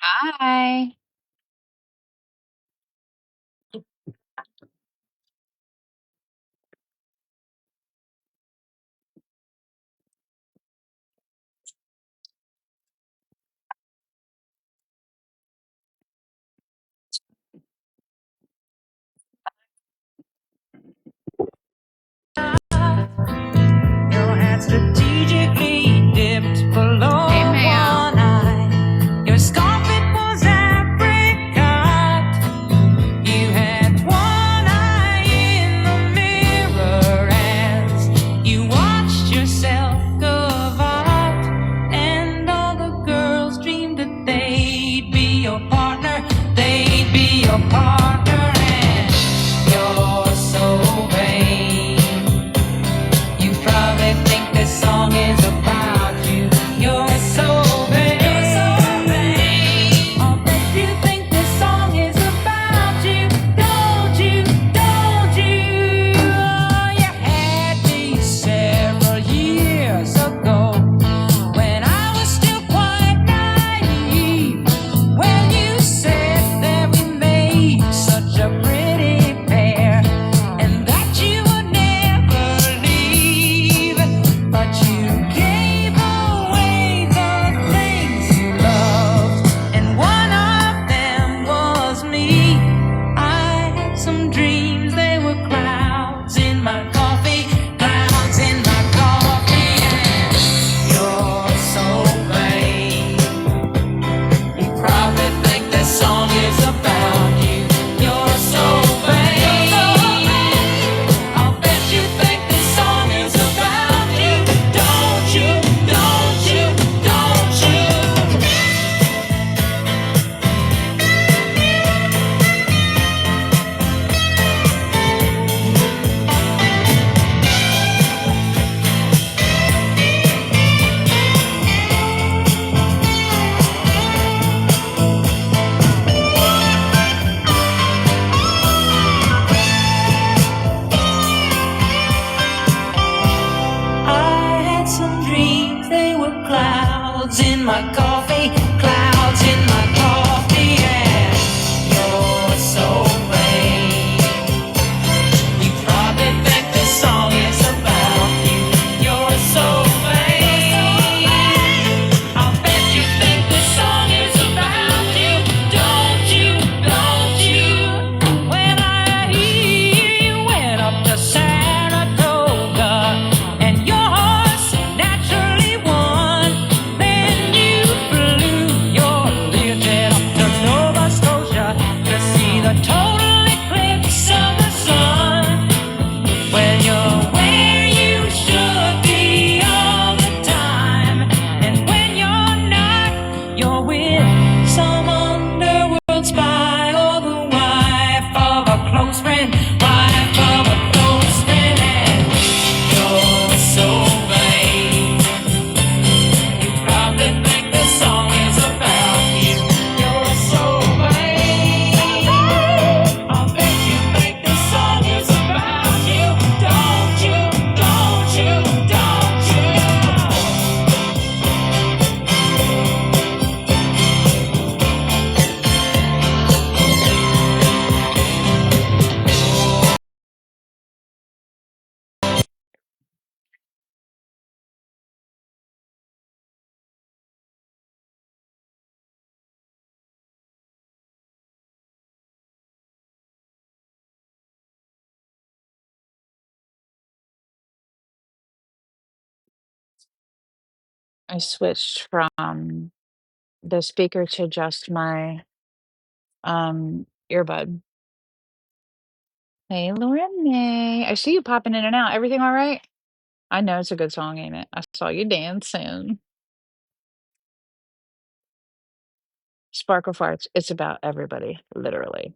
Hi. Your hat strategically dipped below Hey, ma'am. one eye. Your scarf it was apricot. You had one eye in the mirror as you watched yourself go out, and all the girls dreamed that they'd be your partner. They'd be your partner, and you're so vain. You probably think this song is about you. You're so vain. You're so vain. I'll bet you think this song is about you. Don't you? Don't you? Oh, you had me several years ago when I was still quite naive. When you said that we made such a pretty pair, and that you would never leave, but you gave away the things you loved, and one of them was me. I had some dreams, they were clouds in my coffee, clouds in my coffee, and you're so vain. You probably think this song is about you. You're so vain. I'll bet you think this song is about you. Don't you? Don't you? Don't you? I had some dreams, they were clouds in my coffee, clouds in my coffee, and you're so vain. You probably think this song is about you. You're so vain. I'll bet you think this song is about you. Don't you? Don't you? When I hear you went up to Saratoga and your horse naturally won, then you flew your Learjet up to Nova Scotia to see the total eclipse of the sun. When you're where you should be all the time, and when you're not, you're with some underworld spy or the wife of a close friend, wife of a close friend, and you're so vain. You probably think this song is about you. You're so vain. I'll bet you think this song is about you. Don't you? Don't you? Don't you? I switched from the speaker to just my earbud. Hey, Lauren May. I see you popping in and out. Everything all right? I know it's a good song, ain't it? I saw you dancing. Sparkle Farts. It's about everybody, literally.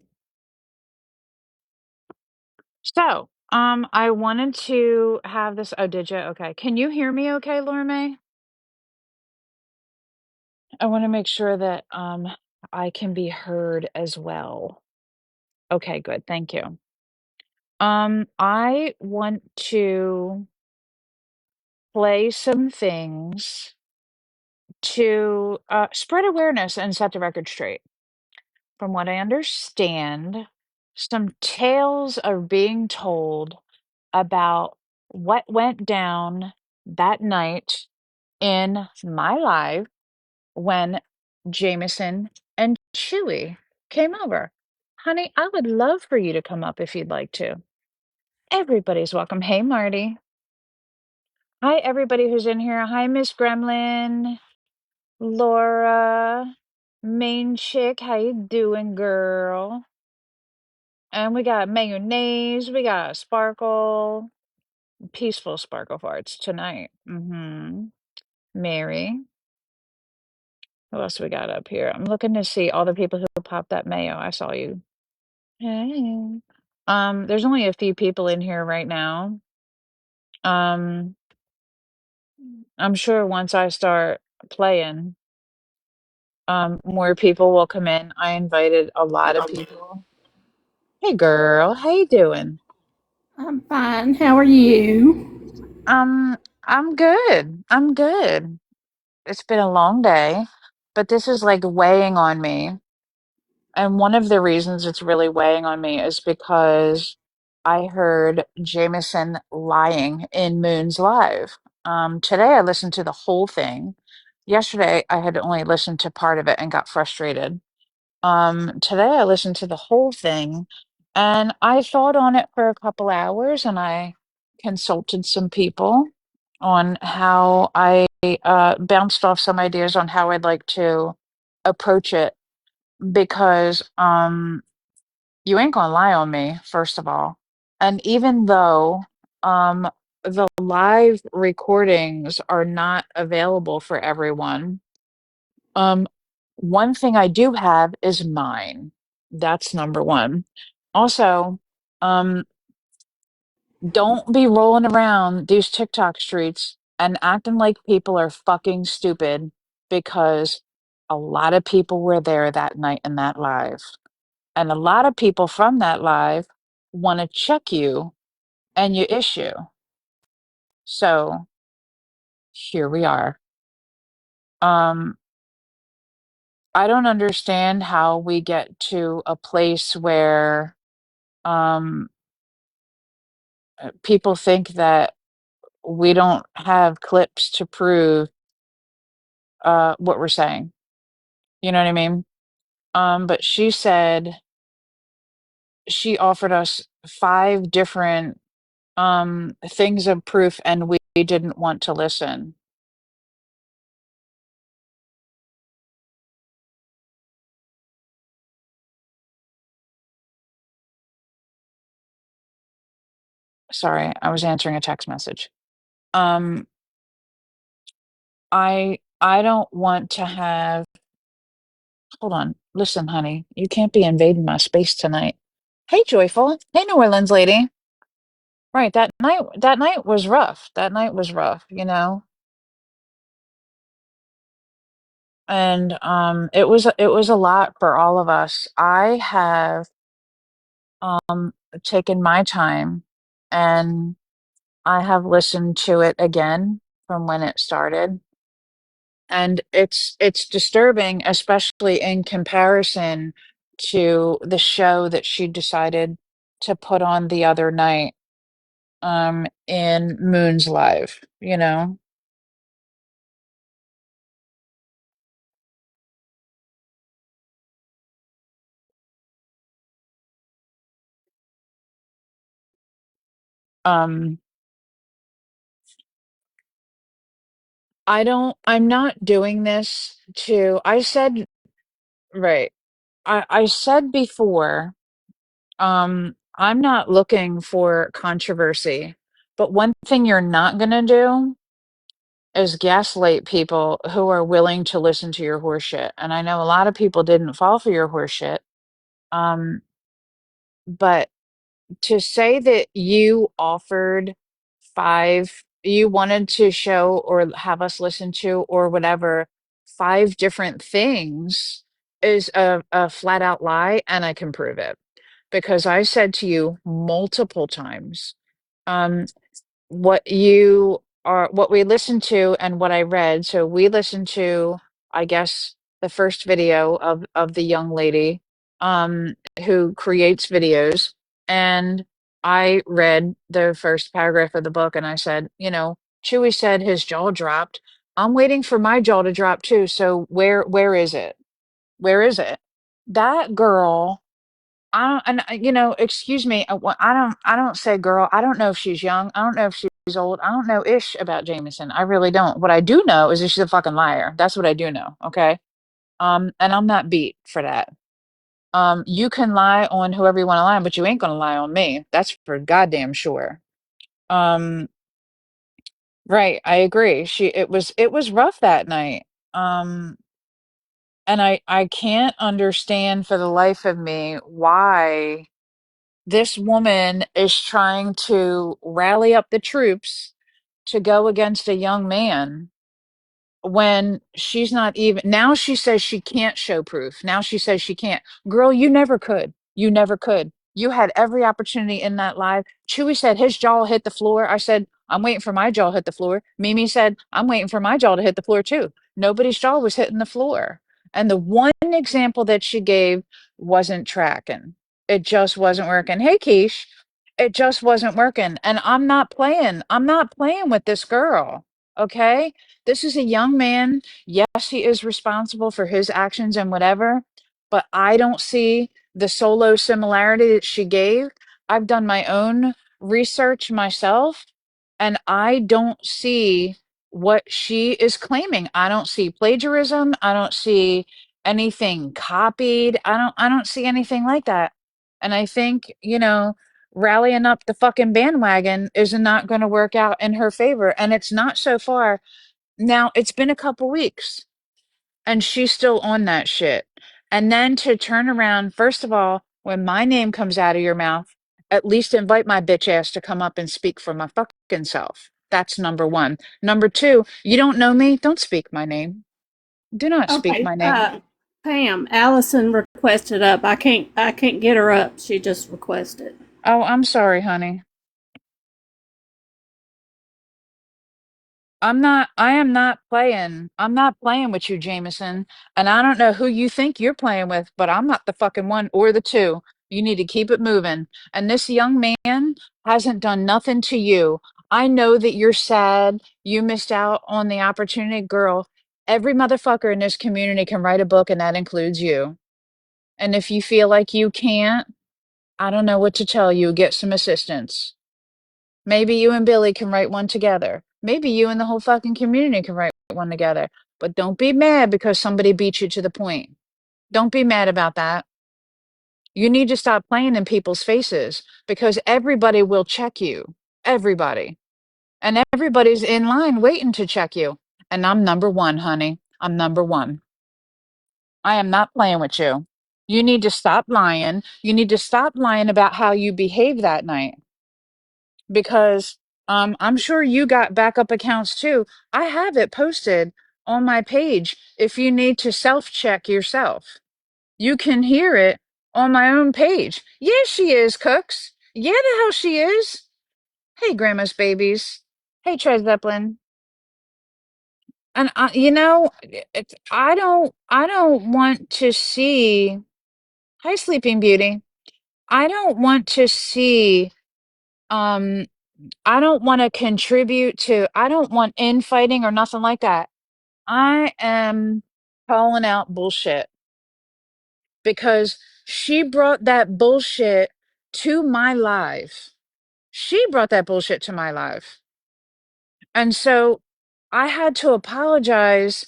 So, I wanted to have this. Oh, did you? Okay. Can you hear me okay, Lauren May? I want to make sure that I can be heard as well. Okay, good. Thank you. I want to play some things to spread awareness and set the record straight. From what I understand, some tales are being told about what went down that night in my life when Jameson and Chewy came over. Honey, I would love for you to come up if you'd like to. Everybody's welcome. Hey, Marty. Hi, everybody who's in here. Hi, Miss Gremlin, Laura, Main Chick. How you doing, girl? And we got mayonnaise. We got sparkle, peaceful sparkle farts tonight. Mary. Who else we got up here? I'm looking to see all the people who popped that mayo. I saw you. Hey. There's only a few people in here right now. Um, I'm sure once I start playing, more people will come in. I invited a lot of people. Hey girl, how you doing? I'm fine. How are you? Um, I'm good. I'm good. It's been a long day, but this is like weighing on me. And one of the reasons it's really weighing on me is because I heard Jameson lying in Moon's Live. Today I listened to the whole thing. Yesterday I had only listened to part of it and got frustrated. Today I listened to the whole thing and I thought on it for a couple hours and I consulted some people on how I bounced off some ideas on how I'd like to approach it because you ain't gonna lie on me, first of all. And even though the live recordings are not available for everyone, um one thing I do have is mine. That's number one. Also, um don't be rolling around these TikTok streets and acting like people are fucking stupid because a lot of people were there that night in that live. And a lot of people from that live want to check you and your issue. So here we are. Um, I don't understand how we get to a place where um, people think that we don't have clips to prove what we're saying. You know what I mean? But she said she offered us five different things of proof, and we didn't want to listen. Sorry, I was answering a text message. Um, I don't want to have hold on. Listen, honey, you can't be invading my space tonight. Hey, Joyful. Hey, New Orleans lady. Right, that night was rough. That night was rough, you know? And it was a lot for all of us. I have taken my time and I have listened to it again from when it started. And it's disturbing, especially in comparison to the show that she decided to put on the other night in Moon's Live, you know? Um I'm not doing this to I said right. I said before, I'm not looking for controversy, but one thing you're not gonna do is gaslight people who are willing to listen to your horseshit. And I know a lot of people didn't fall for your horseshit. Um, but to say that you offered you wanted to show or have us listen to or whatever, five different things is a flat out lie, and I can prove it because I said to you multiple times, um, what you are what we listened to and what I read. So we listened to, I guess, the first video of the young lady who creates videos, and I read the first paragraph of the book, and I said, you know, Chewy said his jaw dropped. I'm waiting for my jaw to drop too. So where is it? Where is it? That girl, I don't, and you know, excuse me, I don't say girl. I don't know if she's young. I don't know if she's old. I don't know ish about Jameson. I really don't. What I do know is that she's a fucking liar. That's what I do know. Okay. And I'm not beat for that. You can lie on whoever you want to lie on, but you ain't gonna lie on me. That's for goddamn sure. Um, right. I agree. It was rough that night. Um, and I can't understand for the life of me why this woman is trying to rally up the troops to go against a young man when she's not even now she says she can't show proof. Now she says she can't. Girl, you never could. You never could. You had every opportunity in that live. Chewy said his jaw hit the floor. I said, I'm waiting for my jaw to hit the floor. Mimi said, I'm waiting for my jaw to hit the floor too. Nobody's jaw was hitting the floor. And the one example that she gave wasn't tracking. It just wasn't working. Hey, Keish, it just wasn't working. And I'm not playing. I'm not playing with this girl. Okay, this is a young man. Yes, he is responsible for his actions and whatever, but I don't see the solo similarity that she gave. I've done my own research myself, and I don't see what she is claiming. I don't see plagiarism. I don't see anything copied. I don't see anything like that. And I think, you know, rallying up the fucking bandwagon is not going to work out in her favor. And it's not so far now, it's been a couple weeks and she's still on that shit. And then to turn around, first of all, when my name comes out of your mouth, at least invite my bitch ass to come up and speak for my fucking self. That's number one. Number two, you don't know me, don't speak my name. Do not speak Okay, my name. Pam, Allison requested up. I can't get her up. She just requested. Oh, I'm sorry, honey. I am not playing. I'm not playing with you, Jameson. And I don't know who you think you're playing with, but I'm not the fucking one or the two. You need to keep it moving. And this young man hasn't done nothing to you. I know that you're sad. You missed out on the opportunity. Girl, every motherfucker in this community can write a book, and that includes you. And if you feel like you can't, I don't know what to tell you. Get some assistance. Maybe you and Billy can write one together. Maybe you and the whole fucking community can write one together. But don't be mad because somebody beat you to the point. Don't be mad about that. You need to stop playing in people's faces because everybody will check you. Everybody. And everybody's in line waiting to check you. And I'm number one, honey. I'm number one. I am not playing with you. You need to stop lying. You need to stop lying about how you behaved that night because I'm sure you got backup accounts too. I have it posted on my page if you need to self check yourself. You can hear it on my own page. Yeah, she is, Cooks. Yeah, the hell she is. Hey, Grandma's babies. Hey, Tread Zeppelin. And you know, I don't want to see. Hi, Sleeping Beauty. I don't want to see um I don't want to contribute to, I don't want infighting or nothing like that. I am calling out bullshit because she brought that bullshit to my life. She brought that bullshit to my life. And so I had to apologize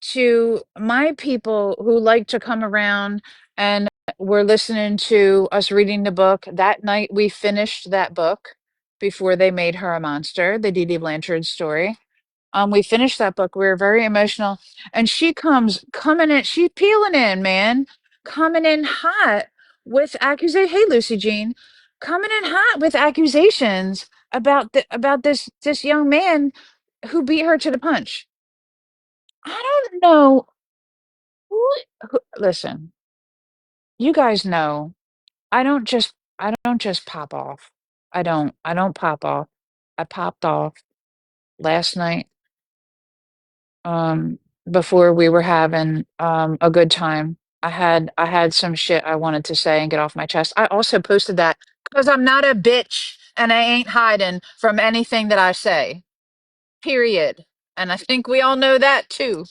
to my people who like to come around and were listening to us reading the book. That night we finished that book before they made her a monster, the Dee Dee Blanchard story. We finished that book. We were very emotional. And she comes coming in, she's peeling in, man, coming in hot with accusation. Hey, Lucy Jean, coming in hot with accusations about this young man who beat her to the punch. I don't know listen, you guys know I don't just pop off. I don't pop off. I popped off last night, um, before we were having a good time. I had some shit I wanted to say and get off my chest. I also posted that because I'm not a bitch and I ain't hiding from anything that I say. Period. And I think we all know that too.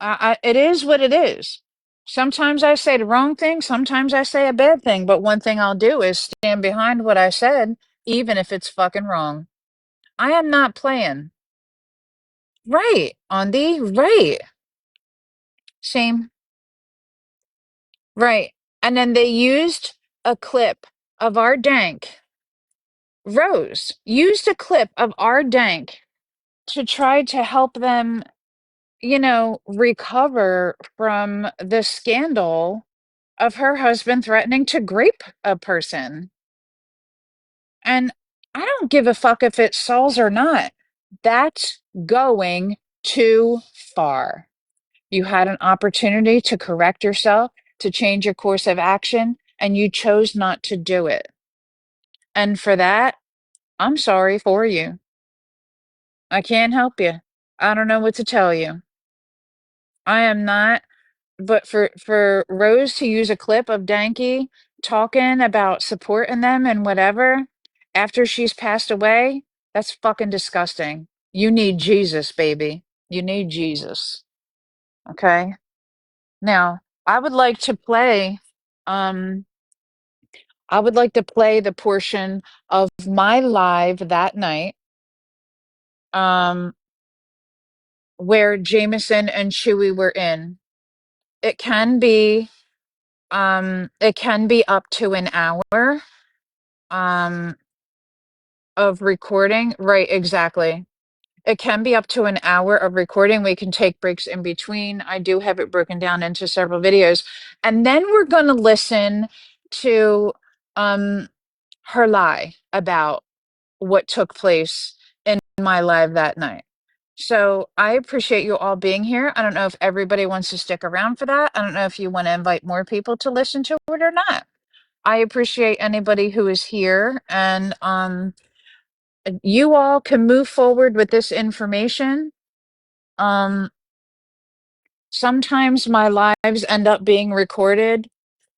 It is what it is. Sometimes I say the wrong thing, sometimes I say a bad thing, but one thing I'll do is stand behind what I said, even if it's fucking wrong. I am not playing. Right, Andy, right. Same, right. And then they used a clip of our dank. Rose used a clip of our dank to try to help them, recover from the scandal of her husband threatening to grape a person. And I don't give a fuck if it's Saul's or not. That's going too far. You had an opportunity to correct yourself, to change your course of action, and you chose not to do it. And for that, I'm sorry for you. I can't help you. I don't know what to tell you. I am not. But for Rose to use a clip of Danky talking about supporting them and whatever after she's passed away, that's fucking disgusting. You need Jesus, baby. You need Jesus. Okay? Now, um I would like to play the portion of my live that night um where Jameson and Chewy were in. It can be it can be up to an hour um of recording. Right, exactly. It can be up to an hour of recording. We can take breaks in between. I do have it broken down into several videos. And then we're going to listen to um her lie about what took place in my live that night. So I appreciate you all being here. I don't know if everybody wants to stick around for that. I don't know if you want to invite more people to listen to it or not. I appreciate anybody who is here, and you all can move forward with this information. Um, Sometimes my lives end up being recorded,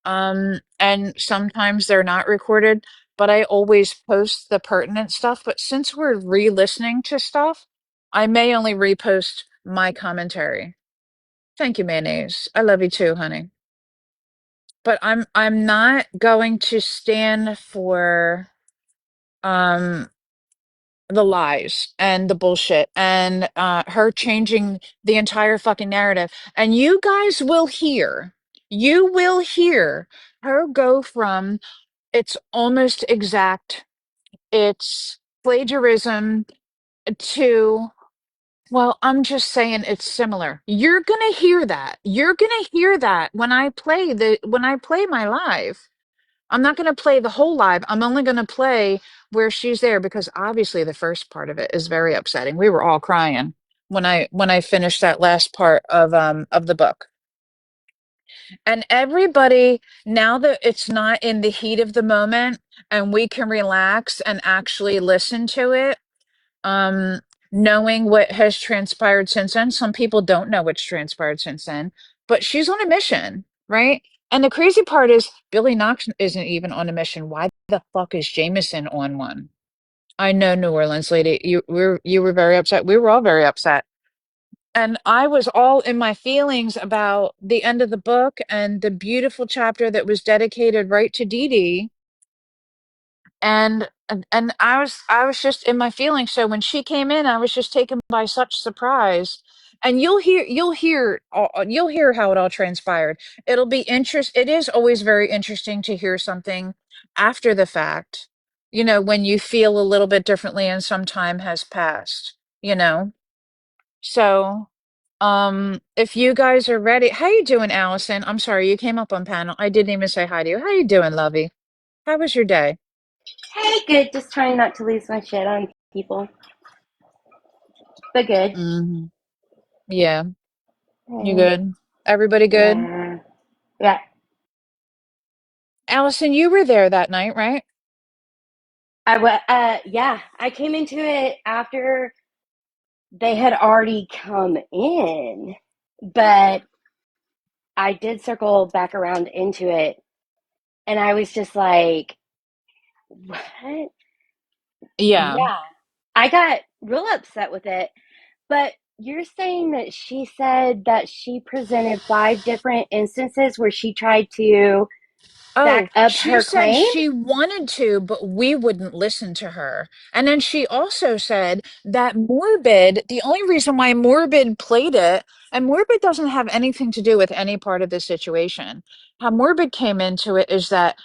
and sometimes they're not recorded, but I always post the pertinent stuff. But since we're re-listening to stuff, I may only repost my commentary. Thank you, mayonnaise. I love you too, honey. But I'm not going to stand for um the lies and the bullshit and her changing the entire fucking narrative. And you will hear her go from it's almost exact, it's plagiarism to, well, I'm just saying it's similar. You're gonna hear that when I play my live. I'm not going to play the whole live. I'm only going to play where she's there because obviously the first part of it is very upsetting. We were all crying when I finished that last part of the book. And everybody, now that it's not in the heat of the moment and we can relax and actually listen to it, um knowing what has transpired since then. Some people don't know what's transpired since then, but she's on a mission, right? And the crazy part is Billy Knox isn't even on a mission. Why the fuck is Jameson on one? I know, New Orleans lady, you were very upset. We were all very upset. And I was all in my feelings about the end of the book and the beautiful chapter that was dedicated right to Dee Dee, and I was just in my feelings. So when she came in, I was just taken by such surprise. And you'll hear how it all transpired. It is always very interesting to hear something after the fact, when you feel a little bit differently and some time has passed, you know. So if you guys are ready, how you doing, Allison? I'm sorry, you came up on panel. I didn't even say hi to you. How you doing, lovey? How was your day? Hey, good. Just trying not to lose my shit on people, but good. Hmm. Yeah, you Mm, good? Everybody good? yeah, yeah, Allison, you were there that night, right? Yeah, I came into it after they had already come in, but I did circle back around into it, and I was just like, what? Yeah. Yeah, I got real upset with it. But you're saying that she said that she presented five different instances where she tried to back Oh, up she her said claim? she wanted to, but we wouldn't listen to her. And then she also said that Morbid, the only reason why Morbid played it, and Morbid doesn't have anything to do with any part of the situation. How Morbid came into it is that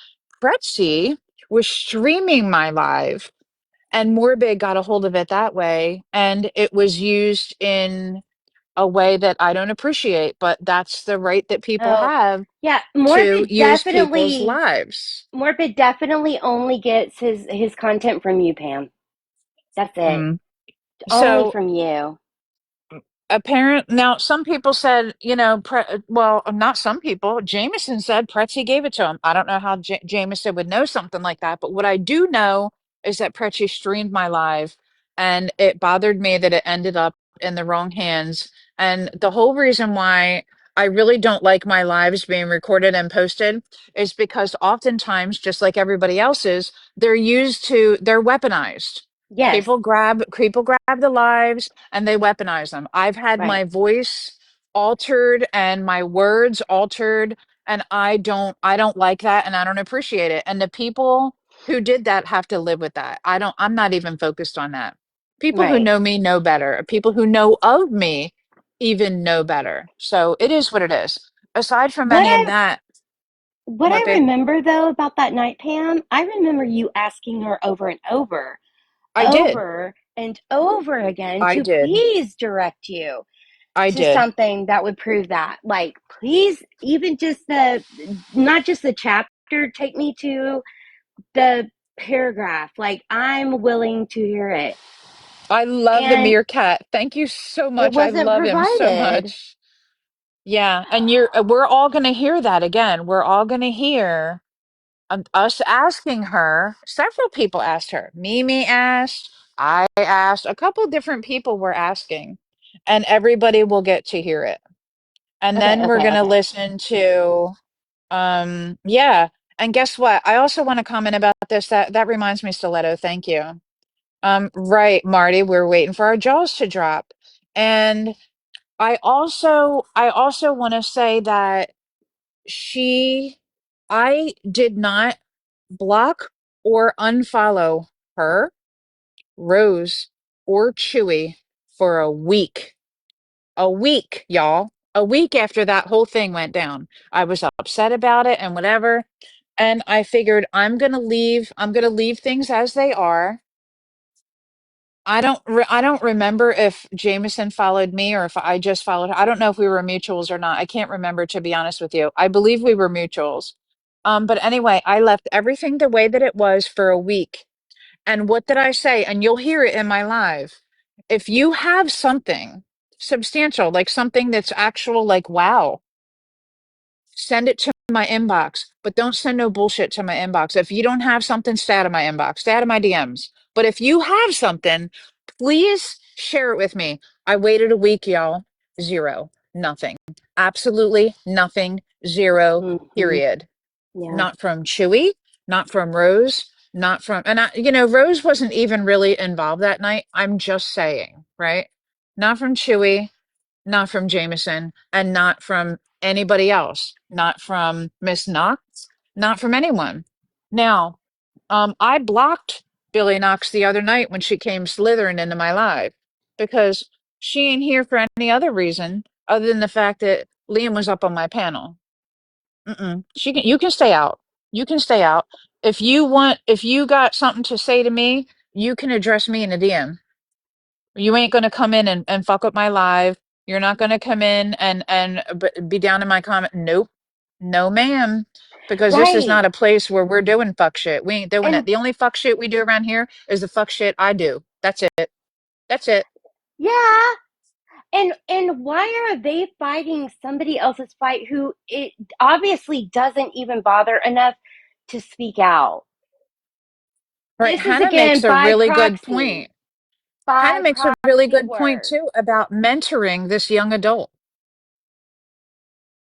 Pretzi was streaming my live, and Morbid got a hold of it that way, and it was used in a way that I don't appreciate, but that's the right that people Oh, have yeah, to use people's lives. Morbid definitely only gets his content from you, Pam. That's it. Mm. Only So from you. apparent now, some people said, well, not some people. Jameson said Pretsy gave it to him. I don't know how Jameson would know something like that, but what I do know is that Pretsy streamed my live, and it bothered me that it ended up in the wrong hands. And the whole reason why I really don't like my lives being recorded and posted is because oftentimes, just like everybody else's, they're weaponized. Yes, People grab the lives and they weaponize them. I've had right, my voice altered and my words altered, and I don't like that, and I don't appreciate it. And the people who did that have to live with that. I'm not even focused on that. People who right. know me know better. People who know of me even know better. So it is what it is. Aside from What any of I that, what what, I babe? remember though about that night, Pam, I remember you asking her I did. over and over again I to did. please direct you I to did. something that would prove that. Like, please, even just not just the chapter, take me to the paragraph. Like, I'm willing to hear it. I love the And meerkat. Thank you so it much. I wasn't love him so provided. much. Yeah, and we're all going to hear that again. We're all going to hear us asking her. Several people asked her. Mimi asked, I asked, a couple different people were asking, and everybody will get to hear it. And Okay, then we're okay, going to okay. listen to yeah. And guess what? I also want to comment about this. That reminds me, Stiletto. Thank you. Right, Marty, we're waiting for our jaws to drop. And I also want to say that she I did not block or unfollow her, Rose, or Chewy for a week. A week, y'all. A week after that whole thing went down. I was upset about it and whatever. And I figured I'm going to leave things as they are. I don't remember if Jameson followed me or if I just followed her. I don't know if we were mutuals or not. I can't remember, to be honest with you. I believe we were mutuals. But anyway, I left everything the way that it was for a week. And what did I say? And you'll hear it in my live. If you have something substantial, like something that's actual, like, wow, send it to my inbox, but don't send no bullshit to my inbox. If you don't have something, stay out of my inbox, stay out of my DMs. But if you have something, please share it with me. I waited a week, y'all. Zero. Nothing. Absolutely nothing. Zero. Mm-hmm. Period. Yeah. Not from Chewy, not from Rose, not from, and Rose wasn't even really involved that night. I'm just saying, right? Not from Chewy, not from Jameson, and not from anybody else, not from Miss Knox, not from anyone. Now, I blocked Billy Knox the other night when she came slithering into my live because she ain't here for any other reason other than the fact that Liam was up on my panel. You can stay out. You can stay out. If you got something to say to me, you can address me in a DM. You ain't gonna come in and fuck up my live. You're not gonna come in and be down in my comment. Nope. No, ma'am. Because this is Right. not a place where we're doing fuck shit. We ain't doing that. And The only fuck shit we do around here is the fuck shit I do. That's it. That's it. yeah. And why are they fighting somebody else's fight who it obviously doesn't even bother enough to speak out? Right. This is Hannah again makes a by really good proxy. point. Hannah By makes a really proxy good point work. too about mentoring this young adult.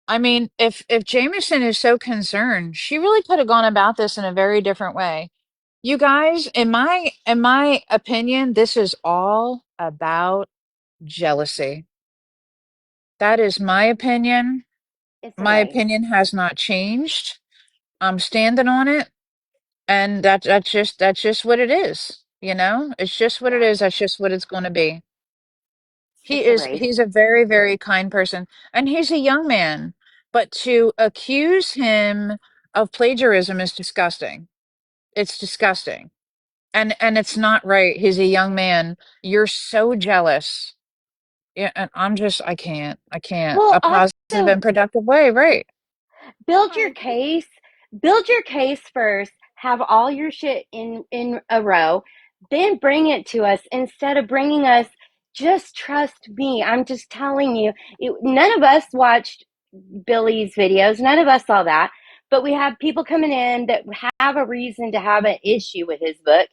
I mean, if Jameson is so concerned, she really could have gone about this in a very different way. You guys, in my opinion, this is all about jealousy. That is my opinion. It's a My race. opinion has not changed. I'm standing on it, and that's just what it is. You know, it's just what it Yeah, is. That's just what it's going to be. it's a race. He's a very, very kind person, and he's a young man. But to accuse him of plagiarism is disgusting. It's disgusting. And it's not right. He's a young man. You're so jealous. Yeah, and I can't. I can't. Well, A positive also and productive way, right? build your case. Build your case first. Have all your shit in a row, then bring it to us instead of bringing us. Just trust me. I'm just telling you. None of us watched Billy's videos. None of us saw that. But we have people coming in that have a reason to have an issue with his book.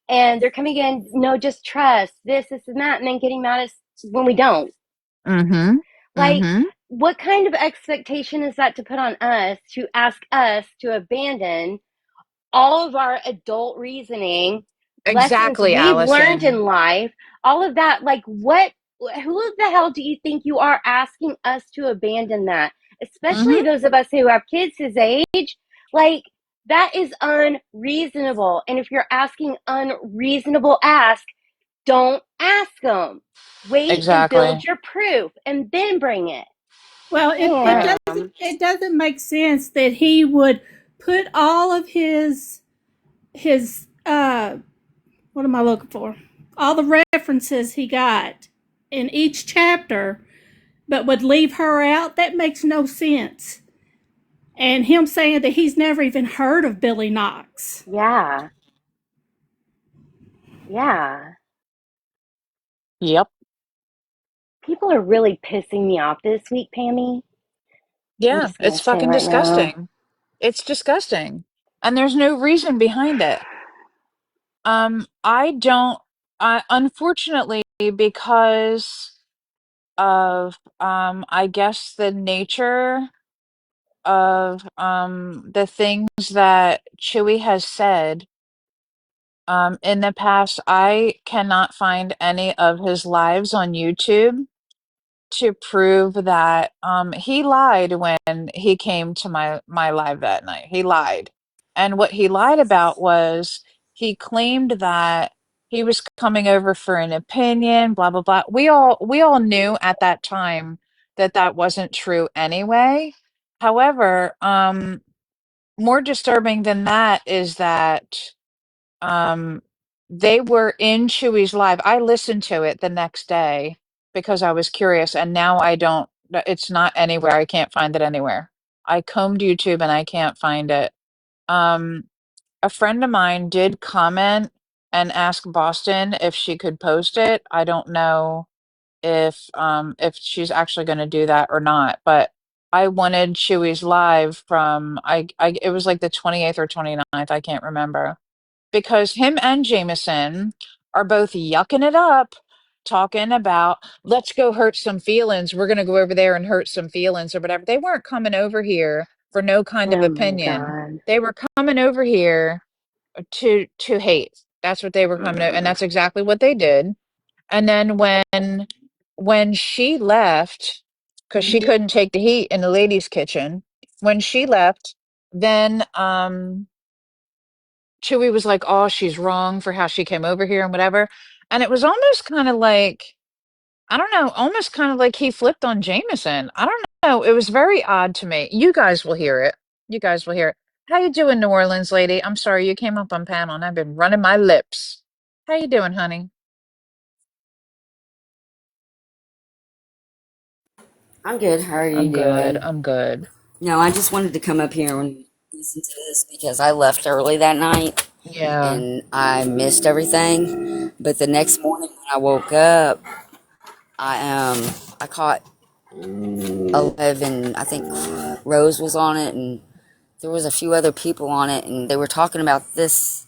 And they're coming in, no, just trust this, and that, and then getting mad at us when we don't. Mm-hmm. Like, Mm-hmm. what kind of expectation is that to put on us to ask us to abandon all of our adult reasoning, lessons Exactly, we've learned Allison. in life, all of that? Like, what, who the hell do you think you are asking us to abandon that? Especially Mm-hmm. those of us who have kids his age. Like, that is unreasonable. And if you're asking unreasonable ask, don't ask them. Wait and build Exactly. your proof and then bring it. Well, Right. it doesn't make sense that he would put all of his what am I looking for? All the references he got in each chapter, but would leave her out. That makes no sense. And him saying that he's never even heard of Billy Knox. Yeah. Yeah. Yep. People are really pissing me off this week, Pammy. I'm Yeah, just going it's to say fucking right now. disgusting. It's disgusting. And there's no reason behind it. I don't unfortunately because of I guess the nature of the things that Chewy has said in the past, I cannot find any of his lives on YouTube to prove that he lied when he came to my live that night. He lied. And what he lied about was he claimed that he was coming over for an opinion, blah blah blah. We all knew at that time that that wasn't true anyway. However, more disturbing than that is that um, they were in Chewy's live. I listened to it the next day because I was curious, and now I don't. It's not anywhere. I can't find it anywhere. I combed YouTube and I can't find it. Um, a friend of mine did comment and ask Boston if she could post it. I don't know if she's actually going to do that or not, but I wanted Chewy's live from I it was like the 28th or 29th, I can't remember, because him and Jameson are both yucking it up, talking about let's go hurt some feelings. We're going to go over there and hurt some feelings or whatever. They weren't coming over here for no kind of Oh my opinion. God. They were coming over here to hate. That's what they were coming to, and that's exactly what they did. And then when she left, because she couldn't take the heat in the ladies' kitchen, when she left, then Chewy was like, "Oh, she's wrong for how she came over here and whatever." And it was almost kind of like, I don't know, almost kind of like he flipped on Jameson. I don't know. It was very odd to me. You guys will hear it. You guys will hear it. How you doing, New Orleans lady? I'm sorry you came up on panel and I've been running my lips. How you doing, honey? I'm good. How are you I'm good. doing? I'm good. No, I just wanted to come up here and listen to this because I left early that night Yeah. and I missed everything. But the next morning when I woke up, I caught a live and I think Rose was on it and there was a few other people on it and they were talking about this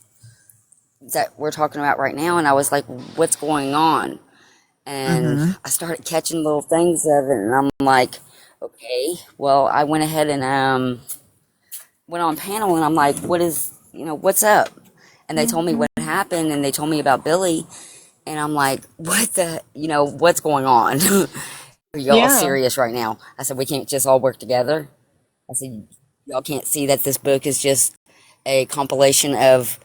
that we're talking about right now, and I was like, what's going on? And Mhm. I started catching little things of it, and I'm like, okay, well, I went ahead and went on panel, and I'm like, what is, what's up? And they told me what Mhm. happened, and they told me about Billy, and I'm like, what the, what's going on? Are y'all Yeah, serious right now? I said, we can't just all work together. I said, y'all can't see that this book is just a compilation of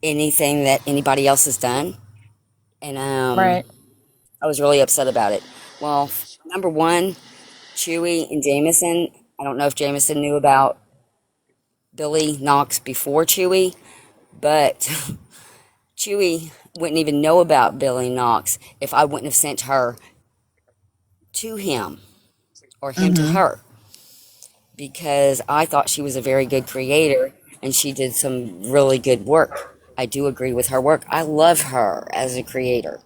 anything that anybody else has done. And right. I was really upset about it. Well, number one, Chewy and Jameson. I don't know if Jameson knew about Billy Knox before Chewy, but Chewy wouldn't even know about Billy Knox if I wouldn't have sent her to him or him to Mhm. her, because I thought she was a very good creator and she did some really good work. I do agree with her work. I love her as a creator.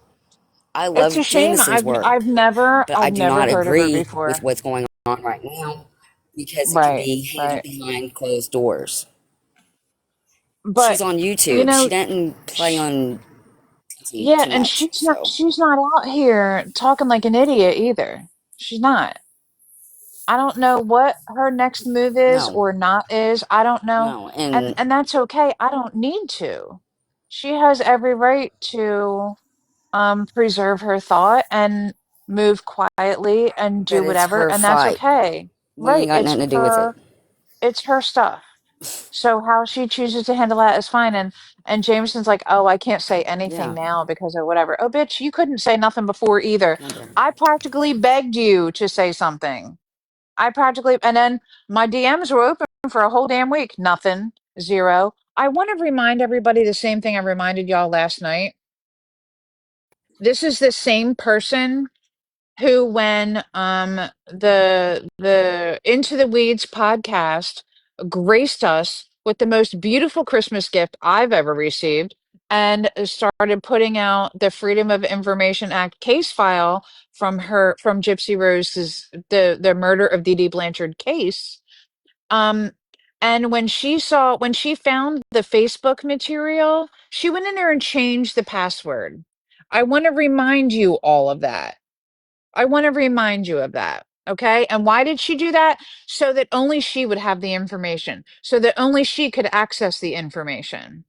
I It's a love shame. Jameson's I've work, I've never but I I've do never not heard of her agree with before. what's going on right now because it can Right, be handled right. behind closed doors. But She's on you YouTube. She know, doesn't play sh on yeah, too and much. So she's not out here talking like an idiot either. She's not. I don't know what her next move is no, or not is. I don't know. no, and And that's okay. I don't need to. She has every right to preserve her thought and move quietly and but do it's whatever, her and that's fight. okay. We ain't Right. got nothing to do with it. It's her stuff. So how she chooses to handle that is fine. And Jameson's like, oh, I can't say anything Yeah, now because of whatever. Oh, bitch, you couldn't say nothing before either. no better. I practically begged you to say something. I practically, and then my DMs were open for a whole damn week. Nothing. Zero. I want to remind everybody the same thing I reminded y'all last night. This is the same person who, when the Into the Weeds podcast graced us with the most beautiful Christmas gift I've ever received, and started putting out the Freedom of Information Act case file from Gypsy Rose's the murder of Dee Dee Blanchard case. um and when she found the Facebook material, she went in there and changed the password. I want to remind you all of that. I want to remind you of that. Okay. And why did she do that? So that only she would have the information, so that only she could access the information.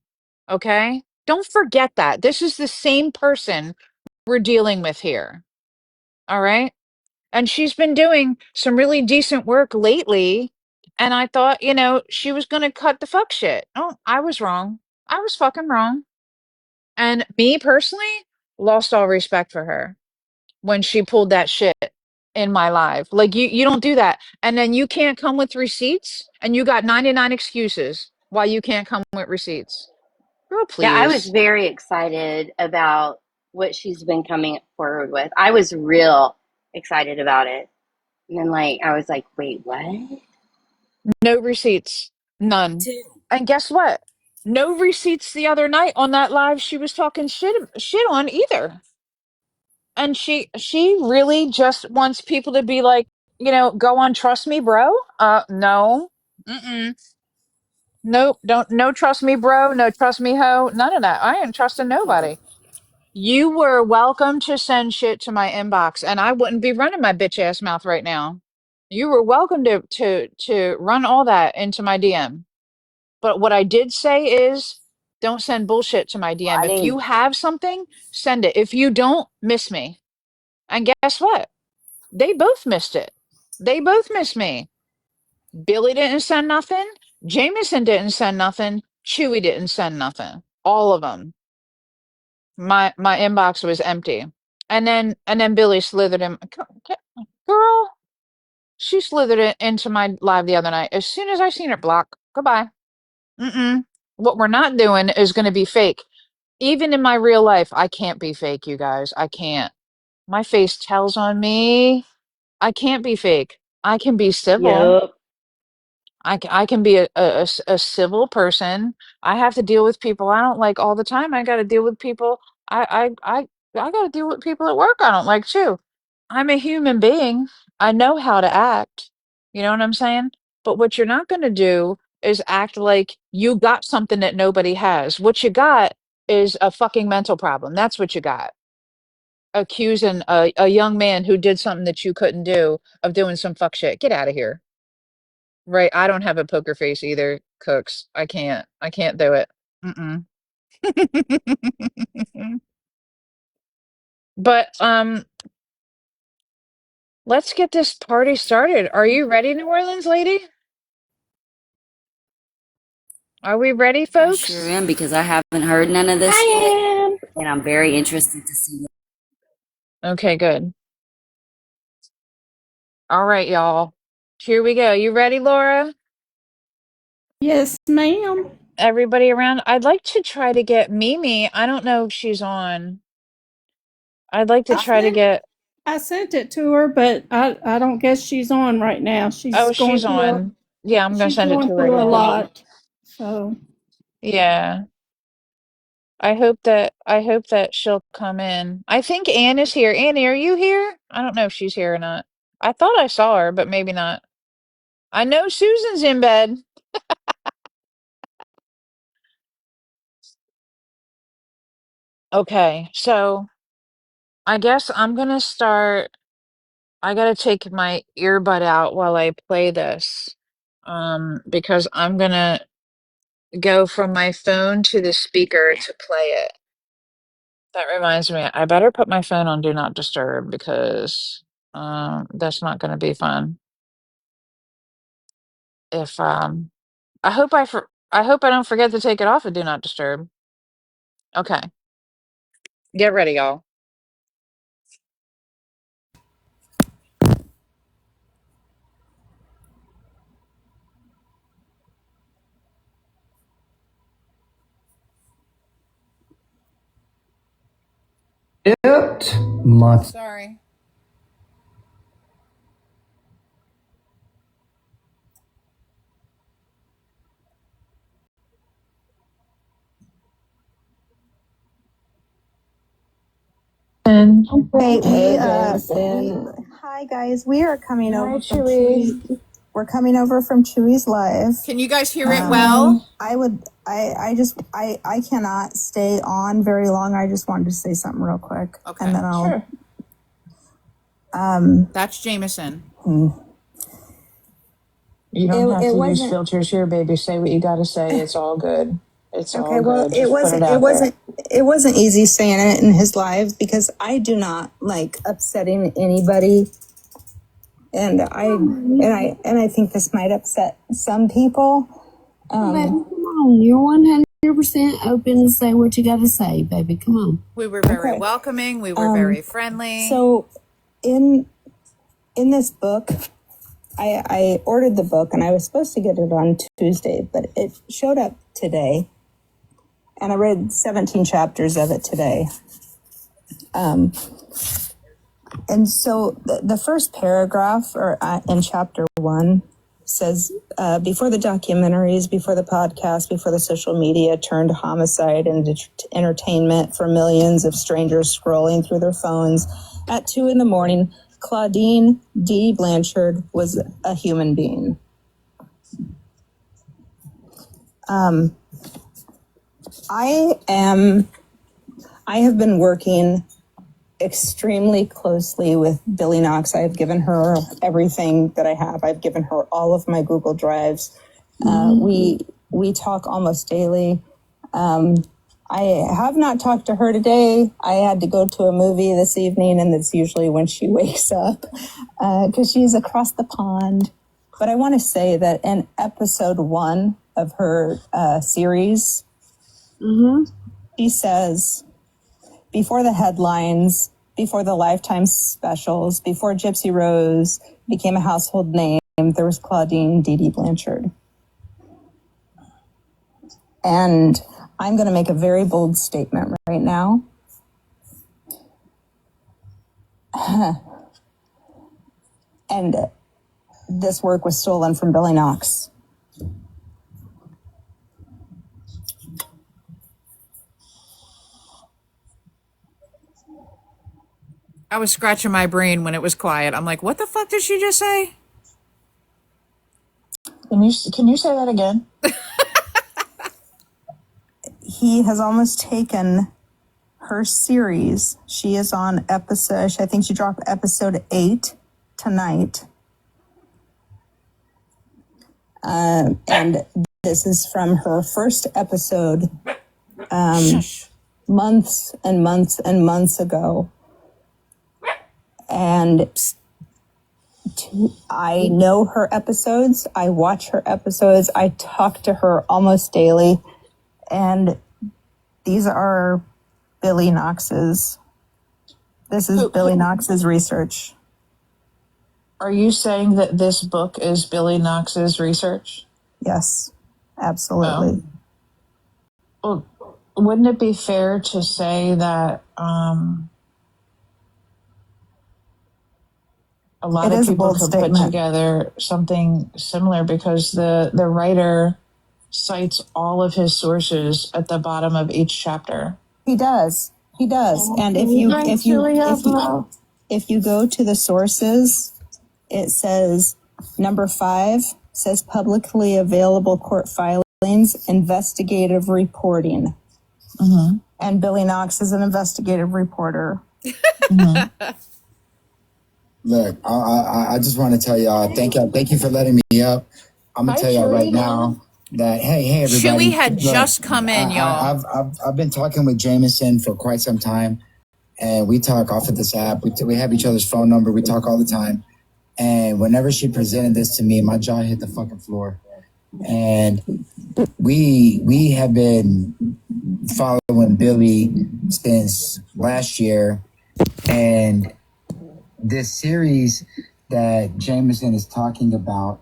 Okay. Don't forget that. This is the same person we're dealing with here. All right. And she's been doing some really decent work lately. And I thought, she was going to cut the fuck shit. Oh, I was wrong. I was fucking wrong. And me personally lost all respect for her when she pulled that shit in my life. Like you don't do that. And then you can't come with receipts and you got 99 excuses why you can't come with receipts. Girl, Yeah, I was please. very excited about what she's been coming forward with. I was real excited about it. And then, like, I was like, wait, what? No receipts. None. Too. And guess what? No receipts the other night on that live she was talking shit on either. And she really just wants people to be like, go on, trust me, bro. No. Mm-mm. Nope. Don't, no, trust me, bro. No, trust me, ho. None of that. I ain't trusting Okay. nobody. You were welcome to send shit to my inbox, and I wouldn't be running my bitch ass mouth right now. You were welcome to run all that into my DM. But what I did say is, don't send bullshit to my Well, DM. I If you didn't. have something, send it. If you don't, miss me. And guess what? They both missed it. They both missed me. Billy didn't send nothing. Jameson didn't send nothing. Chewy didn't send nothing. All of them. My inbox was empty. And then Billy slithered in. Girl, she slithered into my live the other night. As soon as I seen her, block. Goodbye. Mm-mm. What we're not doing is going to be fake. Even in my real life, I can't be fake, you guys. I can't. My face tells on me. I can't be fake. I can be civil. Yup. I can be a civil person. I have to deal with people I don't like all the time. I got to deal with people. I got to deal with people at work I don't like too. I'm a human being. I know how to act. You know what I'm saying? But what you're not going to do is act like you got something that nobody has. What you got is a fucking mental problem. That's what you got. Accusing a young man who did something that you couldn't do of doing some fuck shit. Get out of here. Right. I don't have a poker face either, Cooks. I can't. I can't do it. Mm-mm. But let's get this party started. Are you ready, New Orleans lady? Are we ready, I sure folks? am, because I haven't heard none of this yet, I am. and I'm very interested to see what. Okay, good. All right, y'all. Here we go. You ready, Laura? Yes, ma'am. Everybody around? I'd like to try to get Mimi. I don't know if she's on. I'd like to I try to sent get. I sent it to her, but I don't guess she's on right now. Oh, she's on. Yeah, I'm gonna She's send it going to her through a again. lot. So Yeah. I hope that she'll come in. I think Anne is here. Annie, are you here? I don't know if she's here or not. I thought I saw her, but maybe not. I know Susan's in bed. Okay, so I guess I'm gonna start. I gotta take my earbud out while I play this. Because I'm gonna go from my phone to the speaker to play it. That reminds me, I better put my phone on Do Not Disturb because that's not gonna be fun. If I hope I don't forget to take it off of Do Not Disturb. Okay. Get ready, y'all. Sorry. Hi guys, we are coming Hi, over from Chewy. Chewy. We're coming over from Chewy's live. Can you guys hear it well? I cannot stay on very long. I just wanted to say something real quick. Okay. And then I'll, That's Jameson. You don't have it to use wasn't, filters here, baby. Say what you gotta say. It's all good. It's all okay, well, good. Just put it out there. it wasn't easy saying it in his live because I do not like upsetting anybody. And I think this might upset some people. Baby, come on. You're 100% open to say what you got to say, baby. Come on. We were very Okay. welcoming. We were very friendly. So in this book, I ordered the book and I was supposed to get it on Tuesday, but it showed up today. And I read 17 chapters of it today. And so the first paragraph in chapter 1 says, before the documentaries, before the podcast, before the social media turned homicide into entertainment for millions of strangers scrolling through their phones at 2 a.m, Claudine D. Blanchard was a human being. I have been working extremely closely with Billy Knox. I've given her everything that I have. I've given her all of my Google Drives. We talk almost daily. I have not talked to her today. I had to go to a movie this evening, and that's usually when she wakes up because she's across the pond. But I want to say that in episode 1 of her series, she says, before the headlines, before the Lifetime specials, before Gypsy Rose became a household name, there was Claudine Dee Dee Blanchard. And I'm going to make a very bold statement right now. And this work was stolen from Billy Knox. I was scratching my brain when it was quiet. I'm like, what the fuck did she just say? Can you say that again? he has almost taken her series. She is on episode, I think she dropped episode 8 tonight. And this is from her first episode months and months and months ago. And I know her episodes. I watch her episodes. I talk to her almost daily. And these are Billy Knox's. This is Billy Knox's research. Are you saying that this book is Billy Knox's research? Yes, absolutely. Well, wouldn't it be fair to say that a lot of people could put together something similar, because the writer cites all of his sources at the bottom of each chapter. He does. And if you go to the sources, it says number 5 says publicly available court filings, investigative reporting. Mm-hmm. And Billy Knox is an investigative reporter. Mm-hmm. Look, I just want to tell y'all, thank you for letting me up. I'm gonna tell y'all right now that hey everybody. Chewy had just come in, y'all. I've been talking with Jameson for quite some time, and we talk off of this app. We have each other's phone number. We talk all the time, and whenever she presented this to me, my jaw hit the fucking floor. And we have been following Billy since last year, and this series that Jameson is talking about,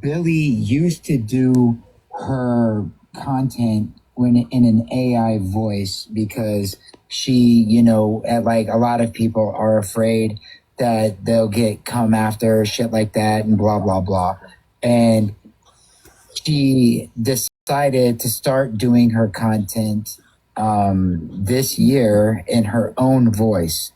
Billy used to do her content when in an AI voice, because she, like a lot of people are afraid that they'll come after, shit like that, and blah, blah, blah. And she decided to start doing her content this year in her own voice.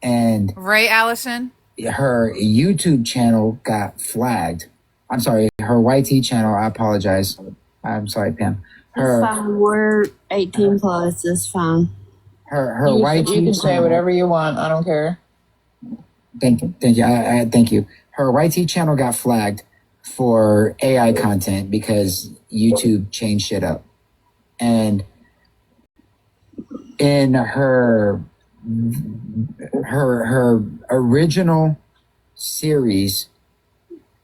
And right, Allison? Her YouTube channel got flagged. I'm sorry, her YT channel. I apologize. I'm sorry, Pam. It's fine. We're 18 plus. It's fine. Her you YT can channel, say whatever you want. I don't care. Thank you. Thank you. Her YT channel got flagged for AI content because YouTube changed shit up. And in her original series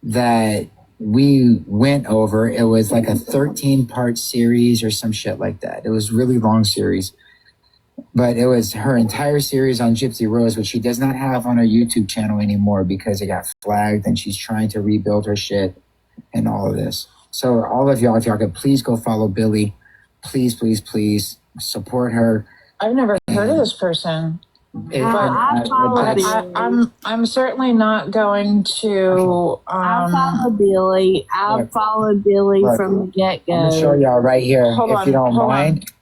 that we went over, it was like a 13-part series or some shit like that. It was really long series, but it was her entire series on Gypsy Rose, which she does not have on her YouTube channel anymore because it got flagged, and she's trying to rebuild her shit and all of this. So all of y'all, if y'all could please go follow Billy, please support her. I've never heard of this person. I'm certainly not going to. I follow Billy. I followed Billy from the get-go. I'm gonna show y'all right here, if you don't mind.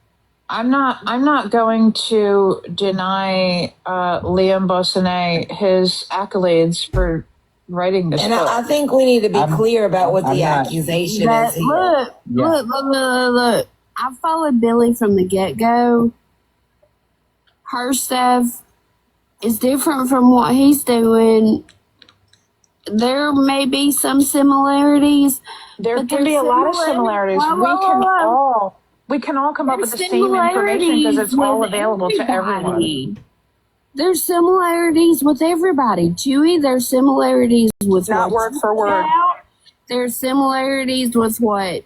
I'm not going to deny Liam Bossonnet his accolades for writing this book. I think we need to be clear about what the accusation is here. Look. I followed Billy from the get-go. Her stuff is different from what he's doing. There may be some similarities. There can be a lot of similarities. We can all come up with the same information because it's all available to everyone. There's similarities with everybody. Chewy, there's similarities with not word for word. There's similarities with what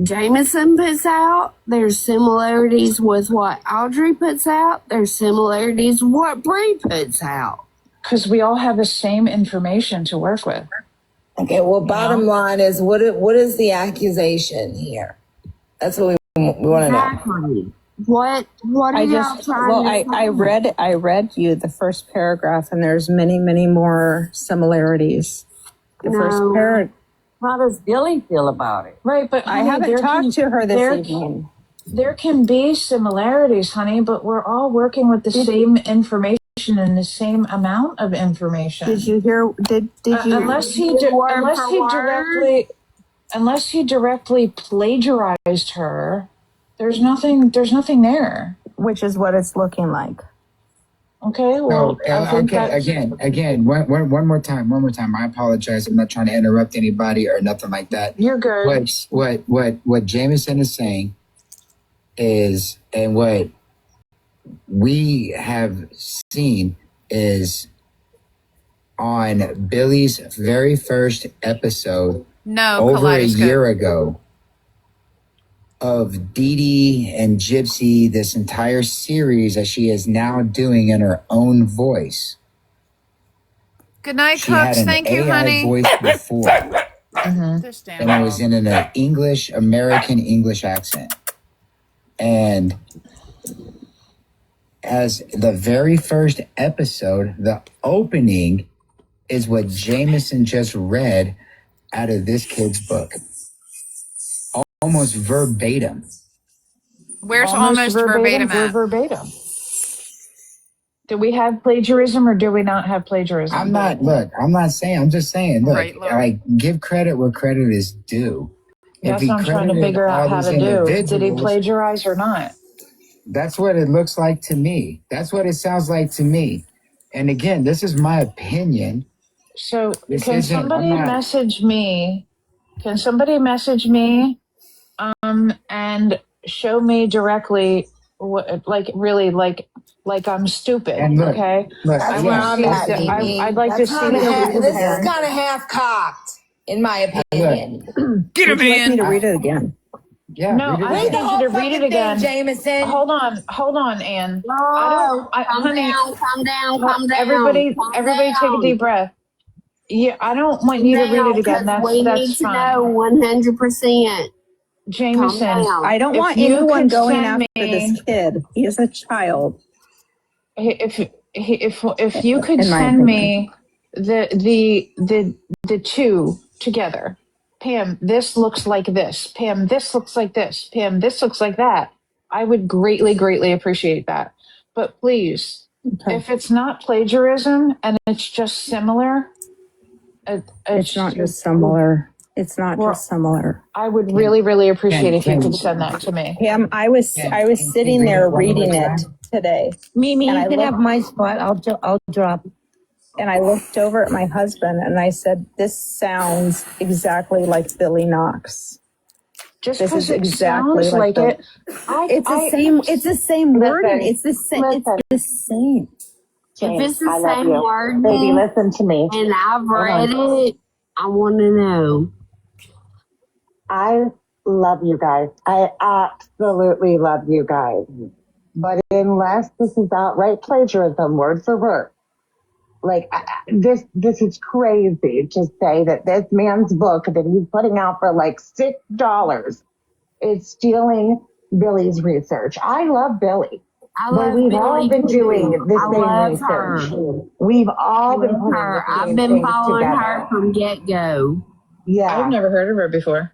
Jameson puts out. There's similarities with what Audrey puts out. There's similarities with what Bree puts out. Because we all have the same information to work with. Okay, well, bottom line is, what is the accusation here? That's what we want to know. What are y'all trying to say? I read you the first paragraph, and there's many, many more similarities. First paragraph. How does Billy feel about it? Right, but I haven't talked to her this evening. There can be similarities, honey, but we're all working with the same information and the same amount of information. Did you hear? Did you? Unless he directly plagiarized her, There's nothing there. which is what it's looking like. Okay, well, No, I think okay, that's again, one more time. I apologize. I'm not trying to interrupt anybody or nothing like that. you're good. What Jameson is saying is, and what we have seen is on Billy's very first episode No, over a Kaleidoscope. year ago of Dee Dee and Gypsy, this entire series that she is now doing in her own voice. Good night, She had Cooks. an Thank you, AI honey. voice before, This damn and it was dog. in an American English accent. And as the very first episode, the opening is what Jameson just read out of this kid's book. Almost verbatim. Where's almost verbatim We're at? verbatim. Do we have plagiarism or do we not have plagiarism? I'm just saying, look, Right, Laura. like, give credit where credit is due. That's he what I'm trying to credited figure out all how these to do. Did he individuals, plagiarize or not? That's what it looks like to me. That's what it sounds like to me. And again, this is my opinion. So This can isn't- I'm somebody not- message me? Can somebody message me and show me directly what, like, really, like I'm stupid, And look, okay? look, I yeah, want to see. Amy. I'd like to That's see kinda the this is kind of half cocked, in my opinion. Get him Would you like me in. to read it again? Yeah, No, read it I again. don't need you to read it again. Jameson. Hold on, Ann. No, calm Honey, down. everybody, calm everybody, take a down. deep breath. Yeah, I don't want you to read it again. We That's need to fine. know 100%. Jameson, Calm down. I don't If want you anyone could going send after me- this kid. He is a child. if you could In my send opinion. me the two together, Pam, this looks like this. Pam, this looks like this. Pam, this looks like that. I would greatly appreciate that. But please, Okay. if it's not plagiarism and it's just similar, It's not just similar. It's not Well, just similar. I would really appreciate if you Can- could send that to me. Pam, I was sitting there reading it today, Mimi, And you I can look- have my spot. I'll drop. and I looked over at my husband and I said, "This sounds exactly like Billy Knox." Just This because is it exactly sounds like like the- it. It's the same. It's the same wording. It's the same. It's listen. the same. If it's the I love same you. word Baby, listen to me. and I've Hold read on. it, I want to know. I love you guys. I absolutely love you guys. But unless this is outright plagiarism, word for word, like this is crazy to say that this man's book that he's putting out for like $6 is stealing Billy's research. I love Billy. I But love we've Billy all been too. doing the I same love research. her. We've all been putting Her. the same I've been things following together. her from get go. Yeah. I've never heard of her before.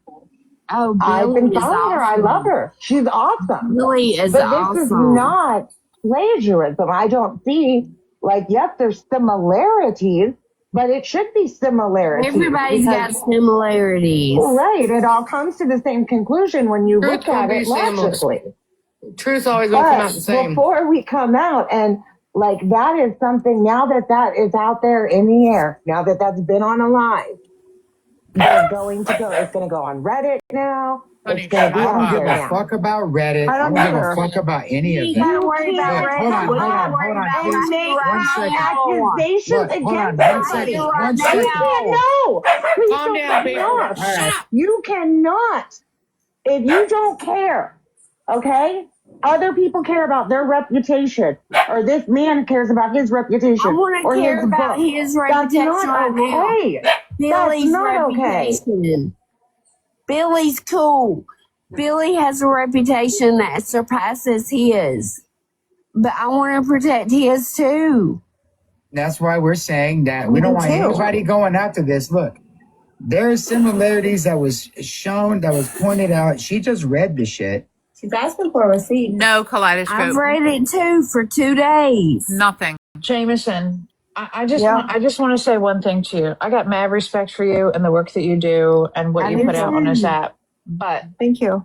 Oh, I've Billy been is following her. I awesome. love her. She's awesome. Billy is But awesome. this is not plagiarism. I don't see, like, yes, there's similarities, but it should be similarities. Everybody's got because- similarities. Right. It all comes to the same conclusion when you Truth look can at be it similar. logically. Truth's always going to come out the But same. before we come out and like that is something now that is out there in the air, now that that's been on a live, they're going to go. It's going to go on Reddit now. Honey, It's going to be I on don't give there a now. fuck about Reddit. I I don't don't give a care. fuck about any of You that. gotta worry about can't- Reddit. Hold on, We gotta worry hold on, about please. And Reddit make One second. accusations Look, hold on, against one us. second, one You second. cannot. Please Calm don't down, cut me people. off. Shut up. You cannot. If you don't care, okay? Other people care about their reputation, or this man cares about his reputation, I want or to care his about book. his That's reputation not right now. okay. Billy's not okay. reputation. Billy's cool. Billy has a reputation that surpasses his. But I want to protect his too. That's why we're saying that we don't want anybody going after this. Look, there's similarities that was shown, that was pointed out. She just read the shit. She's asking for a receipt. No I've Kaleidoscope. read it too for 2 days. Nothing. Jameson, I just want to say one thing to you. I got mad respect for you and the work that you do and what I you do put out on too. this app. But Thank you.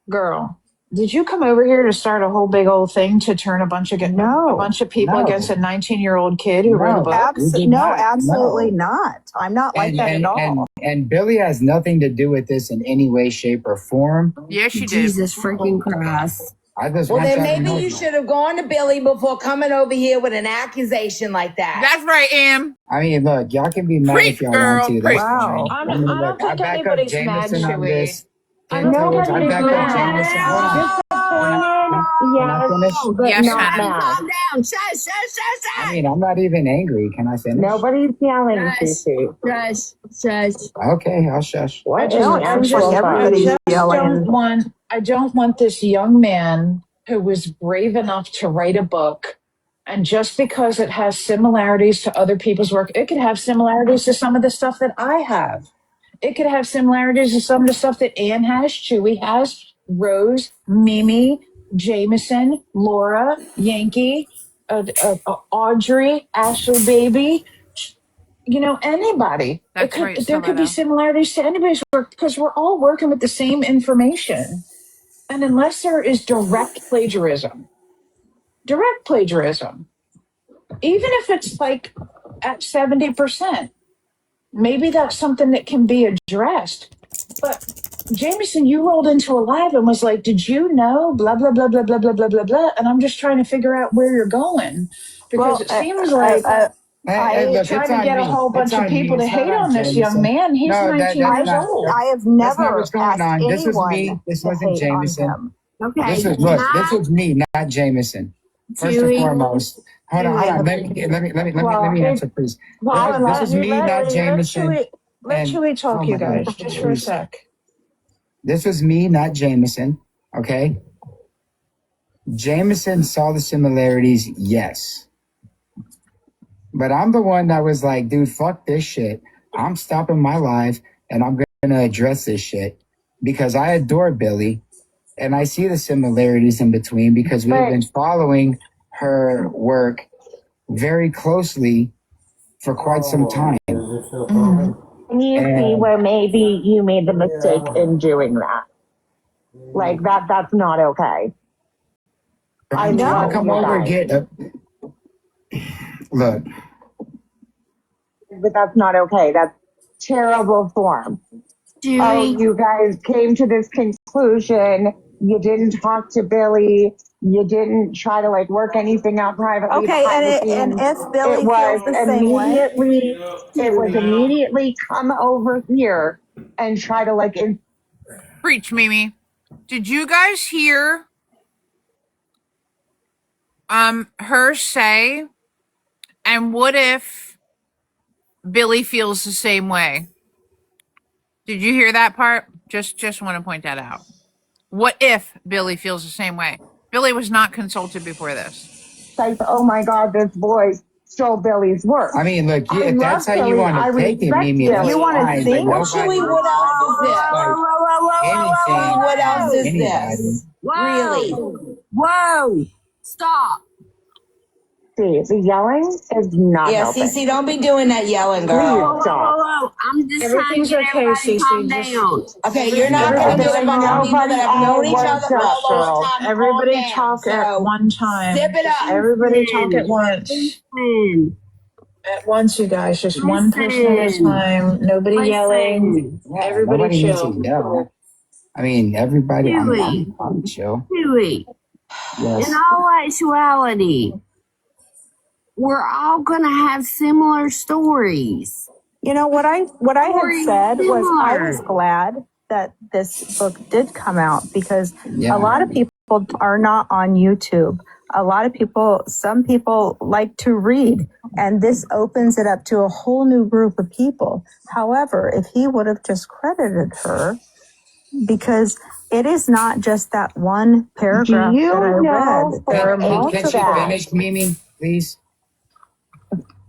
girl, Did you come over here to start a whole big old thing to turn a bunch of people against a 19-year-old kid who wrote a book? Absolutely not. I'm not like that at all. And Billy has nothing to do with this in any way, shape, or form. Yes, she did. Jesus freaking Christ. I just Well, want then y'all to maybe know you that. should have gone to Billy before coming over here with an accusation like that. That's right, Em. I mean, look, y'all can be mad Preach, if y'all girl, want to. preach. That's fine. I I mean, don't look, I think back up anybody's mad, Jameson on Chewy. this. I don't think I back up anybody's Jameson. mad. Disappointed, Can I yes, finish? but Yes, not honey. mad. Calm down. Shush. I mean, I'm not even angry. Can I finish? Nobody's yelling, Shush. Cece. Shush. Okay, I'll shush. What I in just, the I actual just, fuck? I Everybody's just yelling. don't want this young man who was brave enough to write a book, and just because it has similarities to other people's work, it could have similarities to some of the stuff that I have. It could have similarities to some of the stuff that Anne has, Chewy has, Rose, Mimi, Jameson, Laura, Yankee, Audrey, Ashley Baby. You know, anybody. That's right, There could be Stiletto. similarities to anybody's work because we're all working with the same information. And unless there is direct plagiarism, even if it's like at 70%, maybe that's something that can be addressed. But Jameson, you rolled into a live and was like, "Did you know?" Blah blah blah blah blah blah blah blah blah. And I'm just trying to figure out where you're going because it seems like Hey, you're look, trying it's to on get a me. whole It's bunch of on me. people to It's not hate on this young Jameson. man. He's No, 19 that's years not. old. I have That's not never what's going asked on. This was me. anyone This to wasn't hate on Jameson. him. Okay. This was me, not Jameson. First and Chewy. foremost. Hold on. Let me answer, please. This was me, not Jameson. Let And Chewy talk, oh you my God, guys, just for a please. sec. This was me, not Jameson. Okay. Jameson saw the similarities, yes. But I'm the one that was like, dude, fuck this shit. I'm stopping my life and I'm gonna address this shit because I adore Billy and I see the similarities in between because we've been following her work very closely for quite some time. Can you see where maybe you made the mistake in doing that? Like that's not okay. I'm trying to come over and get look. But that's not okay. That's terrible form. Oh, you guys came to this conclusion. You didn't talk to Billy. You didn't try to like work anything out privately. Okay, and if Billy feels the same way, it was immediately come over here and try to like Preach, Mimi. Did you guys hear her say, and what if Billy feels the same way? Did you hear that part? Just want to point that out. What if Billy feels the same way? Billy was not consulted before this. like, oh my God, this boy stole Billy's work. I mean, look, I if love that's how you Billy. want I to take it, respect Mimi, Billy. that's You wanna fine. sing? But Well, nobody, Chewy, what else is this? anything, What else is anybody. this? Really? Whoa. Stop. See, the yelling is not Yeah, helping. Cece, don't be doing that yelling, girl. Please stop. Whoa. I'm just Everything's trying to get okay, everybody to calm Cece. down. Okay, you're not going to do it in front of people that have known each other for a long time. Everybody Calm down. talk at one time. Zip it up. Everybody talk at once. Listen. At once, you guys. Just one person at a time. Nobody yelling. Yeah, Everybody nobody needs chill. to yell. I mean, everybody, Chewy. I'm chill. Chewy. Yes. In all actuality, we're all going to have similar stories. you know what I had said was I was Similar. glad that this book did come out because Yeah. a lot of people are not on YouTube. Some people like to read, and this opens it up to a whole new group of people. However, if he would have just credited her, because it is not just that one paragraph that I read. There are Can she multiple. finish, Mimi, please?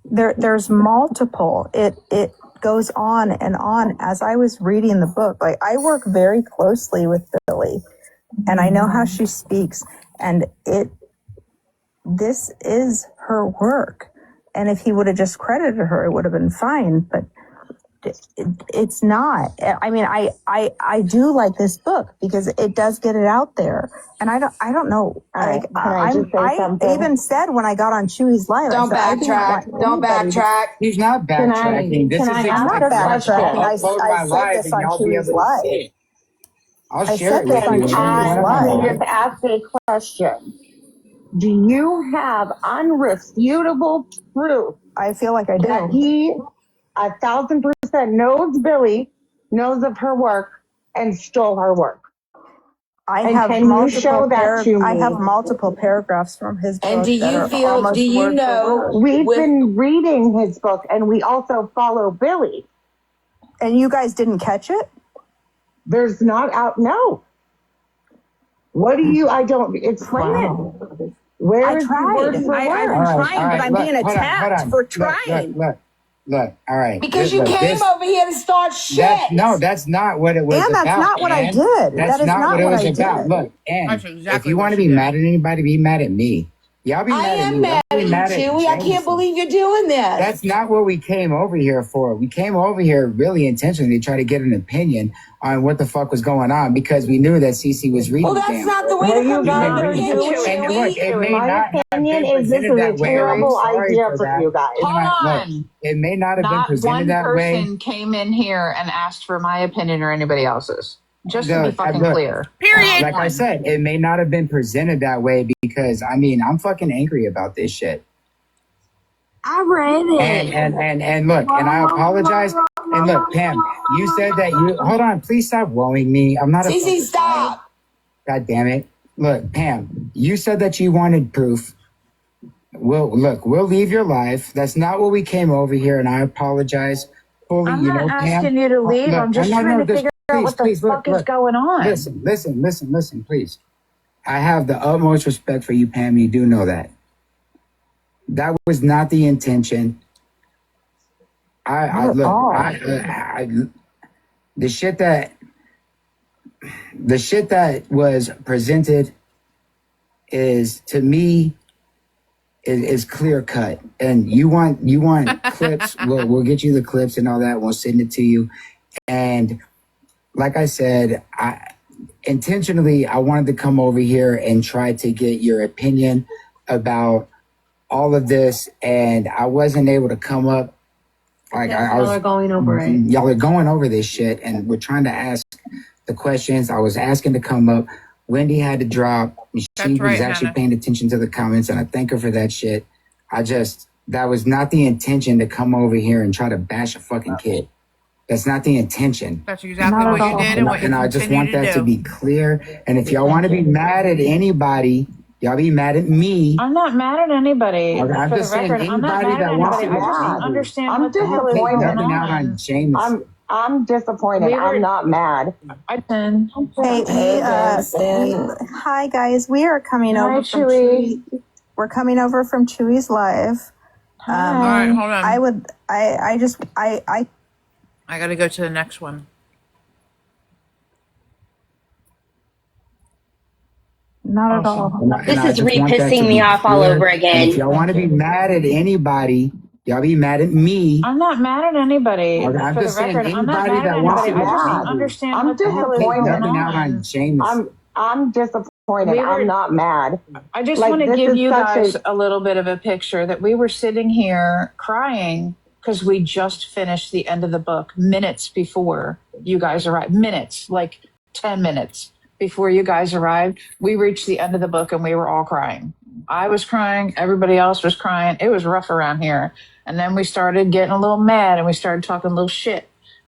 There's multiple. It goes on and on. As I was reading the book, like I work very closely with Billy, and I know how she speaks, and this is her work. And if he would have just credited her, it would have been fine. But it's not. I mean, I do like this book because it does get it out there. And I don't know. Like, I even said when I got on Chewy's live, Don't I said, backtrack. Don't backtrack. He's not backtracking. This is I'm not backtracking. I said this on Chewy's live. I'll share it with you. I just asked a question. Do you have unrefutable proof? I feel like I do. That he 1,000% knows Billy, knows of her work, and stole her work. I have multiple paragraphs from his book. And do you know? We've been reading his book, and we also follow Billy. And you guys didn't catch it? There's not out. No. What do you? I don't explain it. Where is the word for word? I'm trying, but I'm being attacked for trying. Look, all right. Because you came over here to start shit. That's not what it was about. And that's not what I did. That's not what it was about. Look, and if you want to be mad at anybody, be mad at me. Y'all be mad at me. I am mad at you, Chewy. I can't believe you're doing this. That's not what we came over here for. We came over here really intentionally to try to get an opinion on what the fuck was going on because we knew that Cece was reading. Well, that's not the way to come down there. And look, it may My not opinion is this is a terrible idea for you guys. Hold on. It may not have been presented that way. Not one person came in here and asked for my opinion or anybody else's. Just to be fucking clear. Period. Like I said, it may not have been presented that way because, I mean, I'm fucking angry about this shit. I read it. And look, and I apologize. And look, Pam, you said that you... Hold on, please stop woeing me. I'm not a... Cece, stop. God damn it. Look, Pam, you said that you wanted proof. We'll leave your life. That's not what we came over here, and I apologize fully. I'm not asking you to leave. Look, I'm just trying to figure out what the fuck is going on. Listen, please. I have the utmost respect for you, Pam. You do know that. That was not the intention. The shit that was presented is, to me, is clear cut. And you want clips, we'll get you the clips and all that. We'll send it to you. And like I said, intentionally, I wanted to come over here and try to get your opinion about all of this. And I wasn't able to come up. Like y'all are going over it. Y'all are going over this shit. And we're trying to ask the questions. I was asking to come up. Wendy had to drop. She was actually paying attention to the comments, and I thank her for that shit. That was not the intention to come over here and try to bash a fucking kid. That's not the intention. That's exactly what you did, and I just want that to be clear. And if y'all want to be mad at anybody, y'all be mad at me. I'm not mad at anybody. Okay, I'm just saying anybody that wants to. I just don't understand what the hell is going on. I'm disappointed. I'm not mad. Hi guys, we are coming over from Chewy. We're coming over from Chewy's live. All right, hold on. I gotta go to the next one. Not at all. This is re-pissing me off all over again. If y'all want to be mad at anybody, y'all be mad at me. I'm not mad at anybody. Okay, I'm just saying anybody that wants to. I just don't understand what the hell is going on. I'm disappointed. I'm not mad. I just want to give you guys a little bit of a picture that we were sitting here crying because we just finished the end of the book minutes before you guys arrived. Minutes, like 10 minutes before you guys arrived. We reached the end of the book and we were all crying. I was crying. Everybody else was crying. It was rough around here. And then we started getting a little mad and we started talking a little shit.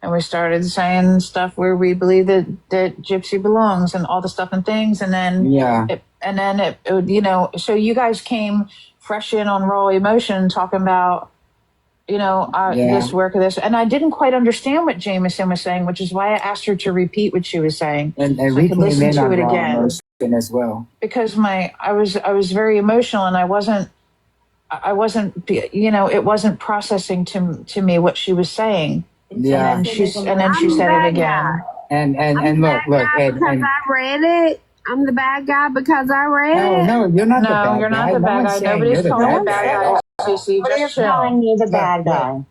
And we started saying stuff where we believe that Gypsy belongs and all the stuff and things. And then, so you guys came fresh in on raw emotion talking about, this work or this. And I didn't quite understand what Jameson was saying, which is why I asked her to repeat what she was saying. And so I could listen to it again. As well. Because I was very emotional and I wasn't, it wasn't processing to me what she was saying. Yeah. And then she said it again. And look, because I read it. I'm the bad guy because I read it. No, you're not the bad guy. No, you're not the bad guy. Nobody's calling you the bad guy. Nobody's calling you the bad guy.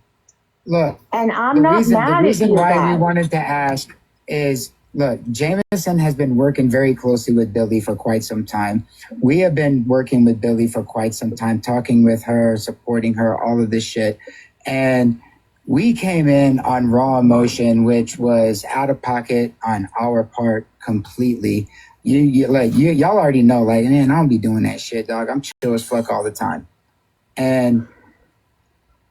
look, And I'm the not reason the mad at reason you why we guys. wanted to ask is, look, Jameson has been working very closely with Billy for quite some time. We have been working with Billy for quite some time, talking with her, supporting her, all of this shit. And we came in on raw emotion, which was out of pocket on our part completely. Y'all already know, like, man, I don't be doing that shit, dog. I'm chill as fuck all the time. And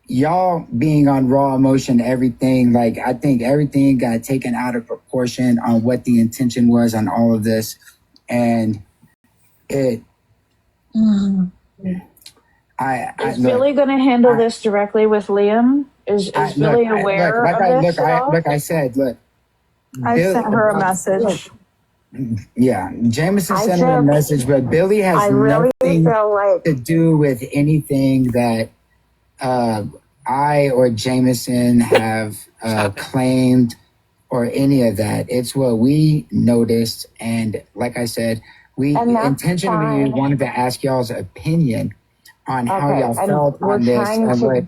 y'all being on raw emotion, everything, like, I think everything got taken out of proportion on what the intention was on all of this. And it, Is Billy going to handle this directly with Liam? Is Billy aware of this at all? Like I said, look, I sent her a message. Yeah, Jameson sent her a message, but Billy has nothing to do with anything that I or Jameson have claimed or any of that. It's what we noticed, and like I said, we intentionally wanted to ask y'all's opinion on how y'all felt on this and what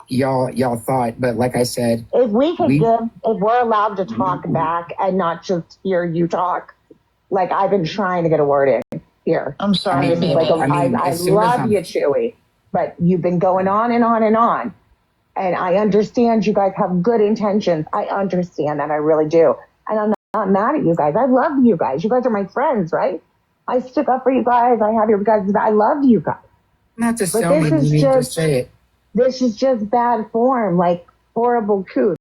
y'all thought. But like I said, if we're allowed to talk back and not just hear you talk, like I've been trying to get a word in here. I'm sorry, Mimi. I love you, Chewy, but you've been going on and on and on. And I understand you guys have good intentions. I understand that. I really do. And I'm not mad at you guys. I love you guys. You guys are my friends, right? I stick up for you guys. I have your guys. I love you guys. Not to sell me, Mimi, just say it. This is just bad form, like horrible couth.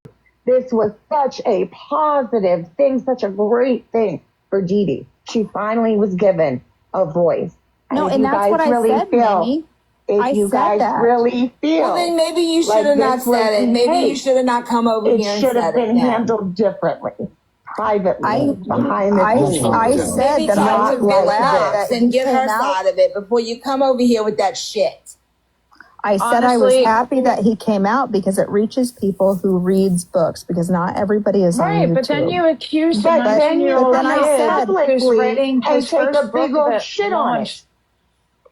This was such a positive thing, such a great thing for Dee Dee. She finally was given a voice. No, and that's what I said, Mimi. If you guys really feel, Well, then maybe you should have not said it. Maybe you should have not come over here and said it. It should have been handled differently, privately, behind the scenes. I said maybe that talk I to was Billy glad Knox that and get her came out. side of it before you come over here with that shit. I said I was happy that he came out because it reaches people who reads books, because not everybody is on YouTube. But then you accused But then you who's publicly writing and his take first a big book old that shit on it. launched.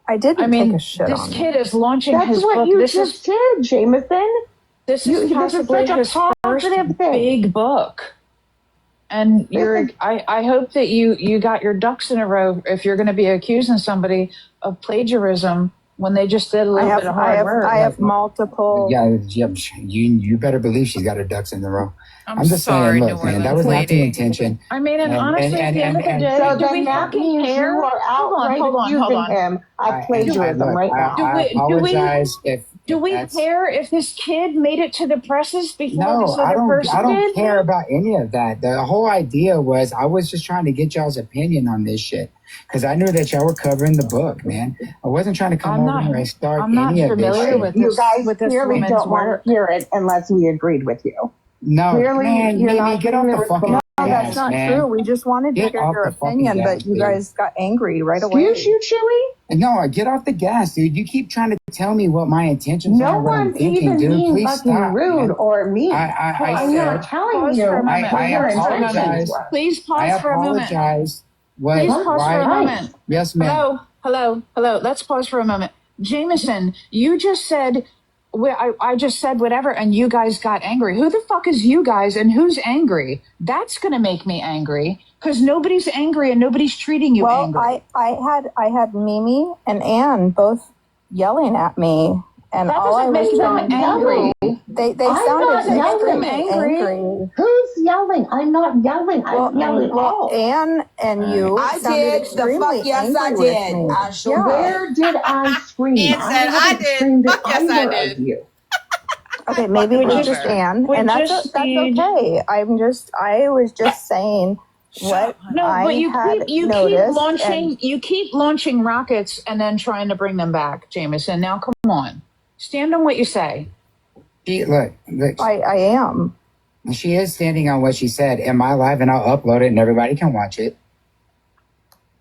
I didn't take a shit this on kid it. is launching That's his what book. you This just is did, Jameson. this is possibly such a his first positive thing. big book. And I hope that you got your ducks in a row if you're going to be accusing somebody of plagiarism when they just did a little bit of hard work. I have multiple. Yeah, you better believe she's got her ducks in the row. I'm just sorry, saying, look, man, that was not the intention. I mean, and honestly, at the end of the day, So do then we that fucking means care? you are outright accusing him of plagiarism right now. I apologize if Do we that's- care if this kid made it to the presses before No, this other person I don't did? care about any of that. The whole idea was I was just trying to get y'all's opinion on this shit because I knew that y'all were covering the book, man. I wasn't trying to come over here and start any of this shit. You guys clearly don't want to hear it unless we agreed with you. No, clearly, man, you're Mimi, not get off the fucking No, gas, that's not man. true. We just wanted to Get hear off your the fucking opinion, gas, but you dude. guys got angry right away. Excuse you, Chewy? No, get off the gas, dude. You keep trying to tell me what my intentions are. No one's even being fucking rude or mean. I'm not telling you what your intentions were. Please pause for a moment. I apologize. Please pause for a moment. Yes, ma'am. Hello. Let's pause for a moment. Jameson, you just said, I just said whatever, and you guys got angry. Who the fuck is you guys, and who's angry? That's going to make me angry, because nobody's angry and nobody's treating you angry. I had Mimi and Anne both yelling at me, and that all I doesn't make was them angry. They I'm sounded not extremely angry. Who's yelling? I'm not yelling. I'm yelling all. Anne and you I sounded did. extremely The fuck yes, I angry did. with me. I sure did. Where did I scream? Ann said, I did. Screamed at Fuck yes, I either did. of you. Okay, maybe it was just Anne, and that's okay. I was just saying what you keep launching rockets and then trying to bring them back, Jameson. Now come on, stand on what you say. Look, I am. She is standing on what she said in my live, and I'll upload it, and everybody can watch it.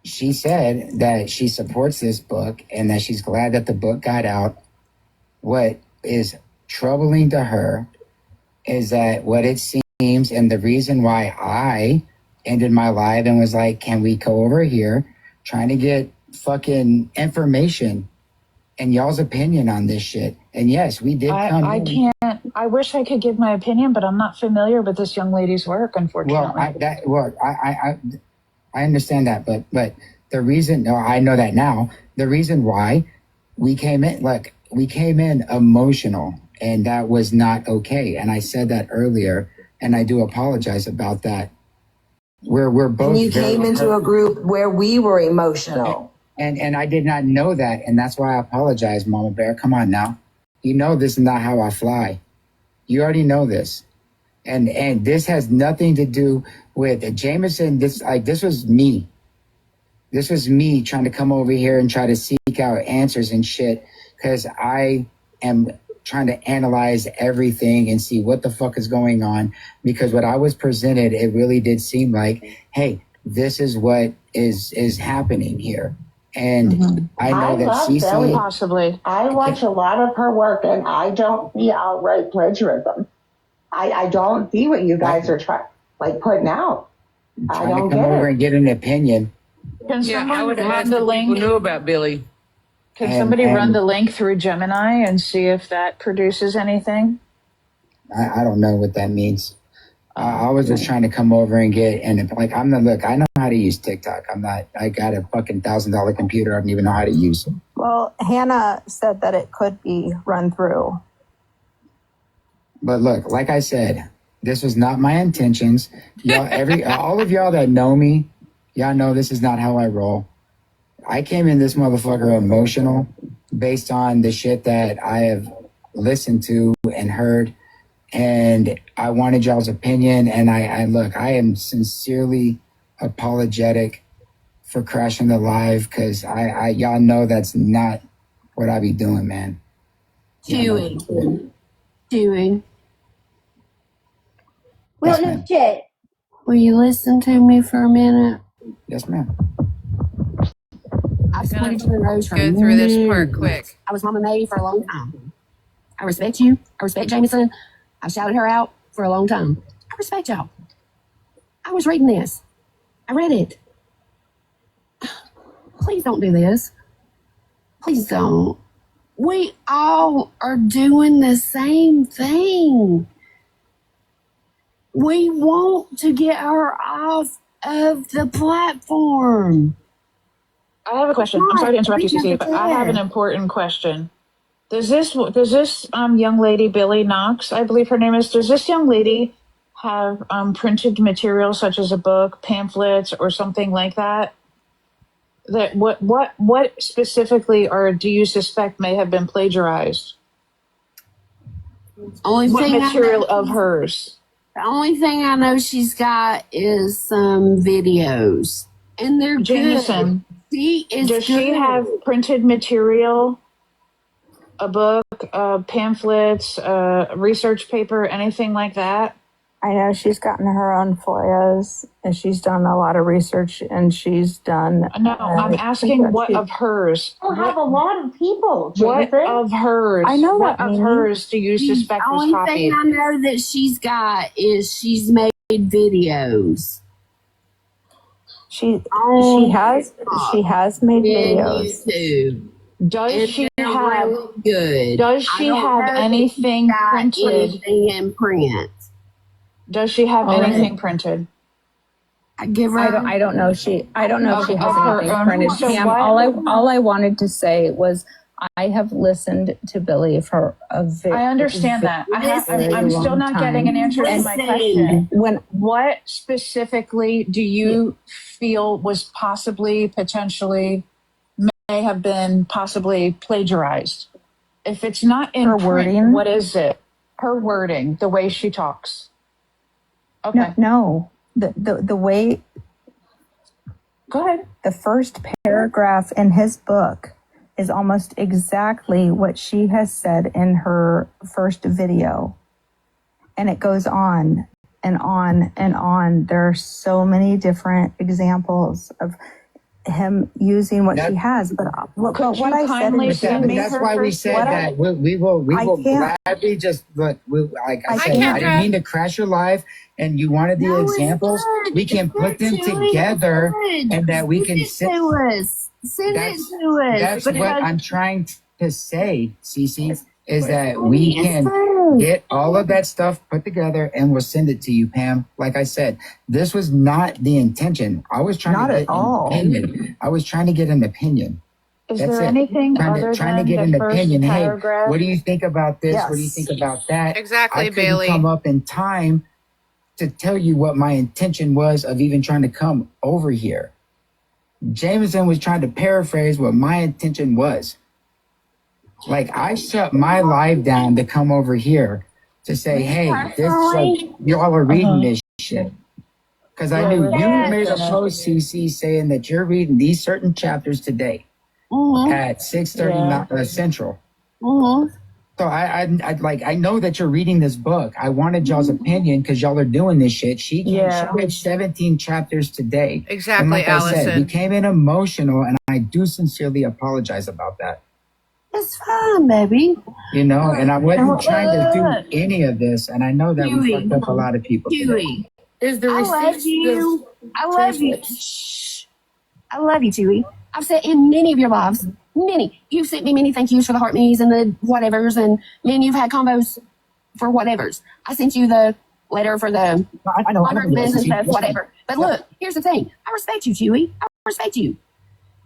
She said that she supports this book and that she's glad that the book got out. What is troubling to her is that what it seems, and the reason why I ended my live and was like, can we go over here, trying to get fucking information and y'all's opinion on this shit. And yes, we did come in. I wish I could give my opinion, but I'm not familiar with this young lady's work, unfortunately. I understand that, but the reason, no, I know that now. The reason why we came in emotional, and that was not okay. And I said that earlier, and I do apologize about that. We're both. And you came into a group where we were emotional. And I did not know that, and that's why I apologize, Mama Bear. Come on now. You know this is not how I fly. You already know this. And this has nothing to do with Jameson. This was me. This was me trying to come over here and try to seek out answers and shit, because I am trying to analyze everything and see what the fuck is going on. Because what I was presented, it really did seem like, hey, this is what is happening here. And I know that Cece, possibly. I watch a lot of her work, and I don't see outright plagiarism. I don't see what you guys are putting out. I don't come get over it. and get an opinion. Can someone run the link? Who knew about Billy? Can somebody run the link through Gemini and see if that produces anything? I don't know what that means. I was just trying to come over and I know how to use TikTok. I got a fucking $1,000 computer. I don't even know how to use it. Well, Hannah said that it could be run through. But look, like I said, this was not my intentions. Y'all, all of y'all that know me, y'all know this is not how I roll. I came in this motherfucker emotional based on the shit that I have listened to and heard. And I wanted y'all's opinion. And I am sincerely apologetic for crashing the live, because y'all know that's not what I be doing, man. Chewy. Well, no shit. Will you listen to me for a minute? Yes, ma'am. I've supported you in Rose for Go through this part years. quick. I was Mama May for a long time. I respect you. I respect Jameson. I shouted her out for a long time. I respect y'all. I was reading this. I read it. Please don't do this. Please don't. We all are doing the same thing. We want to get her off of the platform. I have a question. I'm sorry to interrupt you, Cece, but I have an important question. Does this young lady, Billy Knox, I believe her name is, does this young lady have printed material such as a book, pamphlets, or something like that? That what specifically, or do you suspect may have been plagiarized? What material of hers? The only thing I know she's got is some videos, and they're Jameson, good. Does she have printed material, a book, pamphlets, research paper, anything like that? I know she's gotten her own FOIAs, and she's done a lot of research, and she's done. No, I'm asking what of hers. We'll have a lot of people. What of hers? I know what that, of Mimi. hers do you suspect was The only copied? thing I know that she's got is she's made videos. She has made videos. YouTube. Does she have really good? Does she have anything printed? Anything in print? Does she have anything printed? I give her. I don't know. I don't know if she has her anything own- printed. so Pam, what- all I wanted to say was I have listened to Billy for a very. I understand that. I'm still not getting an answer to my Listen. question. When What specifically do you feel was potentially, may have been possibly plagiarized? If it's not in Her print, wording? what is it? Her wording, the way she talks. Okay, no, the way go ahead. the first paragraph in his book is almost exactly what she has said in her first video. And it goes on and on and on. There are so many different examples of him using what she has. But what I said in the beginning, That's why we said that we will gladly just look. Like I said, I didn't mean to crash your live, and you wanted the examples. We can put them together, and that we can sit. Send it to us. That's what I'm trying to say, Cece. is that we can get all of that stuff put together and we'll send it to you, Pam. Like I said, this was not the intention. I was trying to get an opinion. I was trying to get an opinion. Is That's there it. anything other Trying to than get the an first opinion. Hey, paragraph? what do you think about this? Yes. What do you think about that? Exactly, I couldn't Bailey. come up in time to tell you what my intention was of even trying to come over here. Jameson was trying to paraphrase what my intention was. Like, I shut my live down to come over here to say, hey, this y'all are reading this shit. Because I knew you made a post, CC, saying that you're reading these certain chapters today at 6:30 Central. So I know that you're reading this book. I wanted y'all's opinion because y'all are doing this shit. She read 17 chapters today. Exactly, and like Allison. I said, we came in emotional, and I do sincerely apologize about that. It's fine, baby. You know, and I wasn't trying to do any of this, and I know that we fucked up a lot of people today. Chewy, I love you. I love you. Shh. I love you, Chewy. I've said in many of your lives, many. You've sent me many thank yous for the heart me's and the whatevers, and man, you've had combos for whatevers. I sent you the letter for the I know and stuff, whatever. But look, here's the thing. I respect you, Chewy. I respect you.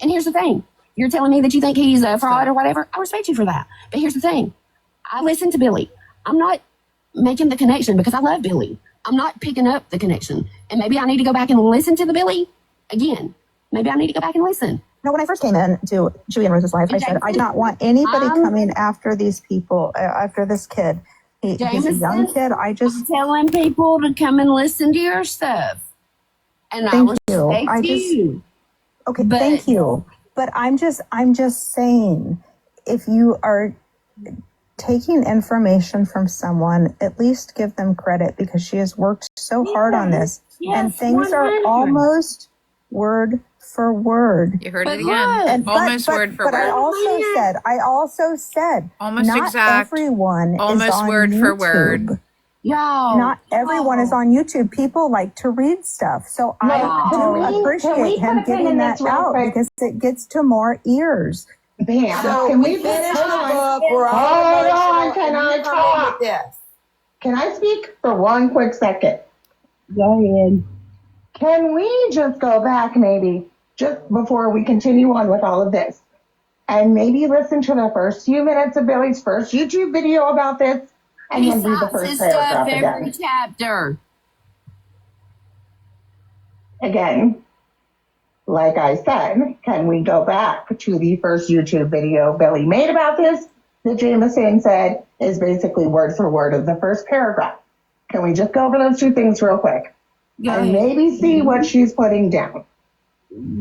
And here's the thing. You're telling me that you think he's a fraud or whatever. I respect you for that. But here's the thing. I listen to Billy. I'm not making the connection because I love Billy. I'm not picking up the connection. And maybe I need to go back and listen to the Billy again. Maybe I need to go back and listen. No, when I first came in to Chewy and Rose's life, I said I did not want anybody coming after these people, after this kid. He's a young kid. I'm telling people to come and listen to your stuff. And I respect you. Okay, thank you. But I'm just saying, if you are taking information from someone, at least give them credit because she has worked so hard on this. And things 100. Are almost word for word. You heard it again. Almost word for word. But I also said, almost not exact. Everyone almost is on word YouTube. For word. Not everyone is on YouTube. People like to read stuff. So I do appreciate him getting that out because it gets to more ears. So can we finish the book? We're all hold on, can I talk? Can I speak for one quick second? Go ahead. Can we just go back maybe just before we continue on with all of this and maybe listen to the first few minutes of Billy's first YouTube video about this and then read the first paragraph again. Every chapter. Again, like I said, can we go back to the first YouTube video Billy made about this that Jameson said is basically word for word of the first paragraph? Can we just go over those two things real quick? And maybe see what she's putting down.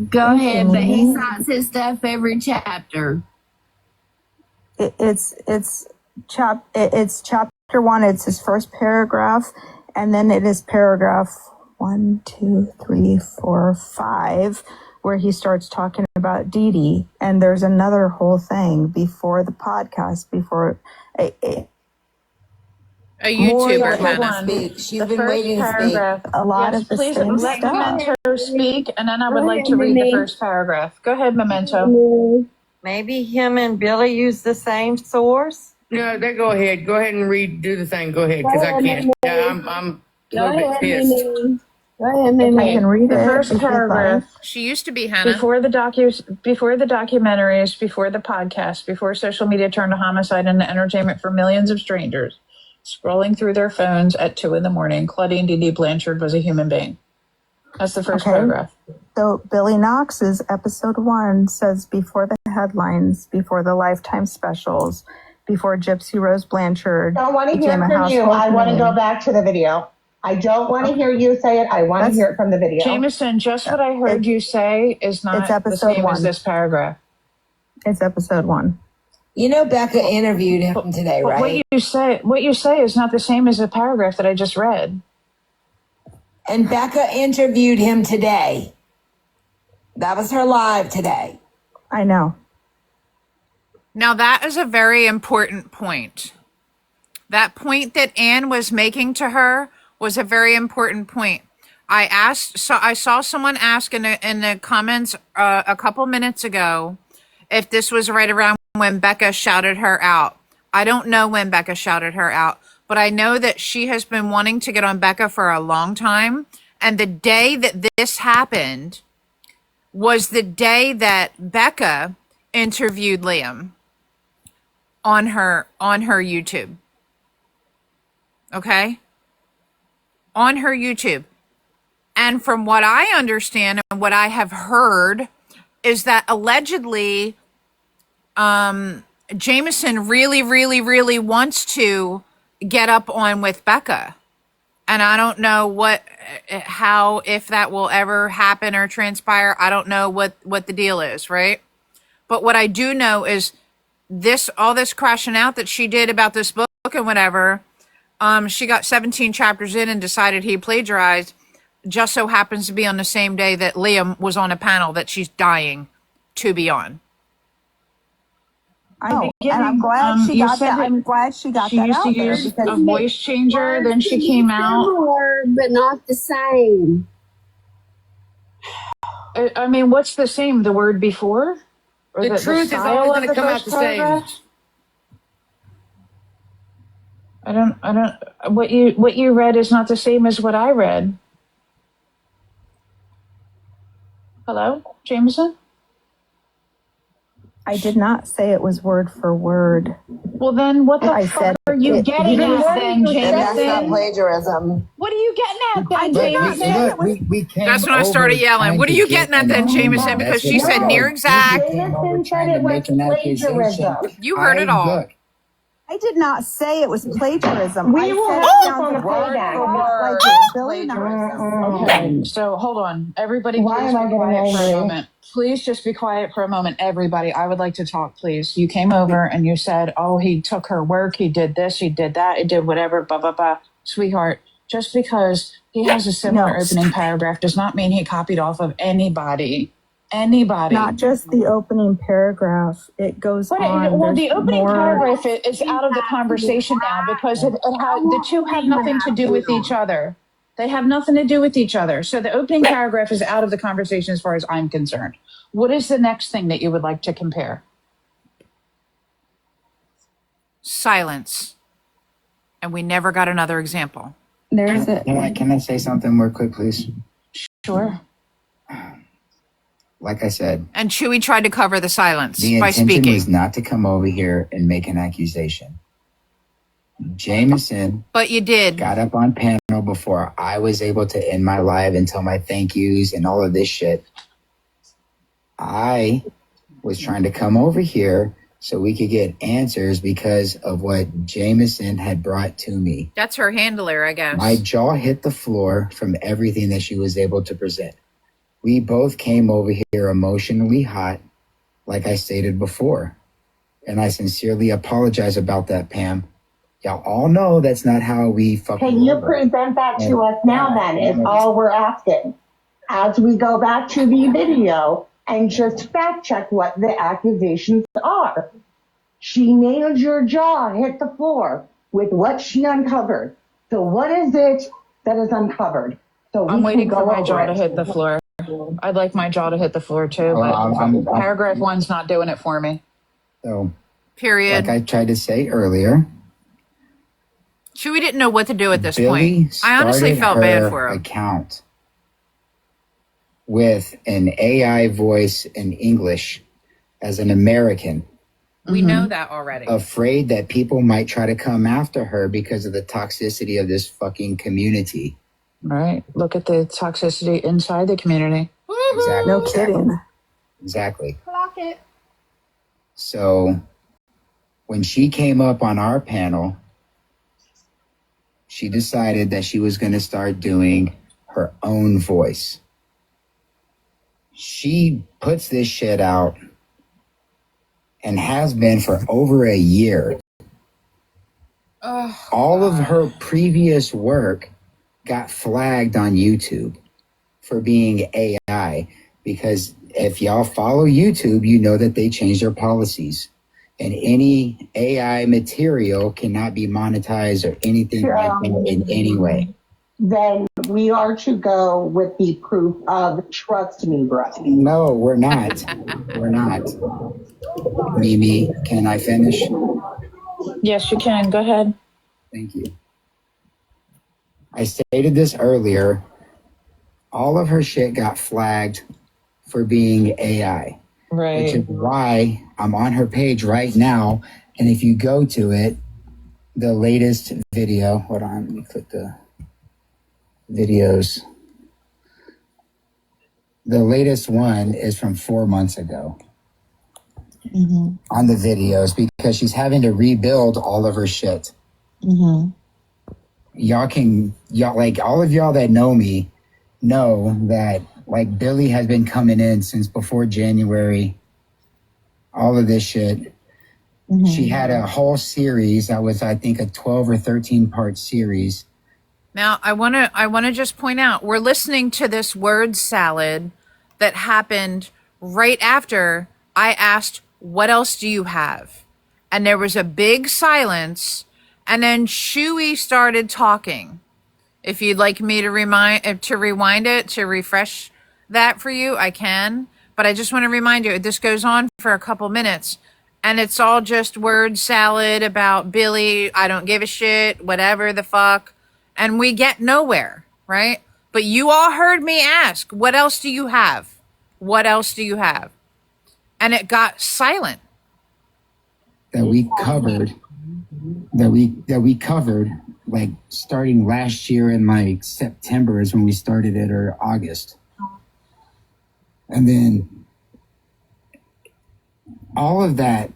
Go ahead, but he cites his stuff every chapter. It's chapter 1. It's his first paragraph, and then it is paragraph 1, 2, 3, 4, 5, where he starts talking about Dee Dee. And there's another whole thing before the podcast, before a YouTuber kind of speak. She's been waiting to speak. A lot of the please same let stuff. Memento speak, and then I would like to read the first paragraph. Go ahead, Memento. Maybe him and Billy use the same source. No, go ahead. Go ahead and do the thing. Go ahead, because I can't. Yeah, I'm a little bit pissed. Go ahead, Mimi. I can read the it first if you'd paragraph. like. She used to be Hannah. Before the documentaries, before the podcast, before social media turned a homicide into entertainment for millions of strangers, scrolling through their phones at 2 a.m, Claudine Dee Dee Blanchard was a human being. That's the first paragraph. So Billy Knox's episode 1 says before the headlines, before the Lifetime specials, before Gypsy Rose Blanchard. I don't want to hear from you. I want to go back to the video. I don't want to hear you say it. I want to hear it from the video. Jameson, just what I heard you say is not the same as this paragraph. It's episode 1. You know, Becca interviewed him today, right? What you say is not the same as the paragraph that I just read. And Becca interviewed him today. That was her live today. I know. Now that is a very important point. That point that Anne was making to her was a very important point. I saw someone ask in the comments a couple minutes ago if this was right around when Becca shouted her out. I don't know when Becca shouted her out, but I know that she has been wanting to get on Becca for a long time. And the day that this happened was the day that Becca interviewed Liam on her YouTube. Okay? On her YouTube. And from what I understand and what I have heard is that allegedly Jameson really, really, really wants to get up on with Becca. And I don't know how, if that will ever happen or transpire. I don't know what the deal is, right? But what I do know is all this crashing out that she did about this book and whatever, she got 17 chapters in and decided he plagiarized. Just so happens to be on the same day that Liam was on a panel that she's dying to be on. And I'm glad she got that. I'm glad she got that out there. She used to use a voice changer, then she came out. Similar, but not the same. I mean, what's the same? The word before? Or The truth is always going to come out the same. I don't, what you read is not the same as what I read. Hello, Jameson? I did not say it was word for word. Well, then what the fuck are you getting at then, Jameson? That's not plagiarism. What are you getting at then, Jameson? We came That's when I started yelling. What are you getting at then, Jameson? Because she said near exact. Jameson said it was plagiarism. You heard it all. Look, I did not say it was plagiarism. We I will said have it you on the sounds word playback. for word like plagiarism. Okay, so hold on. Everybody, Why please am I be getting quiet for a angry? moment. Please just be quiet for a moment. Everybody, I would like to talk, please. You came over and you said, oh, he took her work. He did this. He did that. He did whatever, blah, blah, blah. Sweetheart, just because he has a similar opening paragraph does not mean he copied off of anybody. Not just the opening paragraph. It goes on. Well, the There's opening more. paragraph is out of the conversation now because the two have nothing to do with each other. They have nothing to do with each other. So the opening paragraph is out of the conversation as far as I'm concerned. What is the next thing that you would like to compare? Silence. And we never got another example. can I say something more quick, please? Sure. Like I said, And Chewie tried to cover the silence the by intention speaking. was not to come over here and make an accusation. Jameson But you did. got up on panel before I was able to end my live and tell my thank yous and all of this shit. I was trying to come over here so we could get answers because of what Jameson had brought to me. That's her handler, I guess. My jaw hit the floor from everything that she was able to present. We both came over here emotionally hot, like I stated before. And I sincerely apologize about that, Pam. Y'all all know that's not how we fucking Can you roll. present that to us now then, is all we're asking? As we go back to the video and just fact check what the accusations are. She made your jaw hit the floor with what she uncovered. So what is it that is uncovered? So I'm waiting for my jaw to hit the floor. I'd like my jaw to hit the floor too, but paragraph one's not doing it for me. So, Period. like I tried to say earlier, Chewie didn't know what to do at this Billy point. I honestly started felt bad her for him. account with an AI voice in English as an American, We know that already. afraid that people might try to come after her because of the toxicity of this fucking community. Right. Look at the toxicity inside the community. Exactly. No kidding. Exactly. Clock it. So when she came up on our panel, she decided that she was going to start doing her own voice. She puts this shit out and has been for over a year. All of her previous work got flagged on YouTube for being AI because if y'all follow YouTube, you know that they changed their policies and any AI material cannot be monetized or anything like that in any way. Then we are to go with the proof of trust me, bro. No, we're not. We're not. Mimi, can I finish? Yes, you can. Go ahead. Thank you. I stated this earlier. All of her shit got flagged for being AI. Right. Which is why I'm on her page right now. And if you go to it, the latest video, hold on, let me click the videos. The latest one is from 4 months ago on the videos because she's having to rebuild all of her shit. Y'all like all of y'all that know me know that like Billy has been coming in since before January. All of this shit. She had a whole series that was, I think, a 12 or 13 part series. Now, I want to just point out, we're listening to this word salad that happened right after I asked, what else do you have? And there was a big silence, and then Shuey started talking. If you'd like me to rewind it, to refresh that for you, I can. But I just want to remind you, this goes on for a couple minutes. And it's all just word salad about Billy, I don't give a shit, whatever the fuck. And we get nowhere, right? But you all heard me ask, what else do you have? What else do you have? And it got silent. That we covered like starting last year in like September is when we started it, or August. And then all of that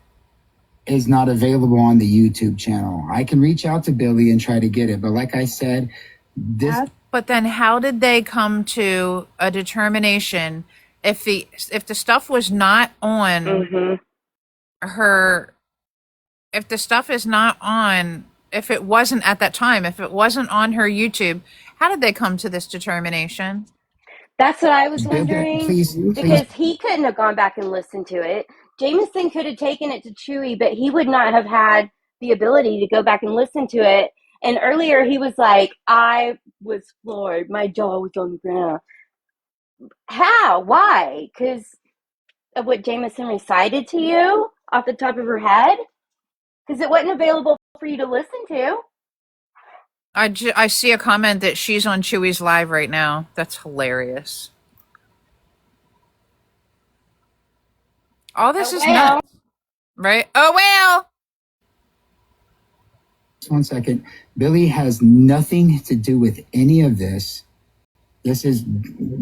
is not available on the YouTube channel. I can reach out to Billy and try to get it. But like I said, But then how did they come to a determination if the stuff was not on her, if the stuff is not on, if it wasn't at that time, if it wasn't on her YouTube, how did they come to this determination? That's what I was wondering. Please. Because he couldn't have gone back and listened to it. Jameson could have taken it to Chewy, but he would not have had the ability to go back and listen to it. And earlier he was like, I was floored. My jaw was on the ground. How? Why? Because of what Jameson recited to you off the top of her head? Because it wasn't available for you to listen to. I see a comment that she's on Chewy's live right now. That's hilarious. All this is nuts, right? Oh, well. 1 second. Billy has nothing to do with any of this. This is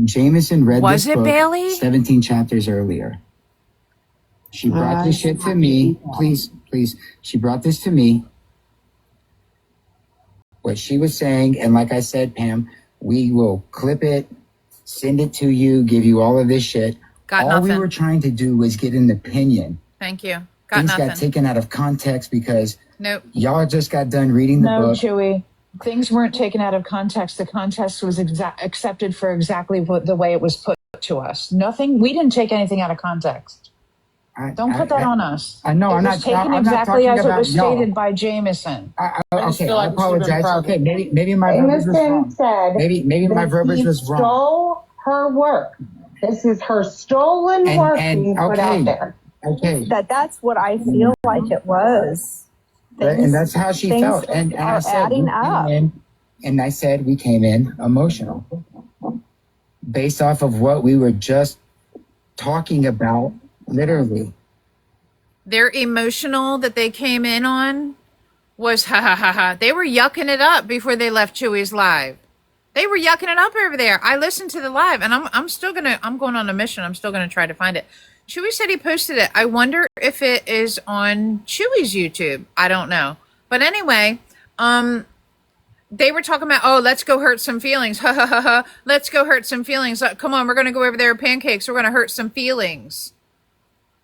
Jameson read Was this it book Bailey? 17 chapters earlier. She brought this shit to me. Please. She brought this to me. What she was saying, and like I said, Pam, we will clip it, send it to you, give you all of this shit. Got all nothing. we were trying to do was get an opinion. Thank you. Got Things nothing. got taken out of context because Nope. y'all just got done reading the book. No, Chewy. Things weren't taken out of context. The context was accepted for exactly the way it was put to us. Nothing. We didn't take anything out of context. Don't put that on us. I know. It I'm was not taken I'm exactly not as talking it was about stated by Jameson. Okay, I apologize. Okay, maybe my verbiage was wrong. Said maybe my verbiage was wrong. Stole her work. This is her stolen work being put out there. Okay. That's what I feel like it was. And that's how she felt. And I said, adding up. And I said we came in emotional based off of what we were just talking about, literally. Their emotional that they came in on was ha ha ha ha. They were yucking it up before they left Chewy's live. They were yucking it up over there. I listened to the live, and I'm going on a mission. I'm still gonna try to find it. Chewy said he posted it. I wonder if it is on Chewy's YouTube. I don't know. But anyway, they were talking about, oh, let's go hurt some feelings. Ha ha ha ha. Let's go hurt some feelings. Come on, we're gonna go over there with Pancakes. We're gonna hurt some feelings.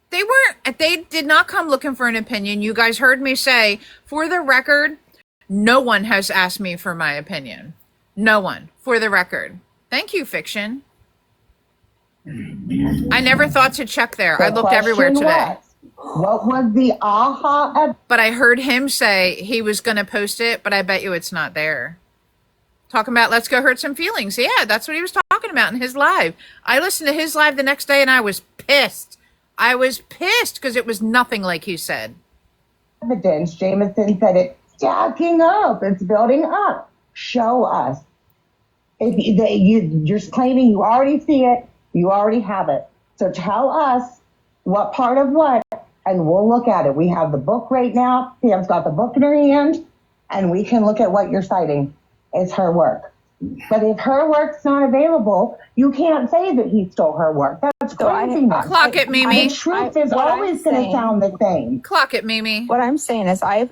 They did not come looking for an opinion. You guys heard me say, for the record, no one has asked me for my opinion. No one, for the record. Thank you, Fiction. I never thought to check there. I looked everywhere today. What was the aha? But I heard him say he was going to post it, but I bet you it's not there. Talking about, let's go hurt some feelings. Yeah, that's what he was talking about in his live. I listened to his live the next day and I was pissed. I was pissed because it was nothing like he said. evidence. Jameson said it's stacking up. It's building up. Show us. You're just claiming you already see it. You already have it. So tell us what part of what, and we'll look at it. We have the book right now. Pam's got the book in her hand, and we can look at what you're citing. It's her work. But if her work's not available, you can't say that he stole her work. That's crazy. Clock it, Mimi. The truth is always going to sound the same. Clock it, Mimi. What I'm saying is I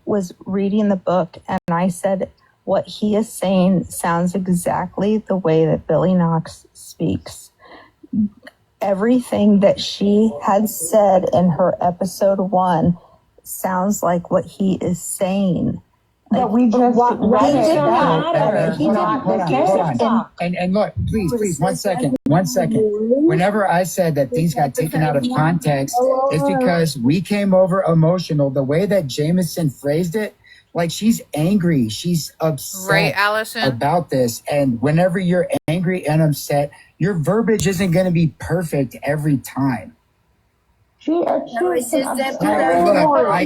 was reading the book and I said what he is saying sounds exactly the way that Billy Knox speaks. Everything that she had said in her episode 1 sounds like what he is saying. But we just read it. And look, please, 1 second. Whenever I said that things got taken out of context, it's because we came over emotional. The way that Jameson phrased it, like she's angry, she's upset, right, Allison, about this. And whenever you're angry and upset, your verbiage isn't going to be perfect every time. I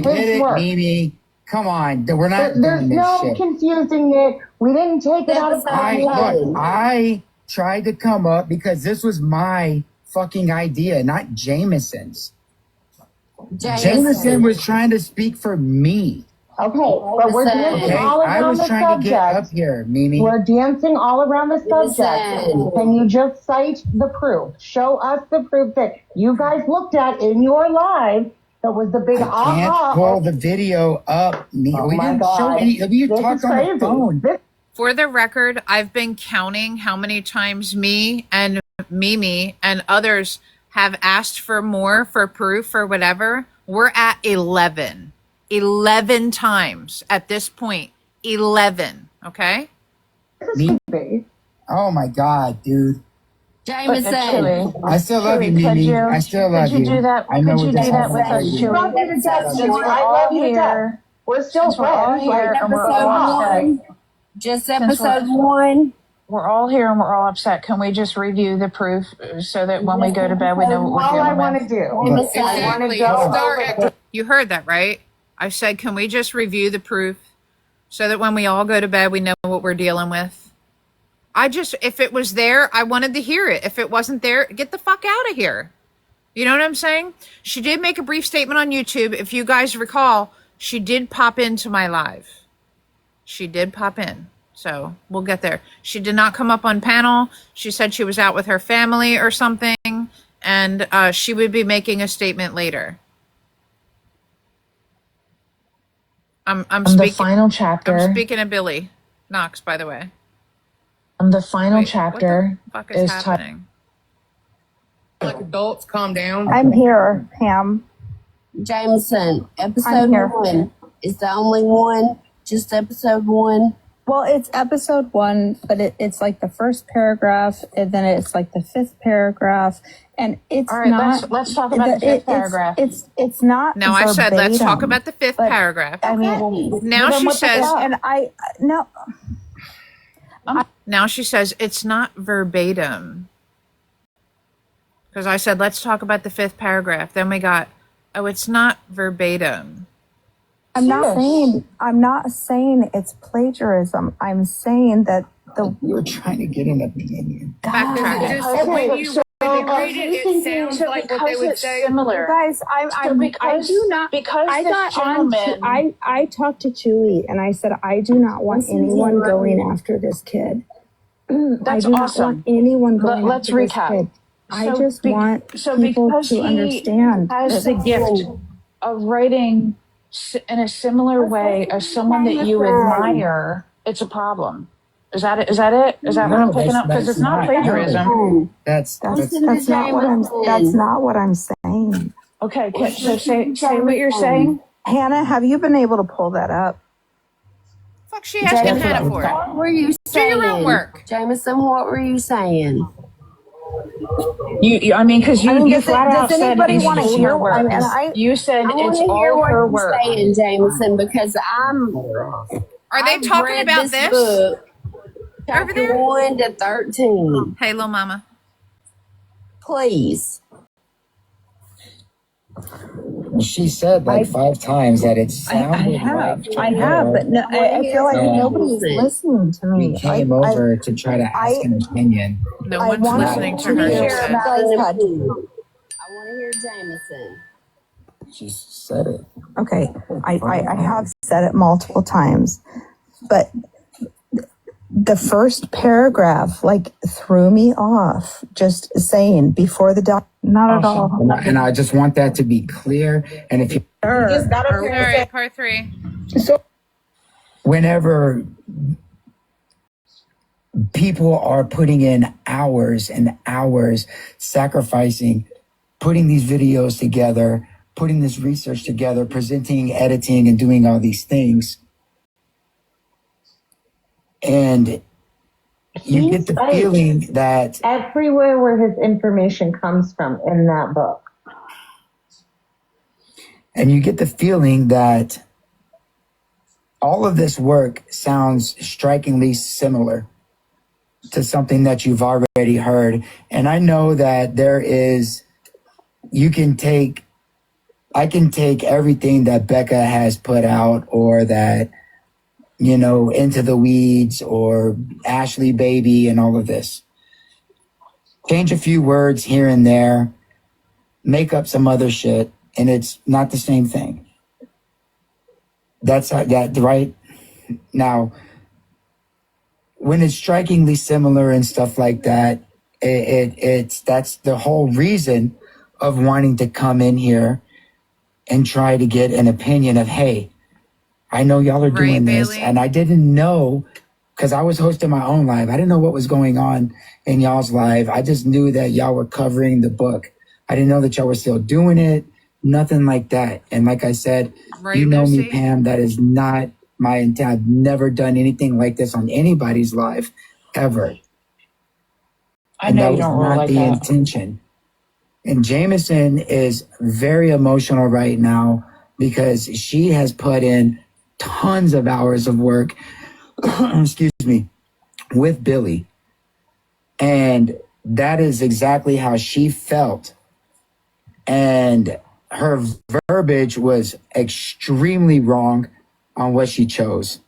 get it, Mimi. Come on, we're not doing There's this no shit. confusing it. We didn't take it out of context. I tried to come up because this was my fucking idea, not Jameson's. Jameson was trying to speak for me. Okay, but we're dancing all I around was the trying to get up subject. here, Mimi. We're dancing all around the subject. Can you just cite the proof? Show us the proof that you guys looked at in your live. That was the big aha. I can't pull the video up. Oh we didn't show any. We talked on the phone. For the record, I've been counting how many times me and Mimi and others have asked for more, for proof, or whatever. We're at 11. 11 times at this point. 11. Okay? Oh my God, dude. Jameson. I still love you, Mimi. I still love you. Could you do that? I know Could you do that with us, Chewie? I love you to death. We're still friends. Just episode 1. We're all here and we're all upset. Can we just review the proof so that when we go to bed, we know what we're All I dealing want with? to do. Exactly. You heard that, right? I said, can we just review the proof so that when we all go to bed, we know what we're dealing with? If it was there, I wanted to hear it. If it wasn't there, get the fuck out of here. You know what I'm saying? She did make a brief statement on YouTube. If you guys recall, she did pop into my live. She did pop in. So we'll get there. She did not come up on panel. She said she was out with her family or something. And she would be making a statement later. I'm speaking the final chapter. I'm speaking of Billy Knox, by the way. The final chapter what the fuck is happening? Like adults, calm down. I'm here, Pam. Jameson, episode 1 is the only one. Just episode 1. Well, it's episode 1, but it's like the first paragraph, and then it's like the 5th paragraph, and it's all right, not. Let's talk about the 5th paragraph. It's not. Now I said let's talk about the 5th paragraph. I mean, now she says, and I no. Now she says it's not verbatim. Because I said, let's talk about the 5th paragraph. Then we got, oh, it's not verbatim. I'm not saying it's plagiarism. I'm saying that you're trying to get an opinion. Backtrack. It sounds like what they would say. Similar. Guys, I do not because I this got gentleman. I talked to Chewie and I said I do not want anyone going after this kid. That's I do awesome. not want anyone going Let's after recap. this kid. I just want people because to he understand. has the gift of writing in a similar way as someone that you admire, it's a problem. Is that it? Is that what I'm picking up? Because it's not plagiarism. That's not what I'm saying. Okay, so say what you're saying. Hannah, have you been able to pull that up? Fuck, she asking Hannah for it. What were you saying? Do your own work. Jameson, what were you saying? I mean, because you flat out said anybody want to hear her work. You said it's all her work. Saying, Jameson, because Are they talking about this? Book, over there? 1 to 13. Hey, little mama. Please. She said like 5 times that it sounded I have, but no, I feel like nobody's listening to me. we came over to try to ask an opinion. No one's listening to her, she said. I want to hear Jameson. She said it. Okay, I have said it multiple times, but the first paragraph like threw me off. Just saying before the doc, not at all. And I just want that to be clear. And if you All right, part 3. whenever people are putting in hours and hours, sacrificing, putting these videos together, putting this research together, presenting, editing, and doing all these things, and you get the feeling that everywhere where his information comes from in that book. And you get the feeling that all of this work sounds strikingly similar to something that you've already heard. And I know that I can take everything that Becca has put out, or that, Into the Weeds or Ashley Baby and all of this. Change a few words here and there, make up some other shit, and it's not the same thing. That's right. Now, when it's strikingly similar and stuff like that, that's the whole reason of wanting to come in here and try to get an opinion of, hey, I know y'all are doing this, and I didn't know, because I was hosting my own live. I didn't know what was going on in y'all's live. I just knew that y'all were covering the book. I didn't know that y'all were still doing it, nothing like that. And like I said, you know me, Pam, that is not my intent. I've never done anything like this on anybody's live, ever. I know you don't roll like that. That was not the intention. And Jameson is very emotional right now because she has put in tons of hours of work, excuse me, with Billy. And that is exactly how she felt. And her verbiage was extremely wrong on what she chose.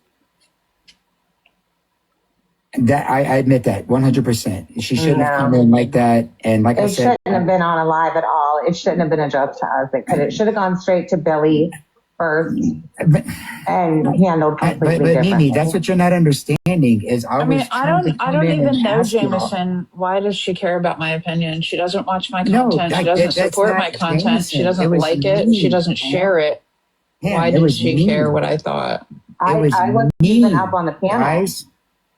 That I admit that 100%. She shouldn't have come in like that. And like I said, it shouldn't have been on a live at all. It shouldn't have been addressed to us. It should have gone straight to Billy first and handled completely but differently. Mimi, that's what you're not understanding is I don't even know Jameson. Why does she care about my opinion? She doesn't watch my content. She doesn't support my content. Jameson. She doesn't like it. She doesn't share it. Why did she care what I thought? I wasn't even up on the panel. Guys,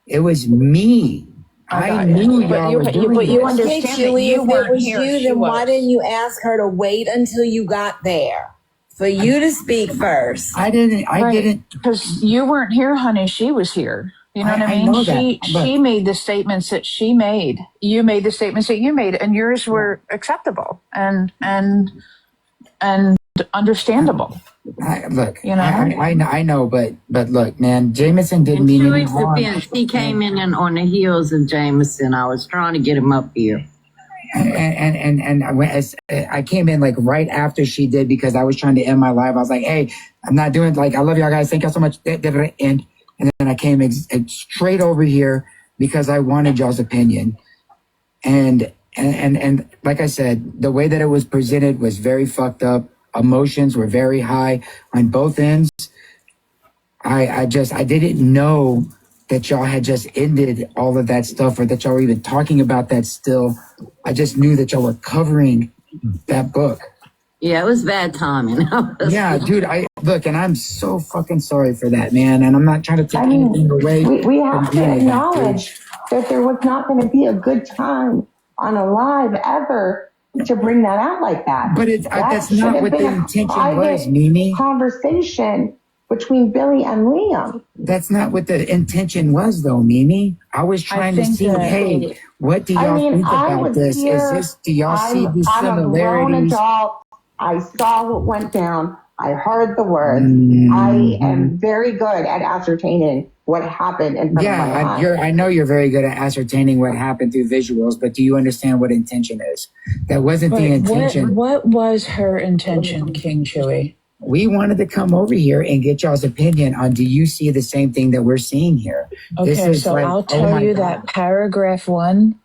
it was me. I knew y'all were doing But you this. understand Okay, Chewy, that you if weren't it was here. you, then why didn't you ask her to wait until you got there for you to speak first? I didn't. Because you weren't here, honey. She was here. You know what I mean? know that, she made the statements that she made. You made the statements that you made, and yours were acceptable and understandable. I know, but look, man, Jameson didn't mean any harm. He came in on the heels of Jameson. I was trying to get him up here. And I came in like right after she did because I was trying to end my live. I was like, hey, I'm not doing I love y'all guys. Thank y'all so much. And then I came straight over here because I wanted y'all's opinion. And like I said, the way that it was presented was very fucked up. Emotions were very high on both ends. I didn't know that y'all had just ended all of that stuff or that y'all were even talking about that still. I just knew that y'all were covering that book. Yeah, it was bad timing. Yeah, dude, and I'm so fucking sorry for that, man. And I'm not trying to take anything away. We have to acknowledge that there was not going to be a good time on a live ever to bring that out like that. But that's not what the intention was, Mimi. Conversation between Billy and Liam. That's not what the intention was, though, Mimi. I was trying to see, hey, what do y'all think about this? Do y'all see the similarities? I'm a grown adult. I saw what went down. I heard the words. I am very good at ascertaining what happened in front of my eyes. I know you're very good at ascertaining what happened through visuals, but do you understand what intention is? That wasn't the intention. What was her intention, King Chewy? We wanted to come over here and get y'all's opinion on, do you see the same thing that we're seeing here? Okay, so I'll tell you that paragraph 1.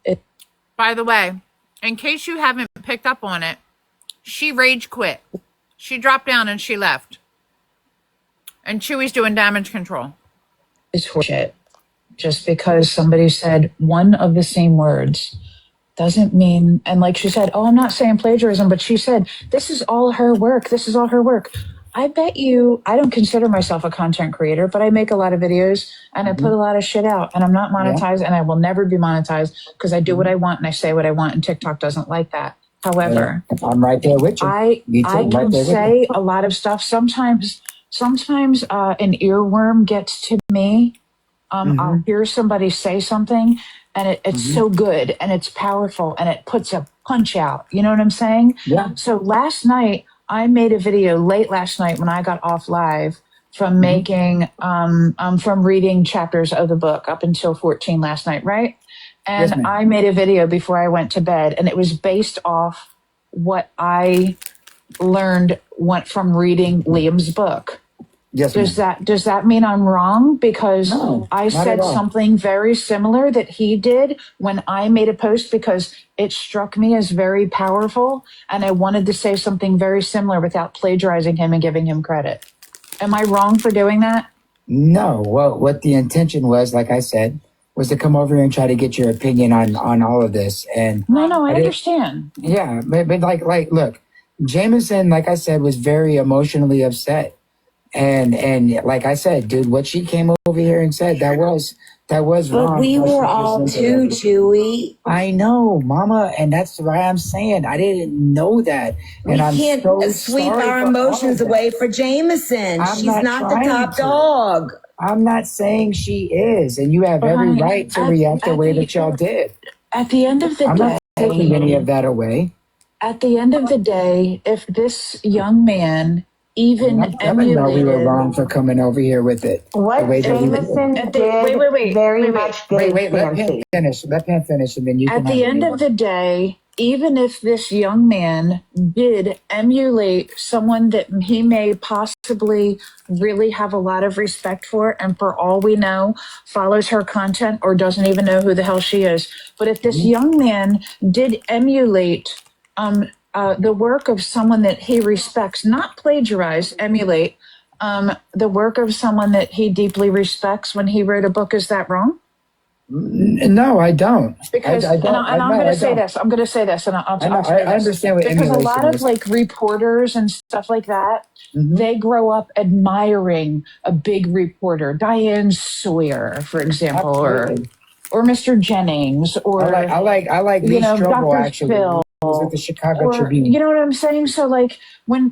By the way, in case you haven't picked up on it, she rage quit. She dropped down and she left. And Chewy's doing damage control. It's horseshit. Just because somebody said one of the same words doesn't mean, and like she said, oh, I'm not saying plagiarism, but she said, this is all her work. This is all her work. I bet you, I don't consider myself a content creator, but I make a lot of videos and I put a lot of shit out and I'm not monetized and I will never be monetized because I do what I want and I say what I want and TikTok doesn't like that. However, I'm right there with you. I can say a lot of stuff. Sometimes an earworm gets to me. I'll hear somebody say something and it's so good and it's powerful and it puts a punch out. You know what I'm saying? Yeah. So last night, I made a video late last night when I got off live from making, from reading chapters of the book up until 14 last night, right? And Yes, I made a video before I went to bed and it was based off what I learned from reading Liam's book. Yes, Does that mean I'm wrong? Because No, I not said at all. something very similar that he did when I made a post because it struck me as very powerful and I wanted to say something very similar without plagiarizing him and giving him credit. Am I wrong for doing that? No. Well, what the intention was, like I said, was to come over here and try to get your opinion on all of this. And No, I understand. yeah, but like, look, Jameson, like I said, was very emotionally upset. And like I said, dude, what she came over here and said, that was wrong. But we were all too, Chewy. I know, Mama, and that's why I'm saying I didn't know that. We can't sweep our emotions away for Jameson. She's not the top dog. I'm not saying she is, and you have every right to react the way that y'all did. At the end of the I'm day, not taking any of that away. At the end of the day, if this young man even emulated, we were wrong for coming over here with it. What Jameson did very much wait, let Pam finish. Let Pam finish, and then you can. At the end of the day, even if this young man did emulate someone that he may possibly really have a lot of respect for, and for all we know, follows her content or doesn't even know who the hell she is. But if this young man did emulate the work of someone that he respects, not plagiarize, emulate the work of someone that he deeply respects when he wrote a book, is that wrong? No, I don't. Because I'm going to say this. I'm going to say this, and I'll tell you. I understand what because a emulation lot of is. like reporters and stuff like that, they grow up admiring a big reporter, Diane Sawyer, for example, or Mr. Jennings, or I like Lee Strobel, Dr. actually. Phil. With the Chicago Tribune. You know what I'm saying? So like when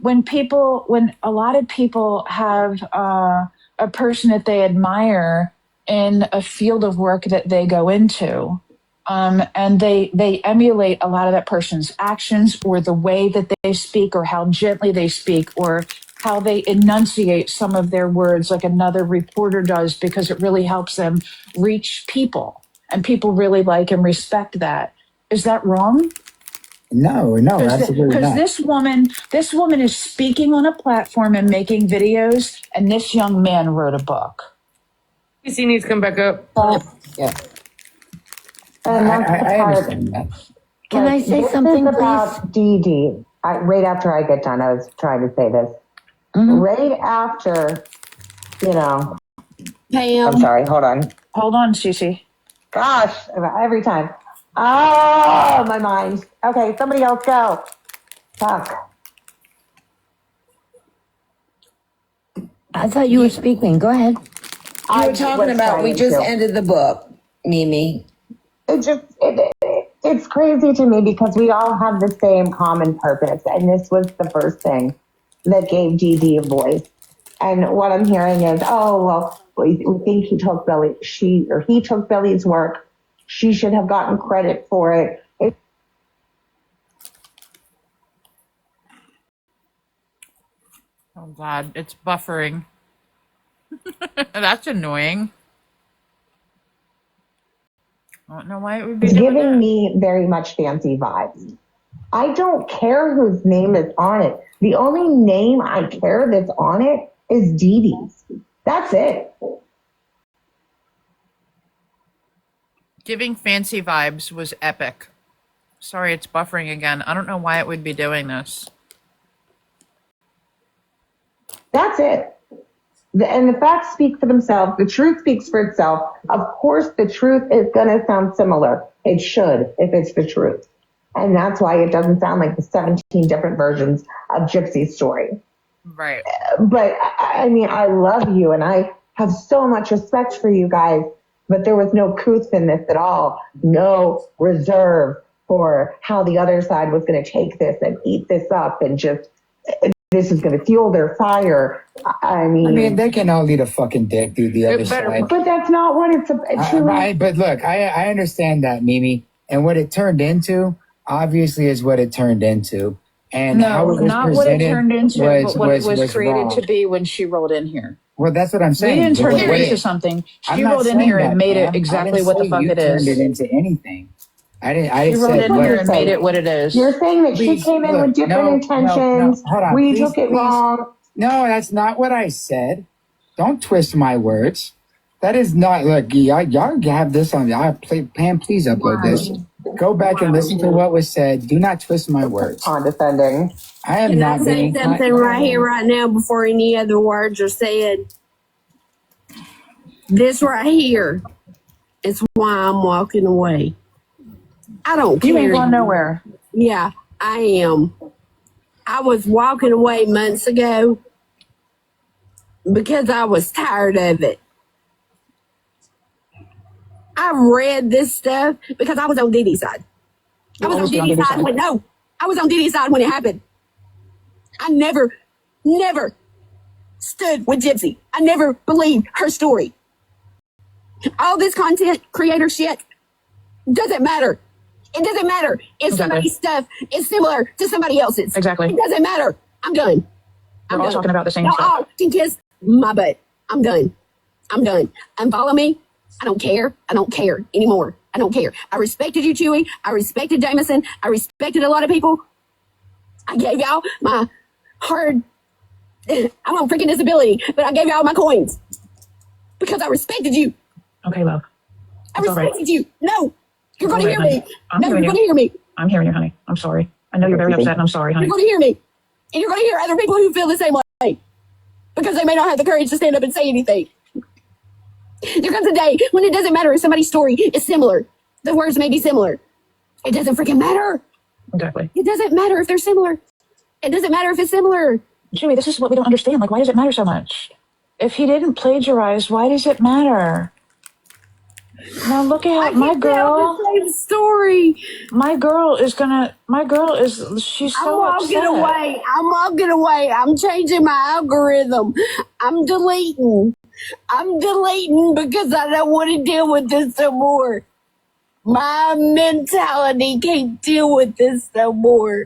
a lot of people have a person that they admire in a field of work that they go into, and they emulate a lot of that person's actions or the way that they speak or how gently they speak or how they enunciate some of their words like another reporter does because it really helps them reach people and people really like and respect that. Is that wrong? No, absolutely Because not. this woman is speaking on a platform and making videos, and this young man wrote a book. PC needs to come back up. Yeah. I understand that. Can I say something, about Dee Dee? Right after I get done, I was trying to say this. Right after, Pam. I'm sorry, hold on. Hold on, Cece. Gosh, every time. Oh, my mind. Okay, somebody else go. Fuck. I thought you were speaking. Go ahead. You were talking about we just ended the book, Mimi. It's crazy to me because we all have the same common purpose, and this was the first thing that gave Dee Dee a voice. And what I'm hearing is, oh, well, we think he took he took Billy's work. She should have gotten credit for it. Oh God, it's buffering. That's annoying. I don't know why it would be It's doing giving that. me very much fancy vibes. I don't care whose name is on it. The only name I care that's on it is Dee Dee's. That's it. Giving fancy vibes was epic. Sorry, it's buffering again. I don't know why it would be doing this. That's it. And the facts speak for themselves. The truth speaks for itself. Of course, the truth is going to sound similar. It should, if it's the truth. And that's why it doesn't sound like the 17 different versions of Gypsy's story. Right. But I mean, I love you and I have so much respect for you guys, but there was no couth in this at all. No reserve for how the other side was going to take this and eat this up and just, this is going to fuel their fire. I mean, they can all eat a fucking dick, dude, the other side. But that's not what it's about. But look, I understand that, Mimi. And what it turned into, obviously, is what it turned into. And No, how it was not what it presented turned into, but what it was created wrong. to be when she rolled in here. Well, that's what I'm We saying. didn't turn it What into something. I'm She not rolled in saying here that, and made ma'am. it exactly I didn't what the say fuck you it turned it is. into anything. I She didn't rolled say in here and made it what it is. You're saying that Please, she came in look, with different intentions. Hold on. We Please, took it please. wrong. No, that's not what I said. Don't twist my words. That is not, look, y'all have this on, Pam, please upload this. Go back and listen to what was said. Do not twist my words. Condescending. I am Can not I say being something right here, right now, before any other words are said? This right here is why I'm walking away. I don't care. You ain't going nowhere. Yeah, I am. I was walking away months ago because I was tired of it. I read this stuff because I was on Dee Dee's side. I was on Dee Dee's side when, no, I was on Dee Dee's side when it happened. I never stood with Gypsy. I never believed her story. All this content creator shit doesn't matter. It doesn't matter if somebody's stuff is similar to somebody else's. Exactly. It doesn't matter. I'm done. We're all talking about the same Y'all stuff. all can kiss my butt. I'm done. Unfollow me. I don't care. I don't care anymore. I don't care. I respected you, Chewy. I respected Jameson. I respected a lot of people. I gave y'all my hard, I'm on freaking disability, but I gave y'all my coins because I respected you. Okay, love. I respected you. No, you're going to hear honey. me. I'm No, hearing you're you. going to hear me. I'm hearing you, honey. I'm sorry. I know you're very upset and I'm sorry, honey. You're going to hear me. And you're going to hear other people who feel the same way because they may not have the courage to stand up and say anything. There comes a day when it doesn't matter if somebody's story is similar. The words may be similar. It doesn't freaking matter. Exactly. It doesn't matter if they're similar. It doesn't matter if it's similar. Chewy, this is what we don't understand. Like, why does it matter so much? If he didn't plagiarize, why does it matter? Now look at my girl. The same story. My girl is, she's so upset. I'm walking away. I'm changing my algorithm. I'm deleting because I don't want to deal with this no more. My mentality can't deal with this no more.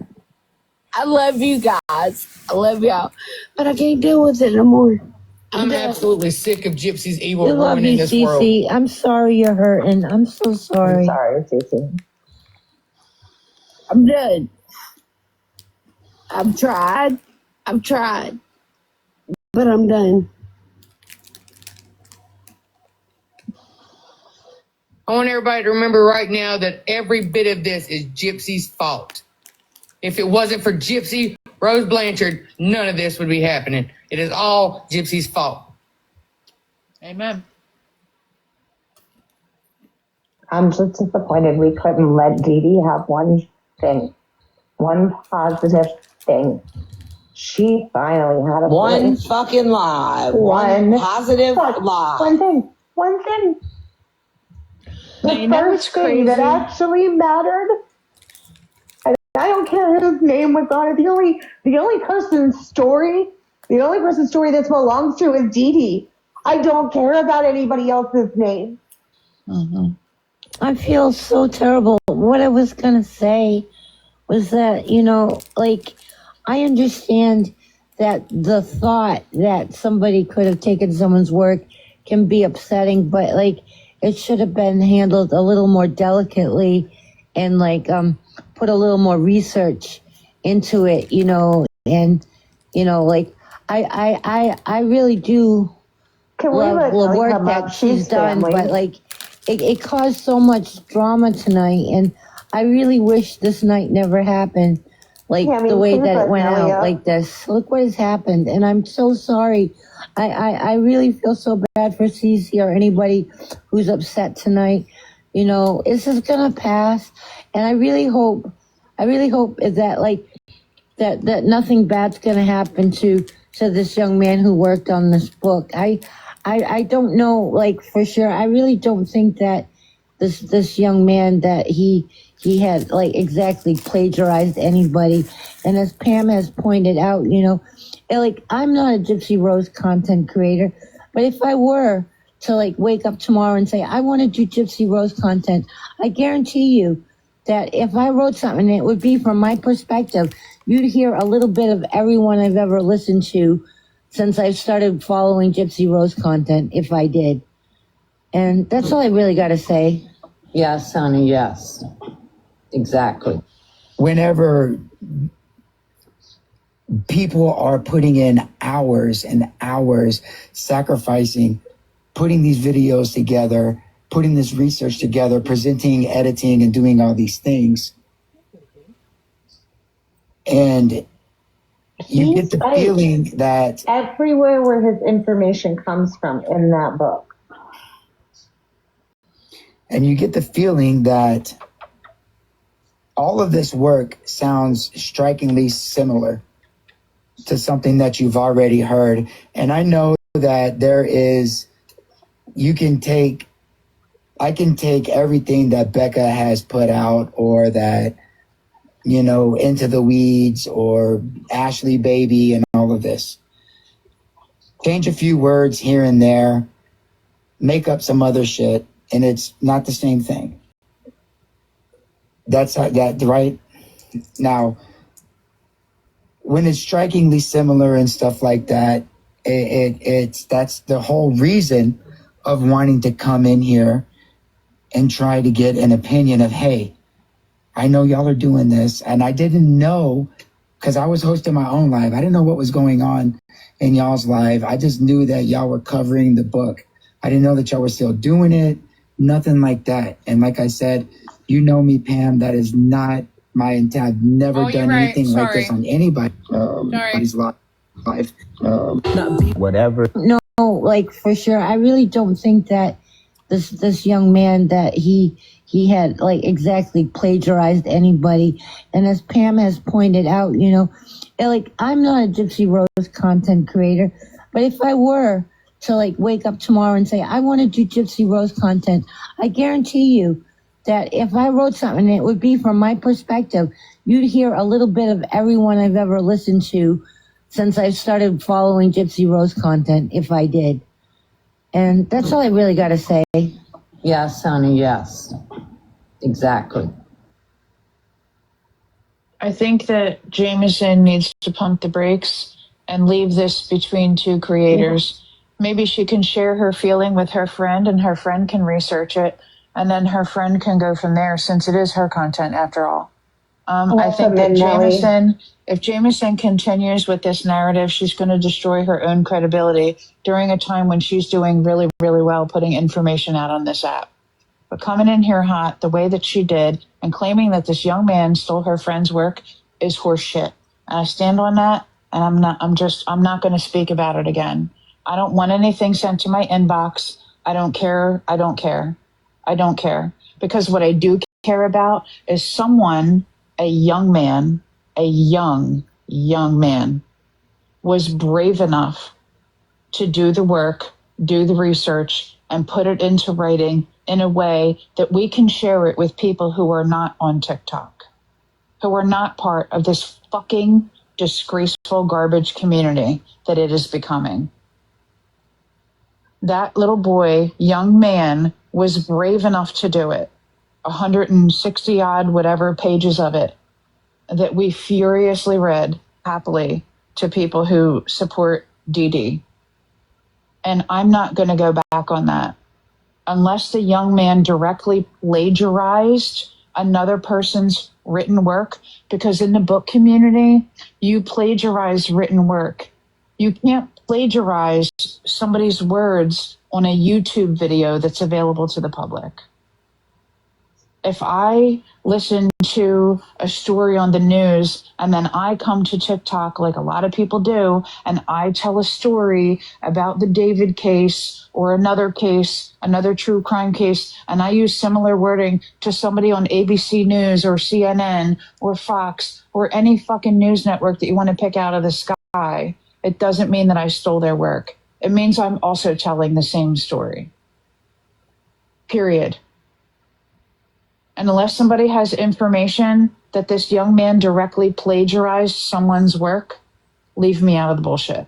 I love you guys. I love y'all. But I can't deal with it no more. I'm absolutely sick of Gypsy's evil We love ruining you, this world. Cece. I'm sorry you're hurting. I'm so sorry. I'm sorry, Cece. I'm done. I've tried, but I'm done. I want everybody to remember right now that every bit of this is Gypsy's fault. If it wasn't for Gypsy, Rose Blanchard, none of this would be happening. It is all Gypsy's fault. Amen. I'm just disappointed we couldn't let Dee Dee have one thing, one positive thing. She finally had a One voice. fucking lie. One positive lie. One thing. Now, The you know what's first thing that crazy? actually mattered, and I don't care whose name was on it. The only person's story this belongs to is Dee Dee. I don't care about anybody else's name. Mm-hmm. I feel so terrible. What I was going to say was that, I understand that the thought that somebody could have taken someone's work can be upsetting, but it should have been handled a little more delicately and like put a little more research into it, you know, and you know, like I really do love the work that she's done, but like it caused so much drama tonight, and I really wish this night never happened. Like the way that it went out like this. Look what has happened, and I'm so sorry. I really feel so bad for Cece or anybody who's upset tonight. You know, this is gonna pass, and I really hope that like that nothing bad's gonna happen to this young man who worked on this book. I don't know, like for sure. I really don't think that this young man that he had like exactly plagiarized anybody. And as Pam has pointed out, you know, like I'm not a Gypsy Rose content creator, but if I were to like wake up tomorrow and say I want to do Gypsy Rose content, I guarantee you that if I wrote something, it would be from my perspective. You'd hear a little bit of everyone I've ever listened to since I started following Gypsy Rose content, if I did. And that's all I really got to say. Yes, honey, yes. Exactly. Whenever people are putting in hours and hours, sacrificing, putting these videos together, putting this research together, presenting, editing, and doing all these things, and you get the feeling that everywhere where his information comes from in that book. And you get the feeling that all of this work sounds strikingly similar to something that you've already heard. And I know that I can take everything that Becca has put out, or that, you know, Into the Weeds or Ashley Baby and all of this. Change a few words here and there, make up some other shit, and it's not the same thing. That's that, right? Now, when it's strikingly similar and stuff like that, that's the whole reason of wanting to come in here and try to get an opinion of, hey, I know y'all are doing this, and I didn't know, because I was hosting my own live. I didn't know what was going on in y'all's live. I just knew that y'all were covering the book. I didn't know that y'all were still doing it, nothing like that. And like I said, you know me, Pam, that is not my intent. I've never done anything like this on anybody's live. Whatever. No, like for sure. I really don't think that this young man that he had like exactly plagiarized anybody. And as Pam has pointed out, you know, like I'm not a Gypsy Rose content creator, but if I were to like wake up tomorrow and say I want to do Gypsy Rose content, I guarantee you that if I wrote something, it would be from my perspective. You'd hear a little bit of everyone I've ever listened to since I started following Gypsy Rose content, if I did. And that's all I really got to say. Yes, honey, yes. Exactly. I think that Jameson needs to pump the brakes and leave this between two creators. Maybe she can share her feeling with her friend, and her friend can research it, and then her friend can go from there, since it is her content after all. I think that if Jameson continues with this narrative, she's going to destroy her own credibility during a time when she's doing really, really well putting information out on this app. But coming in here hot the way that she did and claiming that this young man stole her friend's work is horse shit. And I stand on that, and I'm not going to speak about it again. I don't want anything sent to my inbox. I don't care. Because what I do care about is someone, a young man, was brave enough to do the work, do the research, and put it into writing in a way that we can share it with people who are not on TikTok, who are not part of this fucking disgraceful garbage community that it is becoming. That little boy, young man, was brave enough to do it. 160 odd whatever pages of it that we furiously read happily to people who support DD. And I'm not going to go back on that. unless the young man directly plagiarized another person's written work, because in the book community, you plagiarize written work. You can't plagiarize somebody's words on a YouTube video that's available to the public. If I listen to a story on the news and then I come to TikTok, like a lot of people do, and I tell a story about the David case or another case, another true crime case, and I use similar wording to somebody on ABC News or CNN or Fox or any fucking news network that you want to pick out of the sky, it doesn't mean that I stole their work. It means I'm also telling the same story. Period. And unless somebody has information that this young man directly plagiarized someone's work, leave me out of the bullshit.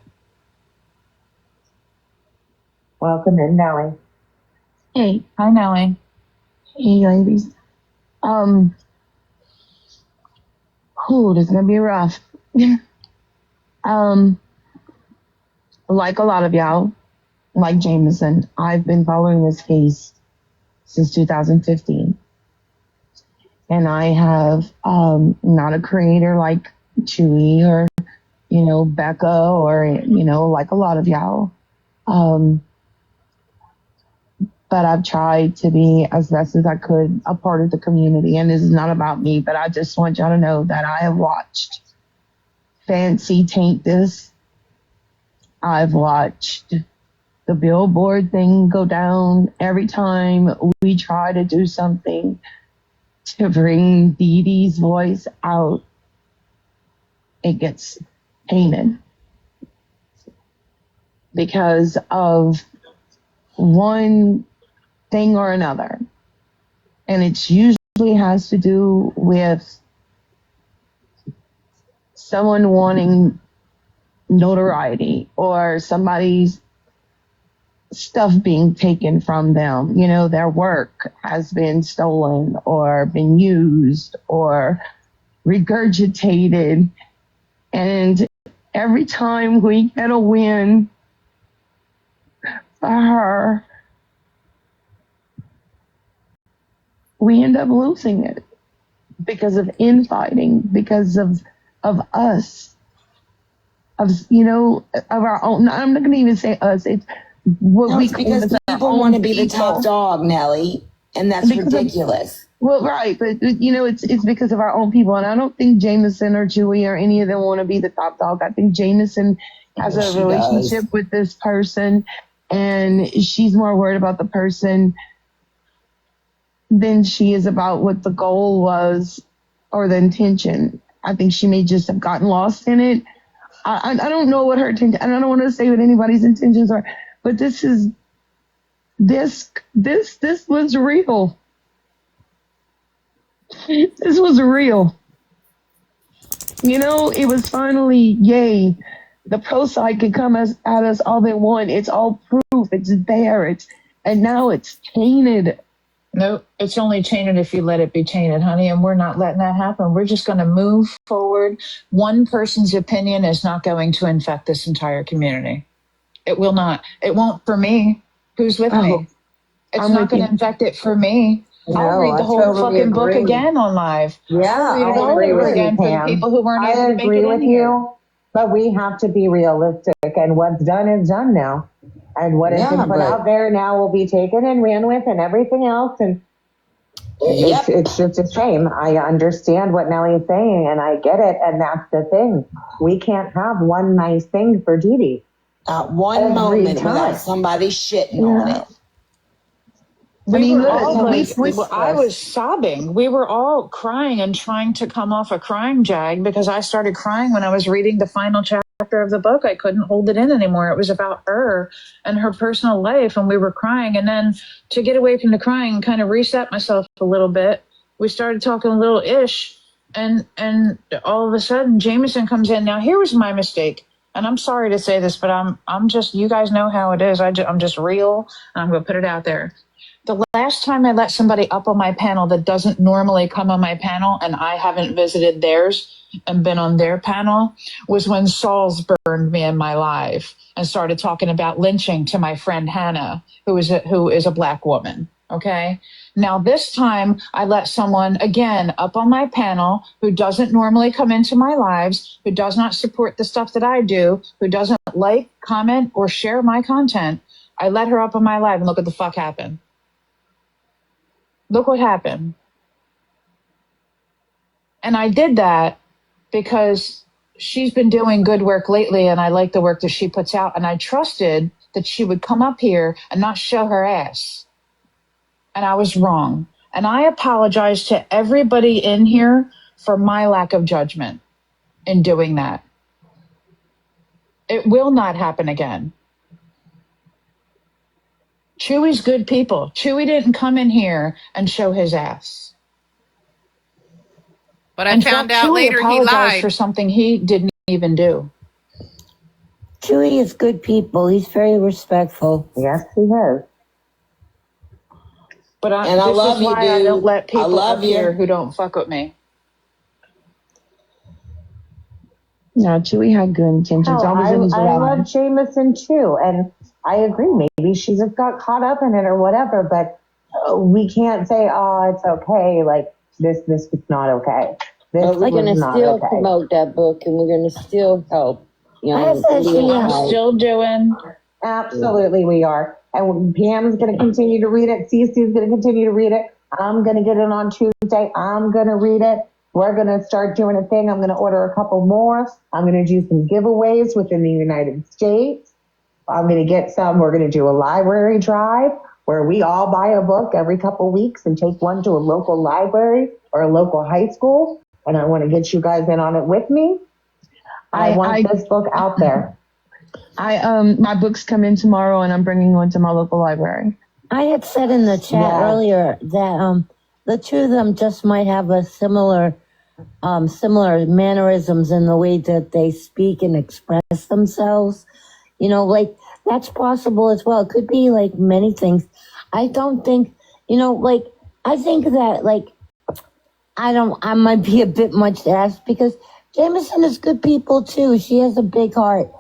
Welcome in, Nellie. Hey. Hi, Nellie. Hey, ladies. This is gonna be rough. Like a lot of y'all, like Jameson, I've been following this case since 2015. And I have, not a creator like Chewy or, Becca or, like a lot of y'all. But I've tried to be as best as I could a part of the community. And this is not about me, but I just want y'all to know that I have watched Fancy taint this. I've watched the billboard thing go down every time we try to do something to bring Dee Dee's voice out. It gets tainted because of one thing or another. And it usually has to do with someone wanting notoriety or somebody's stuff being taken from them. Their work has been stolen or been used or regurgitated. And every time we get a win for her, we end up losing it because of infighting, because of us, of our own. I'm not going to even say us. It's what we call because people want to be the top dog, Nellie, and that's ridiculous. Well, right, but it's because of our own people, and I don't think Jameson or Chewy or any of them want to be the top dog. I think Jameson has a relationship with this person, and she's more worried about the person than she is about what the goal was or the intention. I think she may just have gotten lost in it. I don't know what her intention. I don't want to say what anybody's intentions are, but this was real. This was real. It was finally, yay. The pro side can come at us all they want. It's all proof. It's there. And now it's tainted. Nope, it's only tainted if you let it be tainted, honey, and we're not letting that happen. We're just going to move forward. One person's opinion is not going to infect this entire community. It will not. It won't for me. Who's with me? It's not going to infect it for me. I'll read the whole fucking book again on live. Yeah, I'll read it all over again for the people who weren't able to make it in here. But we have to be realistic, and what's done is done now. And what has been put out there now will be taken and ran with and everything else. And it's just a shame. I understand what Nellie is saying, and I get it. And that's the thing. We can't have one nice thing for Dee Dee. At one moment without somebody shitting on it. I was sobbing. We were all crying and trying to come off a crying jag because I started crying when I was reading the final chapter of the book. I couldn't hold it in anymore. It was about her and her personal life, and we were crying. And then to get away from the crying and kind of reset myself a little bit, we started talking a little ish, and all of a sudden Jameson comes in. Now here was my mistake. And I'm sorry to say this, but I'm just, you guys know how it is. I'm just real, and I'm going to put it out there. The last time I let somebody up on my panel that doesn't normally come on my panel and I haven't visited theirs and been on their panel was when Saul's burned me in my live and started talking about lynching to my friend Hannah, who is a black woman. Okay. Now this time I let someone again up on my panel who doesn't normally come into my lives, who does not support the stuff that I do, who doesn't like, comment, or share my content. I let her up on my live and look what the fuck happened. Look what happened. And I did that because she's been doing good work lately and I like the work that she puts out. And I trusted that she would come up here and not show her ass. And I was wrong. And I apologize to everybody in here for my lack of judgment in doing that. It will not happen again. Chewy's good people. Chewy didn't come in here and show his ass. But I In found fact, out Chewy later he apologized for lied. something he didn't even do. Chewy is good people. He's very respectful. Yes, he is. But And I this love is you, why I don't dude. let I people love up you. here who don't fuck with me. No, Chewy had good intentions. Hell, I was in his I love life. Jameson too, and I agree. Maybe she just got caught up in it or whatever, but we can't say, "Oh, it's okay." Like this is not okay. This But we're was going to not still okay. promote that book, and we're going to still help I young said she Indian I'm fight. still doing. Absolutely, we are. And Pam's going to continue to read it. Cece's going to continue to read it. I'm going to get it on Tuesday. I'm going to read it. We're going to start doing a thing. I'm going to order a couple more. I'm going to do some giveaways within the United States. I'm going to get some. We're going to do a library drive where we all buy a book every couple weeks and take one to a local library or a local high school. And I want to get you guys in on it with me. I want this book out there. My books come in tomorrow, and I'm bringing one to my local library. I had said in the chat earlier that the two of them just might have a similar mannerisms in the way that they speak and express themselves. You know, like that's possible as well. It could be like many things. I don't think, I think that I might be a bit much to ask because Jameson is good people too. She has a big heart.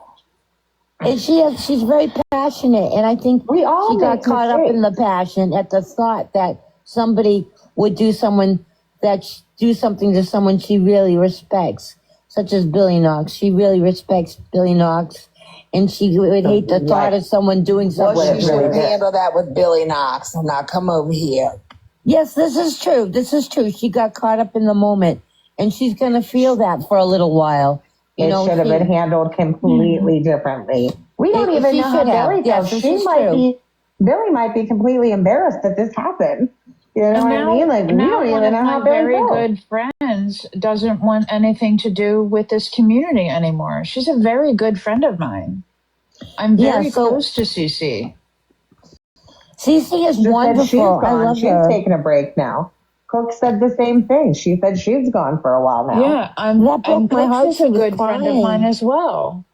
And she's very passionate, and I think she got caught up in the passion at the thought that somebody would do something to someone she really respects, such as Billy Knox. She really respects Billy Knox, and she would hate the thought of someone doing something. Well, she should have handled that with Billy Knox. Now come over here. Yes, this is true. This is true. She got caught up in the moment, and she's going to feel that for a little while. It should have been handled completely differently. We don't even know how Billy feels. Billy might be completely embarrassed that this happened. You know what I mean? Like we don't even know how Billy very feels. good friends doesn't want anything to do with this community anymore. She's a very good friend of mine. I'm very close to Cece. Cece is wonderful. She's gone. I love she's her. taking a break now. Cook said the same thing. She said she's gone for a while now. Yeah, and Cooks is a good friend of mine as well.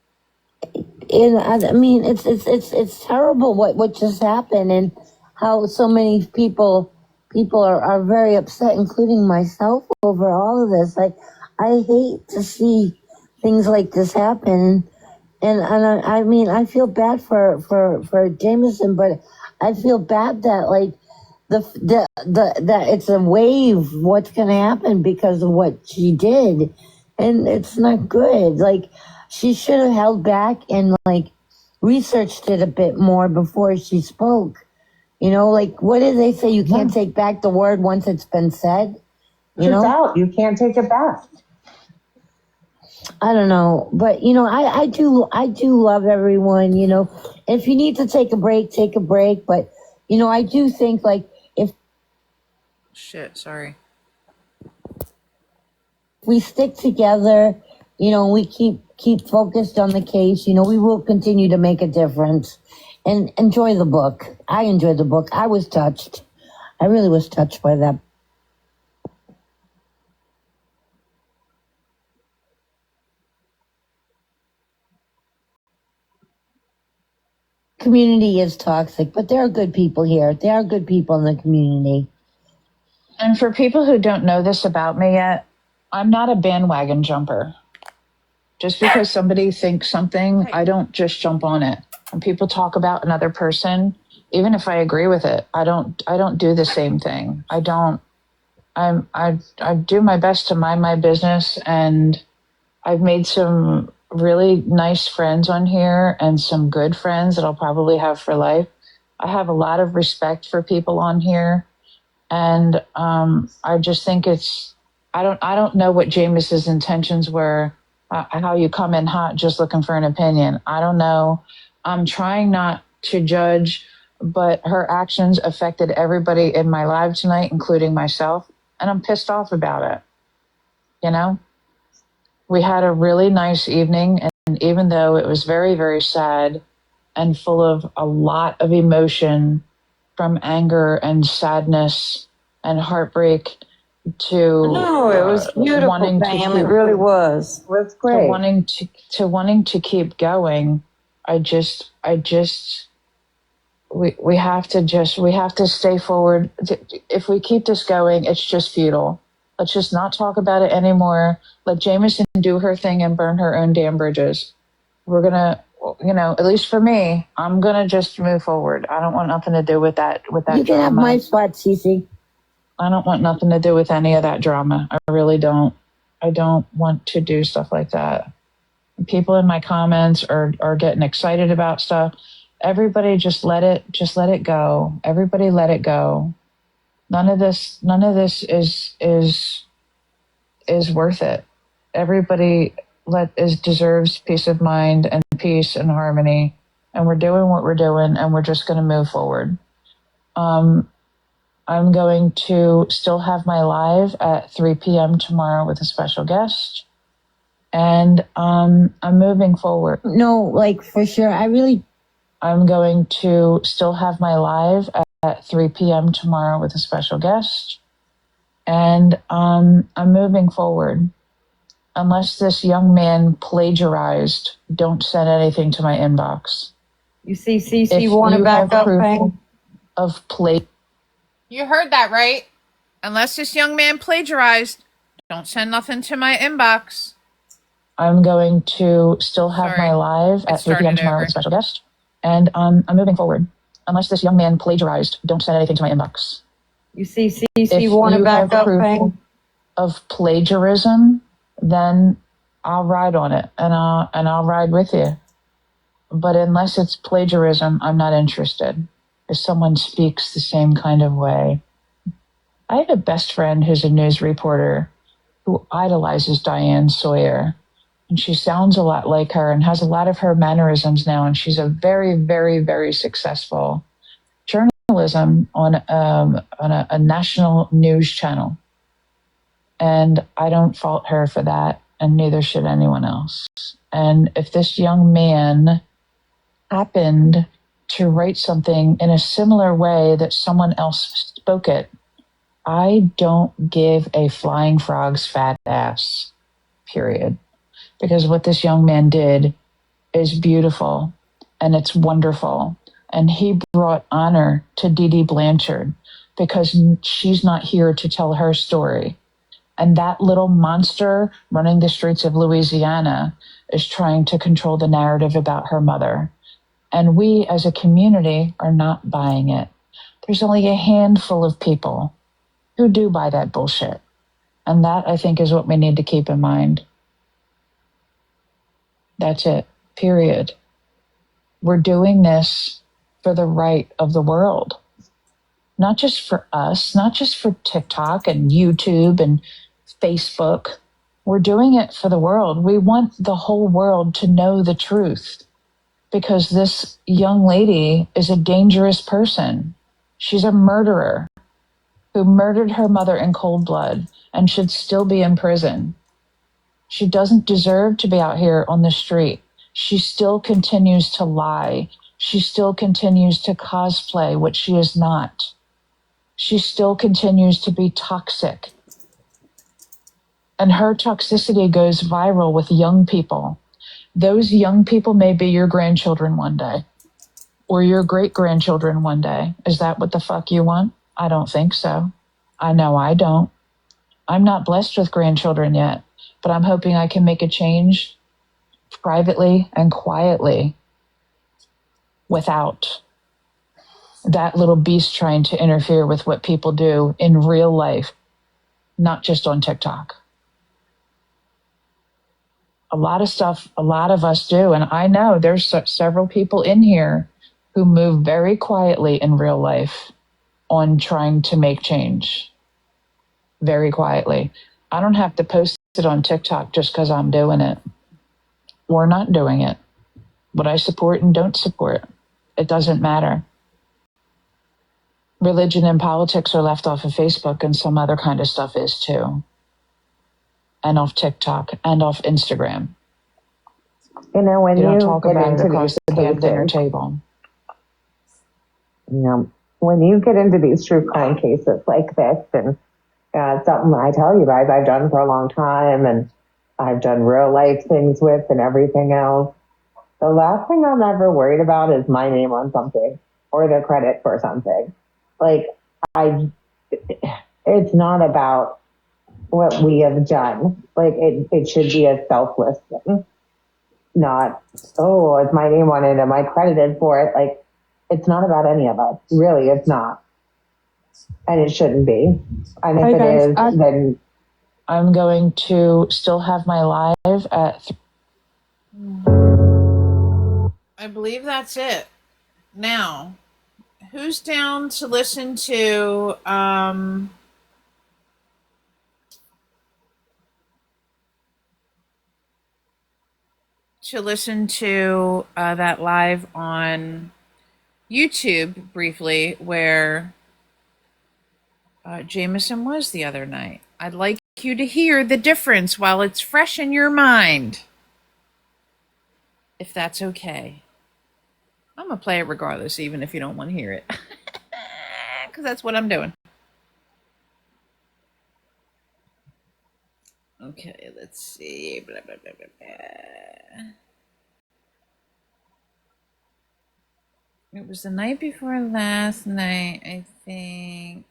And I mean, it's terrible what just happened, and how so many people are very upset, including myself, over all of this. I hate to see things like this happen, and I mean, I feel bad for Jameson, but I feel bad that that it's a wave. What's going to happen because of what she did, and it's not good. She should have held back and researched it a bit more before she spoke. You know, what did they say? You can't take back the word once it's been said. It's out. You can't take it back. I don't know, but I do love everyone. If you need to take a break, take a break. But I do think if Sorry. we stick together, we keep focused on the case, we will continue to make a difference and enjoy the book. I enjoyed the book. I was touched. I really was touched by that. community is toxic, but there are good people here. There are good people in the community. And for people who don't know this about me yet, I'm not a bandwagon jumper. Just because somebody thinks something, I don't just jump on it. When people talk about another person, even if I agree with it, I don't do the same thing. I do my best to mind my business, and I've made some really nice friends on here and some good friends that I'll probably have for life. I have a lot of respect for people on here. And I just think I don't know what James's intentions were, how you come in hot just looking for an opinion. I don't know. I'm trying not to judge, but her actions affected everybody in my life tonight, including myself. And I'm pissed off about it. You know, we had a really nice evening. And even though it was very, very sad and full of a lot of emotion, from anger and sadness and heartbreak to No, it was beautiful, wanting Pam. to keep, It really was. It was to great. wanting to keep going. We have to stay forward. If we keep this going, it's just futile. Let's just not talk about it anymore. Let Jameson do her thing and burn her own damn bridges. We're gonna, at least for me, I'm gonna just move forward. I don't want nothing to do with that. You can drama. have my spot, Cece. I don't want nothing to do with any of that drama. I really don't. I don't want to do stuff like that. People in my comments are getting excited about stuff. Everybody just let it go. Everybody let it go. None of this is worth it. Everybody deserves peace of mind and peace and harmony. And we're doing what we're doing, and we're just going to move forward. I'm going to still have my live at 3 p.m. tomorrow with a special guest. And I'm moving forward. No, like for sure. I'm going to still have my live at 3 p.m. tomorrow with a special guest. And I'm moving forward. Unless this young man plagiarized, don't send anything to my inbox. You see, Cece, want to back up, Pam? Of plate. You heard that right. Unless this young man plagiarized, don't send nothing to my inbox. I'm going to still have my live at 3 p.m. tomorrow with a special guest. And I'm moving forward. Unless this young man plagiarized, don't send anything to my inbox. You see, Cece, want to back up, Pam? Of plagiarism, then I'll ride on it, and I'll ride with you. But unless it's plagiarism, I'm not interested. If someone speaks the same kind of way. I have a best friend who's a news reporter who idolizes Diane Sawyer. And she sounds a lot like her and has a lot of her mannerisms now. And she's a very, very, very successful journalism on a national news channel. And I don't fault her for that, and neither should anyone else. And if this young man happened to write something in a similar way that someone else spoke it, I don't give a flying frog's fat ass, period. Because what this young man did is beautiful and it's wonderful. And he brought honor to Dee Dee Blanchard because she's not here to tell her story. And that little monster running the streets of Louisiana is trying to control the narrative about her mother. And we as a community are not buying it. There's only a handful of people who do buy that bullshit. And that, I think, is what we need to keep in mind. That's it, period. We're doing this for the right of the world. Not just for us, not just for TikTok and YouTube and Facebook. We're doing it for the world. We want the whole world to know the truth because this young lady is a dangerous person. She's a murderer who murdered her mother in cold blood and should still be in prison. She doesn't deserve to be out here on the street. She still continues to lie. She still continues to cosplay what she is not. She still continues to be toxic. And her toxicity goes viral with young people. Those young people may be your grandchildren one day. or your great-grandchildren one day. Is that what the fuck you want? I don't think so. I know I don't. I'm not blessed with grandchildren yet, but I'm hoping I can make a change privately and quietly without that little beast trying to interfere with what people do in real life, not just on TikTok. A lot of stuff, a lot of us do. And I know there's several people in here who move very quietly in real life on trying to make change. Very quietly. I don't have to post it on TikTok just because I'm doing it or not doing it. What I support and don't support, it doesn't matter. Religion and politics are left off of Facebook, and some other kind of stuff is too. And off TikTok and off Instagram. You know, when you don't you talk get about it into across these the damn dinner cases, table. you know, when you get into these true crime cases like this, and it's something I tell you guys I've done for a long time, and I've done real life things with and everything else, the last thing I'm ever worried about is my name on something or the credit for something. Like, it's not about what we have done. Like, it should be a selfless thing. Not, oh, it's my name on it, am I credited for it? Like, it's not about any of us. Really, it's not. And it shouldn't be. And if it is, then I'm going to still have my live at... I believe that's it. Now, who's down to listen to that live on YouTube briefly where Jameson was the other night? I'd like you to hear the difference while it's fresh in your mind, if that's okay. I'm going to play it regardless, even if you don't want to hear it. Because that's what I'm doing. Okay, let's see. Blah, blah, blah, blah, blah. It was the night before last night, I think.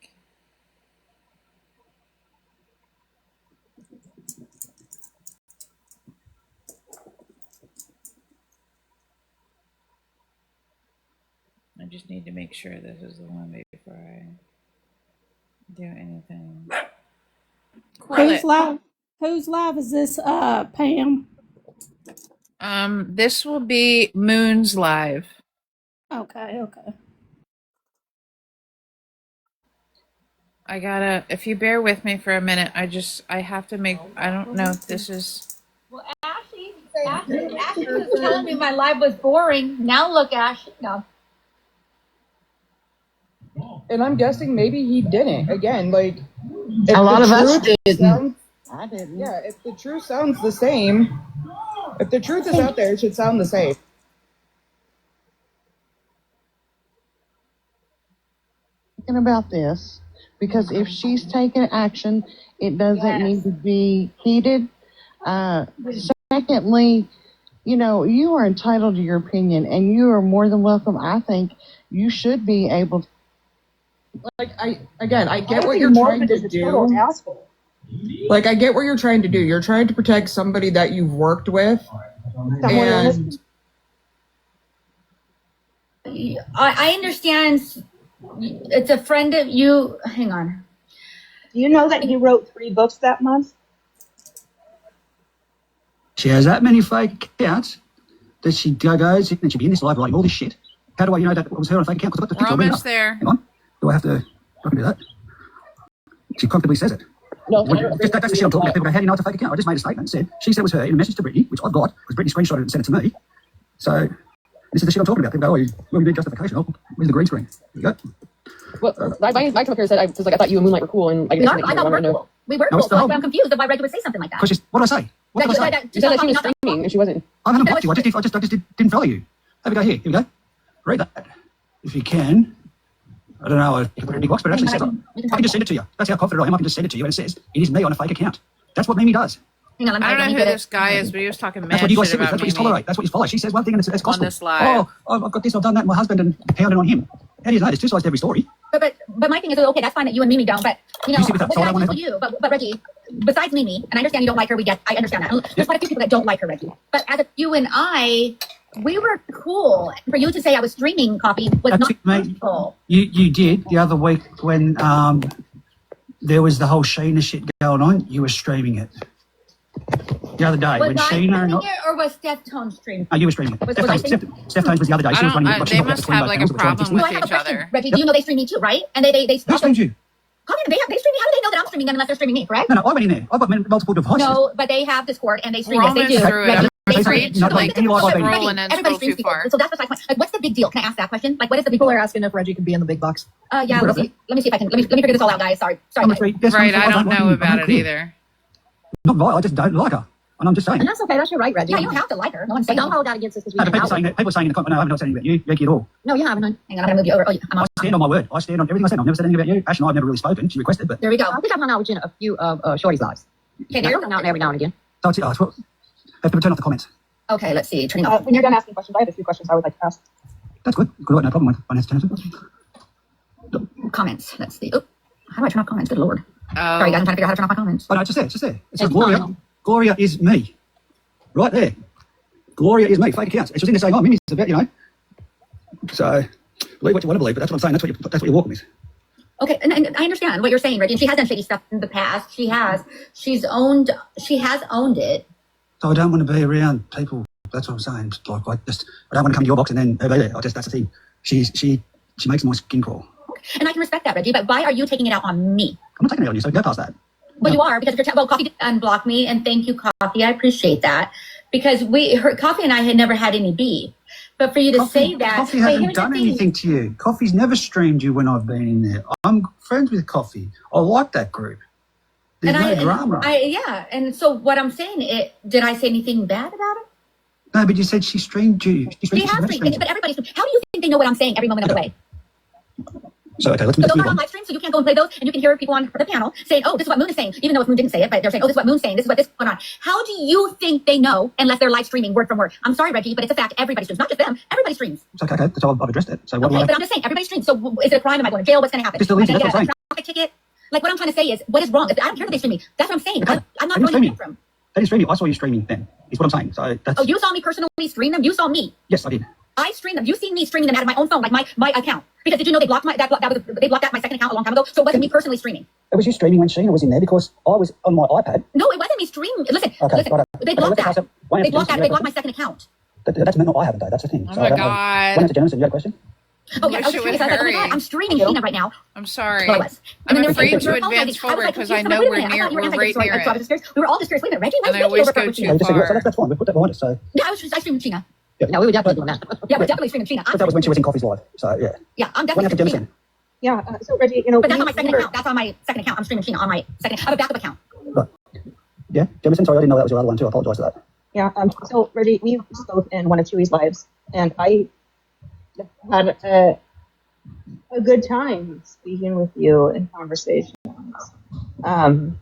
I just need to make sure this is the one before I do anything. Whose live is this, Pam? This will be Moon's live. Okay. If you bear with me for a minute, I have to make, I don't know if this is. Well, Ashley was telling me my life was boring. Now look, Ashley. No. And I'm guessing maybe he didn't. Again, like, a lot of us didn't. I didn't. Yeah, if the truth sounds the same, if the truth is out there, it should sound the same. Thinking about this, because if she's taking action, it doesn't need to be heated. Secondly, you are entitled to your opinion, and you are more than welcome. I think you should be able to. Like, I get what you're trying to do. Like, I get what you're trying to do. You're trying to protect somebody that you've worked with. And I understand it's a friend of you. Hang on. Do you know that he wrote 3 books that month? She has that many fake accounts that she goes and she'll be in this live writing all this shit. How do I know that was her on a fake account? Because I've got the We're picture almost there. Hang on. Do I have to? I can do that. She comfortably says it. No, that's the shit I'm talking about. People go, how do you know it's a fake account? I just made a statement and said, she said it was her in a message to Brittany, which I've got, because Brittany screenshotted it and sent it to me. So this is the shit I'm talking about. People go, well, you need justification. Oh, where's the green screen? There you go. Well, I come up here and said, I thought you and Moonlight were cool, and I guess I thought we were cool. We were cool, so I'm confused of why Reggie would say something like that. What did I say? What did I say? You said that she was screaming, and she wasn't. I haven't blocked you. I just didn't follow you. Have a go here. Here we go. Read that. If you can. I don't know if you put it in your box, but it actually says, I can just send it to you. That's how confident I am. I can just send it to you, and it says, it is me on a fake account. That's what Mimi does. Hang on, I don't know who this guy is, but he was talking mad That's what you guys shit sit with. about That's what you Mimi tolerate. That's what you follow. She says one thing and it's on gospel. this live. Oh, I've got this, I've done that, my husband, and pounding on him. How do you know? There's two sides to every story. But my thing is, okay, that's fine that you and Mimi don't, but you know, You sit with that what did I side, I do for you? But Reggie, besides Mimi, and I understand you don't like her, I understand that. There's quite a few people that don't like her, Reggie. But as you and I, we were cool. For you to say I was streaming coffee was not cool. You did the other week when there was the whole Sheena shit going on. You were streaming it the other day Was when I Sheena streaming it or was Steph Tone streaming? Oh, you were streaming it. Steph Tones was the other day. She was running. They must have like a problem with each other. Reggie, do you know they stream me too, right? And they streamed you. They stream me. How do they know that I'm streaming them unless they're streaming me, correct? No, I went in there. I've got multiple devices. No, but they have Discord and they stream. Yes, they do. Reggie, They stream. Everybody streams. So that's besides my. Like, what's the big deal? Can I ask that question? Like, what is the big People deal? are asking if Reggie can be in the big box. Yeah. Let me see if I can. Let me figure this all out, guys. Sorry. Right, I don't know about it either. Not right. I just don't like her. And I'm just saying. And that's okay. That's your right, Reggie. Yeah, you don't have to like her. No one's saying. Don't hold out against us because we No, people are saying in the comment. No, I haven't said anything about you, Ricky, at all. No, you haven't. Hang on, I'm gonna move you over. Oh, I stand on my word. I stand on everything I said. I've never said anything about you. Ash and I have never really spoken. She requested, but there we go. I think I've hung out with you in a few Shorty's lives. Okay, there. Hung out every now and again. that's it. Have people turn off the comments. Okay, let's see. Turning off. When you're done asking questions, I have a few questions I would like to ask. That's good. Good. No problem. I need to turn it. Comments. Let's see. Oh, how do I turn off comments? Good lord. Sorry, guys. I'm trying to figure out how to turn off my comments. Oh, no, it's just there. It's just there. It says Gloria. Gloria is me. Right there. Gloria is me. Fake accounts. It's just in there saying, oh, Mimi's about, you know. So, believe what you want to believe, but that's what I'm saying. That's what you're walking with. Okay, and I understand what you're saying, Reggie. She has done shady stuff in the past. She has owned it. So I don't want to be around people. That's what I'm saying. Like, I don't want to come to your box and then her be there. That's the thing. She makes my skin crawl. And I can respect that, Reggie, but why are you taking it out on me? I'm not taking it out on you, so go past that. Well, you are, because if you're Coffee did unblock me, and thank you, Coffee. I appreciate that. Because Coffee and I had never had any beef. But for you to say that... Coffee hasn't done anything to you. Coffee's never streamed you when I've been in there. I'm friends with Coffee. I like that group. There's no drama. And so what I'm saying, did I say anything bad about it? No, but you said she streamed you. She has streamed, but everybody's streamed. How do you think they know what I'm saying every moment of the way? So, okay, let's move on. Those are on live stream, so you can't go and play those, and you can hear people on the panel saying, oh, this is what Moon is saying, even though if Moon didn't say it, but they're saying, oh, this is what Moon's saying, this is what this is going on. How do you think they know unless they're live streaming word from word? I'm sorry, Reggie, but it's a fact. Everybody streams, not just them. Everybody streams. It's okay. That's how I've addressed it. So what? Okay, but I'm just saying, everybody streams. So is it a crime? Am I going to jail? What's going to happen? Just delete it. Am I That's going what to get a traffic ticket? Like, what I'm trying to say is, what is wrong? I don't care that they stream me. That's what I'm saying. Okay. I'm not going to from. They didn't stream you. I saw you streaming then. Is what I'm saying. So that's... Oh, you saw me personally stream them? You saw me? Yes, I did. I streamed them. You've seen me streaming them out of my own phone, like my account. Because did you know they blocked my second account a long time ago? So it wasn't me personally streaming. It was you streaming when Sheena was in there because I was on my iPad. No, it wasn't me streaming. Listen. They blocked that. They blocked my second account. That's not I haven't though. That's the thing. Oh my God. Went to Jensen. You had a question? Oh yeah, I was curious. I was like, oh my God, I'm streaming Sheena right now. I'm sorry. Well, I was. I'm afraid to advance forward because I know we're right near it. We were all just curious. Wait a minute, Reggie, why and I always go too far. That's fine. We put that behind us. So. Yeah, I streamed Sheena. Yeah. No, we were definitely doing that. Yeah, we're definitely streaming Sheena. But that was when she was in Coffee's live. So yeah. Yeah, I'm definitely streaming Sheena. Yeah, so Reggie, you know, but that's on my second account. That's on my second account. I'm streaming Sheena on my second. I have a backup account. Right. Yeah, Jemison, sorry, I didn't know that was your other one too. I apologize for that. Yeah, so Reggie, we spoke in one of Chewy's lives, and I had a good time speaking with you in conversations. You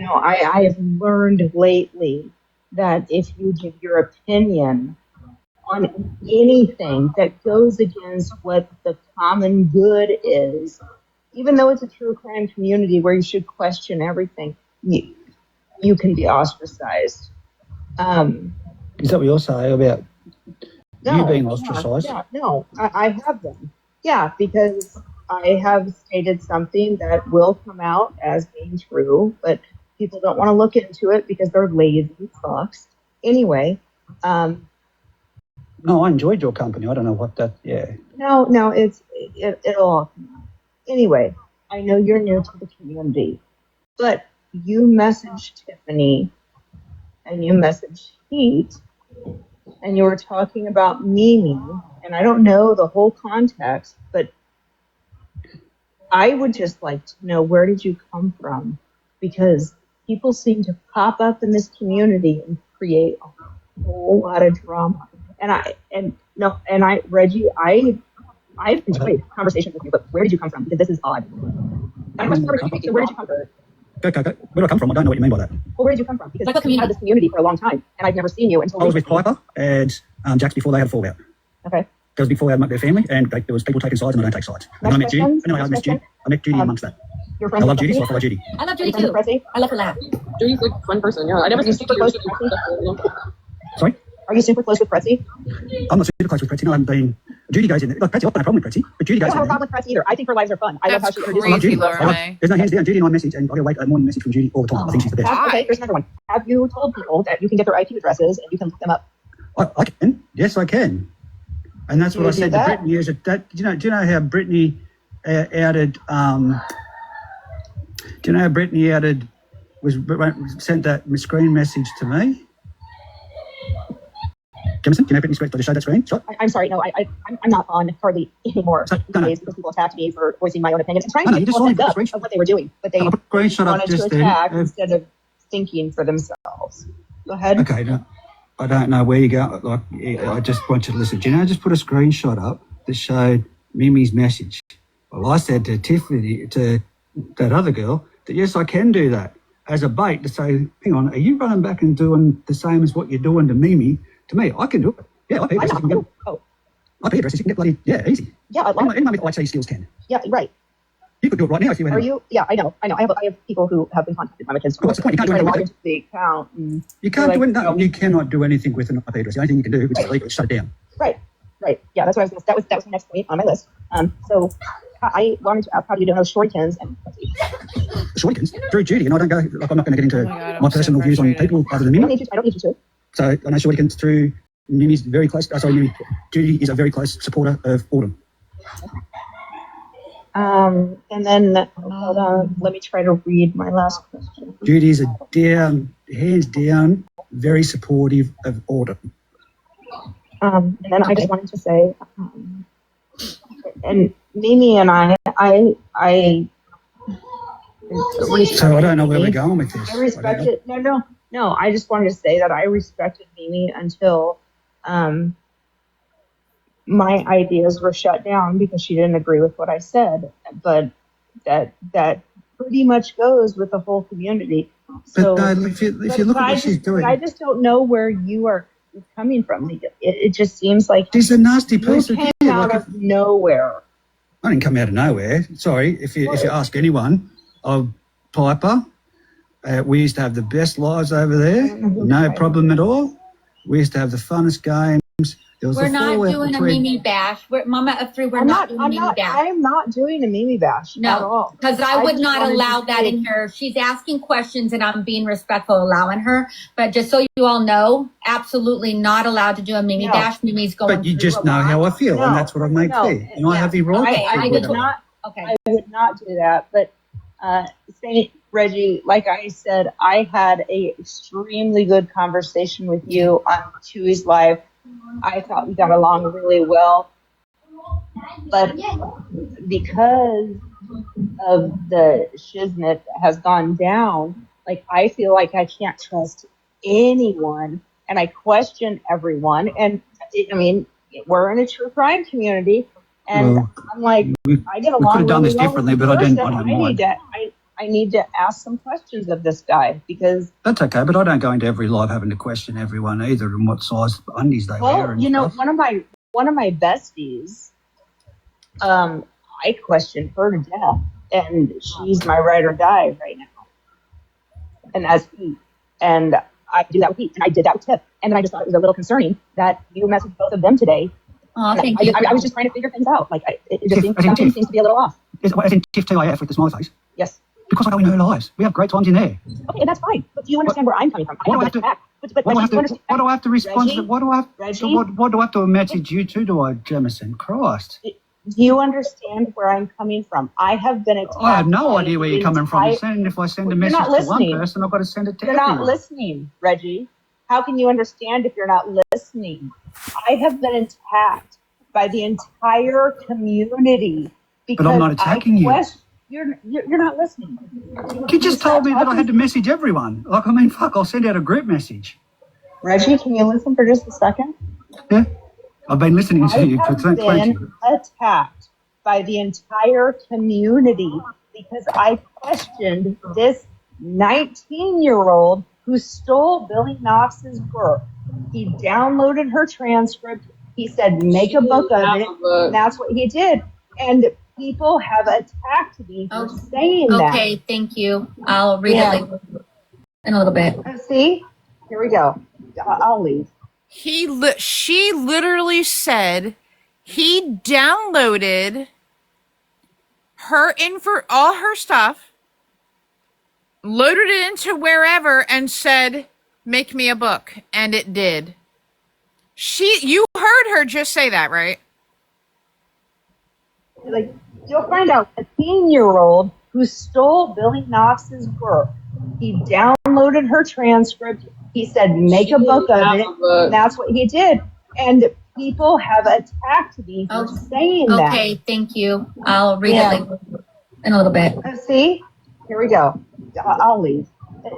know, I have learned lately that if you give your opinion on anything that goes against what the common good is, even though it's a true crime community where you should question everything, you can be ostracized. Is that what you're saying about you being ostracized? Yeah, no, I have been. Yeah, because I have stated something that will come out as being true, but people don't want to look into it because they're lazy fucks. Anyway. No, I enjoyed your company. I don't know what that, yeah. No, it'll all come out. Anyway, I know you're new to the community, but you messaged Tiffany and you messaged Heat and you were talking about Mimi, and I don't know the whole context, but I would just like to know, where did you come from? Because people seem to pop up in this community and create a whole lot of drama. Reggie, I've enjoyed conversations with you, but where did you come from? Because this is odd. Where did you come from? Go. Where do I come from? I don't know what you mean by that. Well, where did you come from? Because I've been out of this community for a long time, and I've never seen you until I was with Piper and Jax before they had a fallout. Okay. There was before they had their family, and there was people taking sides, and I don't take sides. And I met Judy. I met Judy amongst that. Your friends I love Judy, so I follow Judy. I love Judy too. I love her laugh. Judy's like a fun person. Yeah, I never seen super close with Prezi. Sorry? Are you super close with Prezi? I'm not super close with Prezi. No, I haven't been. Judy goes in there. Look, Prezi, I've got no problem with Prezi, but Judy goes in there. I don't have a problem with Prezi either. I think her lives are fun. I love how she introduces I love Judy. Laura. There's no hands down. Judy and I message, and I get a morning message from Judy all the time. I think she's the best. Okay, here's another one. Have you told people that you can get their IP addresses and you can look them up? I can. Yes, I can. And that's what I said to Brittany. Is that do you know how Brittany outed? Do you know how Brittany outed sent that screen message to me? Jameson, do you know Brittany's screen? Did I show that screen? Shot? I'm sorry. No, I'm not on hardly anymore days because people attacked me for voicing my own opinions and trying to get a up of what they were doing, but they wanted to attack instead of thinking for themselves. Go ahead. Okay. No, I don't know where you go. Like, I just want you to listen. Do you know? I just put a screenshot up that showed Mimi's message. Well, I said to Tiffany, to that other girl, that yes, I can do that as a bait to say, hang on, are you running back and doing the same as what you're doing to Mimi? To me, I can do it. Yeah, IP addresses you can get. IP addresses you can get bloody, easy. Yeah, anyone with IT skills can. Yeah, right. You could do it right now if you went. Are you? Yeah, I know. I have people who have been contacted by my kids. What's the point? You can't do anything with it. The account. And you can't do anything. No, you cannot do anything with an IP address. The only thing you can do is illegal, shut it down. Right. Yeah, that's what I was. That was the next point on my list. So I wanted to ask, how do you know shortykins and shortykins through Judy? And I don't go. Like, I'm not going to get into my personal views on people other than Mimi. I don't need you to. So I know shortykins through Mimi's very close. Mimi, Judy is a very close supporter of Autumn. And then hold on, let me try to read my last question. Judy's hands down, very supportive of Autumn. And then I just wanted to say, and Mimi and I so I don't know where we're going with this. I respected. No. I just wanted to say that I respected Mimi until my ideas were shut down because she didn't agree with what I said. But that pretty much goes with the whole community. So, but if you look at what she's doing, I just don't know where you are coming from. It just seems like she's a nasty piece of came out of nowhere. I didn't come out of nowhere. Sorry, if you ask anyone of Piper, we used to have the best lives over there. No problem at all. We used to have the funnest games. We're not doing a Mimi bash. Mama of three, we're not doing a Mimi bash. I'm not doing a Mimi bash at all. Because I would not allow that in here. She's asking questions and I'm being respectful allowing her. But just so you all know, absolutely not allowed to do a Mimi bash. Mimi's going But you just know how I feel, and that's what I make clear. And I have the right I would not do that. But St. Reggie, like I said, I had a extremely good conversation with you on Chewy's Live. I thought we got along really well, but because of the shiznit that has gone down, like I feel like I can't trust anyone, and I question everyone. And I mean, we're in a true crime community, and I'm like, I get along. We could have done this differently, but I don't mind. I need to ask some questions of this guy because that's okay. But I don't go into every live having to question everyone either and what size undies they wear. Well, you know, one of my besties, I questioned her to death, and she's my ride or die right now. And that's Pete, and I do that with Pete, and I did that with Tiff, and then I just thought it was a little concerning that you messaged both of them today. Oh, thank you. I was just trying to figure things out. Like something seems to be a little off. As in Tiff TIF with the smiley face. Yes. Because I go in her lives. We have great times in there. Okay, that's fine. But do you understand where I'm coming from? Why do I have to respond to what do I have to message you to? Do I, Jamison? Christ. Do you understand where I'm coming from? I have been attacked. I have no idea where you're coming from. If I send a message to one person, I've got to send it to everyone. You're not listening, Reggie. How can you understand if you're not listening? I have been attacked by the entire community because but I'm not attacking you. You're not listening. You just told me that I had to message everyone. Like, I mean, fuck, I'll send out a group message. Reggie, can you listen for just a second? Yeah. I've been listening to you. I have been attacked by the entire community because I questioned this 19-year-old who stole Billy Knox's work. He downloaded her transcript. He said, make a book of it. And that's what he did. And people have attacked me for saying that. Okay, thank you. I'll read it later in a little bit. See? Here we go. I'll leave. She literally said he downloaded all her stuff, loaded it into wherever, and said, make me a book. And it did. You heard her just say that, right? Like, you'll find out a 18-year-old who stole Billy Knox's work. He downloaded her transcript. He said, make a book of it. And that's what he did. And people have attacked me for saying that. Okay, thank you. I'll read it later in a little bit. See? Here we go. I'll leave.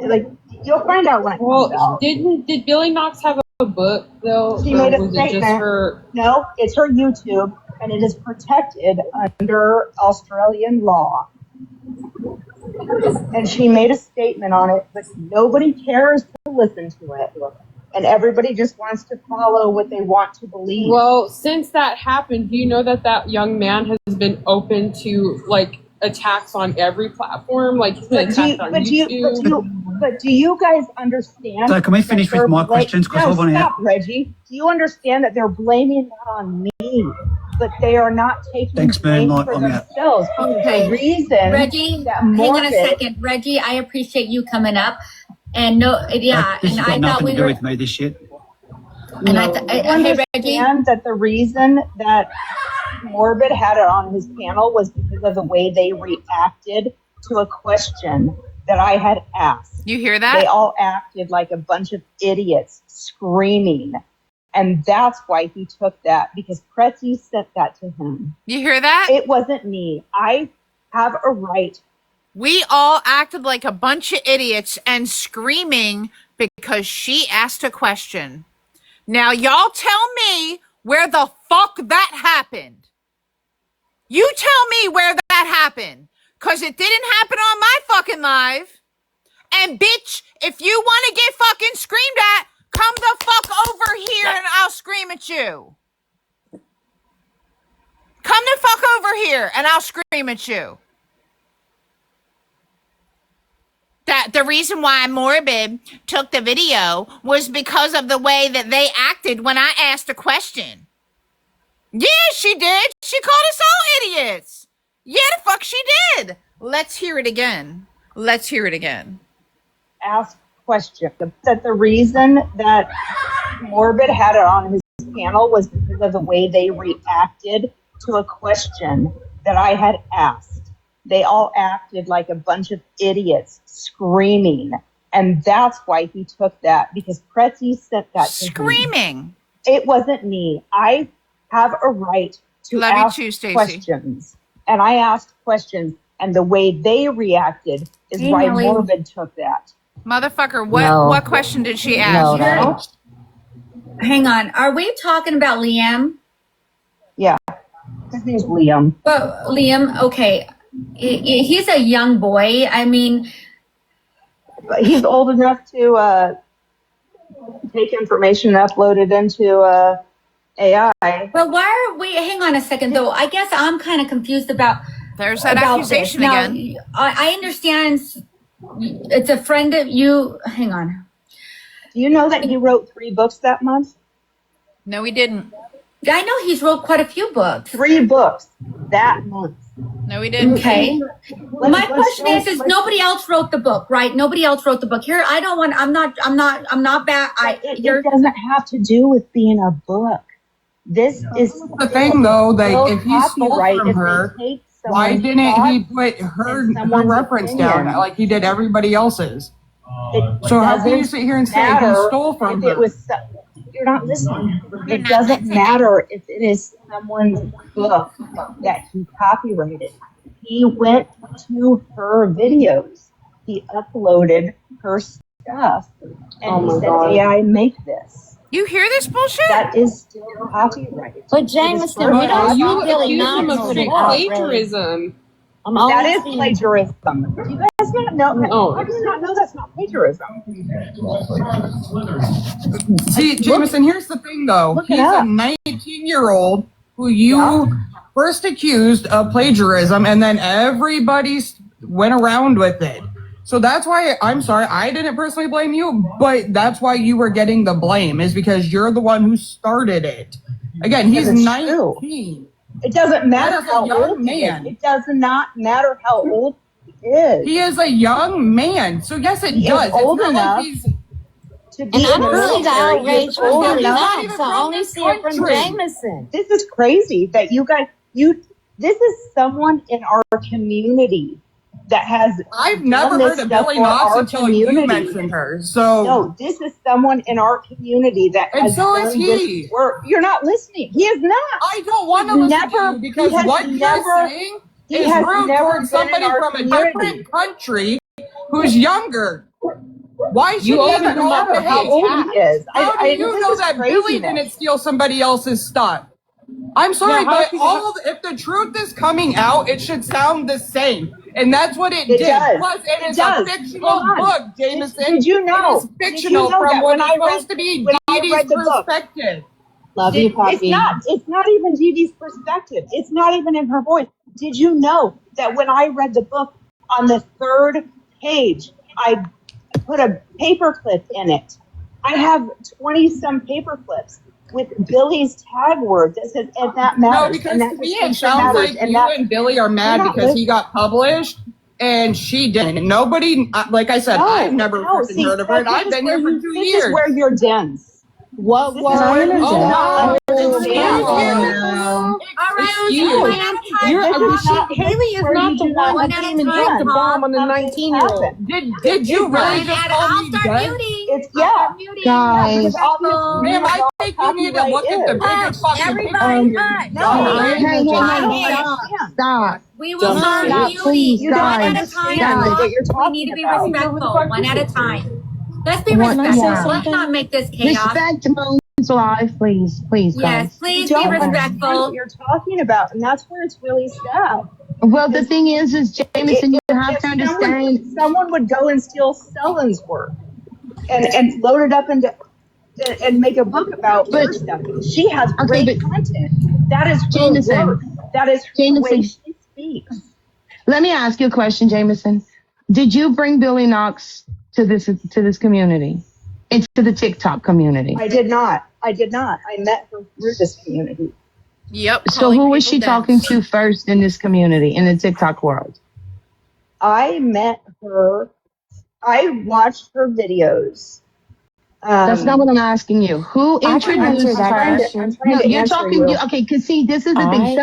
Like, you'll find out when it comes out. Did Billy Knox have a book though? She made a statement. No, it's her YouTube, and it is protected under Australian law. And she made a statement on it, but nobody cares to listen to it. And everybody just wants to follow what they want to believe. Well, since that happened, do you know that young man has been open to like attacks on every platform? Like he's been attacked on YouTube. But do you guys understand? So can we finish with my questions? No, stop, Reggie. Do you understand that they're blaming that on me? But they are not taking blame for themselves. Okay. The reason Reggie, hang on a second. Reggie, I appreciate you coming up. And this has got nothing to do with me, this shit. And I understand that the reason that Morbid had it on his panel was because of the way they reacted to a question that I had asked. You hear that? They all acted like a bunch of idiots screaming. And that's why he took that, because Pretzi sent that to him. You hear that? It wasn't me. I have a right. We all acted like a bunch of idiots and screaming because she asked a question. Now, y'all tell me where the fuck that happened. You tell me where that happened. Because it didn't happen on my fucking live. And bitch, if you want to get fucking screamed at, come the fuck over here and I'll scream at you. Come the fuck over here and I'll scream at you. That the reason why Morbid took the video was because of the way that they acted when I asked a question. Yeah, she did. She called us all idiots. Yeah, the fuck she did. Let's hear it again. Let's hear it again. Ask question. That the reason that Morbid had it on his panel was because of the way they reacted to a question that I had asked. They all acted like a bunch of idiots screaming. And that's why he took that, because Pretzi sent that to him. Screaming. It wasn't me. I have a right to ask questions. And I asked questions, and the way they reacted is why Morbid took that. Motherfucker, what question did she ask? Hang on. Are we talking about Liam? Yeah. His name's Liam. But Liam, okay. He's a young boy. I mean, he's old enough to take information and upload it into AI. But why are we? Hang on a second, though. I guess I'm kind of confused about. There's that accusation again. I understand. It's a friend of you. Hang on. Do you know that he wrote 3 books that month? No, he didn't. I know he's wrote quite a few books. 3 books that month. No, he didn't. Okay. My question is nobody else wrote the book, right? Nobody else wrote the book. Here, I don't want. I'm not bad. It doesn't have to do with being a book. This is the thing, though. That if he stole from her, why didn't he put her reference down like he did everybody else's? So how can you sit here and say he stole from her? You're not listening. It doesn't matter if it is someone's book that he copyrighted. He went to her videos. He uploaded her stuff, and he said, "AI, make this." You hear this bullshit? That is still copyrighted. But Jameson, we don't you really accuse him not of plagiarism. That is plagiarism. Do you guys not know? No. How do you not know that's not plagiarism? See, Jameson, here's the thing, though. He's a 19-year-old who you first accused of plagiarism, and then everybody went around with it. So that's why, I'm sorry, I didn't personally blame you, but that's why you were getting the blame, is because you're the one who started it. Again, he's 19. It doesn't matter how old he is. It does not matter how old he is. He is a young man, so yes, it does. Is old enough to be And I'm really outraged for old Billy enough. Knox. I only see it from Jameson. This is crazy that you guys, this is someone in our community that has. I've never heard of Billy Knox until you mentioned her. So no, this is someone in our community that and has so done is he. this work. You're not listening. He is not. I don't want to listen to you because what you're saying is rude towards somebody from a different country who's younger. Why should You he even even matter know how old he is. How do you know that Billy didn't steal somebody else's stuff? I'm sorry, but if the truth is coming out, it should sound the same. And that's what it did. Does. Plus, it is does. a fictional book, Jameson. Did you know? It is fictional from what is supposed to be Dee Dee's perspective. Love you, Poppy. It's not even Dee Dee's perspective. It's not even in her voice. Did you know that when I read the book, on the third page, I put a paperclip in it? I have 20-some paperclips with Billy's tag word that says, and that matters. No, because to me it sounds like you and Billy are mad because he got published and she didn't. Nobody, like I said, I've never freaking heard of her, and I've been here for 2 years. This is where you're dense. What word? Oh, Haley is not the one that came and dropped the bomb on the 19-year-old. Did you really just call me dead? It's Guys, ma'am, I think you need to look at the bigger fucking picture. Stop. We will start muting one at a time. We need to be respectful, one at a time. Let's be respectful. Let's not make this chaos. Respect Moon's life, please, Yes, guys. please be respectful. What you're talking about, and that's where it's really sad. Well, the thing is Jameson, you have to understand. Someone would go and steal Stellan's work and load it up into and make a book about her stuff. She has great content. That is Jameson. Work. That is the way she speaks. Let me ask you a question, Jameson. Did you bring Billy Knox to this community, into the TikTok community? I did not. I met her through this community. Yep. So who was she talking to first in this community, in the TikTok world? I met her. I watched her videos. That's not what I'm asking you. Who introduced her? No, you're talking. Okay, because see, this is the thing.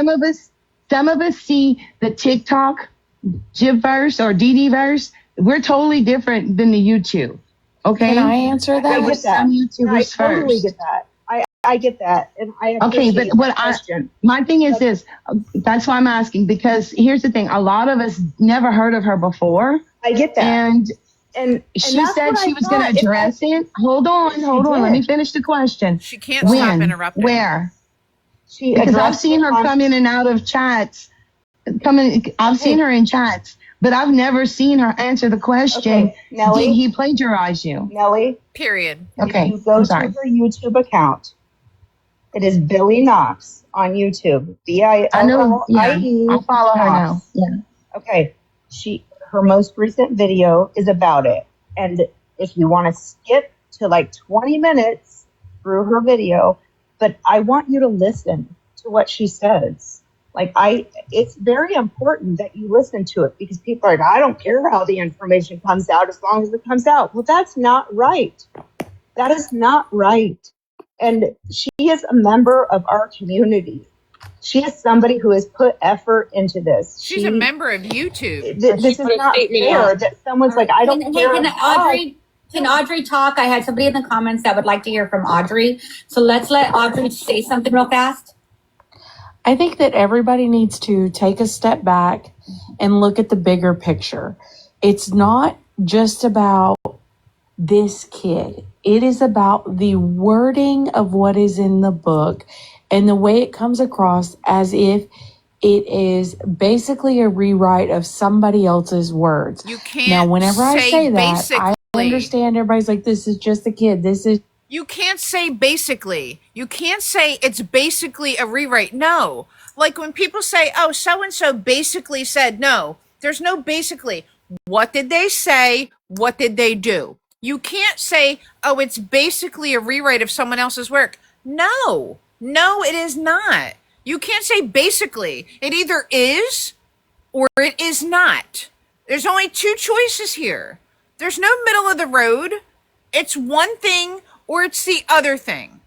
Some of us see the TikTok Jibverse or DD-verse. We're totally different than the YouTube. Okay, Can I answer that? I get that. Some YouTubers I totally first. get that. I get that, and I Okay, appreciate but my thing is this. That's why I'm asking, because here's the thing. A lot of us never heard of her before. I get that. And she said she was going to address it. Hold on. Let me finish the question. She can't stop interrupting. Where? Because I've seen her come in and out of chats. I've seen her in chats, but I've never seen her answer the question. Nelly, did he plagiarize you? Nelly. Period. Okay. If you go to her YouTube account, it is Billy Knox on YouTube. BILLIE. I know. Yeah. I'll follow her now. Yeah. Okay. Her most recent video is about it. And if you want to skip to like 20 minutes through her video, but I want you to listen to what she says. It's very important that you listen to it, because people are like, I don't care how the information comes out as long as it comes out. Well, that's not right. That is not right. And she is a member of our community. She is somebody who has put effort into this. She's a member of YouTube. This is not fair that someone's like, I don't care. Can Audrey talk? I had somebody in the comments that would like to hear from Audrey. So let's let Audrey say something real fast. I think that everybody needs to take a step back and look at the bigger picture. It's not just about this kid. It is about the wording of what is in the book and the way it comes across as if It is basically a rewrite of somebody else's words. You can't now, whenever I say that, basically. I understand everybody's like, this is just a kid. You can't say basically. You can't say it's basically a rewrite. No. Like when people say, oh, so-and-so basically said, no, there's no basically. What did they say? What did they do? You can't say, oh, it's basically a rewrite of someone else's work. No, it is not. You can't say basically. It either is or it is not. There's only two choices here. There's no middle of the road. It's one thing or it's the other thing.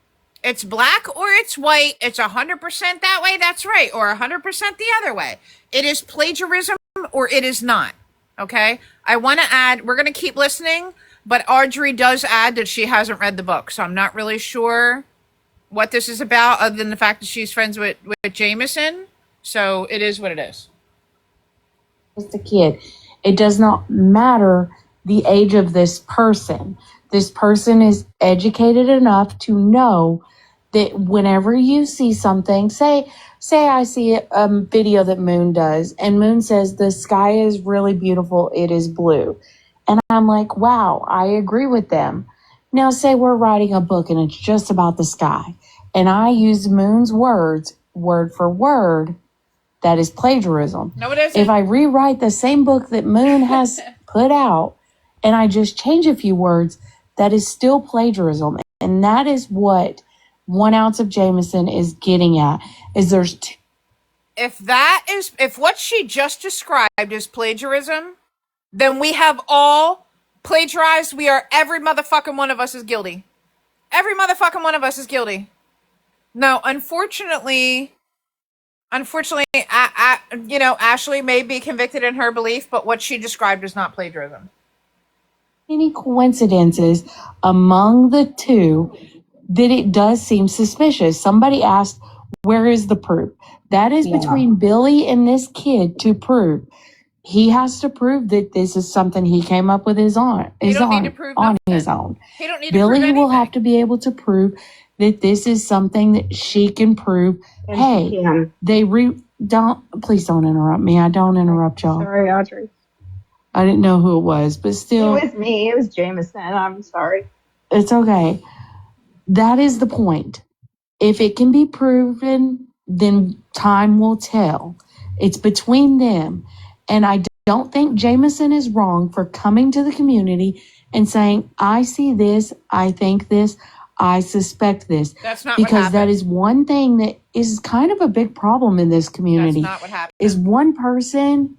It's black or it's white. It's 100% that way. That's right. Or 100% the other way. It is plagiarism or it is not. Okay. I want to add, we're going to keep listening, but Audrey does add that she hasn't read the book. So I'm not really sure what this is about other than the fact that she's friends with Jameson. So it is what it is. Just a kid. It does not matter the age of this person. This person is educated enough to know that whenever you see something, say I see a video that Moon does, and Moon says the sky is really beautiful, it is blue. And I'm like, wow, I agree with them. Now say we're writing a book and it's just about the sky, and I use Moon's words word for word, that is plagiarism. No, it isn't. If I rewrite the same book that Moon has put out and I just change a few words, that is still plagiarism. And that is what 1 ounce of Jameson is getting at, is there's if what she just described is plagiarism, then we have all plagiarized. Every motherfucking one of us is guilty. Every motherfucking one of us is guilty. Now, unfortunately, Ashley may be convicted in her belief, but what she described is not plagiarism. any coincidences among the two that it does seem suspicious. Somebody asked, where is the proof? That is between Billy and this kid to prove. He has to prove that this is something he came up with his own. He don't need to prove on nothing. his own. He don't need Billy to prove will anything. have to be able to prove that this is something that she can prove. And hey, she can. Please don't interrupt me. I don't interrupt y'all. Sorry, Audrey. I didn't know who it was, but still. It was me. It was Jameson. I'm sorry. It's okay. That is the point. If it can be proven, then time will tell. It's between them. And I don't think Jameson is wrong for coming to the community and saying, I see this, I think this, I suspect this. That's not because what happened. that is one thing that is kind of a big problem in this community. That's not what happened. Is one person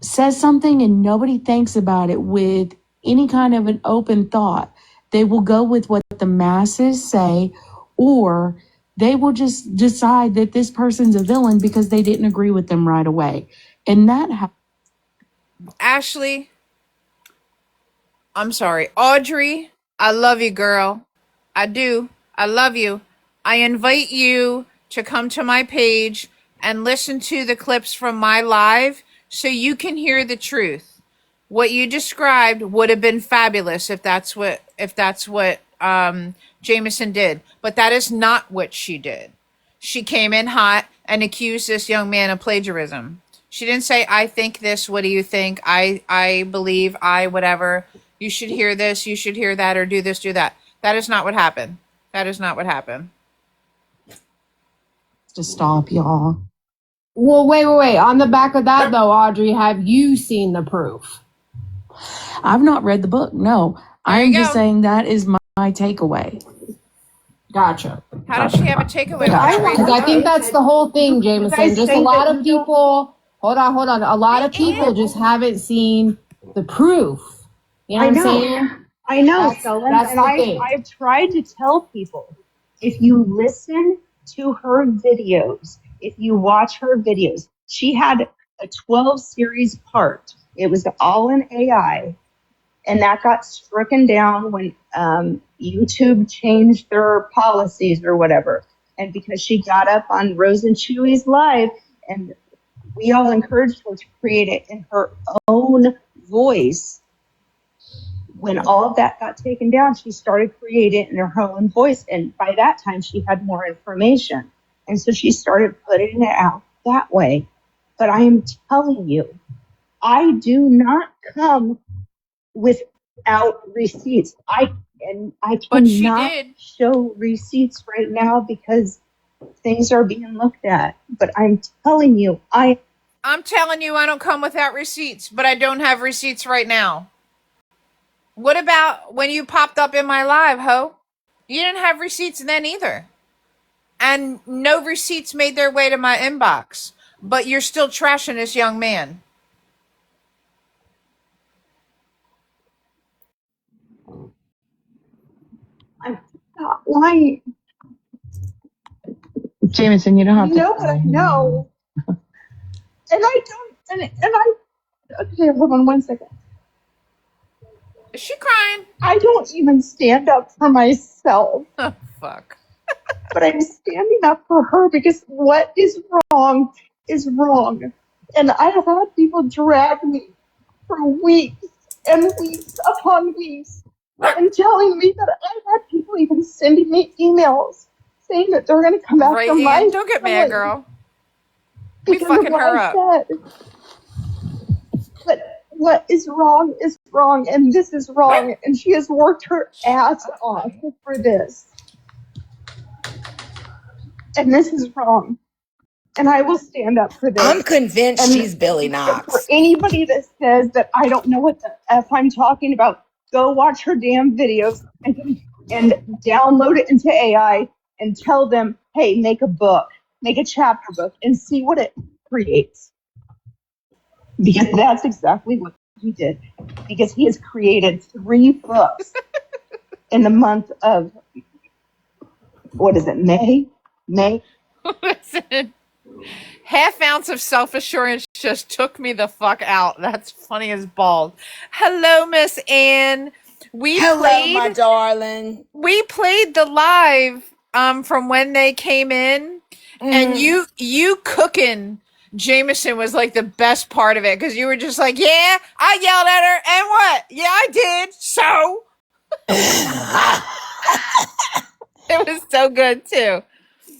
says something and nobody thinks about it with any kind of an open thought. They will go with what the masses say, or they will just decide that this person's a villain because they didn't agree with them right away. And that Ashley, I'm sorry. Audrey, I love you, girl. I do. I love you. I invite you to come to my page and listen to the clips from my live so you can hear the truth. What you described would have been fabulous if that's what Jameson did, but that is not what she did. She came in hot and accused this young man of plagiarism. She didn't say, I think this, what do you think? I believe, whatever. You should hear this, you should hear that, or do this, do that. That is not what happened. That is not what happened. to stop y'all. Well, wait. On the back of that, though, Audrey, have you seen the proof? I've not read the book. No, I'm just saying that is my takeaway. Gotcha. How does she have a takeaway? Because I think that's the whole thing, Jameson. Just a lot of people. Hold on. A lot of people just haven't seen the proof. You know what I'm saying? I know, That's and the thing. I've tried to tell people, if you listen to her videos, if you watch her videos, she had a 12-series part. It was all in AI, and that got stricken down when YouTube changed their policies or whatever. And because she got up on Rose and Chewy's live, and we all encouraged her to create it in her own voice. When all of that got taken down, she started creating it in her own voice. And by that time, she had more information. And so she started putting it out that way. But I am telling you, I do not come without receipts. I cannot show receipts right now because things are being looked at. But I'm telling you, I'm telling you, I don't come without receipts, but I don't have receipts right now. What about when you popped up in my live, ho? You didn't have receipts then either. And no receipts made their way to my inbox. But you're still trashing this young man. I'm not lying. Jameson, you don't have to. No, but I know. And I don't, and I, okay, hold on 1 second. Is she crying? I don't even stand up for myself. Oh, fuck. But I'm standing up for her because what is wrong is wrong. And I have had people drag me for weeks and weeks upon weeks and telling me that I've had people even sending me emails saying that they're going to come after my Ian, don't get mad, girl. We because fucking of what her I up. said. But what is wrong, and this is wrong, and she has worked her ass off for this. And this is wrong. And I will stand up for this. I'm convinced she's Billy For Knox. anybody that says that I don't know what the F I'm talking about, go watch her damn videos and download it into AI and tell them, hey, make a book, make a chapter book, and see what it creates. Because that's exactly what he did. Because he has created 3 books in the month of, what is it, May? Listen, half ounce of self-assurance just took me the fuck out. That's funny as balls. Hello, Miss Ann. Hello, my darling. We played the live from when they came in, and you cooking Jameson was like the best part of it because you were just like, yeah, I yelled at her, and what? Yeah, I did. So it was so good too.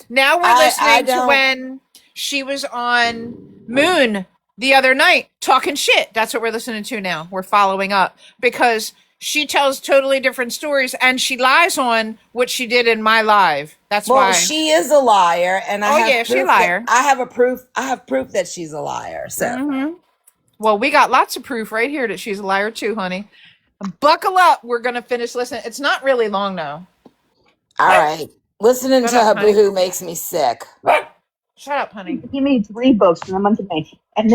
Now we're listening to when she was on Moon the other night talking shit. That's what we're listening to now. We're following up because she tells totally different stories and she lies on what she did in my live. That's why. Well, she is a liar, and I have she's a liar. I have proof that she's a liar. So, Well, we got lots of proof right here that she's a liar too, honey. Buckle up. We're gonna finish listening. It's not really long though. All right. Listening to her boohoo makes me sick. Shut up, honey. He made 3 books in the month of May. And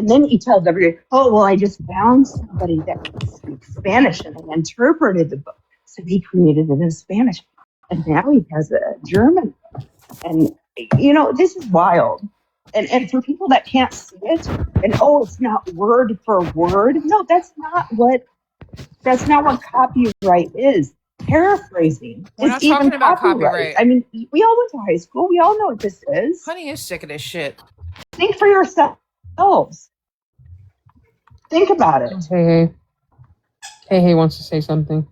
then he tells everybody, oh, well, I just found somebody that speaks Spanish and they interpreted the book. So he created it in Spanish. And now he has a German. And, this is wild. And for people that can't see it, and, it's not word for word. No, that's not what copyright is. Paraphrasing is even about copyright. I mean, we all went to high school. We all know what this is. Honey is sick of this shit. Think for yourselves. Think about it. Hey wants to say something.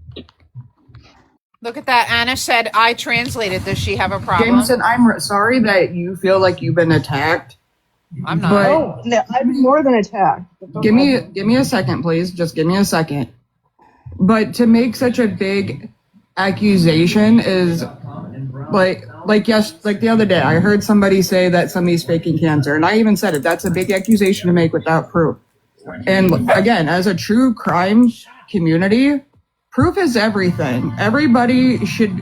Look at that. Anna said, I translated. Does she have a problem? Jameson, I'm sorry that you feel like you've been attacked. I'm not. No, I've been more than attacked. Give me a second, please. Just give me a second. But to make such a big accusation is like the other day, I heard somebody say that somebody's faking cancer, and I even said it. That's a big accusation to make without proof. And again, as a true crime community, proof is everything. Everybody should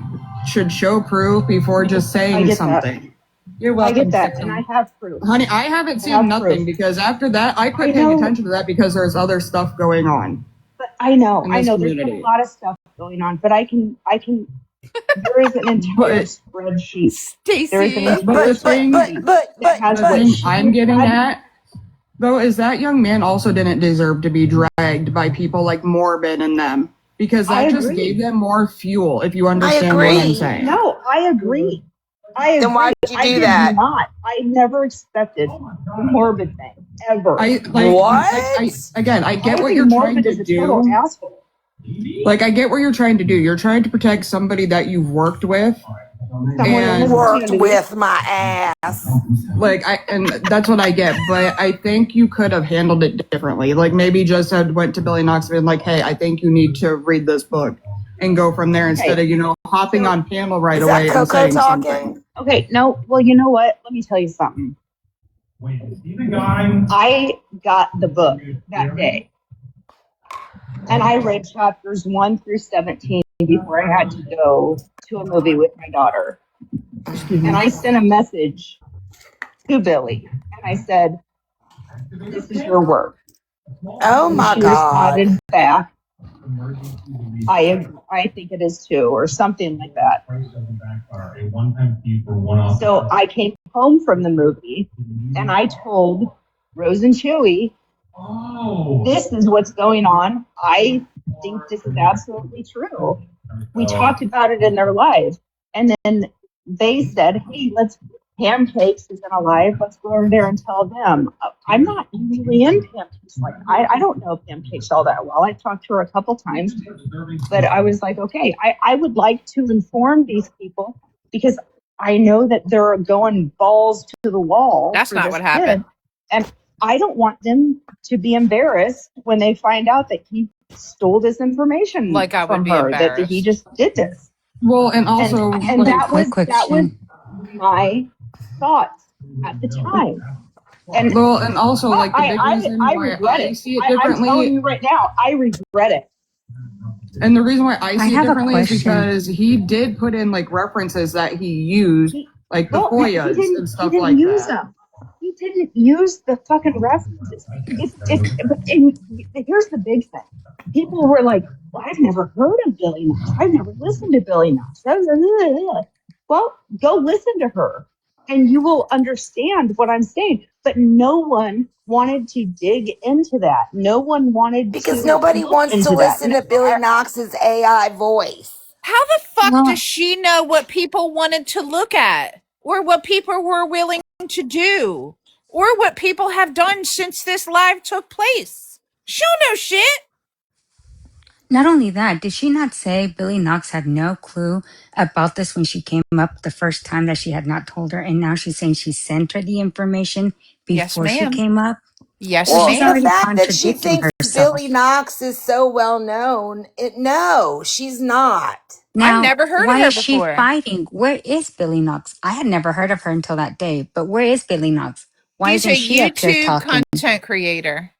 show proof before just saying something. That. You're welcome. I get that, and I have proof. Honey, I haven't seen nothing because after that, I quit paying attention to that because there's other stuff going on. But I know, there's community. a lot of stuff going on, but I can. There is an entire spreadsheet. Stacey, I'm getting at, though, is that young man also didn't deserve to be dragged by people like Morbid and them because that just gave them more fuel. If you understand what I'm saying. No, I agree. Then why did you do that? I never expected the Morbid thing ever. I get what you're trying to do. Like, I get what you're trying to do. You're trying to protect somebody that you've worked with And worked with my ass. and that's what I get, but I think you could have handled it differently. Like maybe just had went to Billy Knox and been like, hey, I think you need to read this book and go from there instead of, hopping on panel right away and saying something. Okay, no, well, you know what? Let me tell you something. I got the book that day, and I read chapters 1 through 17 before I had to go to a movie with my daughter. And I sent a message to Billy, and I said, "This is your work." Oh my she God. responded back, I think it is too, or something like that. So I came home from the movie, and I told Rose and Chewy, this is what's going on. I think this is absolutely true. We talked about it in their live, and then they said, hey, Pamcakes is in a live. Let's go over there and tell them. I'm not usually in Pamcakes. Like, I don't know Pamcakes all that well. I talked to her a couple times, but I was like, okay, I would like to inform these people because I know that they're going balls to the wall. That's not what happened. And I don't want them to be embarrassed when they find out that he stole this information like I would from be her, that he just did this. Well, and also, and that was my thoughts at the time. And also, the big reason why I see it differently. I'm telling you right now, I regret it. And the reason why I see it differently is because he did put in references that he used, the FOIAs and stuff like that. He didn't use the fucking references. Here's the big thing. People were like, well, I've never heard of Billy Knox. I've never listened to Billy Knox. Well, go listen to her and you will understand what I'm saying. But no one wanted to dig into that. No one wanted because nobody wants to listen to Billy Knox's AI voice. How the fuck does she know what people wanted to look at or what people were willing to do or what people have done since this live took place? She don't know shit. Not only that, did she not say Billy Knox had no clue about this when she came up the first time, that she had not told her, and now she's saying she sent her the information before she came up? Yes, well, she's the already fact that she contradicting thinks herself. Billy Knox is so well known, no, she's not. Now, I've never heard why of her is she before. fighting? Where is Billy Knox? I had never heard of her until that day, but where is Billy Knox? Why She's isn't a she up here YouTube talking? content creator.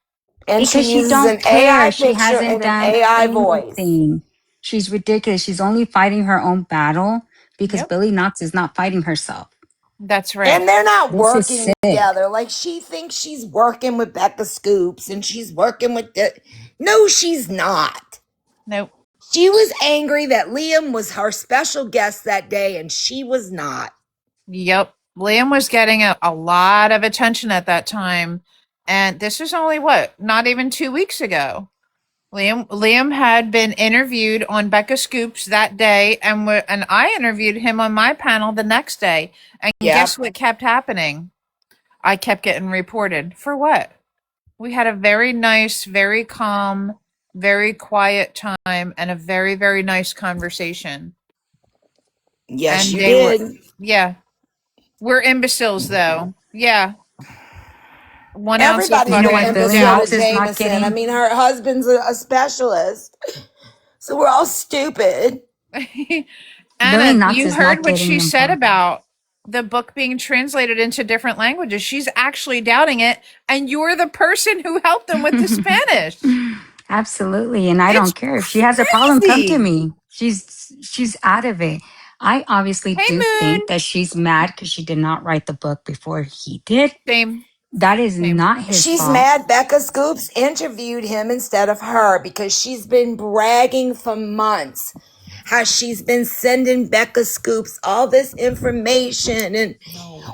And Because she she uses don't an AI care. She picture hasn't and an done AI voice. anything. She's ridiculous. She's only fighting her own battle because Billy Knox is not fighting herself. That's right. And they're not This is working sick. together. Like, she thinks she's working with Becca Scoops and she's working with no, she's not. Nope. She was angry that Liam was her special guest that day and she was not. Yep. Liam was getting a lot of attention at that time. And this is only not even 2 weeks ago. Liam had been interviewed on Becca Scoops that day, and I interviewed him on my panel the next day. And guess what kept happening? I kept getting reported. For what? We had a very nice, very calm, very quiet time and a very, very nice conversation. Yes, and you they did. Yeah. We're imbeciles, though. Yeah. One ounce of Everybody's fucking an imbecile with Jameson. I mean, her husband's a specialist. So we're all stupid. Anna, you heard what she said about the book being translated into different languages. She's actually doubting it, and you're the person who helped them with the Spanish. Absolutely, and I don't care if she has a problem. Come to me. She's out of it. I obviously do think that she's mad because she did not write the book before he did. Same. That is not his She's fault. mad Becca Scoops interviewed him instead of her because she's been bragging for months how she's been sending Becca Scoops all this information. And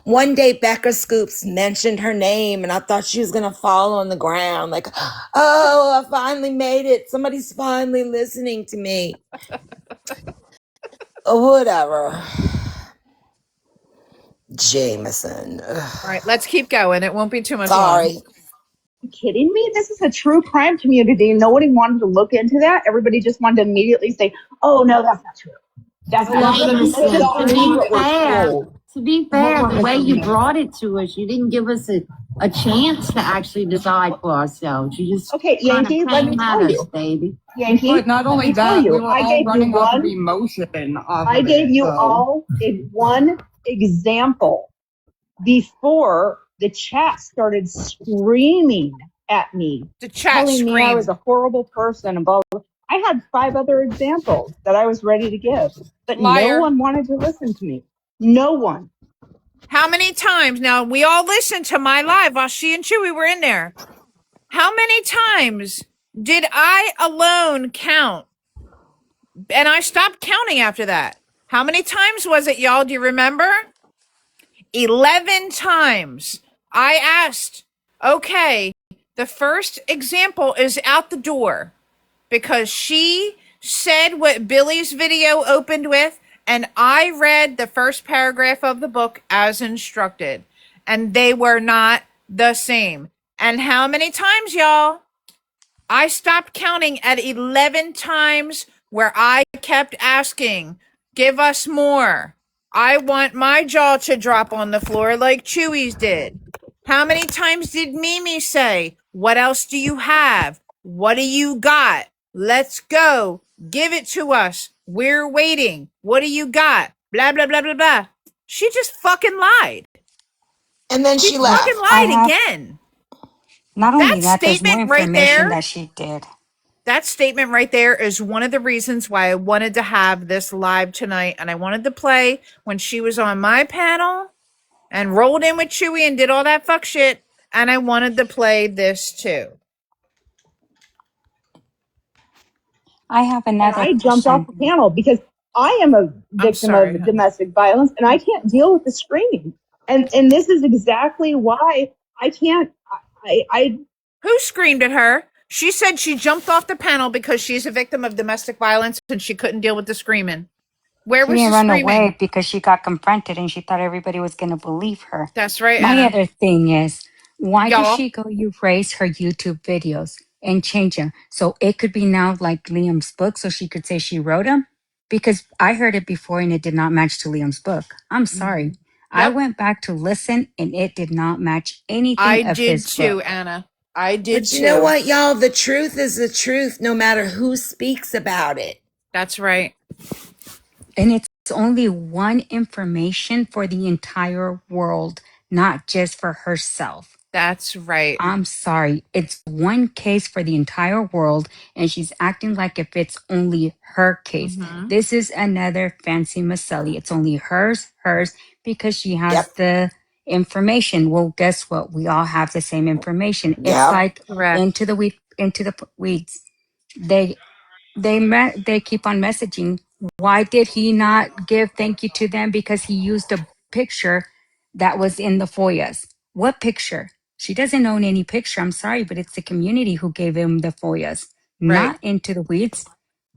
one day Becca Scoops mentioned her name and I thought she was going to fall on the ground. Like, oh, I finally made it. Somebody's finally listening to me. Whatever. Jameson. Ugh. All right, let's keep going. It won't be too much Sorry. long. You kidding me? This is a true crime community. Nobody wanted to look into that. Everybody just wanted to immediately say, oh, no, that's not true. That's Well, not what Jameson, that's to not be what we're fair, told. the way you brought it to us, you didn't give us a chance to actually decide for ourselves. You just Okay, kind of Yankee, let me came at tell us, you. baby. Yankee, But not let only me tell that, we you. were all running off of emotion off I of gave it. you So all one example before the chat started screaming at me, The chat telling me I was screamed. a horrible person and blah, blah, blah. I had 5 other examples that I was ready to give, but no Liar. one wanted to listen to me. No one. How many times? Now, we all listened to my live while she and Chewy were in there. How many times did I alone count? And I stopped counting after that. How many times was it, y'all? Do you remember? 11 times. I asked, okay, the first example is out the door because she said what Billy's video opened with, and I read the first paragraph of the book as instructed, and they were not the same. And how many times, y'all? I stopped counting at 11 times where I kept asking, give us more. I want my jaw to drop on the floor like Chewy's did. How many times did Mimi say, what else do you have? What do you got? Let's go. Give it to us. We're waiting. What do you got? Blah, blah, blah, blah, blah. She just fucking lied. And then She she fucking left. I lied have again. not That only that, there's more statement right information there, that she did. that statement right there is one of the reasons why I wanted to have this live tonight. And I wanted to play when she was on my panel and rolled in with Chewy and did all that fuck shit. And I wanted to play this too. I have And another I jumped off question. the panel because I am a I'm victim sorry, of honey. domestic violence and I can't deal with the screaming. And this is exactly why I can't. I Who screamed at her? She said she jumped off the panel because she's a victim of domestic violence and she couldn't deal with the screaming. Where She was didn't the run screaming? away because she got confronted and she thought everybody was going to believe her. That's right, My Anna. other thing is, why did Y'all, she go erase her YouTube videos and change them so it could be now like Liam's book so she could say she wrote them? Because I heard it before and it did not match to Liam's book. I'm sorry. I yep, went back to listen and it did not match anything I of did his too, book. Anna. I did But you know too. what, y'all? The truth is the truth, no matter who speaks about it. That's right. And it's only one information for the entire world, not just for herself. That's right. I'm sorry. It's one case for the entire world, and she's acting like if it's only her case. Mm-hmm. This is another fancy Maselli. It's only hers, because she has Yep. the information. Well, guess what? We all have the same information. It's Yep. like Correct. into the weeds. They they keep on messaging. Why did he not give thank you to them? Because he used a picture that was in the FOIAs. What picture? She doesn't own any picture. I'm sorry, but it's the community who gave him the FOIAs, Right. not Into the Weeds.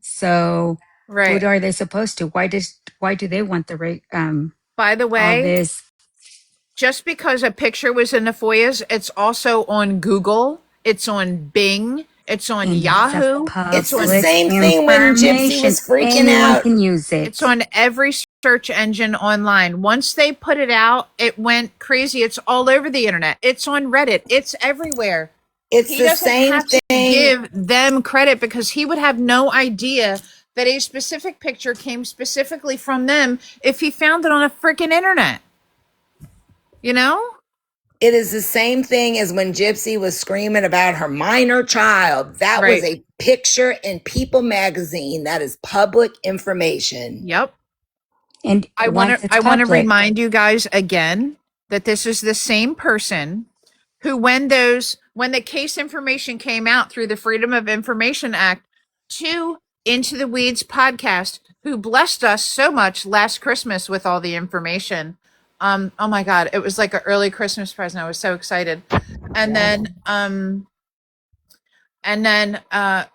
So what Right. are they supposed to? Why do they want the By the all way, this just because a picture was in the FOIAs, it's also on Google, it's on Bing, it's on and it's a Yahoo, It's it's the on public same thing when Gypsy information? was freaking Anyone out. can use it's it. on every search engine online. Once they put it out, it went crazy. It's all over the internet. It's on Reddit. It's everywhere. It's He the doesn't same have to thing. give them credit because he would have no idea that a specific picture came specifically from them if he found it on a freaking internet. You know? It is the same thing as when Gypsy was screaming about her minor child. That was Right. a picture in People magazine. That is public information. Yep. And I want once to it's I want to public, remind you guys again that this is the same person who when the case information came out through the Freedom of Information Act to Into the Weeds podcast, who blessed us so much last Christmas with all the information. Oh my god, it was like an early Christmas present. I was so excited. And then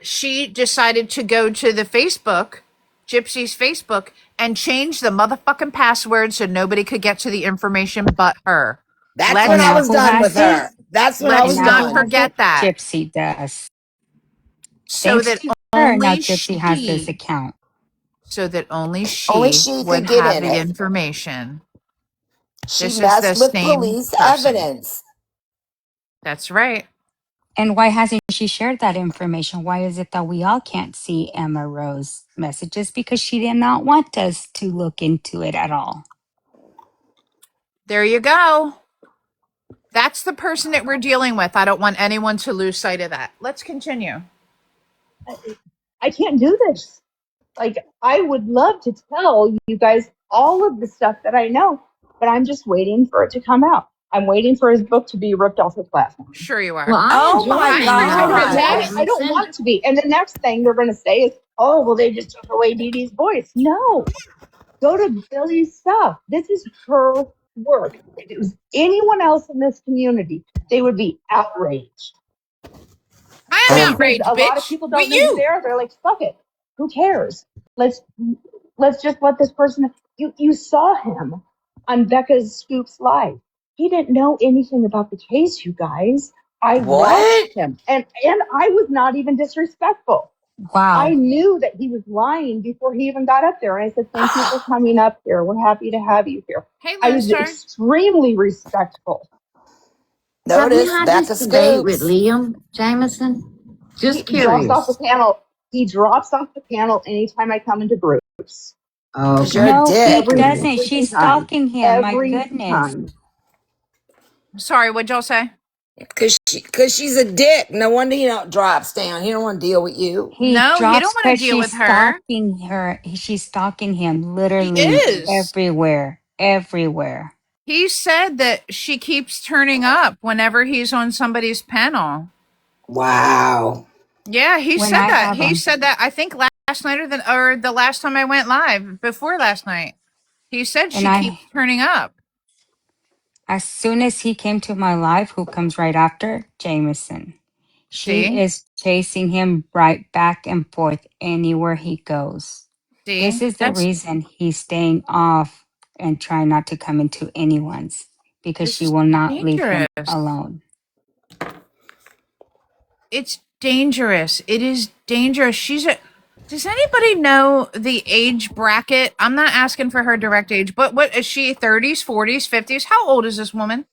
she decided to go to the Facebook, Gypsy's Facebook, and change the motherfucking password so nobody could get to the information but her. That's when and I now was who done with has it? her. That's when I And Let's was now not who done. has it? forget that. Gypsy does. So Thanks that to her, now only Gypsy has this she, account. so that only Only she she would could get have in the it. information. She This is the messed with same police person. evidence. That's right. And why hasn't she shared that information? Why is it that we all can't see Emma Rose messages? Because she did not want us to look into it at all. There you go. That's the person that we're dealing with. I don't want anyone to lose sight of that. Let's continue. I can't do this. Like, I would love to tell you guys all of the stuff that I know, but I'm just waiting for it to come out. I'm waiting for his book to be ripped off the platform. Sure you are. Well, I Oh enjoy my reading I all don't that, God. want it. I don't Jameson. want it to be. And the next thing they're going to say is, oh, well, they just took away Dee Dee's voice. No. Go to Billy's stuff. This is her work. If it was anyone else in this community, they would be outraged. I am But because outraged, a lot of bitch. people But don't know who you. they are, they're like, fuck it. Who cares? Let's just let this person. You saw him on Becca's Scoops Live. He didn't know anything about the case, you guys. I What? watched him, and I was not even disrespectful. I Wow. knew that he was lying before he even got up there. And I said, thank you for coming up here. We're happy to have you here. Hey, I Lone was Star. extremely respectful. Have you Notice had this Becca debate with Scoops. Liam, Jameson? He Just drops off the curious. panel. He drops off the panel anytime I come into groups. Because you're a Okay. No, he dick. Every doesn't. freaking She's time. stalking him. My Every goodness. time. Sorry, what'd y'all say? Because she's a dick. No wonder he don't drops down. He don't want to deal with you. He No, he don't drops want because to deal with she's her. stalking her. She's stalking him He literally is. everywhere. Everywhere. He said that she keeps turning up whenever he's on somebody's panel. Wow. Yeah, he When said I that. have He him. said that I think last night or the last time I went live, before last night. He said And she keeps turning up. as soon as he came to my live, who comes right after? Jameson. She See? is chasing him right back and forth anywhere he goes. This See? is the reason he's staying off and trying not to come into anyone's because This she is will not leave him dangerous. alone. It's dangerous. It is dangerous. Does anybody know the age bracket? I'm not asking for her direct age, but what is she? 30s, 40s, 50s? How old is this woman?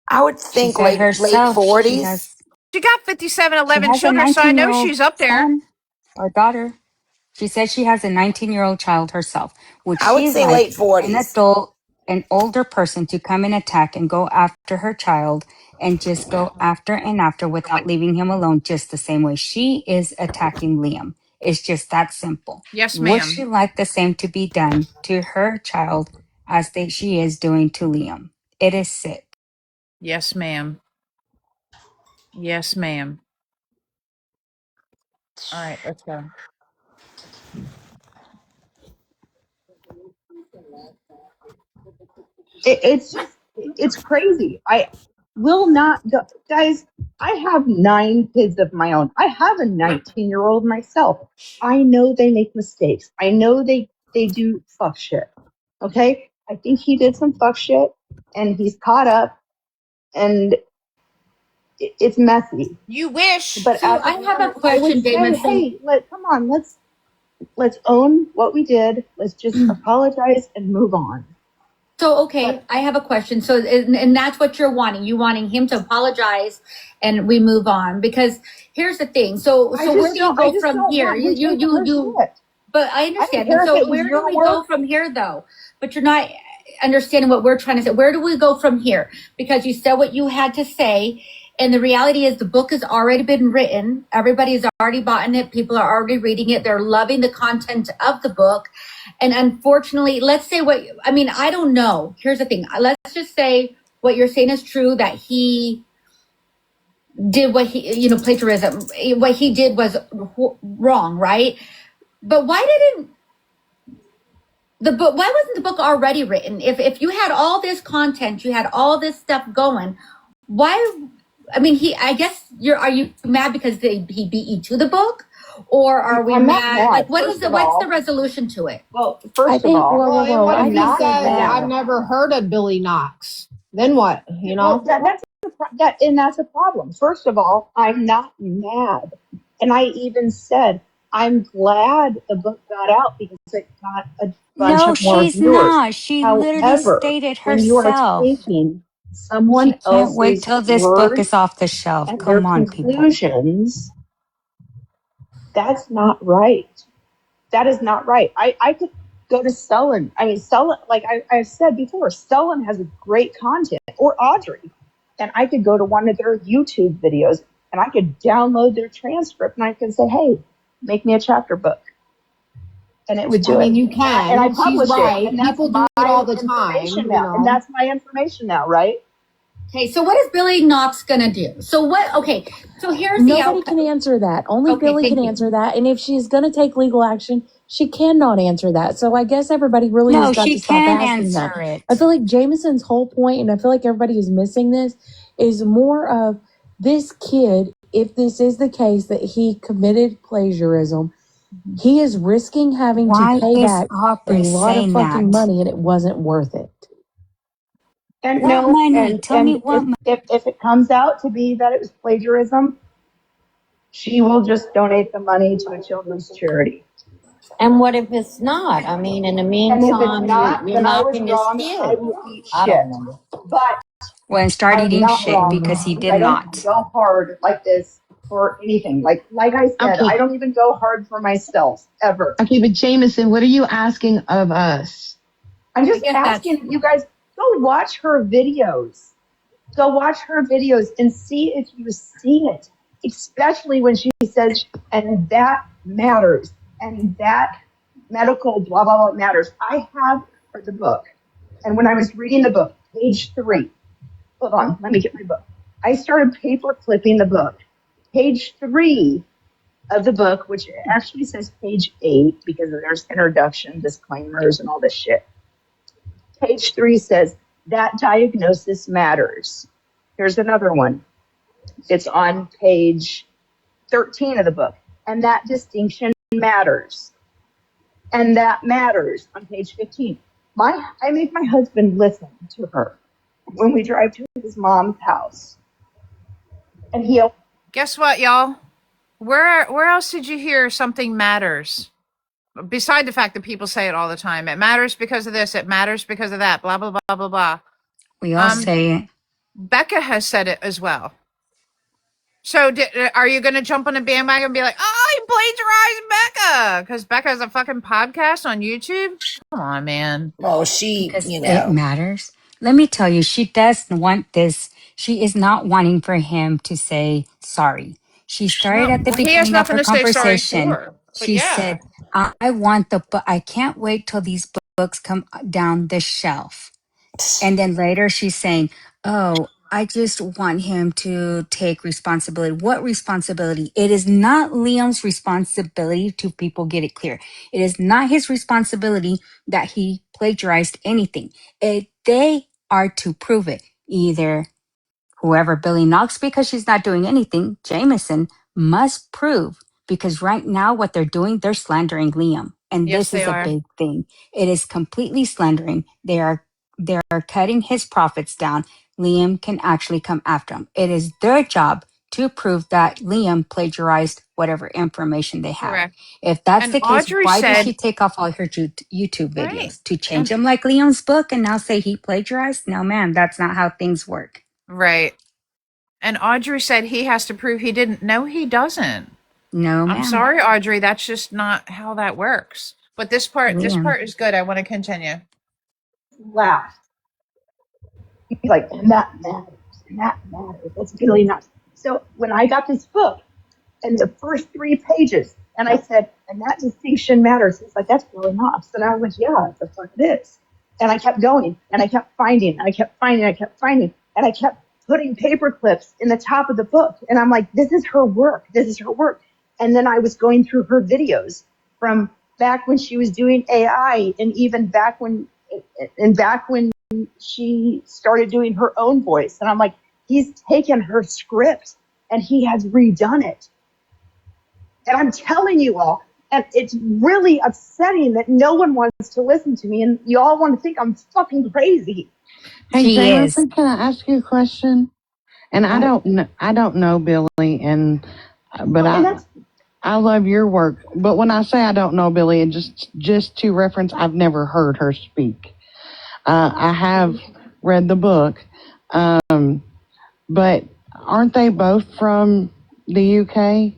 I would She think said late herself 40s. She got 5711 has a children, so I know 19-year-old she's up there. son or daughter. She said she has a 19-year-old child herself. Would I would she say like late an 40s. adult, an older person to come and attack and go after her child and just go after and after without leaving him alone just the same way she is attacking Liam? It's just that simple. Yes, Would she ma'am. like the same to be done to her child as she is doing to Liam? It is sick. Yes, ma'am. Yes, ma'am. All right, let's go. It's crazy. I will not go. Guys, I have 9 kids of my own. I have a 19-year-old myself. I know they make mistakes. I know they do fuck shit. Okay? I think he did some fuck shit and he's caught up and it's messy. You wish. But So as a I have a parent, I would question, say, Jameson. hey, come on, let's own what we did. Let's just apologize and move on. So, okay, I have a question. So, and that's what you're wanting. You wanting him to apologize and we move on. Because here's the thing. So where do you go from here? But I understand. And so where do we go from here though? But you're not understanding what we're trying to say. Where do we go from here? Because you said what you had to say. And the reality is the book has already been written. Everybody's already bought it. People are already reading it. They're loving the content of the book. And unfortunately, let's say I don't know. Here's the thing. Let's just say what you're saying is true, that he did what plagiarism. What he did was wrong, right? But why wasn't the book already written? If you had all this content, you had all this stuff going, why? I guess are you mad because he beat you to the book? Or are we mad? Like, what's the resolution to it? Well, first of all, what if he said, I've never heard of Billy Knox? Then what? You know? Well, that's a problem. First of all, I'm not mad. And I even said, I'm glad the book got out because it got a bunch No, of more she's viewers. not. She literally However, stated when you are herself. taking She someone can't wait else's till this book is words off the shelf. and their Come on, people. conclusions, that's not right. That is not right. I could go to Sullen. I mean, Sullen, like I've said before, Sullen has great content, or Audrey. And I could go to one of their YouTube videos and I could download their transcript and I could say, hey, make me a chapter book. And it would do it. You can. And I She's publish right. it. And that's People do it all the time. information now. And that's my information now, right? Okay, so what is Billy Knox gonna do? So what? Okay, so here's the Nobody can answer that. Only Billy can answer that. And if she's going to take legal action, she cannot answer that. So I guess everybody really has No, got she to stop can asking answer that. it. I feel like Jameson's whole point, and I feel like everybody is missing this, is more of this kid, if this is the case that he committed plagiarism, he is risking having to Why pay is back a Aubrey lot of saying fucking that? money, and it wasn't worth it. And What no, money? Tell me what money. if it comes out to be that it was plagiarism, she will just donate the money to a children's charity. And what if it's not? I mean, in the And if meantime, it's not, you're then I was knocking his wrong. I kid. will eat I shit. don't know. But Well, and start I'm eating not shit wrong because he because did I don't not. go hard like this for anything. Like I said, I don't even go hard for myself ever. Okay, but Jameson, what are you asking of us? I'm just asking you guys, go watch her videos. Go watch her videos and see if you see it, especially when she says, and that matters, and that medical blah, blah, blah matters. I have the book. And when I was reading the book, page 3, hold on, let me get my book. I started paper clipping the book. Page 3 of the book, which actually says page 8 because there's introduction, disclaimers, and all this shit. Page 3 says, that diagnosis matters. Here's another one. It's on page 13 of the book. And that distinction matters. And that matters on page 15. I make my husband listen to her when we drive to his mom's house. And he'll... Guess what, y'all? Where else did you hear something matters? Beside the fact that people say it all the time. It matters because of this. It matters because of that. Blah, blah, blah, blah, blah. We all say it. Becca has said it as well. So are you going to jump on a bandwagon and be like, oh, you plagiarized Becca? Because Becca has a fucking podcast on YouTube? Come on, man. Well, she, Because it matters. Let me tell you, she does want this. She is not wanting for him to say sorry. She started at the He has beginning of nothing her to say sorry conversation. for. But She yeah. said, I want the book. I can't wait till these books come down the shelf. And then later she's saying, oh, I just want him to take responsibility. What responsibility? It is not Liam's responsibility, to people get it clear. It is not his responsibility that he plagiarized anything. They are to prove it. Either whoever Billy Knox, because she's not doing anything, Jameson must prove, because right now what they're doing, they're slandering Liam. And Yes, this they is a are. big thing. It is completely slandering. They're cutting his profits down. Liam can actually come after him. It is their job to prove that Liam plagiarized whatever information they have. Correct. If that's And the case, Audrey why did said, she take off all her YouTube right. videos? To change And them like Liam's book and now say he plagiarized? No, ma'am, that's not how things work. right. And Audrey said he has to prove he didn't. No, he doesn't. No, I'm ma'am. sorry, Audrey. That's just not how that works. But this part Liam. is good. I want to continue. laugh. You'd be like, and that matters, and that matters. That's really not. So when I got this book, and the first 3 pages, and I said, and that distinction matters. It's like, that's really not. And I was like, yeah, the fuck it is. And I kept going, and I kept finding, and I kept finding, and I kept finding, and I kept putting paper clips in the top of the book. And I'm like, this is her work. This is her work. And then I was going through her videos from back when she was doing AI, and even back when she started doing her own voice. And I'm like, he's taken her script and he has redone it. And I'm telling you all, and it's really upsetting that no one wants to listen to me, and you all want to think I'm fucking crazy. Hey, Jameson, can I ask you a question? And I don't know Billy, but I love your work. But when I say I don't know Billy, and just to reference, I've never heard her speak. I have read the book, but aren't they both from the UK?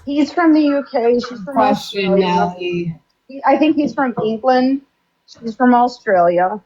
He's from the UK. She's from Australia. I think he's from England. She's from Australia.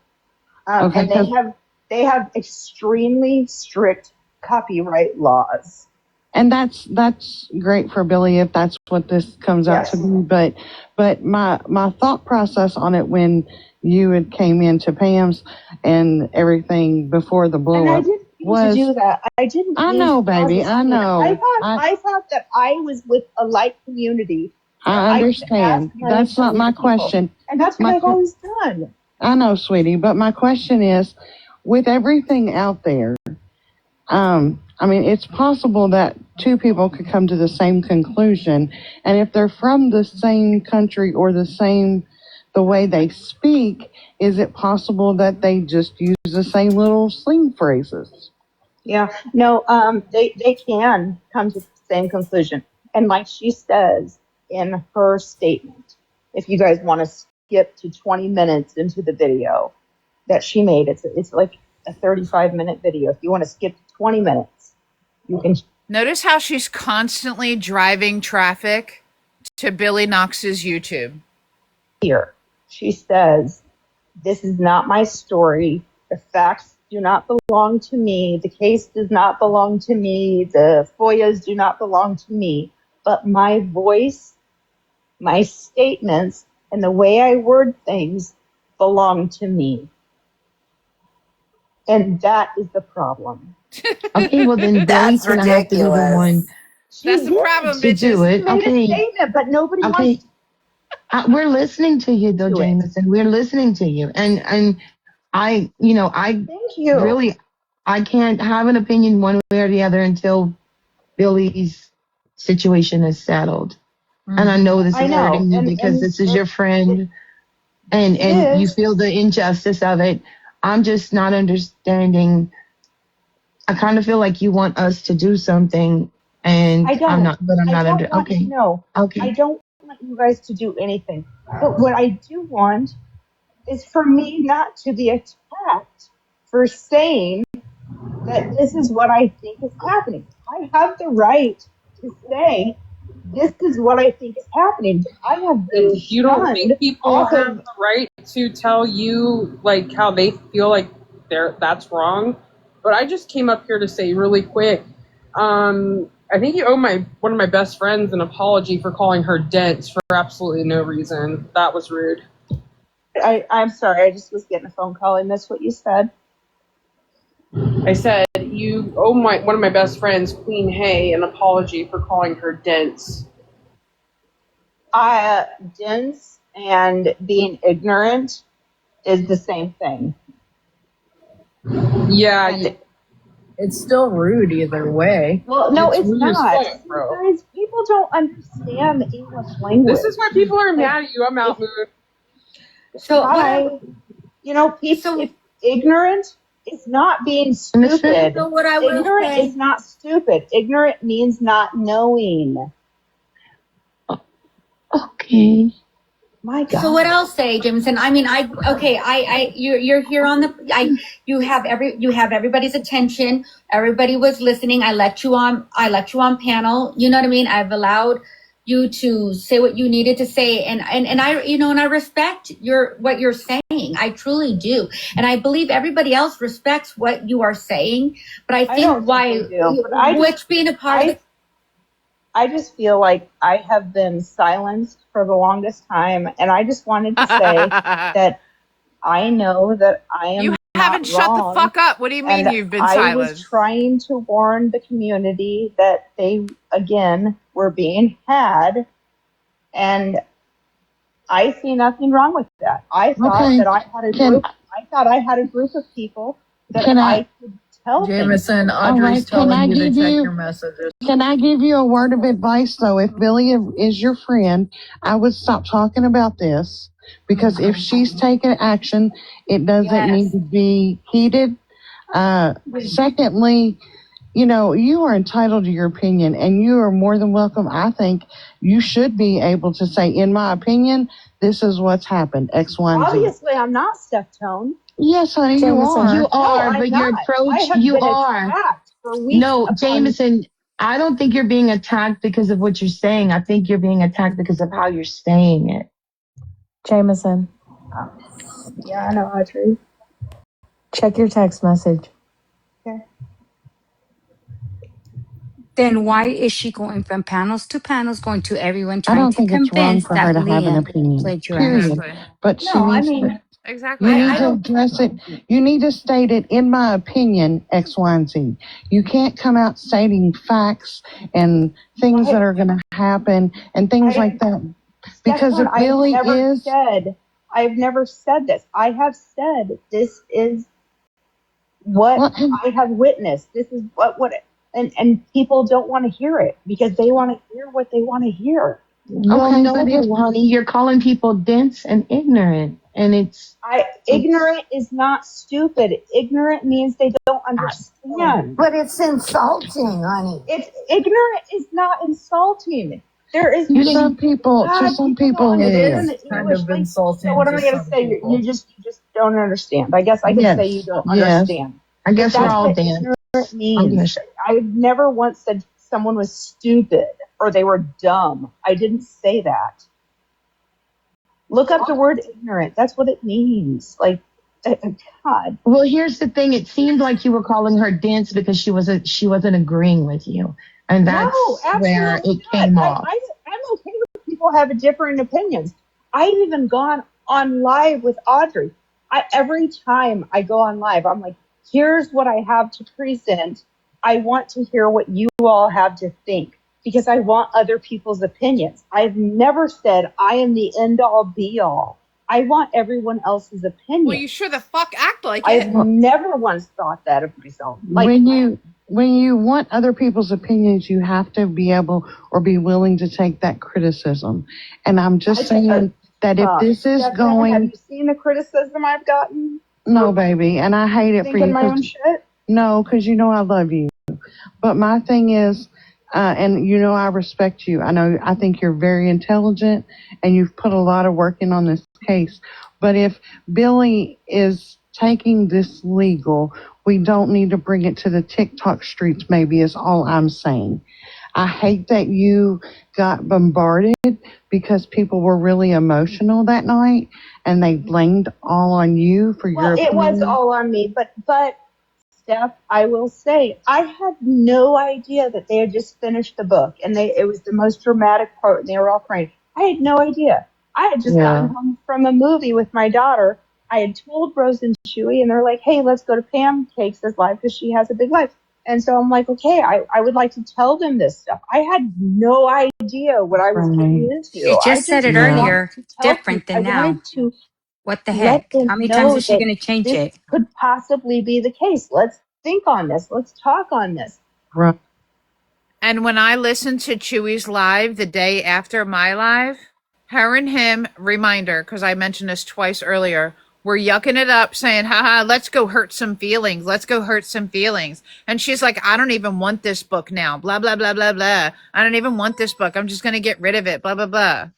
Okay, and they have extremely strict copyright laws. And that's great for Billy if that's what this comes out to be. But my thought process on it when you had came into Pam's and everything before the blow up was to do that. I didn't. I know, baby. I know. I thought that I was with a like community. I understand. That's not my question. And that's what I've always done. I know, sweetie. But my question is, with everything out there, I mean, it's possible that two people could come to the same conclusion. And if they're from the same country or the way they speak, is it possible that they just use the same little slang phrases? Yeah, no, they can come to the same conclusion. And like she says in her statement, if you guys want to skip to 20 minutes into the video that she made, it's like a 35-minute video. If you want to skip to 20 minutes, you can. Notice how she's constantly driving traffic to Billy Knox's YouTube. Here, she says, "This is not my story. The facts do not belong to me. The case does not belong to me. The FOIAs do not belong to me. But my voice, my statements, and the way I word things belong to me." And that is the problem. Okay, well then Billy's gonna have to be the one. That's the problem, to do bitches. it. She made a statement, but nobody wants. We're listening to you though, Jameson. We're listening to you, and I Thank you. Really, I can't have an opinion one way or the other until Billy's situation is settled. And I know this is hurting you because this is your friend, and you feel the injustice of it. I'm just not understanding. I kind of feel like you want us to do something, and I don't. I'm not. But I'm not under. Okay. No. Okay. I don't want you guys to do anything. But what I do want is for me not to be attacked for saying that this is what I think is happening. I have the right to say this is what I think is happening. I have been You don't think people have the right to tell you like how they feel like that's wrong? But I just came up here to say really quick, I think you owe one of my best friends an apology for calling her dense for absolutely no reason. That was rude. I'm sorry, I just was getting a phone call. I missed what you said. I said you owe one of my best friends, Queen Hay, an apology for calling her dense. Dense and being ignorant is the same thing. Yeah, it's still rude either way. Well, no, it's not. Fuck, Guys, people don't understand the English language. This is why people are mad at you. I'm out, Moon. So people, ignorant is not being stupid. So what I will Ignorant say is not stupid. Ignorant means not knowing. Okay. My God. So what I'll say, Jameson, I mean, you're here on you have everybody's attention. Everybody was listening. I let you on panel. You know what I mean? I've allowed you to say what you needed to say. And I respect what you're saying. I truly do. And I believe everybody else respects what you are saying. But I think being a part of it. I just feel like I have been silenced for the longest time, and I just wanted to say that I know that I am. You haven't shut the fuck up. What do you mean you've been silenced? I was trying to warn the community that they, again, were being had, and I see nothing wrong with that. I thought that I had a group. I thought I had a group of people that I could tell. Jameson, Audrey's telling you to check your messages. Can I give you a word of advice, though? If Billy is your friend, I would stop talking about this, because if she's taking action, it doesn't need to be heated. Secondly, you know, you are entitled to your opinion and you are more than welcome. I think you should be able to say, in my opinion, this is what's happened, X, Y, and Z. Obviously, I'm not, Steph Tone. Yes, honey, you Jameson. are. You are, No, but I'm your not. approach, I have you been are. attacked for weeks. No, Jameson, I don't think you're being attacked because of what you're saying. I think you're being attacked because of how you're saying it. Jameson, Yeah, I know, Audrey. check your text message. Okay. Then why is she going from panels to panels, going to everyone, I trying don't to think it's wrong convince for her that to have an Leah opinion, plagiarized? period. But she No, I needs mean, to, Exactly. you need I to don't. address it. You need to state it, in my opinion, X, Y, and Z. You can't come out stating facts and things that are going to happen and things like that. Because if Billy is, I've never said this. I have said this is what I have witnessed. This is and people don't want to hear it because they want to hear what they want to hear. Well, Okay, no, but if- honey, you're calling people dense and ignorant, and ignorant is not stupid. Ignorant means they don't understand. But it's insulting, honey. It's ignorant is not insulting. There is some people, to some people it is. It's kind of insulting. So what am I to going to some say? people. You just don't understand. I guess I can Yes, say you don't yes. understand. I guess But we're that's all what dense. ignorant means. I've never once said someone was stupid or they were dumb. I didn't say that. Look up the word ignorant. That's what it means. Like, God. Well, here's the thing. It seemed like you were calling her dense because she wasn't agreeing with you, and that's where it came off. I'm okay with people having different opinions. I've even gone on live with Audrey. Every time I go on live, I'm like, here's what I have to present. I want to hear what you all have to think because I want other people's opinions. I've never said I am the end all be all. I want everyone else's opinion. Well, you sure the fuck act like it. I've never once thought that of myself. Like, when you want other people's opinions, you have to be able or be willing to take that criticism. And I'm just saying that if this is going, have you seen the criticism I've gotten? No, baby, and I hate it for you. Thinking my own shit? No, because you know I love you. But my thing is, and you know I respect you. I think you're very intelligent, and you've put a lot of work in on this case. But if Billy is taking this legal, we don't need to bring it to the TikTok streets, maybe is all I'm saying. I hate that you got bombarded because people were really emotional that night and they blamed all on you for your opinion. It was all on me, but Steph, I will say, I had no idea that they had just finished the book and it was the most dramatic part and they were all crying. I had no idea. I had just gotten home from a movie with my daughter. I had told Rose and Chewy and they're like, hey, let's go to Pamcakes' live because she has a big life. And so I'm like, okay, I would like to tell them this stuff. I had no idea what I was getting into. She just said it earlier, different than now. I wanted to what the heck? How many times is she going to change it? This could possibly be the case. Let's think on this. Let's talk on this. Right. And when I listened to Chewy's live the day after my live, her and him, reminder, because I mentioned this twice earlier, were yucking it up saying, haha, let's go hurt some feelings. Let's go hurt some feelings. And she's like, I don't even want this book now. Blah, blah, blah, blah, blah. I don't even want this book. I'm just going to get rid of it. Blah, blah, blah.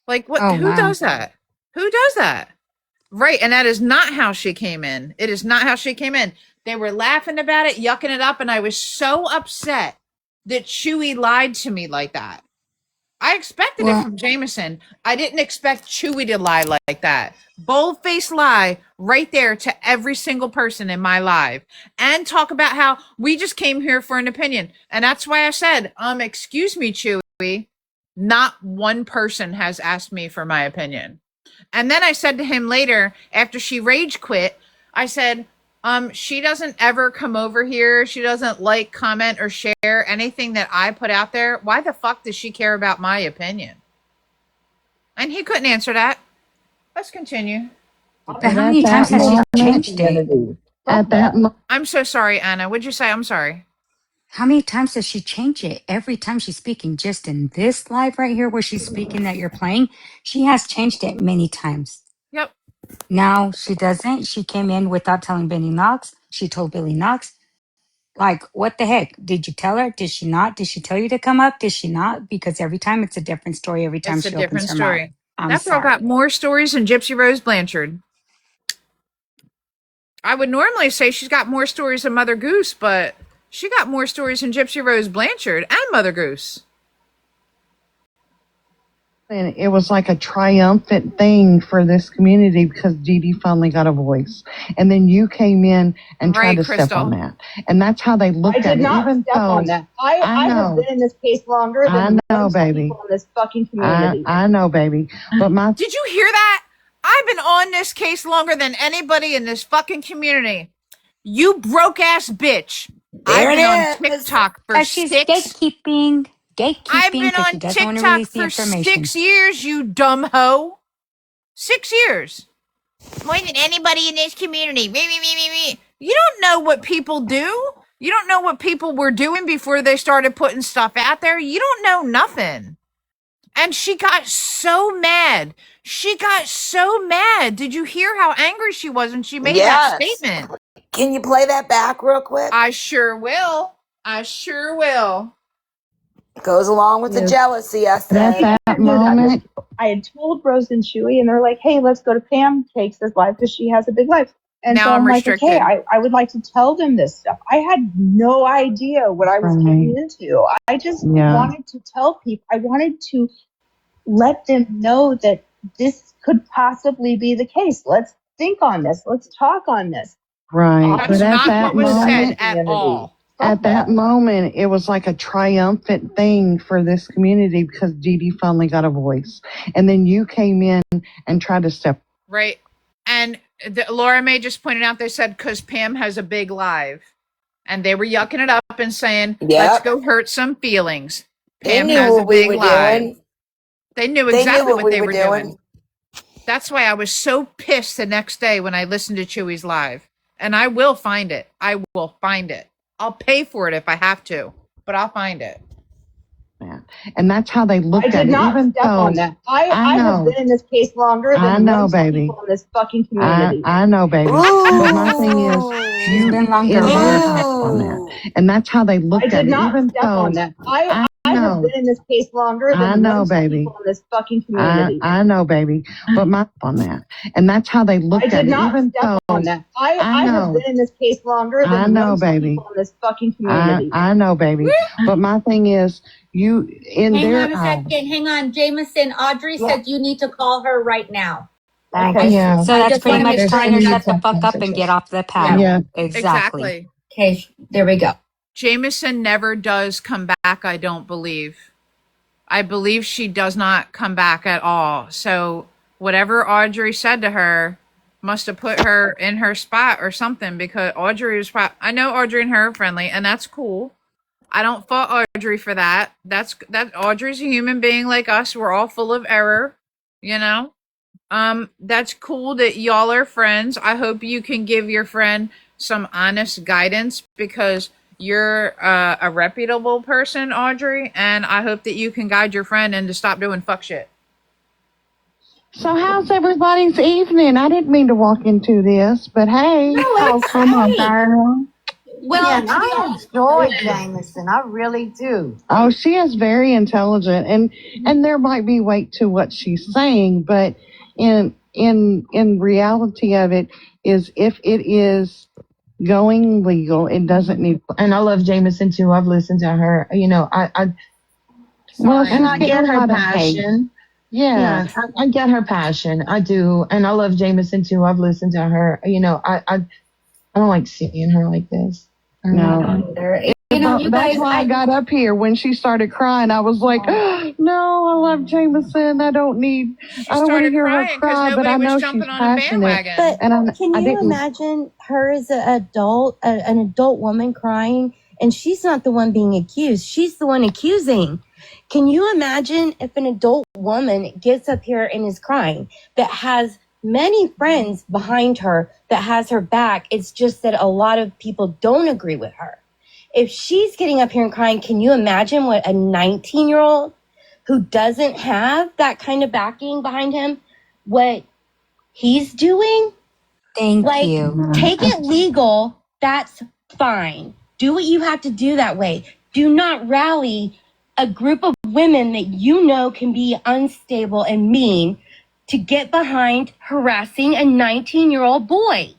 Like, what? Oh, who does that? Who does that? Right. And that is not how she came in. It is not how she came in. They were laughing about it, yucking it up. And I was so upset that Chewy lied to me like that. I expected it from Jameson. I didn't expect Chewy to lie like that. Bold-faced lie right there to every single person in my live. And talk about how we just came here for an opinion. And that's why I said, excuse me, Chewy. Not one person has asked me for my opinion. And then I said to him later, after she rage quit, I said, she doesn't ever come over here. She doesn't like, comment, or share anything that I put out there. Why the fuck does she care about my opinion? And he couldn't answer that. Let's continue. But how many times has she changed it? I'm so sorry, Anna. What'd you say? I'm sorry. How many times does she change it? Every time she's speaking, just in this live right here where she's speaking that you're playing, she has changed it many times. Yep. Now she doesn't. She came in without telling Billy Knox. She told Billy Knox. Like, what the heck? Did you tell her? Did she not? Did she tell you to come up? Did she not? Because every time it's a different story every time It's a she opens different her mouth. story. I'm That girl sorry. got more stories than Gypsy Rose Blanchard. I would normally say she's got more stories than Mother Goose, but she got more stories than Gypsy Rose Blanchard and Mother Goose. And it was like a triumphant thing for this community because Dee Dee finally got a voice. And then you came in and tried to step on that. And that's how they looked at it. I did not step on that. I have been in this case longer than most people in this fucking community. I know, baby. But Did you hear that? I've been on this case longer than anybody in this fucking community. You broke ass bitch. There I've been it on TikTok for She's 6 gatekeeping I've been because she on doesn't want to TikTok release the for information. 6 years, you dumb hoe. 6 years. More than anybody in this community. You don't know what people do. You don't know what people were doing before they started putting stuff out there. You don't know nothing. And she got so mad. She got so mad. Did you hear how angry she was when she made that statement? Can you play that back real quick? I sure will. I sure will. Goes along with the jealousy, I said. I had told Rose and Chewy, and they're like, hey, let's go to Pamcakes' live because she has a big life. And now so I'm like, restricted. okay, I would like to tell them this stuff. I had no idea what I was getting into. I just wanted to tell people. I wanted to let them know that this could possibly be the case. Let's think on this. Let's talk on this. Right. That's not what was said at all. At that moment, it was like a triumphant thing for this community because Dee Dee finally got a voice. And then you came in and tried to step. Right. And Laura May just pointed out, they said, because Pam has a big live. And they were yucking it up and saying, let's go hurt some feelings. Pam has a big live. They knew exactly what they were doing. That's why I was so pissed the next day when I listened to Chewy's live. And I will find it. I will find it. I'll pay for it if I have to, but I'll find it. And that's how they looked at it. I did not step on that. I have been in this case longer than most people in this fucking community. I know, baby. But my thing is, you've been longer on that. And that's how they looked at it. I did not step on that. I have been in this case longer than most people in this fucking community. I know, baby. But my on that. And that's how they looked at it. I did not step on that. I have been in this case longer than most people in this fucking community. I know, baby. But my thing is, you in Hang their on a second. Hang on. Jameson, Audrey said you need to call her right now. Okay. Yeah. So that's pretty much trying to shut the fuck up and get off the panel. Yeah. Exactly. Okay, there we go. Jameson never does come back, I don't believe. I believe she does not come back at all. So whatever Audrey said to her must have put her in her spot or something, because Audrey was I know Audrey and her are friendly, and that's cool. I don't fault Audrey for that. That Audrey's a human being like us. We're all full of error, you know? That's cool that y'all are friends. I hope you can give your friend some honest guidance, because you're a reputable person, Audrey, and I hope that you can guide your friend and to stop doing fuck shit. So how's everybody's evening? I didn't mean to walk into this, but hey. Oh, come on, Darla. Well, I enjoy Jameson. I really do. Oh, she is very intelligent, and there might be weight to what she's saying, but in reality of it is, if it is going legal, it doesn't need. And I love Jameson too. I've listened to her. You know, I get her passion. Yeah, I get her passion. I do, and I love Jameson too. I've listened to her. You know, I don't like seeing her like this. No. You know, you That's guys, why I got up here when she started crying. I was like, no, I love Jameson. I don't want to hear her cry, but I know she's passionate. But can you imagine her as an adult woman crying, and she's not the one being accused. She's the one accusing. Can you imagine if an adult woman gets up here and is crying, that has many friends behind her, that has her back? It's just that a lot of people don't agree with her. If she's getting up here and crying, can you imagine what a 19-year-old who doesn't have that kind of backing behind him, what he's doing? Thank you. Take it legal. That's fine. Do what you have to do that way. Do not rally a group of women that you know can be unstable and mean to get behind harassing a 19-year-old boy.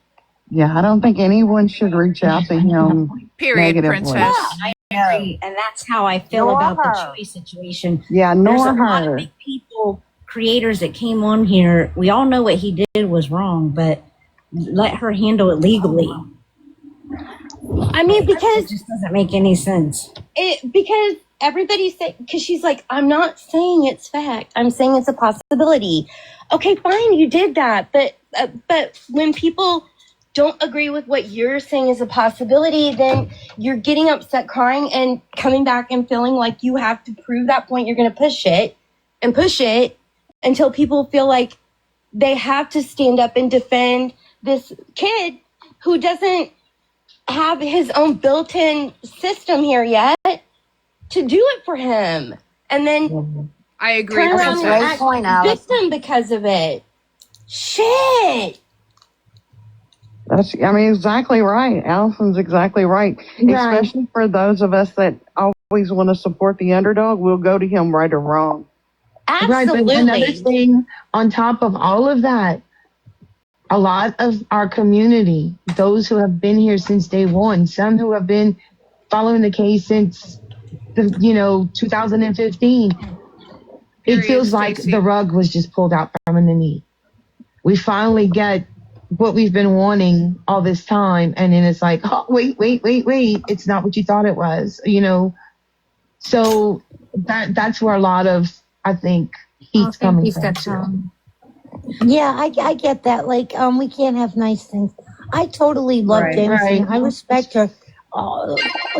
Yeah, I don't think anyone should reach out to him Period, negatively. princess. I agree, and that's how I feel Nor about the her. Chewy situation. Yeah, There's nor a lot of her. big people, creators that came on here. We all know what he did was wrong, but let her handle it legally. I mean, It because just doesn't make any sense. because everybody's saying, because she's like, I'm not saying it's fact. I'm saying it's a possibility. Okay, fine, you did that, but when people don't agree with what you're saying is a possibility, then you're getting upset, crying, and coming back and feeling like you have to prove that point. You're going to push it until people feel like they have to stand up and defend this kid who doesn't have his own built-in system here yet to do it for him, and then I agree, turn around and princess. act point, Alex. victim because of it. Shit. I mean, exactly right. Allison's exactly right. Especially for those of us that always want to support the underdog, we'll go to him right or wrong. Absolutely. Right, but another thing on top of all of that, a lot of our community, those who have been here since day one, some who have been following the case since 2015, it feels like Stacey. the rug was just pulled out from underneath. We finally get what we've been wanting all this time, and then it's like, oh, wait, it's not what you thought it was, So that's where a lot of, I think, heat's coming from. Yeah, I get that. Like, we can't have nice things. I totally love Jameson. I respect her.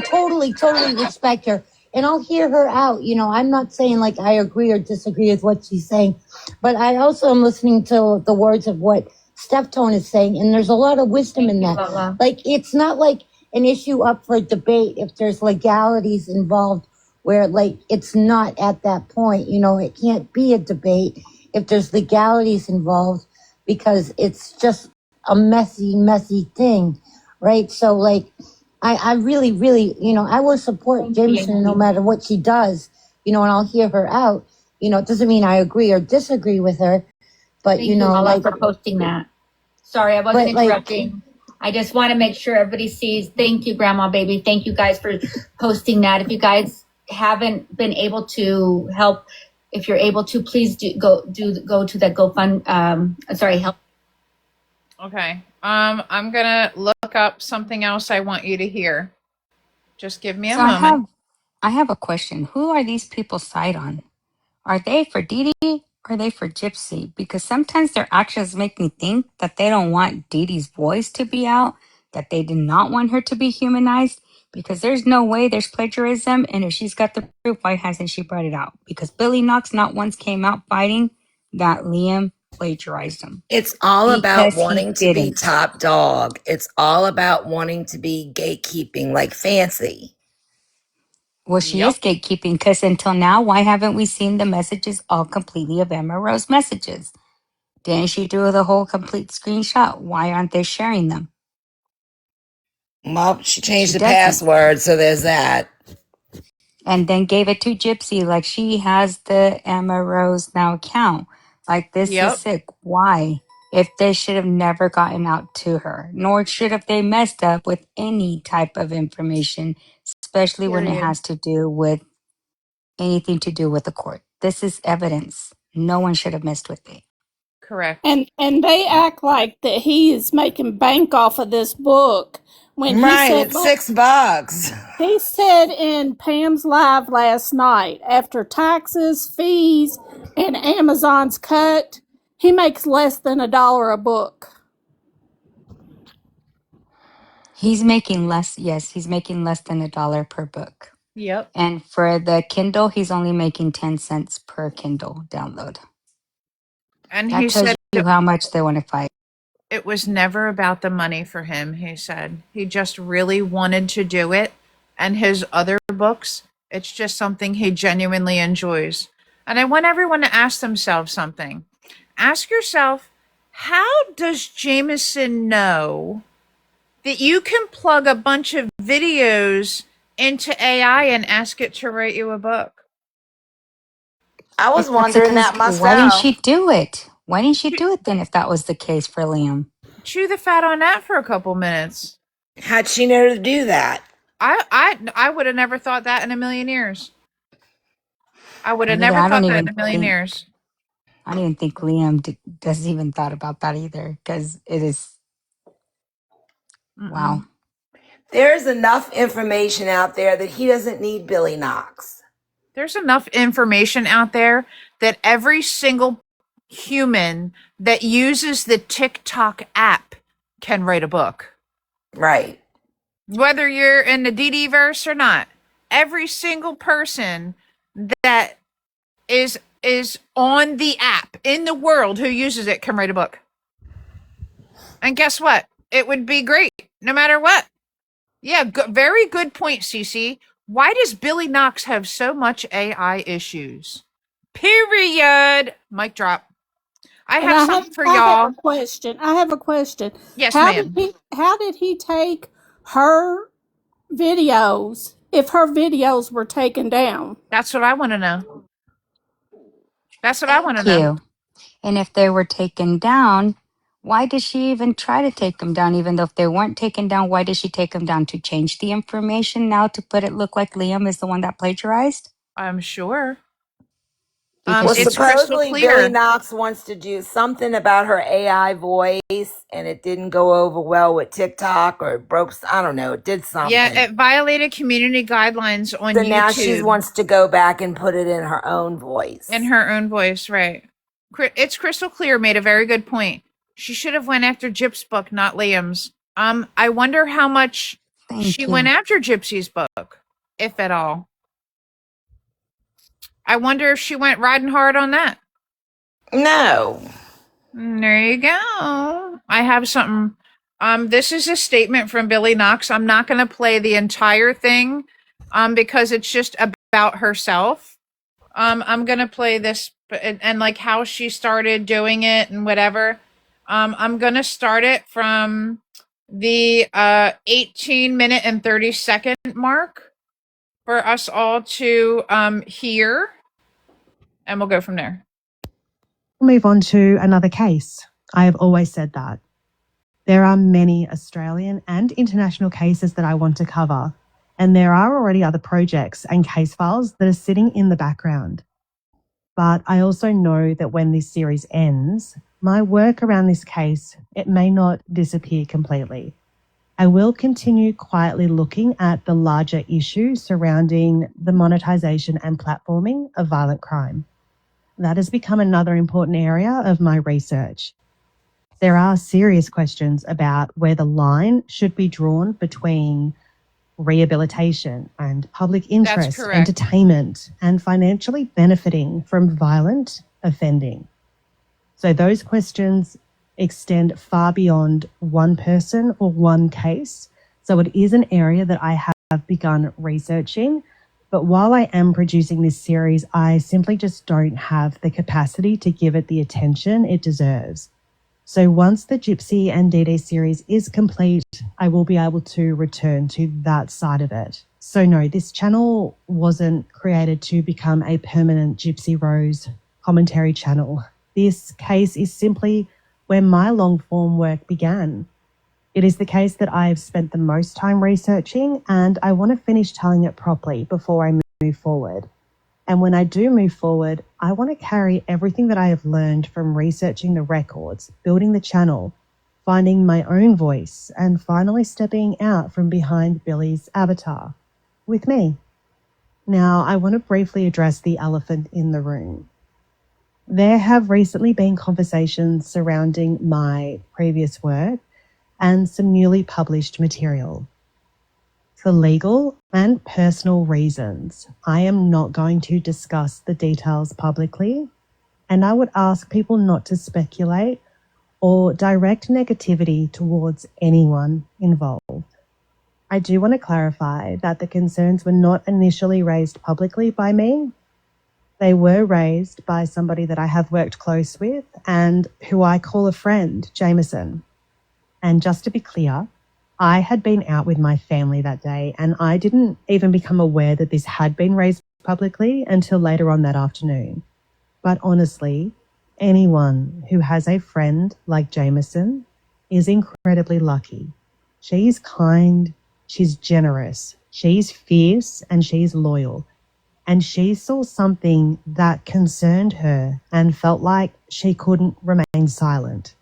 Totally respect her. And I'll hear her out. I'm not saying like I agree or disagree with what she's saying, but I also am listening to the words of what Steph Tone is saying, and there's a lot of wisdom in that. Like, it's not like an issue up for debate if there's legalities involved where like it's not at that point. It can't be a debate if there's legalities involved because it's just a messy thing, right? So like, I really, I will support Jameson no matter what she does, and I'll hear her out. It doesn't mean I agree or disagree with her, but Thank you, Lala, for posting that. Sorry, I wasn't interrupting. I just want to make sure everybody sees. Thank you, Grandma Baby. Thank you guys for posting that. If you guys haven't been able to help, if you're able to, please go to that GoFund. Help. Okay. I'm gonna look up something else I want you to hear. Just give me a So moment. I have a question. Who are these people side on? Are they for Dee Dee or are they for Gypsy? Because sometimes their actions make me think that they don't want Dee Dee's voice to be out, that they did not want her to be humanized, because there's no way there's plagiarism. And if she's got the proof, why hasn't she brought it out? Because Billy Knox not once came out fighting that Liam plagiarized him. It's all about Because he wanting to be didn't. top dog. It's all about wanting to be gatekeeping like Fancy. Well, she is gatekeeping because until now, why haven't we seen the messages all completely of Emma Rose messages? Didn't she do the whole complete screenshot? Why aren't they sharing them? Well, she changed She the doesn't. password, so there's that. And then gave it to Gypsy. Like, she has the Emma Rose Now account. Like, this is sick. Why? If they should have never gotten out to her, nor should have they messed up with any type of information, especially when it has to do with anything to do with the court. This is evidence. No one should have messed with it. Correct. And they act like that he is making bank off of this book when he said it's $6. He said in Pam's live last night, after taxes, fees, and Amazon's cut, he makes less than $1 a book. He's making less. Yes, he's making less than $1 per book. Yep. And for the Kindle, he's only making 10 cents per Kindle download. And That he tells said you how much they want to fight. it was never about the money for him, he said. He just really wanted to do it. And his other books, it's just something he genuinely enjoys. And I want everyone to ask themselves something. Ask yourself, how does Jameson know that you can plug a bunch of videos into AI and ask it to write you a book. I was If that's the wondering case, that why didn't she myself. do it? Why didn't she do it then if that was the case for Liam? Chew the fat on that for a couple minutes. How'd she know to do that? I would have never thought that in a million years. I would have Neither. never thought that in a million years. I don't even think Liam does even thought about that either, because it is. Wow. There's enough information out there that he doesn't need Billy Knox. There's enough information out there that every single human that uses the TikTok app can write a book. Right. Whether you're in the DD verse or not, every single person that is on the app in the world who uses it can write a book. And guess what? It would be great no matter what. Yeah, very good point, Cece. Why does Billy Knox have so much AI issues? Period. Mic drop. I have something for y'all. I have a question. Yes, how ma'am. How did he take her videos if her videos were taken down? That's what I want to know. That's what I want to know. And if they were taken down, why did she even try to take them down? Even though if they weren't taken down, why did she take them down? To change the information now to put it look like Liam is the one that plagiarized? I'm sure. Well, It's crystal supposedly clear. Billy Knox wants to do something about her AI voice, and it didn't go over well with TikTok, or it broke. I don't know. It did something. Yeah, it violated community guidelines on So YouTube. now she wants to go back and put it in her own voice. In her own voice, right. It's crystal clear. Made a very good point. She should have went after Gyp's book, not Liam's. I wonder how much she went after Gypsy's book, if at all. I wonder if she went riding hard on that. No. There you go. I have something. This is a statement from Billy Knox. I'm not going to play the entire thing, because it's just about herself. I'm going to play this and like how she started doing it and whatever. I'm going to start it from the 18-minute and 30-second mark for us all to hear, and we'll go from there. Move on to another case. I have always said that. There are many Australian and international cases that I want to cover, and there are already other projects and case files that are sitting in the background. But I also know that when this series ends, my work around this case, it may not disappear completely. I will continue quietly looking at the larger issues surrounding the monetization and platforming of violent crime. That has become another important area of my research. There are serious questions about where the line should be drawn between rehabilitation and public interest, entertainment, and financially benefiting from violent offending. So those questions extend far beyond one person or one case. So it is an area that I have begun researching. But while I am producing this series, I simply just don't have the capacity to give it the attention it deserves. So once the Gypsy and DD series is complete, I will be able to return to that side of it. So no, this channel wasn't created to become a permanent Gypsy Rose commentary channel. This case is simply where my long-form work began. It is the case that I've spent the most time researching, and I want to finish telling it properly before I move forward. And when I do move forward, I want to carry everything that I have learned from researching the records, building the channel, finding my own voice, and finally stepping out from behind Billy's avatar with me. Now, I want to briefly address the elephant in the room. There have recently been conversations surrounding my previous work and some newly published material. For legal and personal reasons, I am not going to discuss the details publicly, and I would ask people not to speculate or direct negativity towards anyone involved. I do want to clarify that the concerns were not initially raised publicly by me. They were raised by somebody that I have worked close with and who I call a friend, Jameson. And just to be clear, I had been out with my family that day, and I didn't even become aware that this had been raised publicly until later on that afternoon. But honestly, anyone who has a friend like Jameson is incredibly lucky. She's kind, she's generous, she's fierce, and she's loyal. And she saw something that concerned her and felt like she couldn't remain silent.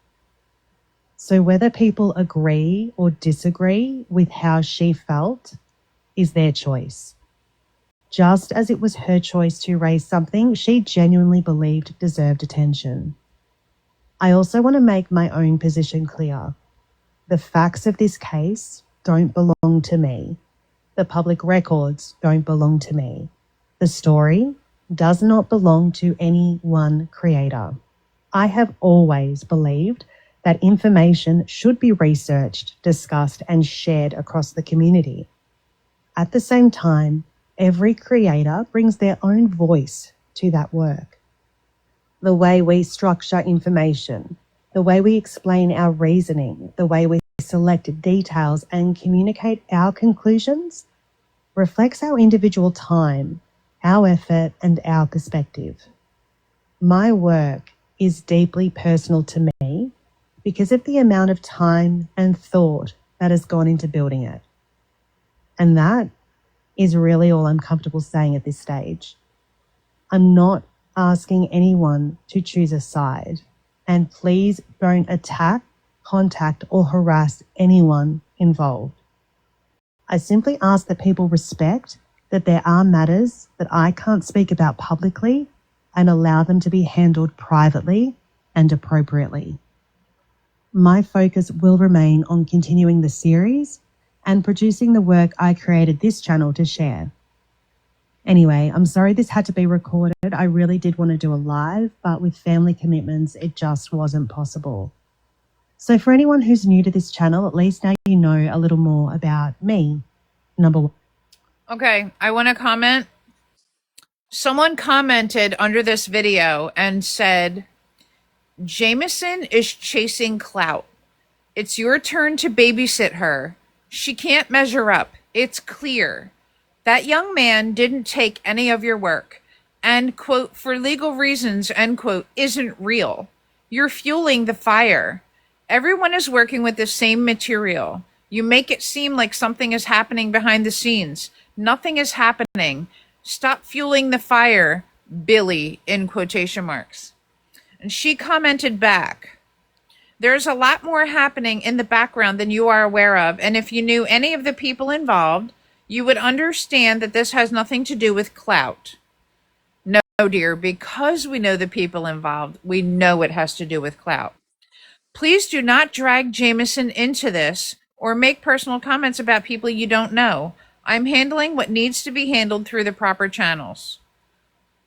So whether people agree or disagree with how she felt is their choice. Just as it was her choice to raise something she genuinely believed deserved attention. I also want to make my own position clear. The facts of this case don't belong to me. The public records don't belong to me. The story does not belong to any one creator. I have always believed that information should be researched, discussed, and shared across the community. At the same time, every creator brings their own voice to that work. The way we structure information, the way we explain our reasoning, the way we select details and communicate our conclusions reflects our individual time, our effort, and our perspective. My work is deeply personal to me because of the amount of time and thought that has gone into building it. And that is really all I'm comfortable saying at this stage. I'm not asking anyone to choose a side, and please don't attack, contact, or harass anyone involved. I simply ask that people respect that there are matters that I can't speak about publicly and allow them to be handled privately and appropriately. My focus will remain on continuing the series and producing the work I created this channel to share. Anyway, I'm sorry this had to be recorded. I really did want to do a live, but with family commitments, it just wasn't possible. So for anyone who's new to this channel, at least now you know a little more about me. Number one. Okay, I want to comment. Someone commented under this video and said, Jameson is chasing clout. It's your turn to babysit her. She can't measure up. It's clear. That young man didn't take any of your work and, quote, for legal reasons, end quote, isn't real. You're fueling the fire. Everyone is working with the same material. You make it seem like something is happening behind the scenes. Nothing is happening. Stop fueling the fire, Billy, in quotation marks. And she commented back, there's a lot more happening in the background than you are aware of. And if you knew any of the people involved, you would understand that this has nothing to do with clout. No, dear, because we know the people involved, we know it has to do with clout. Please do not drag Jameson into this or make personal comments about people you don't know. I'm handling what needs to be handled through the proper channels.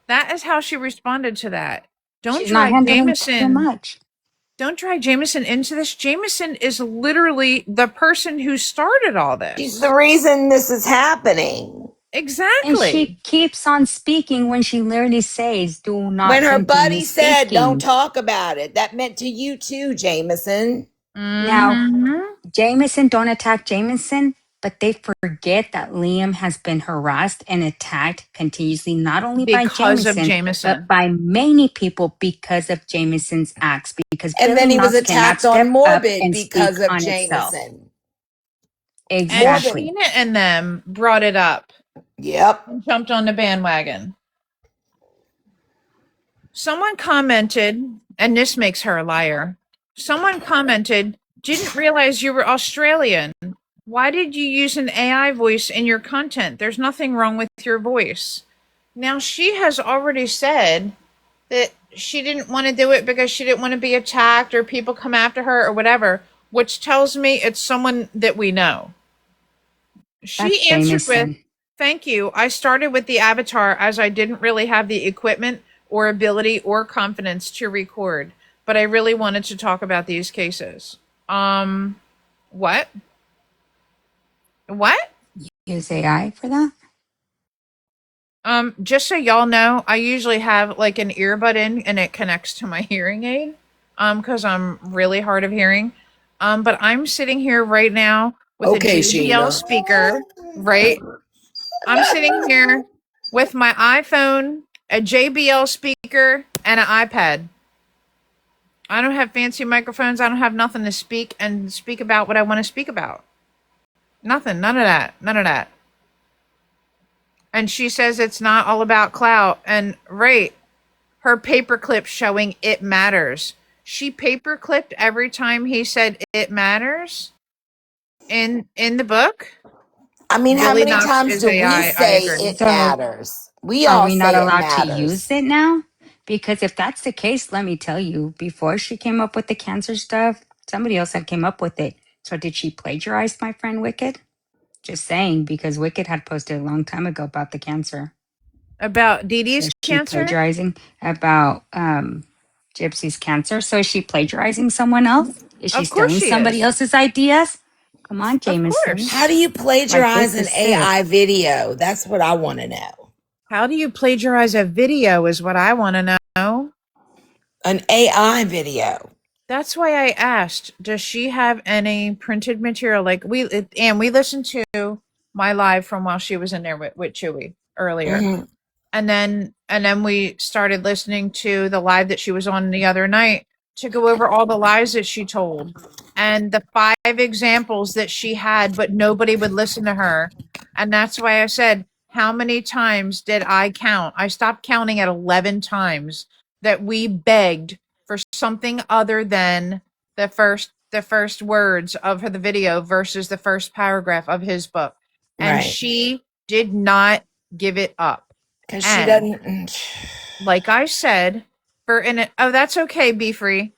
That is how she responded to that. She's not handling too much. Don't drag Jameson into this. Jameson is literally the person who started all this. She's the reason this is happening. Exactly. And she keeps on speaking when she literally says, do not When her continue buddy said, speaking. don't talk about it, that meant to you too, Jameson. Now, Jameson, don't attack Jameson, but they forget that Liam has been harassed and attacked continuously, not only by Because of Jameson, Jameson. but by many people because of Jameson's acts. Because And Billy then he was Knox cannot attacked on step up Morbid and because speak of on itself. Jameson. Exactly. And Sheena and them brought it up. Yep. And jumped on the bandwagon. Someone commented, and this makes her a liar. Someone commented, didn't realize you were Australian. Why did you use an AI voice in your content? There's nothing wrong with your voice. Now, she has already said that she didn't want to do it because she didn't want to be attacked or people come after her or whatever, which tells me it's someone that we know. She That's answered Jameson. with, thank you. I started with the avatar as I didn't really have the equipment or ability or confidence to record, but I really wanted to talk about these cases. What? What? Use AI for that? Just so y'all know, I usually have like an earbud in and it connects to my hearing aid, because I'm really hard of hearing. But I'm sitting here right now with a Okay, JBL Sheena. speaker, right? I'm sitting here with my iPhone, a JBL speaker, and an iPad. I don't have fancy microphones. I don't have nothing to speak about what I want to speak about. Nothing. None of that. None of that. And she says it's not all about clout. And right, her paperclip showing it matters. She paperclipped every time he said it matters in the book. I mean, how Billy many Knox times is do we AI. I say agree. it So matters? We are all we not say it allowed to use matters. it now? Because if that's the case, let me tell you, before she came up with the cancer stuff, somebody else had came up with it. So did she plagiarize my friend Wicked? Just saying, because Wicked had posted a long time ago about the cancer. About Dee Dee's Is she cancer? plagiarizing about Gypsy's cancer? So is she plagiarizing someone else? Is she Of course stealing she somebody is. else's ideas? Come on, Of Jameson. How course. do you Like, plagiarize this an is sick. AI video? That's what I want to know. How do you plagiarize a video is what I want to know. An AI video. That's why I asked, does she have any printed material? Like we listened to my live from while she was in there with Chewy earlier. Mm-hmm. And then we started listening to the live that she was on the other night to go over all the lies that she told and the 5 examples that she had, but nobody would listen to her. And that's why I said, how many times did I count? I stopped counting at 11 times that we begged for something other than the first words of the video versus the first paragraph of his book. And Right. she did not give it up. Because she And doesn't. like I said, that's okay, Be Free.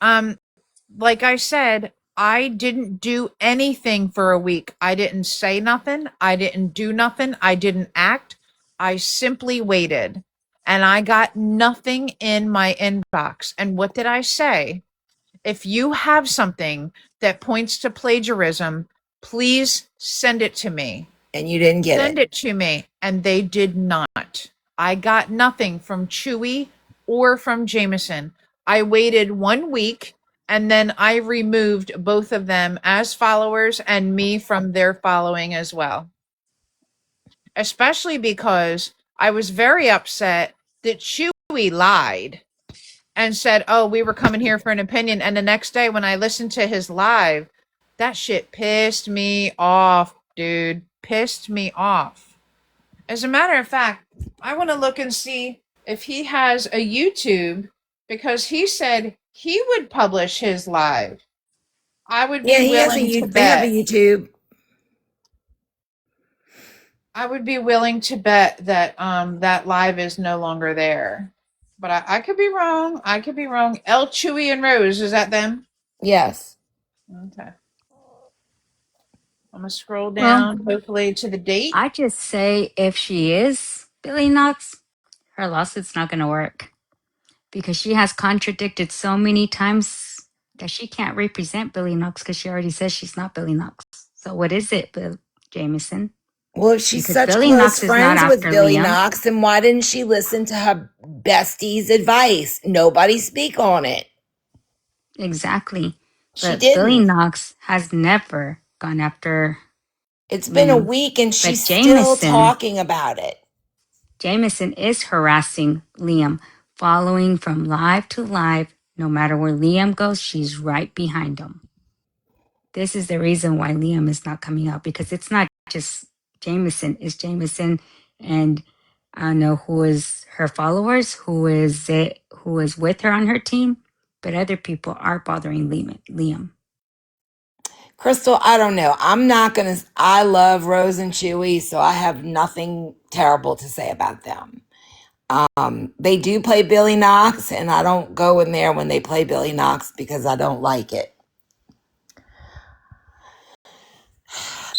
Like I said, I didn't do anything for a week. I didn't say nothing. I didn't do nothing. I didn't act. I simply waited. And I got nothing in my inbox. And what did I say? If you have something that points to plagiarism, please send it to me. And you didn't get Send it. it to me. And they did not. I got nothing from Chewy or from Jameson. I waited 1 week and then I removed both of them as followers and me from their following as well. Especially because I was very upset that Chewy lied and said, oh, we were coming here for an opinion. And the next day when I listened to his live, that shit pissed me off, dude. Pissed me off. As a matter of fact, I want to look and see if he has a YouTube because he said he would publish his live. I would Yeah, be he has a willing to they have a bet. YouTube. I would be willing to bet that that live is no longer there. But I could be wrong. I could be wrong. El Chewy and Rose, is that them? Yes. Okay. I'm gonna scroll Well, down, hopefully to the date. I just say if she is Billy Knox, her lawsuit's not going to work because she has contradicted so many times that she can't represent Billy Knox because she already says she's not Billy Knox. So what is it, Bill Jameson? Well, if she's Because such Billy close Knox is not friends with after Billy Liam. Knox, then why didn't she listen to her bestie's advice? Nobody speak on it. Exactly. She But Billy didn't. Knox has never gone after It's been a Liam. week and But she's still talking about it. Jameson is harassing Liam, following from live to live. No matter where Liam goes, she's right behind him. This is the reason why Liam is not coming out because it's not just Jameson, it's Jameson and I don't know who is her followers, who is with her on her team, but other people are bothering Liam. Crystal, I don't know. I love Rose and Chewy, so I have nothing terrible to say about them. They do play Billy Knox, and I don't go in there when they play Billy Knox because I don't like it.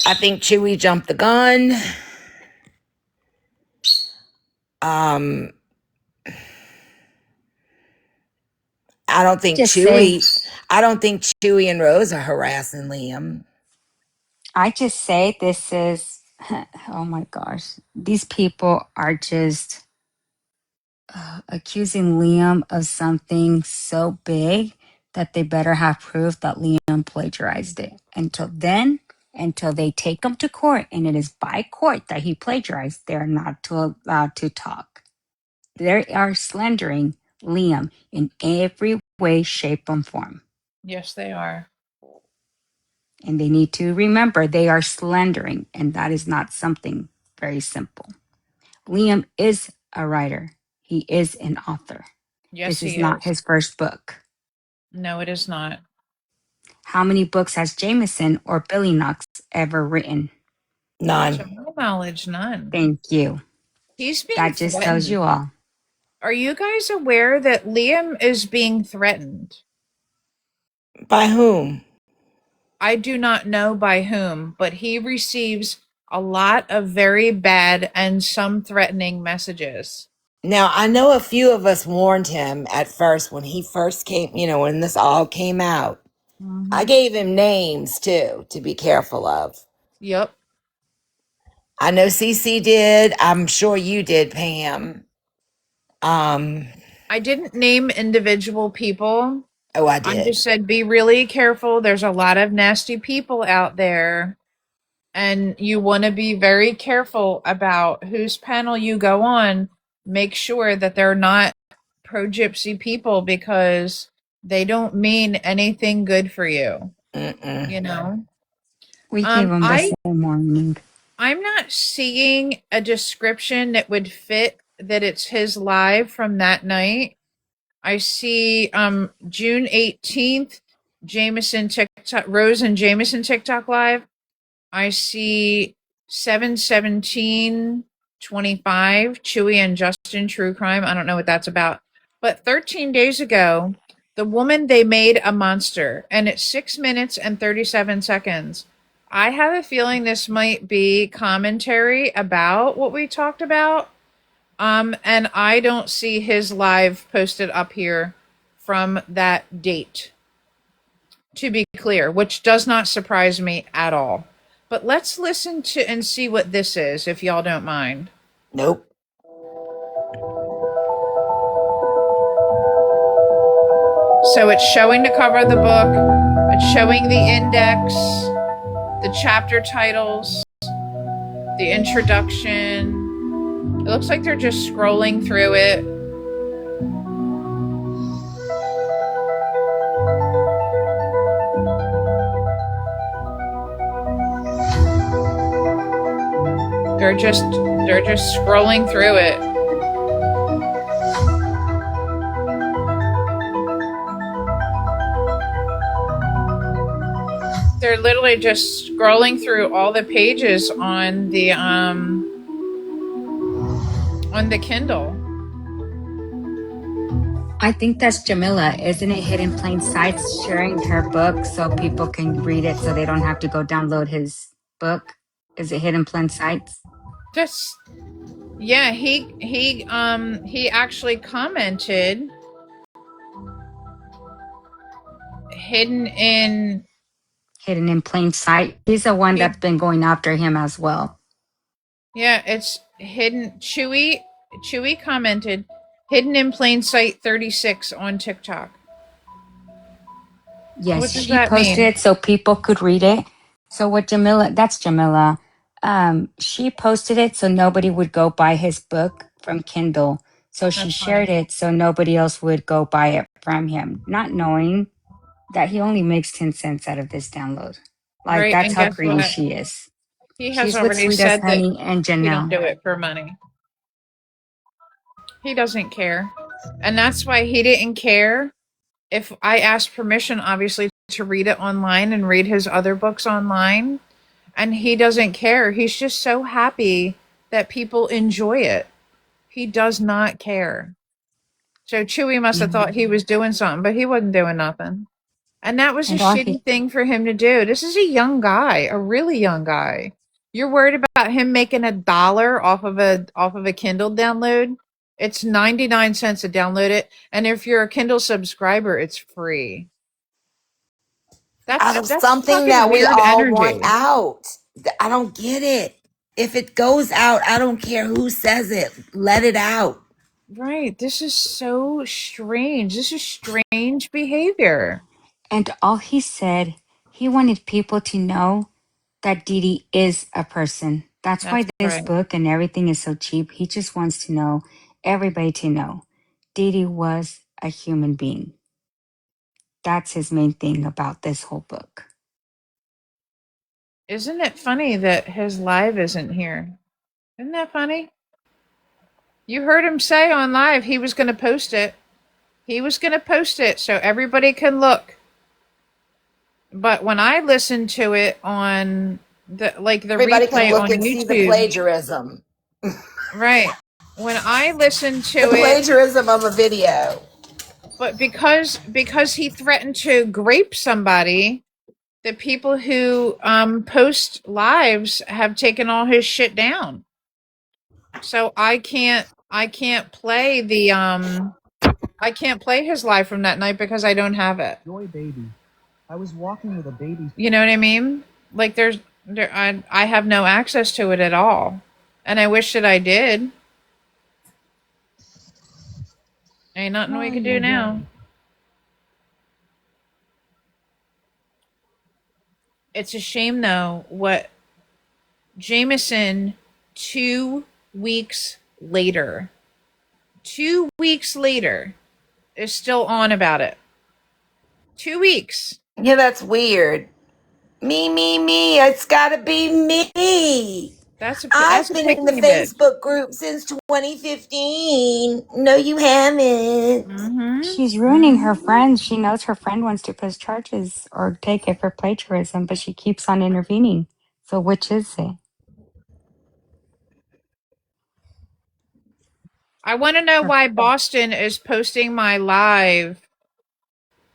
I think Chewy jumped the gun. I don't think Chewy and Rose are harassing Liam. I just say this is, oh my gosh, these people are just accusing Liam of something so big that they better have proof that Liam plagiarized it. Until then, until they take him to court, and it is by court that he plagiarized. They're not allowed to talk. They are slandering Liam in every way, shape, and form. Yes, they are. And they need to remember they are slandering, and that is not something very simple. Liam is a writer. He is an author. Yes, This is he not is. his first book. No, it is not. How many books has Jameson or Billy Knox ever written? To None. my knowledge, none. Thank you. He's being That just tells threatened. you all. Are you guys aware that Liam is being threatened? By whom? I do not know by whom, but he receives a lot of very bad and some threatening messages. Now, I know a few of us warned him at first when he first came, when this all came out. I gave him names too to be careful of. Yep. I know Cece did. I'm sure you did, Pam. I didn't name individual people. Oh, I I did. just said be really careful. There's a lot of nasty people out there. And you want to be very careful about whose panel you go on. Make sure that they're not pro-gypsy people because they don't mean anything good for you. You know? We gave him the same warning. I'm not seeing a description that would fit that it's his live from that night. I see June 18th, Jameson TikTok, Rose and Jameson TikTok live. I see 7/17/25, Chewy and Justin True Crime. I don't know what that's about. But 13 days ago, the woman they made a monster, and it's 6 minutes and 37 seconds. I have a feeling this might be commentary about what we talked about. And I don't see his live posted up here from that date, to be clear, which does not surprise me at all. But let's listen to and see what this is, if y'all don't mind. Nope. So it's showing the cover of the book, it's showing the index, the chapter titles, the introduction. It looks like they're just scrolling through it. They're just scrolling through it. They're literally just scrolling through all the pages on the Kindle. I think that's Jamila. Isn't it Hidden Plain Sights sharing her book so people can read it so they don't have to go download his book? Is it Hidden Plain Sights? Yeah, he actually commented hidden in Plain Sight. He's the one that's been going after him as well. Yeah, it's hidden. Chewy commented hidden in plain sight 36 on TikTok. Yes, What does she that posted mean? it so people could read it. So what Jamila, that's Jamila. She posted it so nobody would go buy his book from Kindle. So she That's shared funny. it so nobody else would go buy it from him, not knowing that he only makes 10 cents out of this download. Like, Right, that's and how guess greedy what? she is. He has She's with already Sweet as said that Honey and he don't Janelle. do it for money. He doesn't care. And that's why he didn't care if I asked permission, obviously, to read it online and read his other books online. And he doesn't care. He's just so happy that people enjoy it. He does not care. So Chewy must have thought he was doing something, but he wasn't doing nothing. And that was a And all shitty thing for him to do. This is a young guy, a really young guy. You're worried about him making $1 off of a Kindle download? It's 99 cents to download it, and if you're a Kindle subscriber, it's free. Out of That's something fucking that we weird all want energy. out. I don't get it. If it goes out, I don't care who says it. Let it out. Right. This is so strange. This is strange behavior. And all he said, he wanted people to know that Dee Dee is a person. That's why That's this right. book and everything is so cheap. He just wants to know, everybody to know, Dee Dee was a human being. That's his main thing about this whole book. Isn't it funny that his live isn't here? Isn't that funny? You heard him say on live he was going to post it. He was going to post it so everybody can look. But when I listened to it on the Everybody can replay look on and see the YouTube, plagiarism. right? When I listened The to it, plagiarism of a video. but because he threatened to grape somebody, the people who post lives have taken all his shit down. So I can't play the I can't play his live from that night because I don't have it. Joy baby. I was walking with a baby. You know what I mean? Like I have no access to it at all. And I wish that I did. Ain't nothing we can do now. It's a shame though what Jameson 2 weeks later is still on about it. 2 weeks. Yeah, that's weird. Me. It's gotta be me. I've been in the Facebook group since 2015. No, you haven't. She's ruining her friends. She knows her friend wants to press charges or take it for plagiarism, but she keeps on intervening. So which is it? I want to know why Boston is posting my live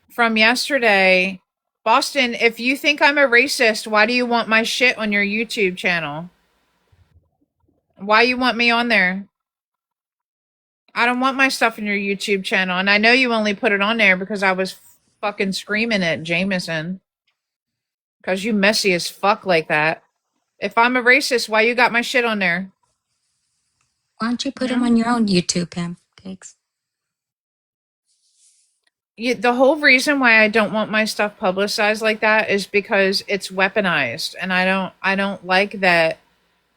from yesterday. Boston, if you think I'm a racist, why do you want my shit on your YouTube channel? Why you want me on there? I don't want my stuff in your YouTube channel. And I know you only put it on there because I was fucking screaming at Jameson. Because you messy as fuck like that. If I'm a racist, why you got my shit on there? Why don't you put them on your own YouTube, Pamcakes? The whole reason why I don't want my stuff publicized like that is because it's weaponized. And I don't like that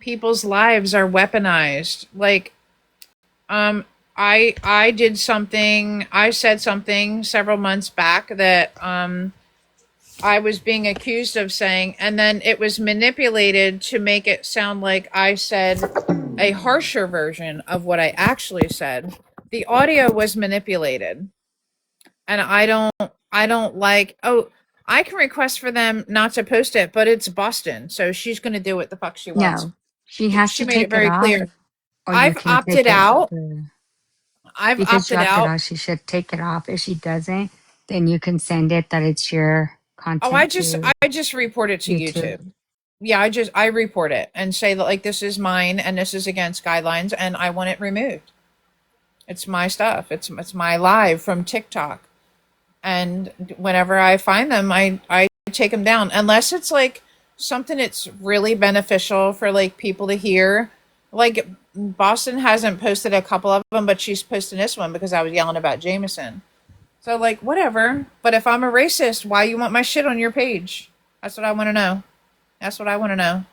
people's lives are weaponized. Like, I did something, I said something several months back that I was being accused of saying, and then it was manipulated to make it sound like I said a harsher version of what I actually said. The audio was manipulated. And I don't like, I can request for them not to post it, but it's Boston, so she's going to do what the fuck she wants. No, she has She to made it take it very off, clear. or you I've can opted take it. out. Because you opted out, she should take it off. If she doesn't, then you can send it that it's your content. Oh, I just report it to YouTube. Yeah, I report it and say that like this is mine and this is against guidelines and I want it removed. It's my stuff. It's my live from TikTok. And whenever I find them, I take them down unless it's like something that's really beneficial for like people to hear. Like Boston hasn't posted a couple of them, but she's posting this one because I was yelling about Jameson. So like whatever. But if I'm a racist, why you want my shit on your page? That's what I want to know. That's what I want to know.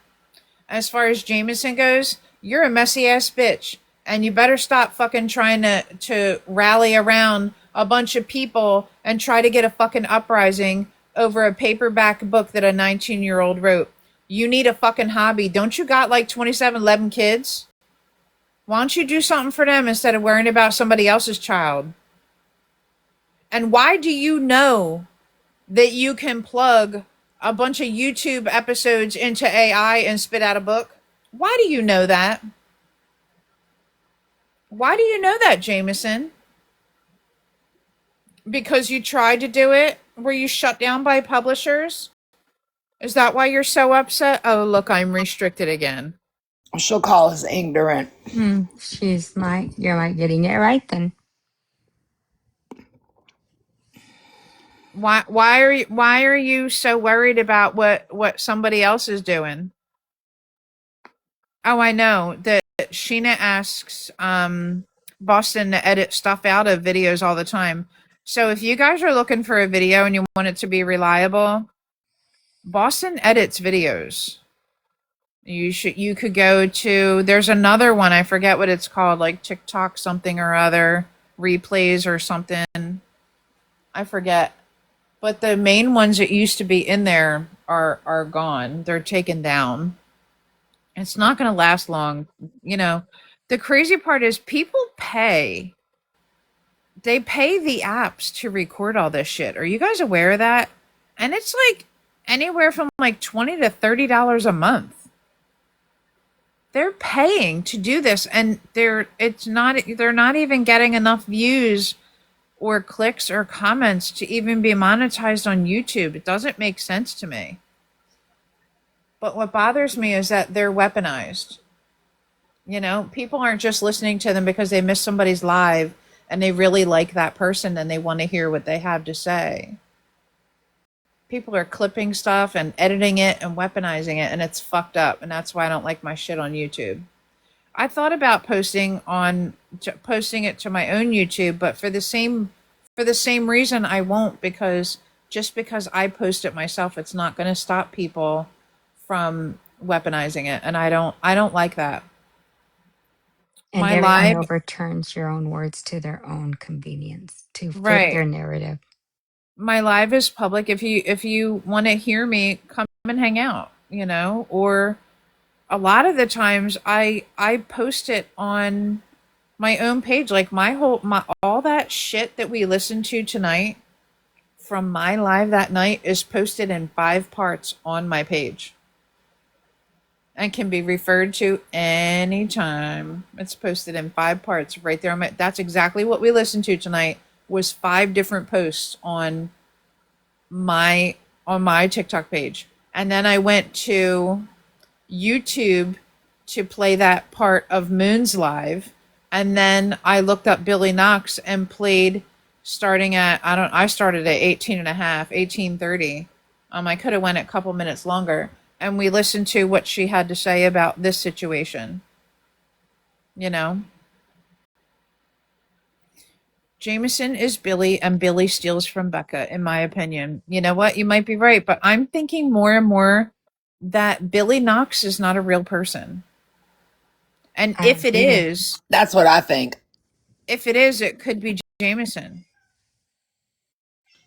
As far as Jameson goes, you're a messy ass bitch. And you better stop fucking trying to rally around a bunch of people and try to get a fucking uprising over a paperback book that a 19-year-old wrote. You need a fucking hobby. Don't you got like 11 kids? Why don't you do something for them instead of worrying about somebody else's child? And why do you know that you can plug a bunch of YouTube episodes into AI and spit out a book? Why do you know that? Why do you know that, Jameson? Because you tried to do it? Were you shut down by publishers? Is that why you're so upset? Oh, look, I'm restricted again. She'll call us ignorant. You're getting it right then. Why are you so worried about what somebody else is doing? Oh, I know that Sheena asks Boston to edit stuff out of videos all the time. So if you guys are looking for a video and you want it to be reliable, Boston edits videos. You could go to, there's another one, I forget what it's called, like TikTok something or other, replays or something. I forget. But the main ones that used to be in there are gone. They're taken down. It's not going to last long. You know, the crazy part is people pay. They pay the apps to record all this shit. Are you guys aware of that? And it's like anywhere from like $20 to $30 a month. They're paying to do this, and they're not even getting enough views or clicks or comments to even be monetized on YouTube. It doesn't make sense to me. But what bothers me is that they're weaponized. You know, people aren't just listening to them because they miss somebody's live and they really like that person and they want to hear what they have to say. People are clipping stuff and editing it and weaponizing it, and it's fucked up, and that's why I don't like my shit on YouTube. I thought about posting it to my own YouTube, but for the same reason I won't, because just because I post it myself, it's not going to stop people from weaponizing it, and I don't like that. And My everyone live overturns your own words to their own convenience to fit right. their narrative. My live is public. If you want to hear me, come and hang out, you know, or a lot of the times I post it on my own page, like all that shit that we listened to tonight from my live that night is posted in 5 parts on my page and can be referred to anytime. It's posted in 5 parts right there. That's exactly what we listened to tonight, was 5 different posts on my TikTok page. And then I went to YouTube to play that part of Moon's live. And then I looked up Billy Knox and played starting at, I started at 18:30. I could have went a couple minutes longer. And we listened to what she had to say about this situation. You know? Jameson is Billy and Billy steals from Becca, in my opinion. You know what? You might be right, but I'm thinking more and more that Billy Knox is not a real person. And if it is, that's what I think. If it is, it could be Jameson.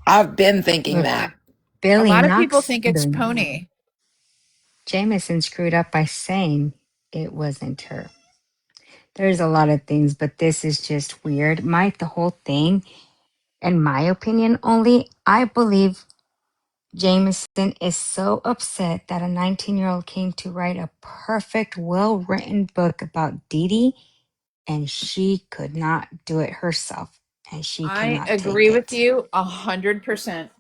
I've been thinking that. Billy a lot Knox, of people think it's Pony. Jameson screwed up by saying it wasn't her. There's a lot of things, but this is just weird. The whole thing, in my opinion only, I believe Jameson is so upset that a 19-year-old came to write a perfect, well-written book about Dee Dee, and she could not do it herself, and she I cannot agree take with it. you 100%.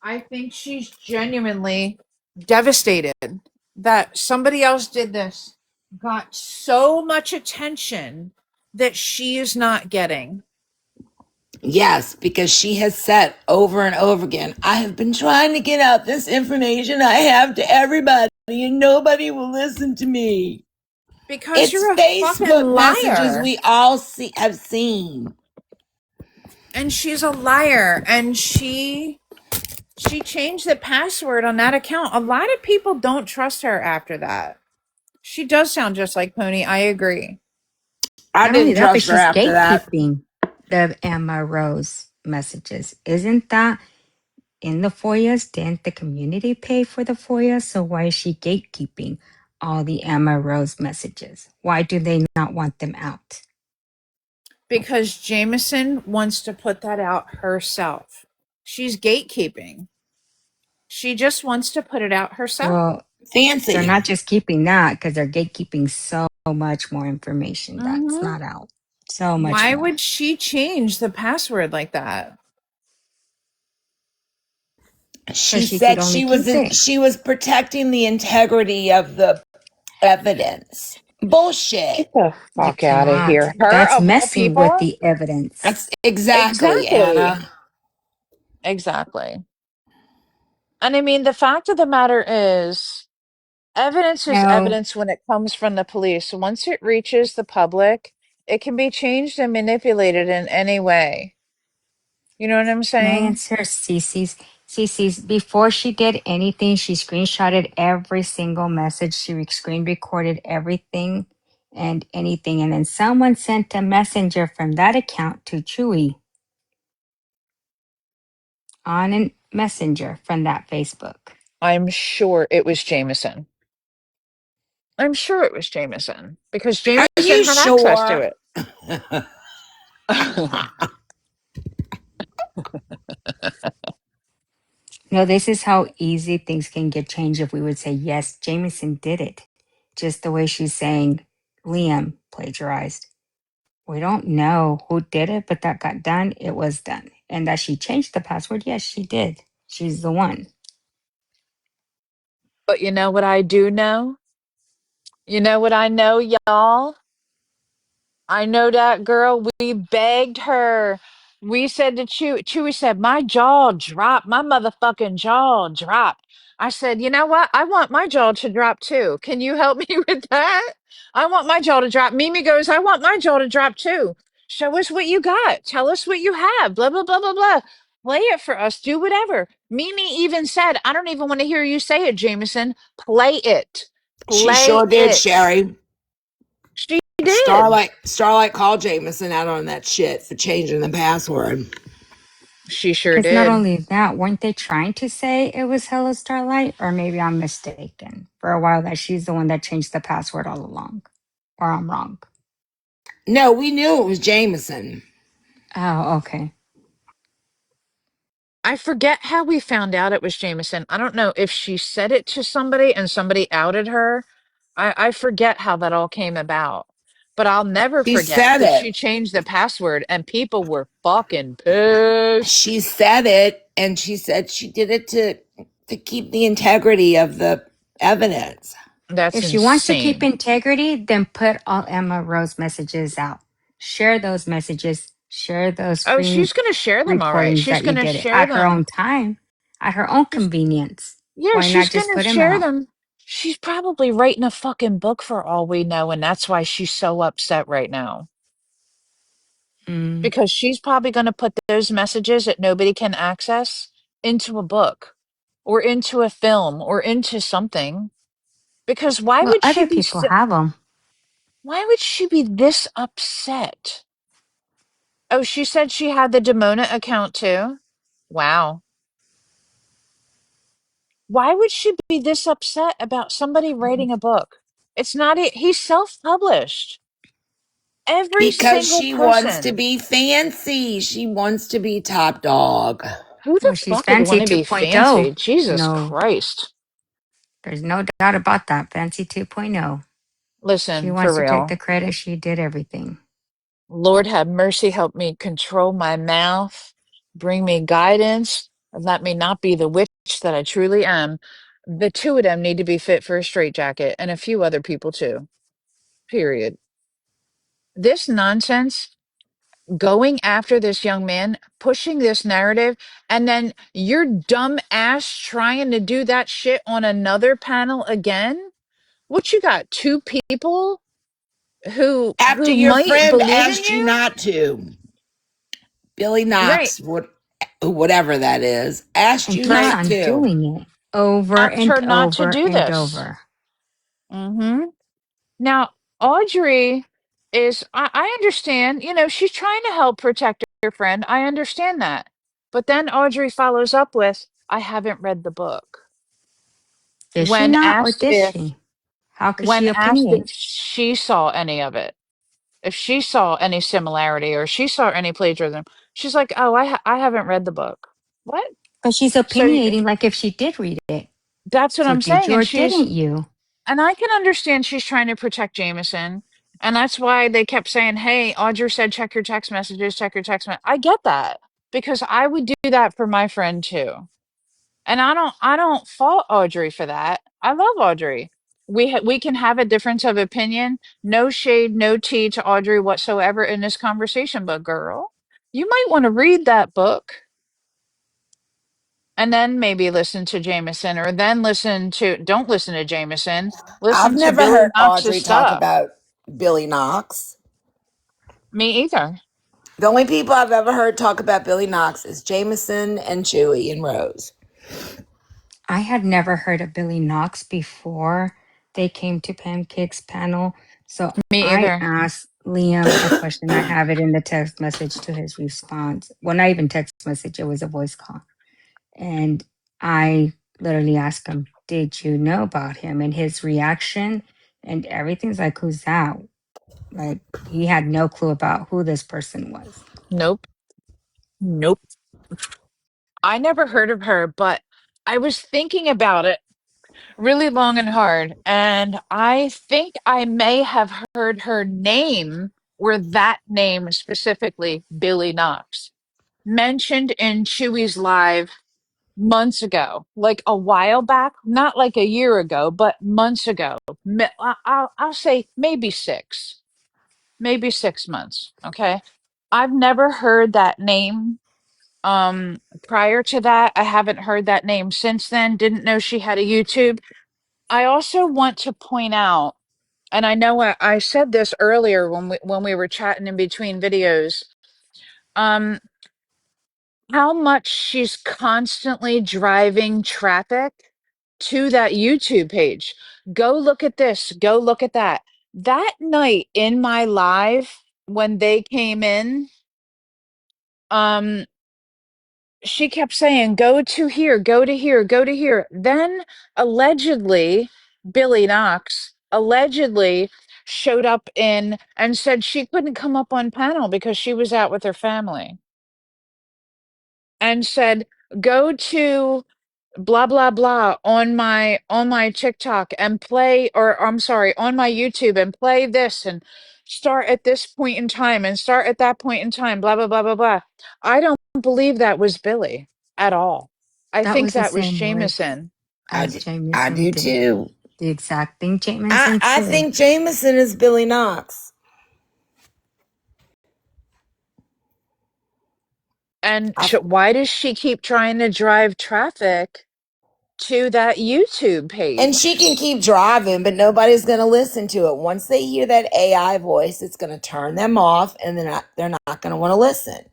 I think she's genuinely devastated that somebody else did this, got so much attention that she is not getting. Yes, because she has said over and over again, I have been trying to get out this information I have to everybody and nobody will listen to me. Because it's you're a Facebook fucking messages liar. we all have seen. And she's a liar, and she changed the password on that account. A lot of people don't trust her after that. She does sound just like Pony. I agree. I didn't trust her after that. Gatekeeping the Emma Rose messages. Isn't that in the FOIAs? Didn't the community pay for the FOIA? So why is she gatekeeping all the Emma Rose messages? Why do they not want them out? Because Jameson wants to put that out herself. She's gatekeeping. She just wants to put it out herself. Well, fancy. They're not just keeping that because they're gatekeeping so much more information that's not out. So much Why more. would she change the password like that? She said she was protecting the integrity of the evidence. Bullshit. Get the fuck out of here. Her That's of all messing people? with the evidence. That's exactly. Anna. Exactly. And I mean, the fact of the matter is, evidence is evidence when it comes from the police. Once it reaches the public, it can be changed and manipulated in any way. You know what I'm Can I saying? answer Cece's before she did anything, she screenshotted every single message. She screen recorded everything and anything. And then someone sent a messenger from that account to Chewy on a messenger from that Facebook. I'm sure it was Jameson. I'm sure it was Jameson because Are Jameson you had access to sure? it. No, this is how easy things can get changed if we would say, yes, Jameson did it. Just the way she's saying Liam plagiarized. We don't know who did it, but that got done. It was done. And that she changed the password, yes, she did. She's the one. But you know what I do know? You know what I know, y'all? I know that girl. We begged her. We said to Chewy said, my jaw dropped. My motherfucking jaw dropped. I said, you know what? I want my jaw to drop too. Can you help me with that? I want my jaw to drop. Mimi goes, I want my jaw to drop too. Show us what you got. Tell us what you have. Blah, blah, blah, blah, blah. Play it for us. Do whatever. Mimi even said, I don't even want to hear you say it, Jameson. Play it. She Play sure did, it. Sherry. She did. Starlight called Jameson out on that shit for changing the password. She sure Because not did. only that, weren't they trying to say it was Hello Starlight? Or maybe I'm mistaken. For a while that she's the one that changed the password all along. Or I'm wrong. No, we knew it was Jameson. Oh, okay. I forget how we found out it was Jameson. I don't know if she said it to somebody and somebody outed her. I forget how that all came about. But I'll never She forget said because it. she changed the password and people were fucking pissed. She said it, and she said she did it to keep the integrity of the evidence. That's If she wants to keep insane. integrity, then put all Emma Rose messages out. Share those messages. Share those Oh, screen she's going to share them, all right. recordings She's that you going to did it share at her them. own time, at her own convenience. Yeah, Why not she's just going to put him share out? them. She's probably writing a fucking book for all we know, and that's why she's so upset right now. Mm. Because she's probably going to put those messages that nobody can access into a book or into a film or into something. Because why Well, would she other be people have them. why would she be this upset? Oh, she said she had the Demona account too. Wow. Why would she be this upset about somebody writing a book? It's not it. He's self-published. Every Because single she wants to person. be fancy. She wants to be top dog. Who the Well, she's fuck would want fancy to be 2.0. fancy? Jesus No, Christ. there's no doubt about that. Fancy 2.0. She Listen, for wants to take real. the credit. She did everything. Lord have mercy, help me control my mouth, bring me guidance, and let me not be the witch that I truly am. The two of them need to be fit for a straitjacket, and a few other people too. Period. This nonsense, going after this young man, pushing this narrative, and then your dumb ass trying to do that shit on another panel again? What you got? Two people After who your might friend believe in asked you you? not to, Billy Right. Knox, whatever that is, asked And you keeps Right. not on to. doing it over Asked and her not to over do and this. over. Mm-hmm. Now, Audrey I understand, she's trying to help protect her friend. I understand that. But then Audrey follows up with, I haven't read the book. Did she When not or asked did if, she? How could she when asked if opinionate? she saw any of it, if she saw any similarity or she saw any plagiarism, she's like, oh, I haven't read the book. What? But she's So opinionating like if she did read it. that's what So I'm did saying. you And or didn't she's, you? and I can understand she's trying to protect Jameson. And that's why they kept saying, hey, Audrey said, check your text messages, check your text messages. I get that because I would do that for my friend too. And I don't fault Audrey for that. I love Audrey. We can have a difference of opinion. No shade, no tea to Audrey whatsoever in this conversation. But girl, you might want to read that book and then maybe listen to Jameson or then don't listen to Jameson. I've Listen to never Billy heard Knox's Audrey talk stuff. about Billy Knox. Me either. The only people I've ever heard talk about Billy Knox is Jameson and Chewy and Rose. I had never heard of Billy Knox before they came to Pamcakes panel. So Me I either. asked Liam a question. I have it in the text message to his response. Well, not even text message, it was a voice call. And I literally asked him, did you know about him? And his reaction and everything's like, who's that? Like, he had no clue about who this person was. Nope. Nope. I never heard of her, but I was thinking about it really long and hard. And I think I may have heard her name, or that name specifically, Billy Knox, mentioned in Chewy's live months ago, like a while back, not like a year ago, but months ago. I'll say maybe 6 months. Okay. I've never heard that name. Prior to that, I haven't heard that name since then. Didn't know she had a YouTube. I also want to point out, and I know I said this earlier when we were chatting in between videos, um, how much she's constantly driving traffic to that YouTube page. Go look at this, go look at that. That night in my live when they came in, um, she kept saying, go to here, go to here, go to here. Then allegedly, Billy Knox allegedly showed up in and said she couldn't come up on panel because she was out with her family, and said, go to blah blah blah on my TikTok and play, or I'm sorry, on my YouTube, and play this and start at this point in time and start at that point in time, blah blah blah blah blah. I don't believe that was Billy at all. I That think was the that was same words Jameson. as I Jameson do did. too. The exact thing Jameson I said. think Jameson is Billy Knox. And why does she keep trying to drive traffic to that YouTube And she page? can keep driving, but nobody's going to listen to it. Once they hear that AI voice, it's going to turn them off, and they're not going to want to listen.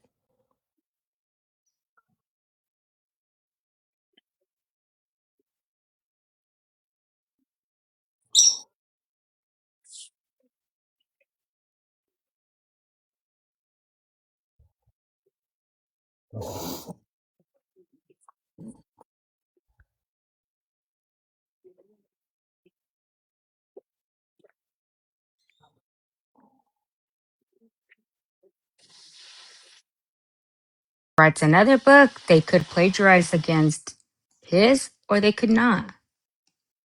Writes another book, they could plagiarize against his or they could not.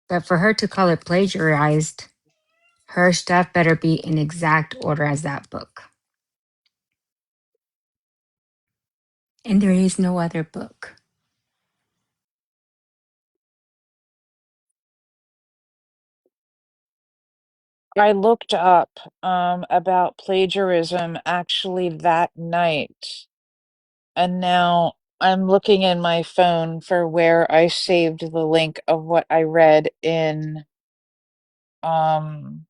But for her to call it plagiarized, her stuff better be in exact order as that book. And there is no other book. I looked up about plagiarism actually that night, and now I'm looking in my phone for where I saved the link of what I read in um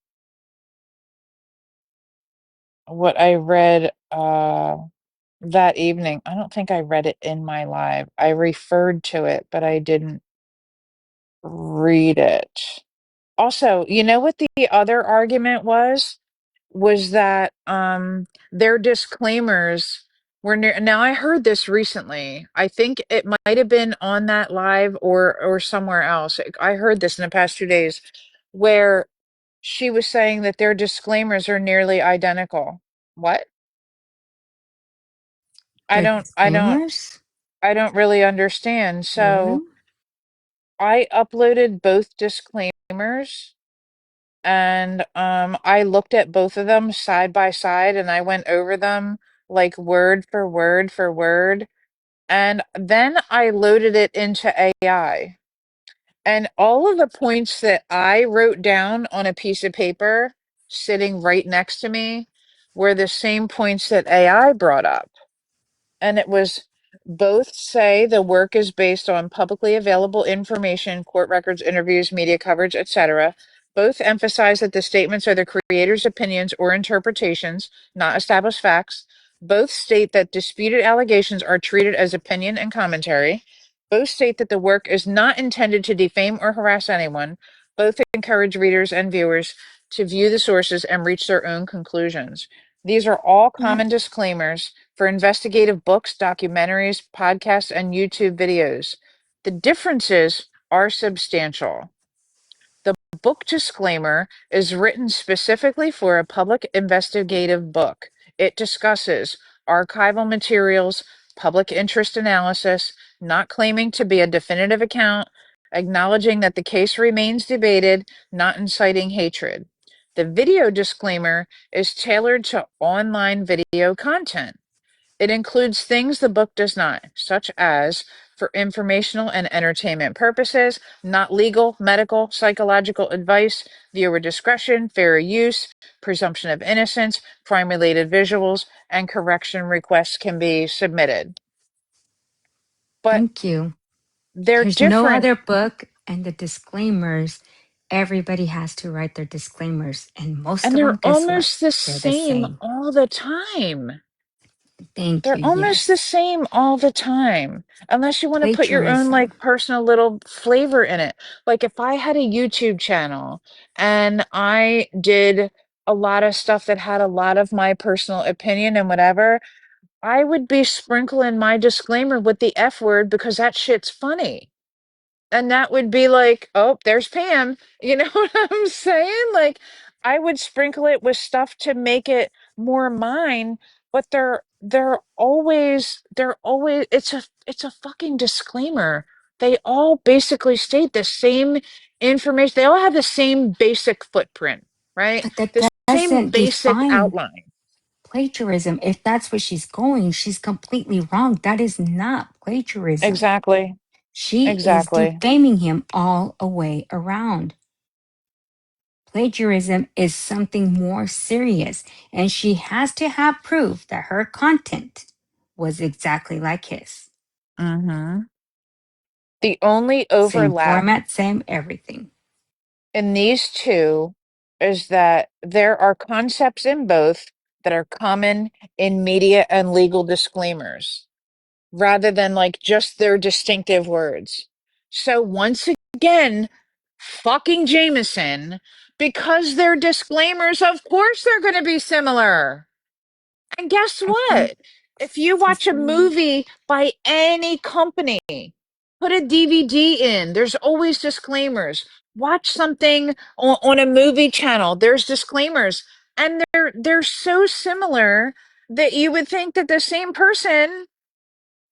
what I read that evening. I don't think I read it in my live. I referred to it, but I didn't read it. Also, you know what the other argument was that their disclaimers were near. Now I heard this recently. I think it might have been on that live or somewhere else. I heard this in the past 2 days where she was saying that their disclaimers are nearly identical. What? I The don't I don't disclaimers? I don't really understand. Really? So I uploaded both disclaimers, and I looked at both of them side by side, and I went over them like word for word for word, and then I loaded it into AI, and all of the points that I wrote down on a piece of paper sitting right next to me were the same points that AI brought up. And it was, both say the work is based on publicly available information, court records, interviews, media coverage, etc. Both emphasize that the statements are the creator's opinions or interpretations, not established facts. Both state that disputed allegations are treated as opinion and commentary. Both state that the work is not intended to defame or harass anyone. Both encourage readers and viewers to view the sources and reach their own conclusions. These are all common disclaimers for investigative books, documentaries, podcasts, and YouTube videos. The differences are substantial. The book disclaimer is written specifically for a public investigative book. It discusses archival materials, public interest analysis, not claiming to be a definitive account, acknowledging that the case remains debated, not inciting hatred. The video disclaimer is tailored to online video content. It includes things the book does not, such as for informational and entertainment purposes, not legal, medical, psychological advice, viewer discretion, fair use, presumption of innocence, crime-related visuals, and correction requests can be submitted. But Thank you. they're There's no different. other book, and the disclaimers, everybody has to write their disclaimers, and most And of they're them, guess what? almost the They're the same same. all the time. Thank They're you. almost the Yes. same all the time, unless you want to put your own Plagiarism. like personal little flavor in it. Like if I had a YouTube channel and I did a lot of stuff that had a lot of my personal opinion and whatever, I would be sprinkling my disclaimer with the F word because that shit's funny. And that would be like, oh, there's Pam. You know what I'm saying? Like, I would sprinkle it with stuff to make it more mine, but they're always it's a fucking disclaimer. They all basically state the same information. They all have the same basic footprint, right? But that The same doesn't basic define outline. plagiarism. If that's where she's going, she's completely wrong. That is not plagiarism. Exactly. She is Exactly. defaming him all a way around. Plagiarism is something more serious, and she has to have proof that her content was exactly like his. Mm-hmm. The only Same overlap format, same everything. in these two is that there are concepts in both that are common in media and legal disclaimers rather than like just their distinctive words. So once again, fucking Jameson, because their disclaimers, of course they're going to be similar. And guess I think what? If you watch a movie by any company, put a DVD in, there's always disclaimers. Watch something on a movie channel, there's disclaimers. And they're so similar that you would think that the same person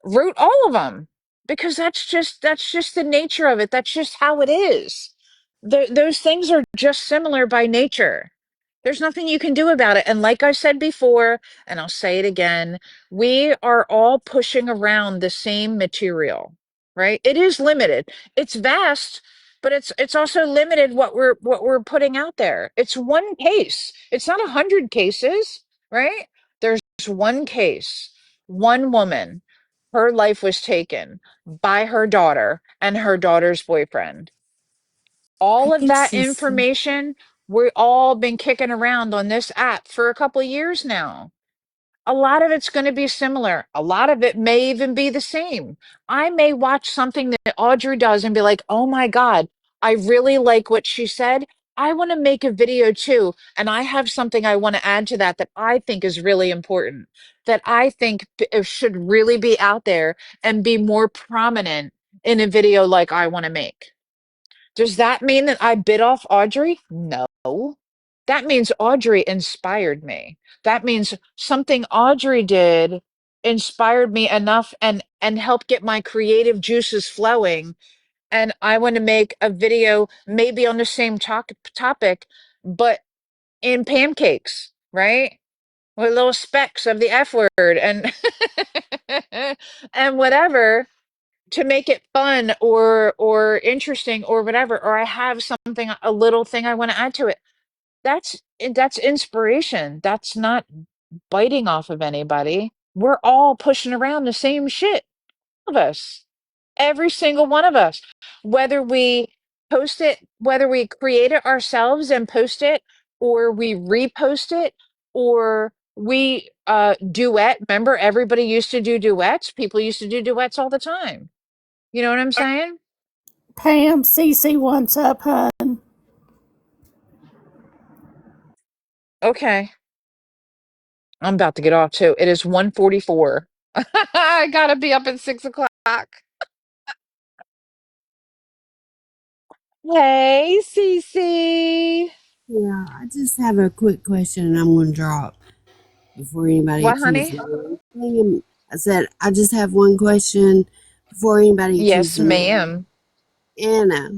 wrote all of them because that's just the nature of it. That's just how it is. Those things are just similar by nature. There's nothing you can do about it. And like I said before, and I'll say it again, we are all pushing around the same material, right? It is limited. It's vast, but it's also limited what we're putting out there. It's one case. It's not 100 cases, right? There's one case, one woman. Her life was taken by her daughter and her daughter's boyfriend. I All of think that Cece. information we've all been kicking around on this app for a couple of years now. A lot of it's going to be similar. A lot of it may even be the same. I may watch something that Audrey does and be like, oh my God, I really like what she said. I want to make a video too. And I have something I want to add to that that I think is really important, that I think should really be out there and be more prominent in a video like I want to make. Does that mean that I bit off Audrey? No. That means Audrey inspired me. That means something Audrey did inspired me enough and helped get my creative juices flowing. And I want to make a video maybe on the same topic, but in pancakes, right? With little specks of the F word and and whatever to make it fun or interesting or whatever, or I have something, a little thing I want to add to it. That's inspiration. That's not biting off of anybody. We're all pushing around the same shit, all of us, every single one of us, whether we post it, whether we create it ourselves and post it, or we repost it, or we duet. Remember, everybody used to do duets. People used to do duets all the time. You know what I'm saying? Pam, Cece wants up, hun. Okay. I'm about to get off too. It is 1:44. I gotta be up at 6 o'clock. Hey, Cece. Yeah, I just have a quick question and I'm going to drop before anybody What, accuses honey? me. I said, I just have one question before anybody Yes, accuses me. ma'am. Anna,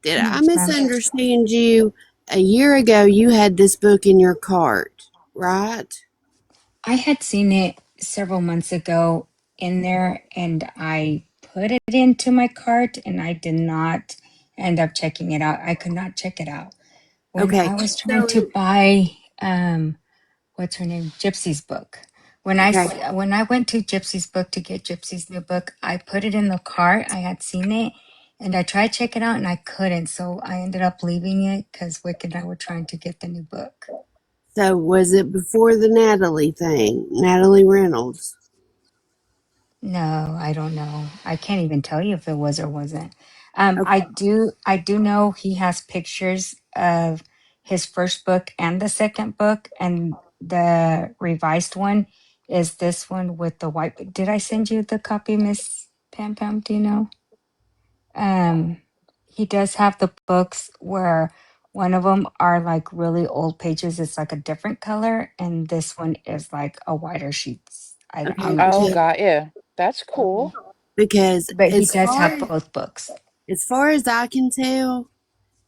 did I Yes, ma'am. misunderstand you? A year ago, you had this book in your cart, right? I had seen it several months ago in there and I put it into my cart and I did not end up checking it out. I could not check it out. When Okay. I was trying So, to buy what's her name? Gypsy's book. okay. When I went to Gypsy's book to get Gypsy's new book, I put it in the cart. I had seen it and I tried to check it out and I couldn't. So I ended up leaving it because Wick and I were trying to get the new book. So, was it before the Natalie thing? Natalie Reynolds? No, I don't know. I can't even tell you if it was or wasn't. Okay. I do know he has pictures of his first book and the second book, and the revised one is this one with the white. Did I send you the copy, Miss Pam Pam? Do you know? Um, he does have the books where one of them are like really old pages. It's like a different color, and this one is like a whiter sheets. Okay. Oh, got you. That's cool. Because But he does have both books. as far as I can tell,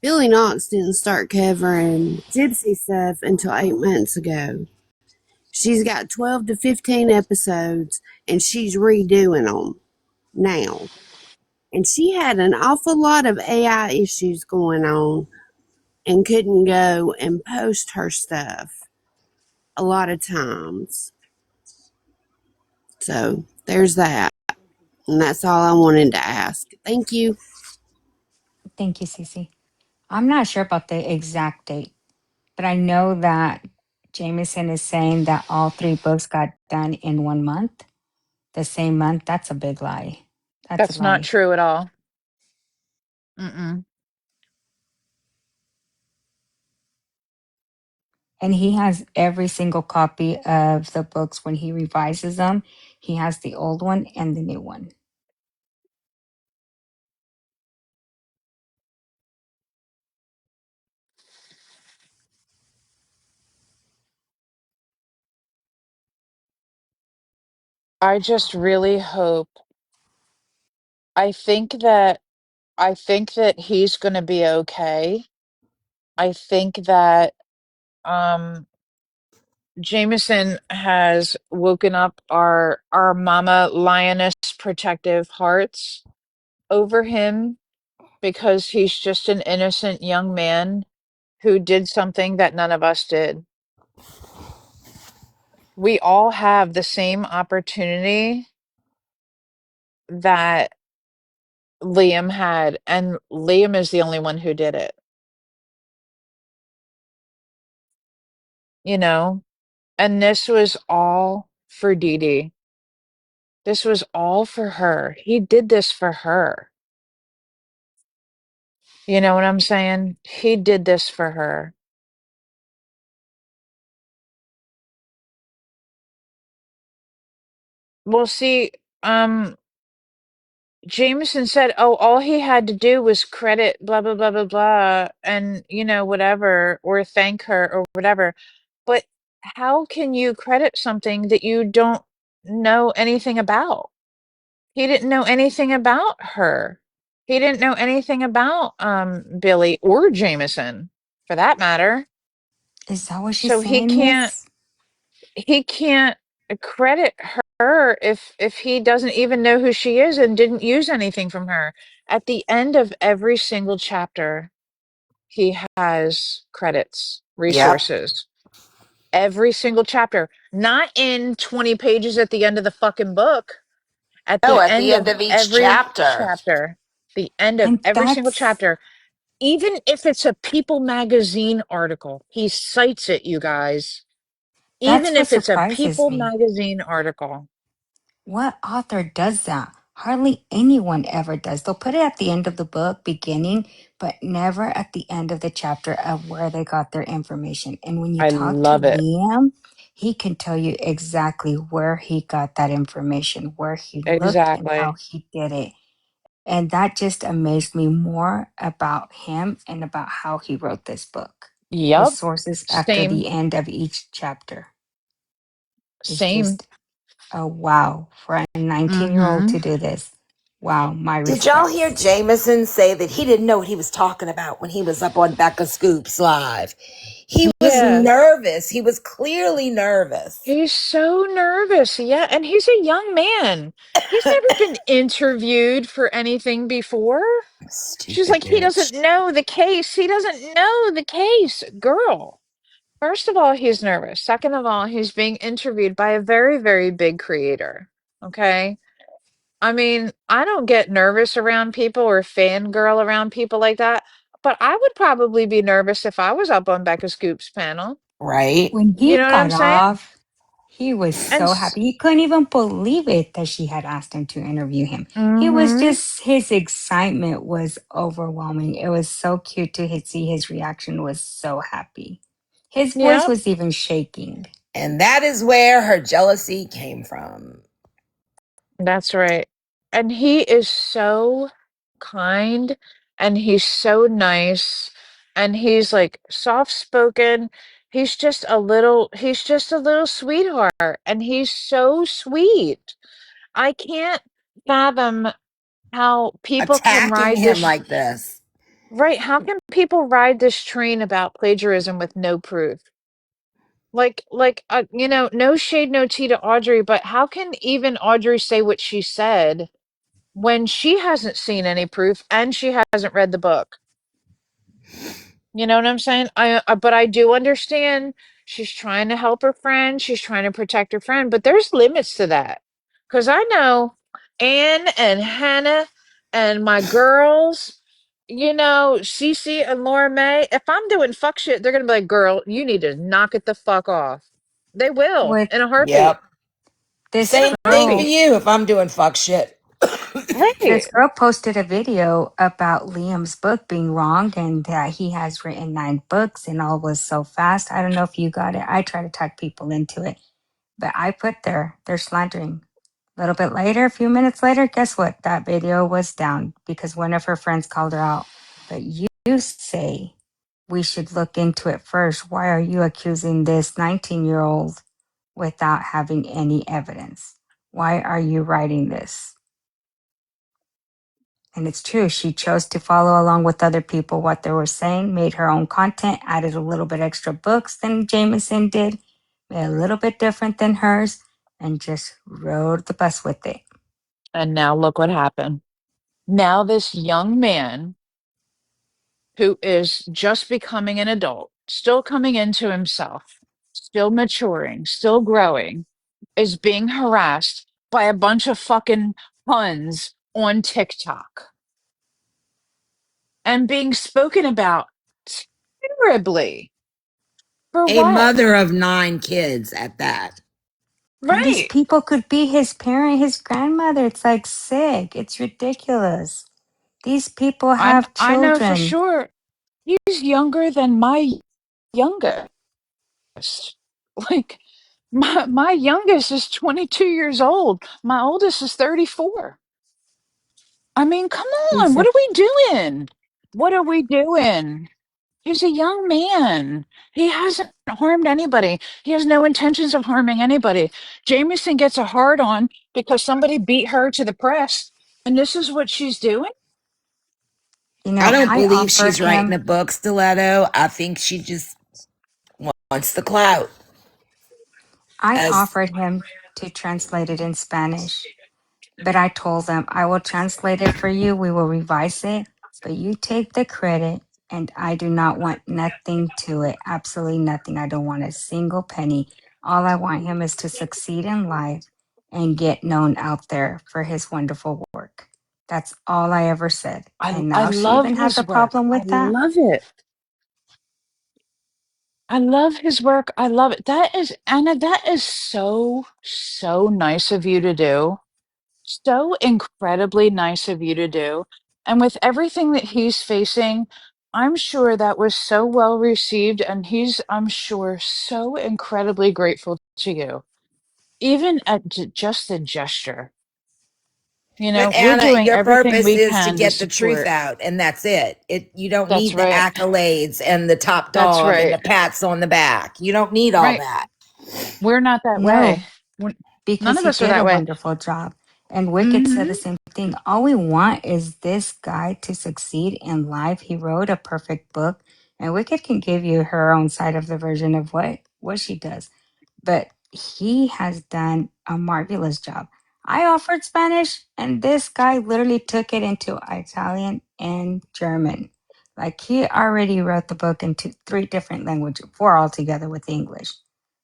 Billy Knox didn't start covering Gypsy stuff until 8 months ago. She's got 12 to 15 episodes and she's redoing them now. And she had an awful lot of AI issues going on and couldn't go and post her stuff a lot of times. So there's that. And that's all I wanted to ask. Thank you. Thank you, Cece. I'm not sure about the exact date, but I know that Jameson is saying that all three books got done in 1 month, the same month. That's a big lie. That's a That's not lie. true at all. Mm-mm. And he has every single copy of the books when he revises them. He has the old one and the new one. I just really hope. I think that I think that he's going to be okay. I think that um Jameson has woken up our mama lioness protective hearts over him because he's just an innocent young man who did something that none of us did. We all have the same opportunity that Liam had, and Liam is the only one who did it. You know? And this was all for Dee Dee. This was all for her. He did this for her. You know what I'm saying? He did this for her. Well, see, Jameson said, oh, all he had to do was credit blah, blah, blah, blah, blah, and, whatever, or thank her or whatever. But how can you credit something that you don't know anything about? He didn't know anything about her. He didn't know anything about Billy or Jameson, for that matter. Is that what she's So he saying, can't Miss? he can't credit her if he doesn't even know who she is and didn't use anything from her. At the end of every single chapter, he has credits, Yep. resources. Every single chapter, not in 20 pages at the end of the fucking book, at No, the at the end end of of each every chapter. chapter, the end of And every single that's chapter, even if it's a People magazine article, he cites it, you guys. even what if it's a surprises People me. magazine article. What author does that? Hardly anyone ever does. They'll put it at the end of the book, beginning, but never at the end of the chapter of where they got their information. And when you I talk to love it. Liam, he can tell you exactly where he got that information, where he looked, and how Exactly. he did it. And that just amazed me more about him and about how he wrote this book. The Yep. sources after Same. the end of each chapter is Same. just a wow for a 19-year-old Mm-hmm. to do this. Wow, my Did y'all respects. hear Jameson say that he didn't know what he was talking about when he was up on Becca Scoops Live? He was Yeah. nervous. He was clearly nervous. He's so nervous. Yeah. And he's a young man. He's never been interviewed for anything before. She's Stupid like, he bitch. doesn't know the case. He doesn't know the case. Girl, first of all, he's nervous. Second of all, he's being interviewed by a very, very big creator. Okay. I mean, I don't get nervous around people or fangirl around people like that, but I would probably be nervous if I was up on Becca Scoop's panel. Right? When You he know what I'm got saying? off, he was And so happy. He couldn't even believe it that she had asked him to interview him. He was mm-hmm. just, his excitement was overwhelming. It was so cute to see his reaction was so happy. His voice Yep, was even shaking. And that is where her jealousy came from. that's right. And he is so kind and he's so nice and he's like soft spoken. He's just a little sweetheart and he's so sweet. I can't fathom how people can Attacking ride him this. like this. Right, how can people ride this train about plagiarism with no proof? No shade, no tea to Audrey, but how can even Audrey say what she said when she hasn't seen any proof and she hasn't read the book? You know what I'm saying? But I do understand she's trying to help her friend, she's trying to protect her friend, but there's limits to that. Because I know Anne and Hannah and my girls, Cece and Laura May, if I'm doing fuck shit, they're going to be like, girl, you need to knock it the fuck off. They will With in a heartbeat. Yep. this In a Same thing for girl, heartbeat. you if I'm doing fuck shit. Right. this girl posted a video about Liam's book being wrong and that he has written 9 books and all was so fast. I don't know if you got it. I try to talk people into it, but I put they're slandering. A little bit later, a few minutes later, guess what? That video was down because one of her friends called her out. But you say we should look into it first. Why are you accusing this 19-year-old without having any evidence? Why are you writing this? And it's true. She chose to follow along with other people what they were saying, made her own content, added a little bit extra books than Jameson did, made a little bit different than hers, and just rode the bus with it. And now look what happened. Now this young man who is just becoming an adult, still coming into himself, still maturing, still growing, is being harassed by a bunch of fucking puns on TikTok and being spoken about terribly. For A what? mother of 9 kids at that. And these Right. people could be his parent, his grandmother. It's like sick. It's ridiculous. These people have I know for children. sure he's younger than my youngest. Like my youngest is 22 years old. My oldest is 34. I mean, come on. He's What a are we doing? What are we doing? He's a young man. He hasn't harmed anybody. He has no intentions of harming anybody. Jameson gets a hard on because somebody beat her to the press. And this is what she's doing? I don't I believe offered she's writing him, a book, Stiletto. I think she just wants the clout. I As offered him to translate it in Spanish. But I told them, I will translate it for you. We will revise it, but you take the credit. And I do not want nothing to it. Absolutely nothing. I don't want a single penny. All I want him is to succeed in life and get known out there for his wonderful work. That's all I ever said. And I now she love even has a his work. problem I with that. love it. I love his work. I love it. That is, Anna, that is so, so nice of you to do. So incredibly nice of you to do. And with everything that he's facing, I'm sure that was so well received. And he's, I'm sure, so incredibly grateful to you, even at just the gesture. You know, But we're Anna, doing your everything purpose we is to can to get the truth support. out, and that's it. You don't That's need the right. accolades and the top That's dog and right. the pats on the back. You don't need all Right. that. We're not that way. No, We're, none because of he us are did that a way. wonderful job. And Wicked said Hmm. the same thing. All we want is this guy to succeed in life. He wrote a perfect book, and Wicked can give you her own side of the version of what she does. But he has done a marvelous job. I offered Spanish, and this guy literally took it into Italian and German. Like he already wrote the book into three different languages, four altogether with English.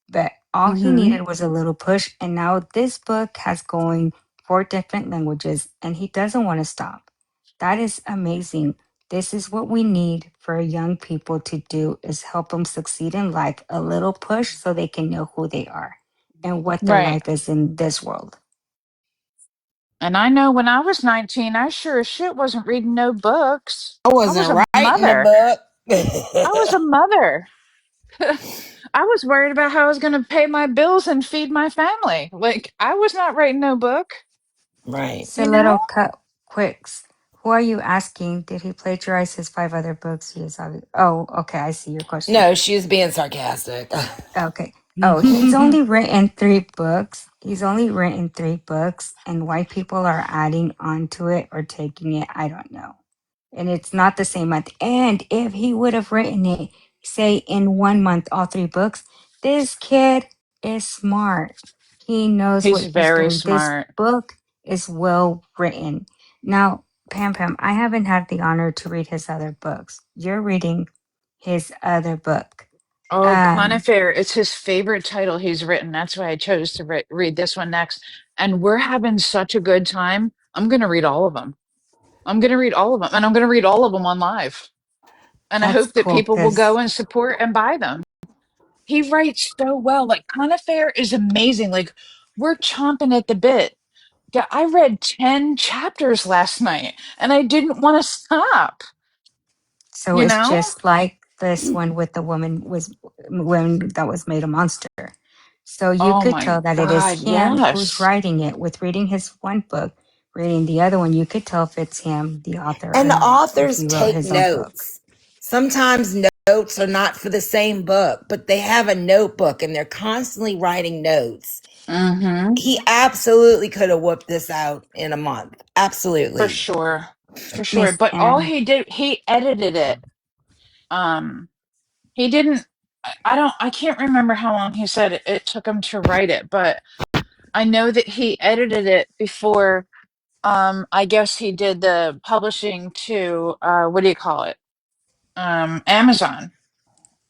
But all he Hmm. needed was a little push, and now this book has going four different languages, and he doesn't want to stop. That is amazing. This is what we need for young people to do is help them succeed in life, a little push so they can know who they are and what their Right. life is in this world. And I know when I was 19, I sure as shit wasn't reading no books. I I was wasn't a writing a mother. book. I was a mother. I was worried about how I was going to pay my bills and feed my family. Like, I was not writing no book, Right. So you know? little cut quicks. Who are you asking? Did he plagiarize his five other books? He is oh, okay, I see your question. No, she was being sarcastic. Okay. Oh, he's only written three books. He's only written three books, and why people are adding onto it or taking it, I don't know. And it's not the same month. And if he would have written it, say in 1 month, all three books, this kid is smart. He knows He's what he's very doing. This smart. book is well written. Now, Pam, I haven't had the honor to read his other books. You're reading his other book. Oh, Um, Conifer, it's his favorite title he's written. That's why I chose to read this one next. And we're having such a good time. I'm going to read all of them. I'm going to read all of them. And I'm going to read all of them on live. And I that's hope that cool people will because go and support and buy them. He writes so well. Like, Conifer is amazing. Like, we're chomping at the bit. Yeah, I read 10 chapters last night and I didn't want to stop, so you it's know? just like this one with the woman that was made a monster. So you Oh could my tell that it is God, him who's yes. writing it. With reading his one book, reading the other one, you could tell if it's him, the author, And or the not. If authors he wrote take his own book. notes. Sometimes notes are not for the same book, but they have a notebook and they're constantly writing notes. Mm-hmm. He absolutely could have whooped this out in a month. For Absolutely. sure. For sure. Miss But all Anne, he did, he edited it. Um, he didn't, I can't remember how long he said it took him to write it, but I know that he edited it before, I guess he did the publishing to, what do you call it? Amazon.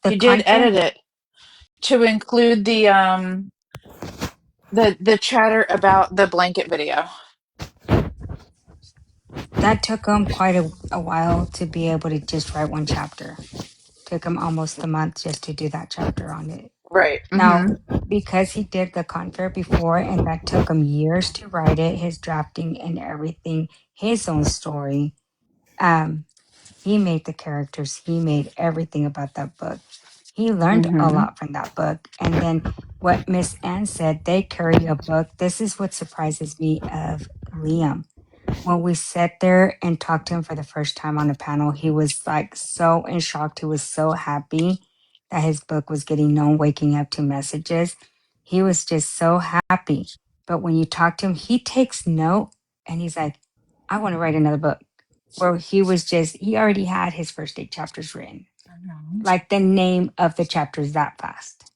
the He did confer, edit it to include the chatter about the blanket video. that took him quite a while to be able to just write one chapter. Took him almost a month just to do that chapter on it. Right. Now, Mm-hmm. because he did the confer before and that took him years to write it, his drafting and everything, his own story, um, he made the characters, he made everything about that book. He learned a Mm-hmm. lot from that book. And then what Miss Anne said, they carry a book. This is what surprises me of Liam. When we sat there and talked to him for the first time on a panel, he was like so in shock. He was so happy that his book was getting known, waking up to messages. He was just so happy. But when you talk to him, he takes note and he's like, I want to write another book. Where he was just, he already had his first 8 chapters written, like the name of the chapters that fast.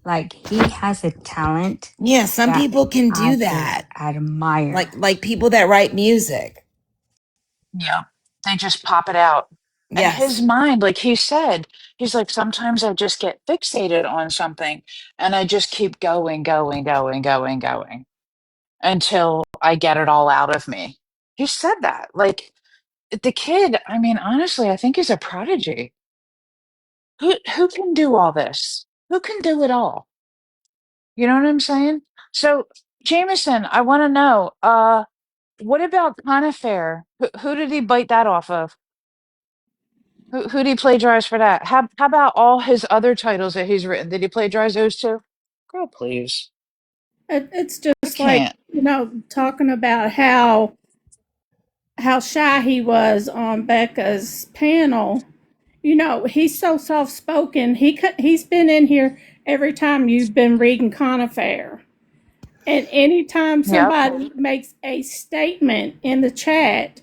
Like he has a talent Yeah, some that people can I do just that. admire. Like people that write music. Yeah. They just pop it out. And his Yes. mind, like he said, he's like, sometimes I just get fixated on something and I just keep going, going, going, going, going until I get it all out of me. He said that. Like the kid, I mean, honestly, I think he's a prodigy. who can do all this? Who can do it all? You know what I'm saying? So, Jameson, I want to know, what about Conifair? Who did he bite that off of? Who did he plagiarize for that? How about all his other titles that he's written? Did he plagiarize those too? Girl, please. It's I just like, can't. talking about how shy he was on Becca's panel. He's so soft spoken. He's been in here every time you've been reading Conifair. And anytime Yep. somebody makes a statement in the chat,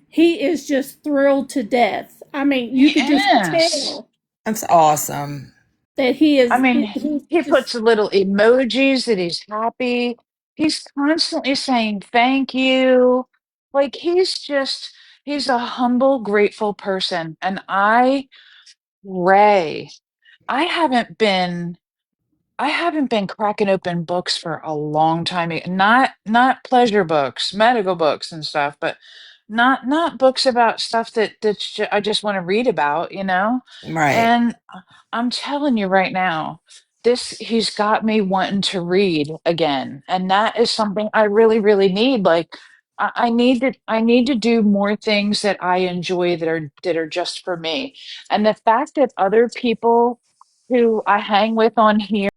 he is just thrilled to death. I mean, you He could just is. tell That's awesome. that he I is mean, he's he just puts little emojis that he's happy. He's constantly saying thank you. Like he's a humble, grateful person. And Ray, I haven't been I haven't been cracking open books for a long time. Not pleasure books, medical books and stuff, but not books about stuff I just want to read about, you know? Right. And I'm telling you right now, he's got me wanting to read again. And that is something I really, really need. Like I need to do more things that I enjoy that are just for me. And the fact that other people who I hang with on here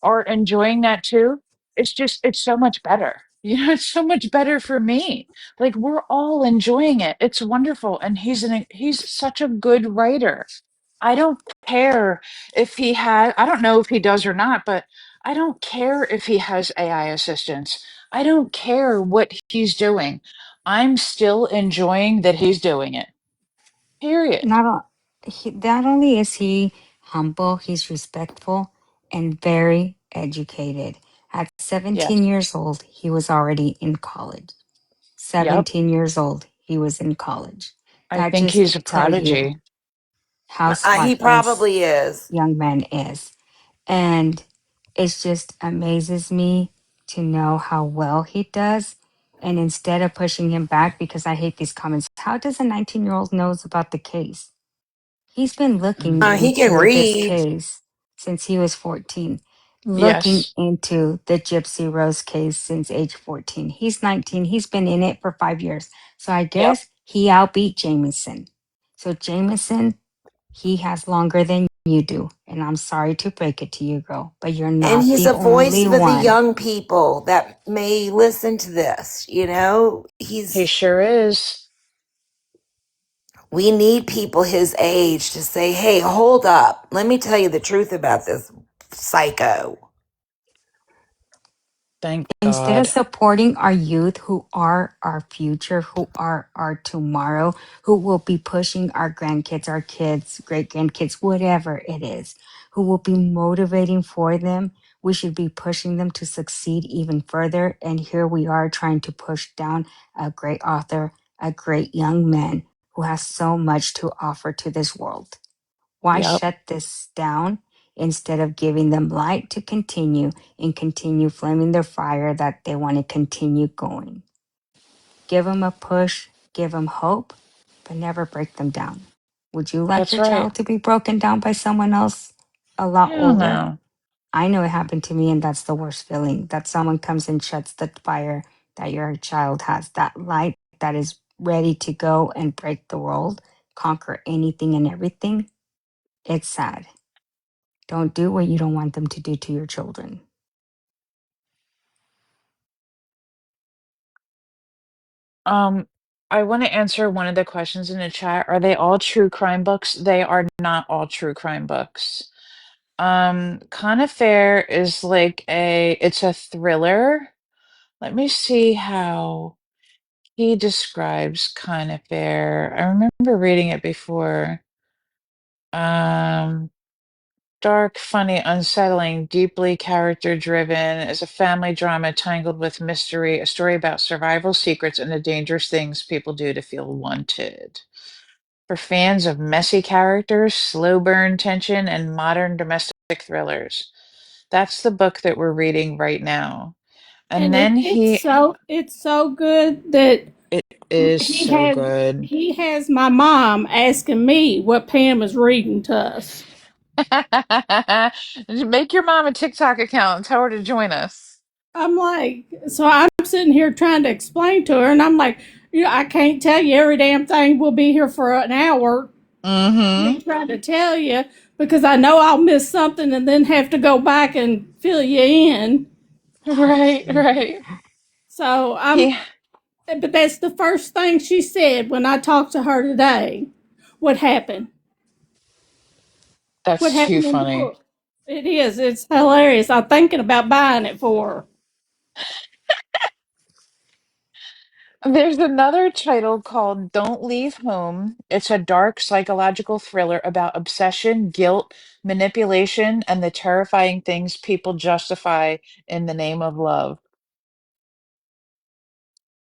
are enjoying that too, it's so much better. You know, it's so much better for me. Like we're all enjoying it. It's wonderful. And he's such a good writer. I don't care if I don't know if he does or not, but I don't care if he has AI assistants. I don't care what he's doing. I'm still enjoying that he's doing it. Period. Not only is he humble, he's respectful and very educated. At Yes. 17 years old, he was already in college. Yep. 17 years old, he was in college. I That think just he's a tell you prodigy. how He smart this probably is. young man is. And it just amazes me to know how well he does. And instead of pushing him back, because I hate these comments, how does a 19-year-old knows about the case? He's been looking He can into this read. case since he was 14, looking Yes. into the Gypsy Rose case since age 14. He's 19. He's been in it for 5 years. So I Yep. guess he outbeat Jameson. So Jameson, he has longer than you do. And I'm sorry to break it to you, girl, but you're And not he's the a voice only for the one. young people that may listen to this. He sure is. We need people his age to say, hey, hold up. Let me tell you the truth about this psycho. Thank Instead of God. supporting our youth who are our future, who are our tomorrow, who will be pushing our grandkids, our kids, great grandkids, whatever it is, who will be motivating for them, we should be pushing them to succeed even further. And here we are trying to push down a great author, a great young man who has so much to offer to this world. Why Yep. shut this down instead of giving them light to continue and continue flaming their fire that they want to continue going? Give them a push, give them hope, but never break them down. Would you like That's your right. child to be broken down by someone else a lot Hell older? no. I know it happened to me, and that's the worst feeling that someone comes and shuts the fire that your child has, that light that is ready to go and break the world, conquer anything and everything. It's sad. Don't do what you don't want them to do to your children. Um, I want to answer one of the questions in the chat. Are they all true crime books? They are not all true crime books. Conifair is it's a thriller. Let me see how he describes Conifair. I remember reading it before. Um, Dark, funny, unsettling, deeply character driven, is a family drama tangled with mystery, a story about survival secrets and the dangerous things people do to feel wanted. For fans of messy characters, slow burn tension, and modern domestic thrillers. That's the book that we're reading right now. And and then it's he, so good that It is so good. He has my mom asking me what Pam is reading to us. Make your mom a TikTok account and tell her to join us. I'm like, so I'm sitting here trying to explain to her, and I'm like, I can't tell you every damn thing. We'll be here for an hour. Mm-hmm. Trying to tell you because I know I'll miss something and then have to go back and fill you in. Right. So He, but that's the first thing she said when I talked to her today. What happened? What that's too happened in the funny. book? It is. It's hilarious. I'm thinking about buying it for her. There's another title called Don't Leave Home. It's a dark psychological thriller about obsession, guilt, manipulation, and the terrifying things people justify in the name of love.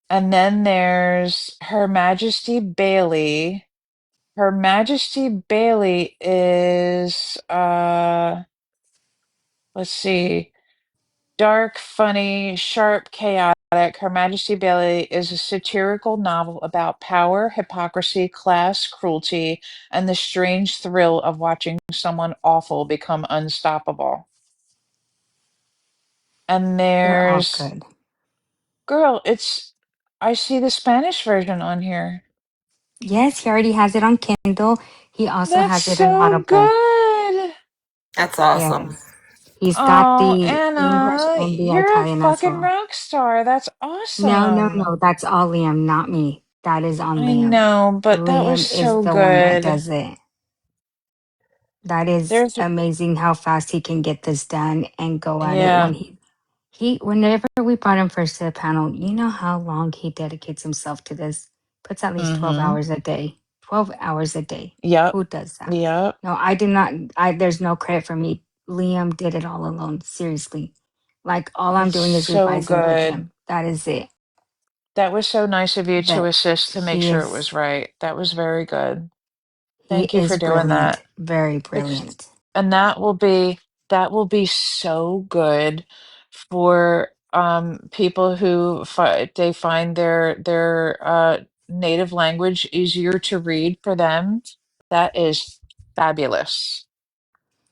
And then there's Her Majesty Bailey. Her Majesty Bailey is let's see. Dark, funny, sharp, chaotic. Her Majesty Bailey is a satirical novel about power, hypocrisy, class, cruelty, and the strange thrill of watching someone awful become unstoppable. And They're all there's, good. girl, I see the Spanish version on here. Yes, he already has it on Kindle. He also That's has it in so Audible. good. That's awesome. Yes. He's got Oh, the English Anna, and the you're a Italian as fucking well. rock star. That's No. awesome. That's all Liam, not me. That is on I Liam. know, but that was Liam is so the one that good. does it. That is There's, amazing how fast he can get this done and go at it yeah. when whenever we brought him first to the panel, you know how long he dedicates himself to this? Puts at least 12 Mm-hmm. hours a day. 12 hours a day. Yep. Who does that? Yep. No, I do not. There's no credit for me. Liam did it all alone. Seriously. Like all I'm It's doing is so revising with good. him. That is it. That was so nice of you to But assist to make he sure it was is right. That was very good. he Thank you for is doing brilliant. that. Very Ex- brilliant. And that will be so good for people who they find their native language easier to read for them. That is fabulous.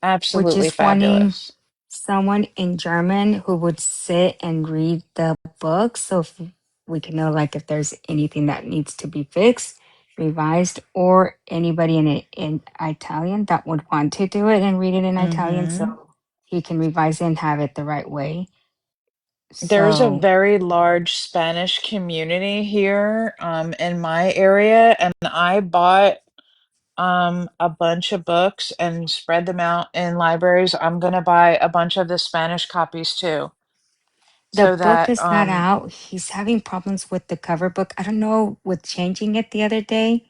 We're Absolutely just wanting fabulous. someone in German who would sit and read the book so if we can know like if there's anything that needs to be fixed, revised, or anybody in Italian that would want to do it and read it in Italian Mm-hmm. so he can revise it and have it the right way. There's a So very large Spanish community here in my area, and I bought a bunch of books and spread them out in libraries. I'm gonna buy a bunch of the Spanish copies too, the so book that is not out. He's having problems with the cover book. I don't know with changing it the other day.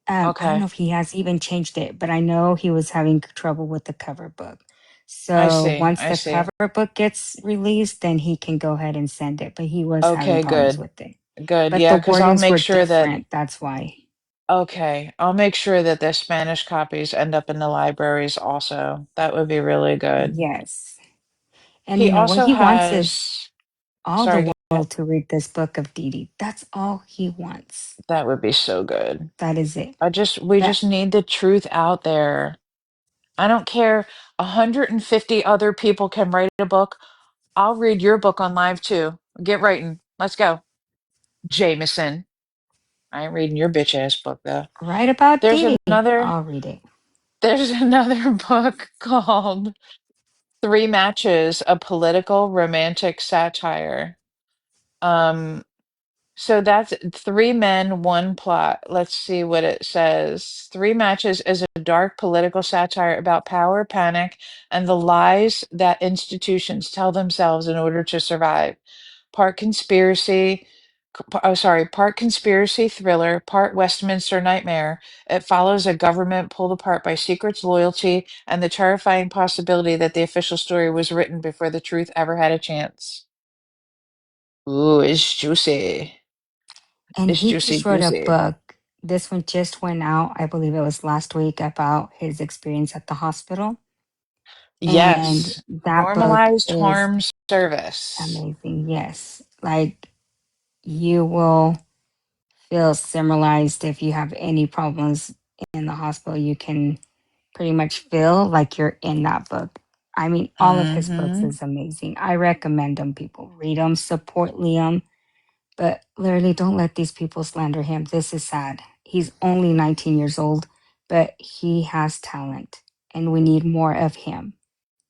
I don't know okay, if he has even changed it, but I know he was having trouble with the cover book. I So see, once I the see. cover book gets released, then he can go ahead and send it. But he was having Okay, problems good, with it. good. But Yeah, the because I'll wordings make were sure that different. That's why. okay, I'll make sure that the Spanish copies end up in the libraries also. That would be really good. Yes. And He you know what also he wants is has, all sorry, the world to read this book of Dee Dee. That's all he wants. that would be so good. That is it. We That just need the truth out there. I don't care. 150 other people can write a book. I'll read your book on live too. Get writing. Let's go. Jameson. I ain't reading your bitch ass book though. right about There's Dee Dee. another I'll read it. there's another book called Three Matches, a political romantic satire. Um So that's three men, one plot. Let's see what it says. Three Matches is a dark political satire about power, panic, and the lies that institutions tell themselves in order to survive. Part conspiracy, part conspiracy thriller, part Westminster nightmare. It follows a government pulled apart by secrets, loyalty, and the terrifying possibility that the official story was written before the truth ever had a chance. Ooh, it's juicy. And It's he juicy, just wrote a juicy. book. This one just went out, I believe it was last week, about his experience at the hospital. And Yes. that book Normalized is harm service. amazing. Yes. Like you will feel similarized. If you have any problems in the hospital, you can pretty much feel like you're in that book. I mean, all of his books is amazing. I recommend them. People read them, support Liam, but literally don't let these people slander him. This is sad. He's only 19 years old, but he has talent, and we need more of him.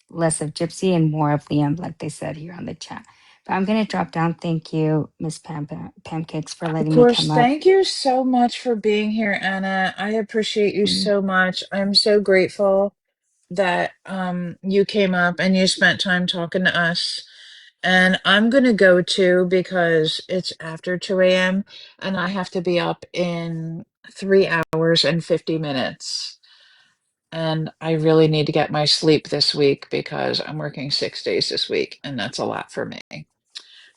Less of Gypsy and more of Liam, like they said here on the chat. But I'm gonna drop down. Thank you, Miss Pancakes, for Of letting me course, come up. thank you so much for being here, Anna. I appreciate you so much. I'm so grateful that you came up and you spent time talking to us. And I'm gonna go too because it's after 2 a.m. and I have to be up in 3 hours and 50 minutes. And I really need to get my sleep this week because I'm working 6 days this week, and that's a lot for me.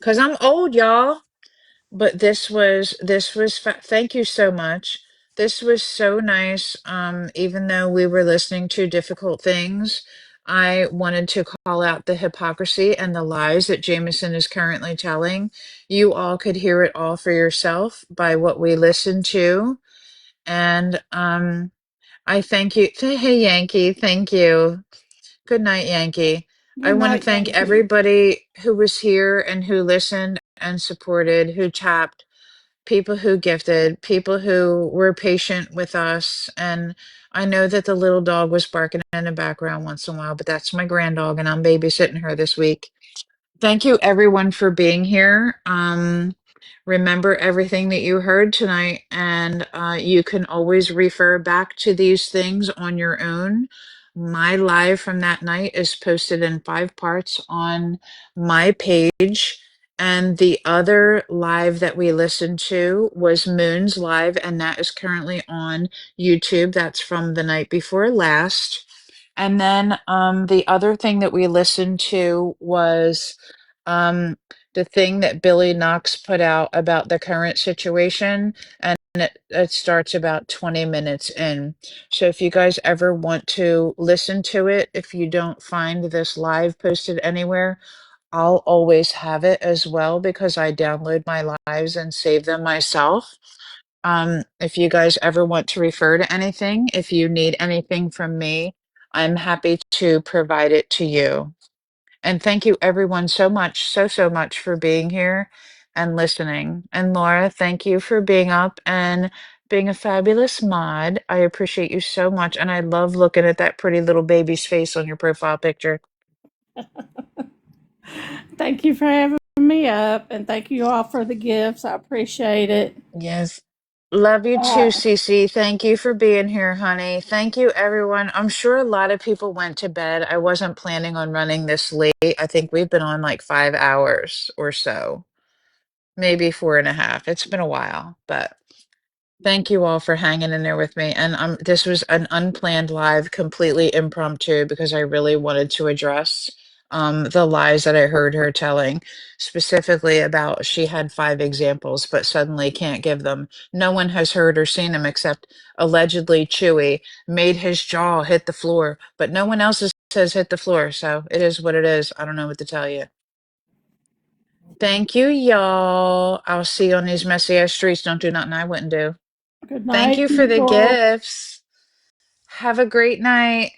Because I'm old, y'all. But thank you so much. This was so nice. Even though we were listening to difficult things, I wanted to call out the hypocrisy and the lies that Jameson is currently telling. You all could hear it all for yourself by what we listened to. And I thank you. Hey, Yankee, thank you. Good night, Yankee. I Good want to night, thank Yankee. everybody who was here and who listened and supported, who tapped, people who gifted, people who were patient with us. And I know that the little dog was barking in the background once in a while, but that's my grand dog, and I'm babysitting her this week. Thank you, everyone, for being here. Remember everything that you heard tonight, and you can always refer back to these things on your own. My live from that night is posted in 5 parts on my page, and the other live that we listened to was Moon's live, and that is currently on YouTube. That's from the night before last. And then the other thing that we listened to was um, the thing that Billy Knox put out about the current situation, and it starts about 20 minutes in. So if you guys ever want to listen to it, if you don't find this live posted anywhere, I'll always have it as well because I download my lives and save them myself. If you guys ever want to refer to anything, if you need anything from me, I'm happy to provide it to you. And thank you everyone so much, so much for being here and listening. And Laura, thank you for being up and being a fabulous mod. I appreciate you so much. And I love looking at that pretty little baby's face on your profile picture. Thank you for having me up, and thank you all for the gifts. I appreciate it. Yes. Love you too, Uh, Cece. Thank you for being here, honey. Thank you, everyone. I'm sure a lot of people went to bed. I wasn't planning on running this late. I think we've been on like 5 hours or so, maybe 4.5. It's been a while, but thank you all for hanging in there with me. And this was an unplanned live, completely impromptu, because I really wanted to address the lies that I heard her telling, specifically about she had 5 examples, but suddenly can't give them. No one has heard or seen them except allegedly Chewy made his jaw hit the floor, but no one else says hit the floor. So it is what it is. I don't know what to tell you. Thank you, y'all. I'll see you on these messy ass streets. Don't do nothing I wouldn't do. Good Thank night, you for the people. gifts. Have a great night.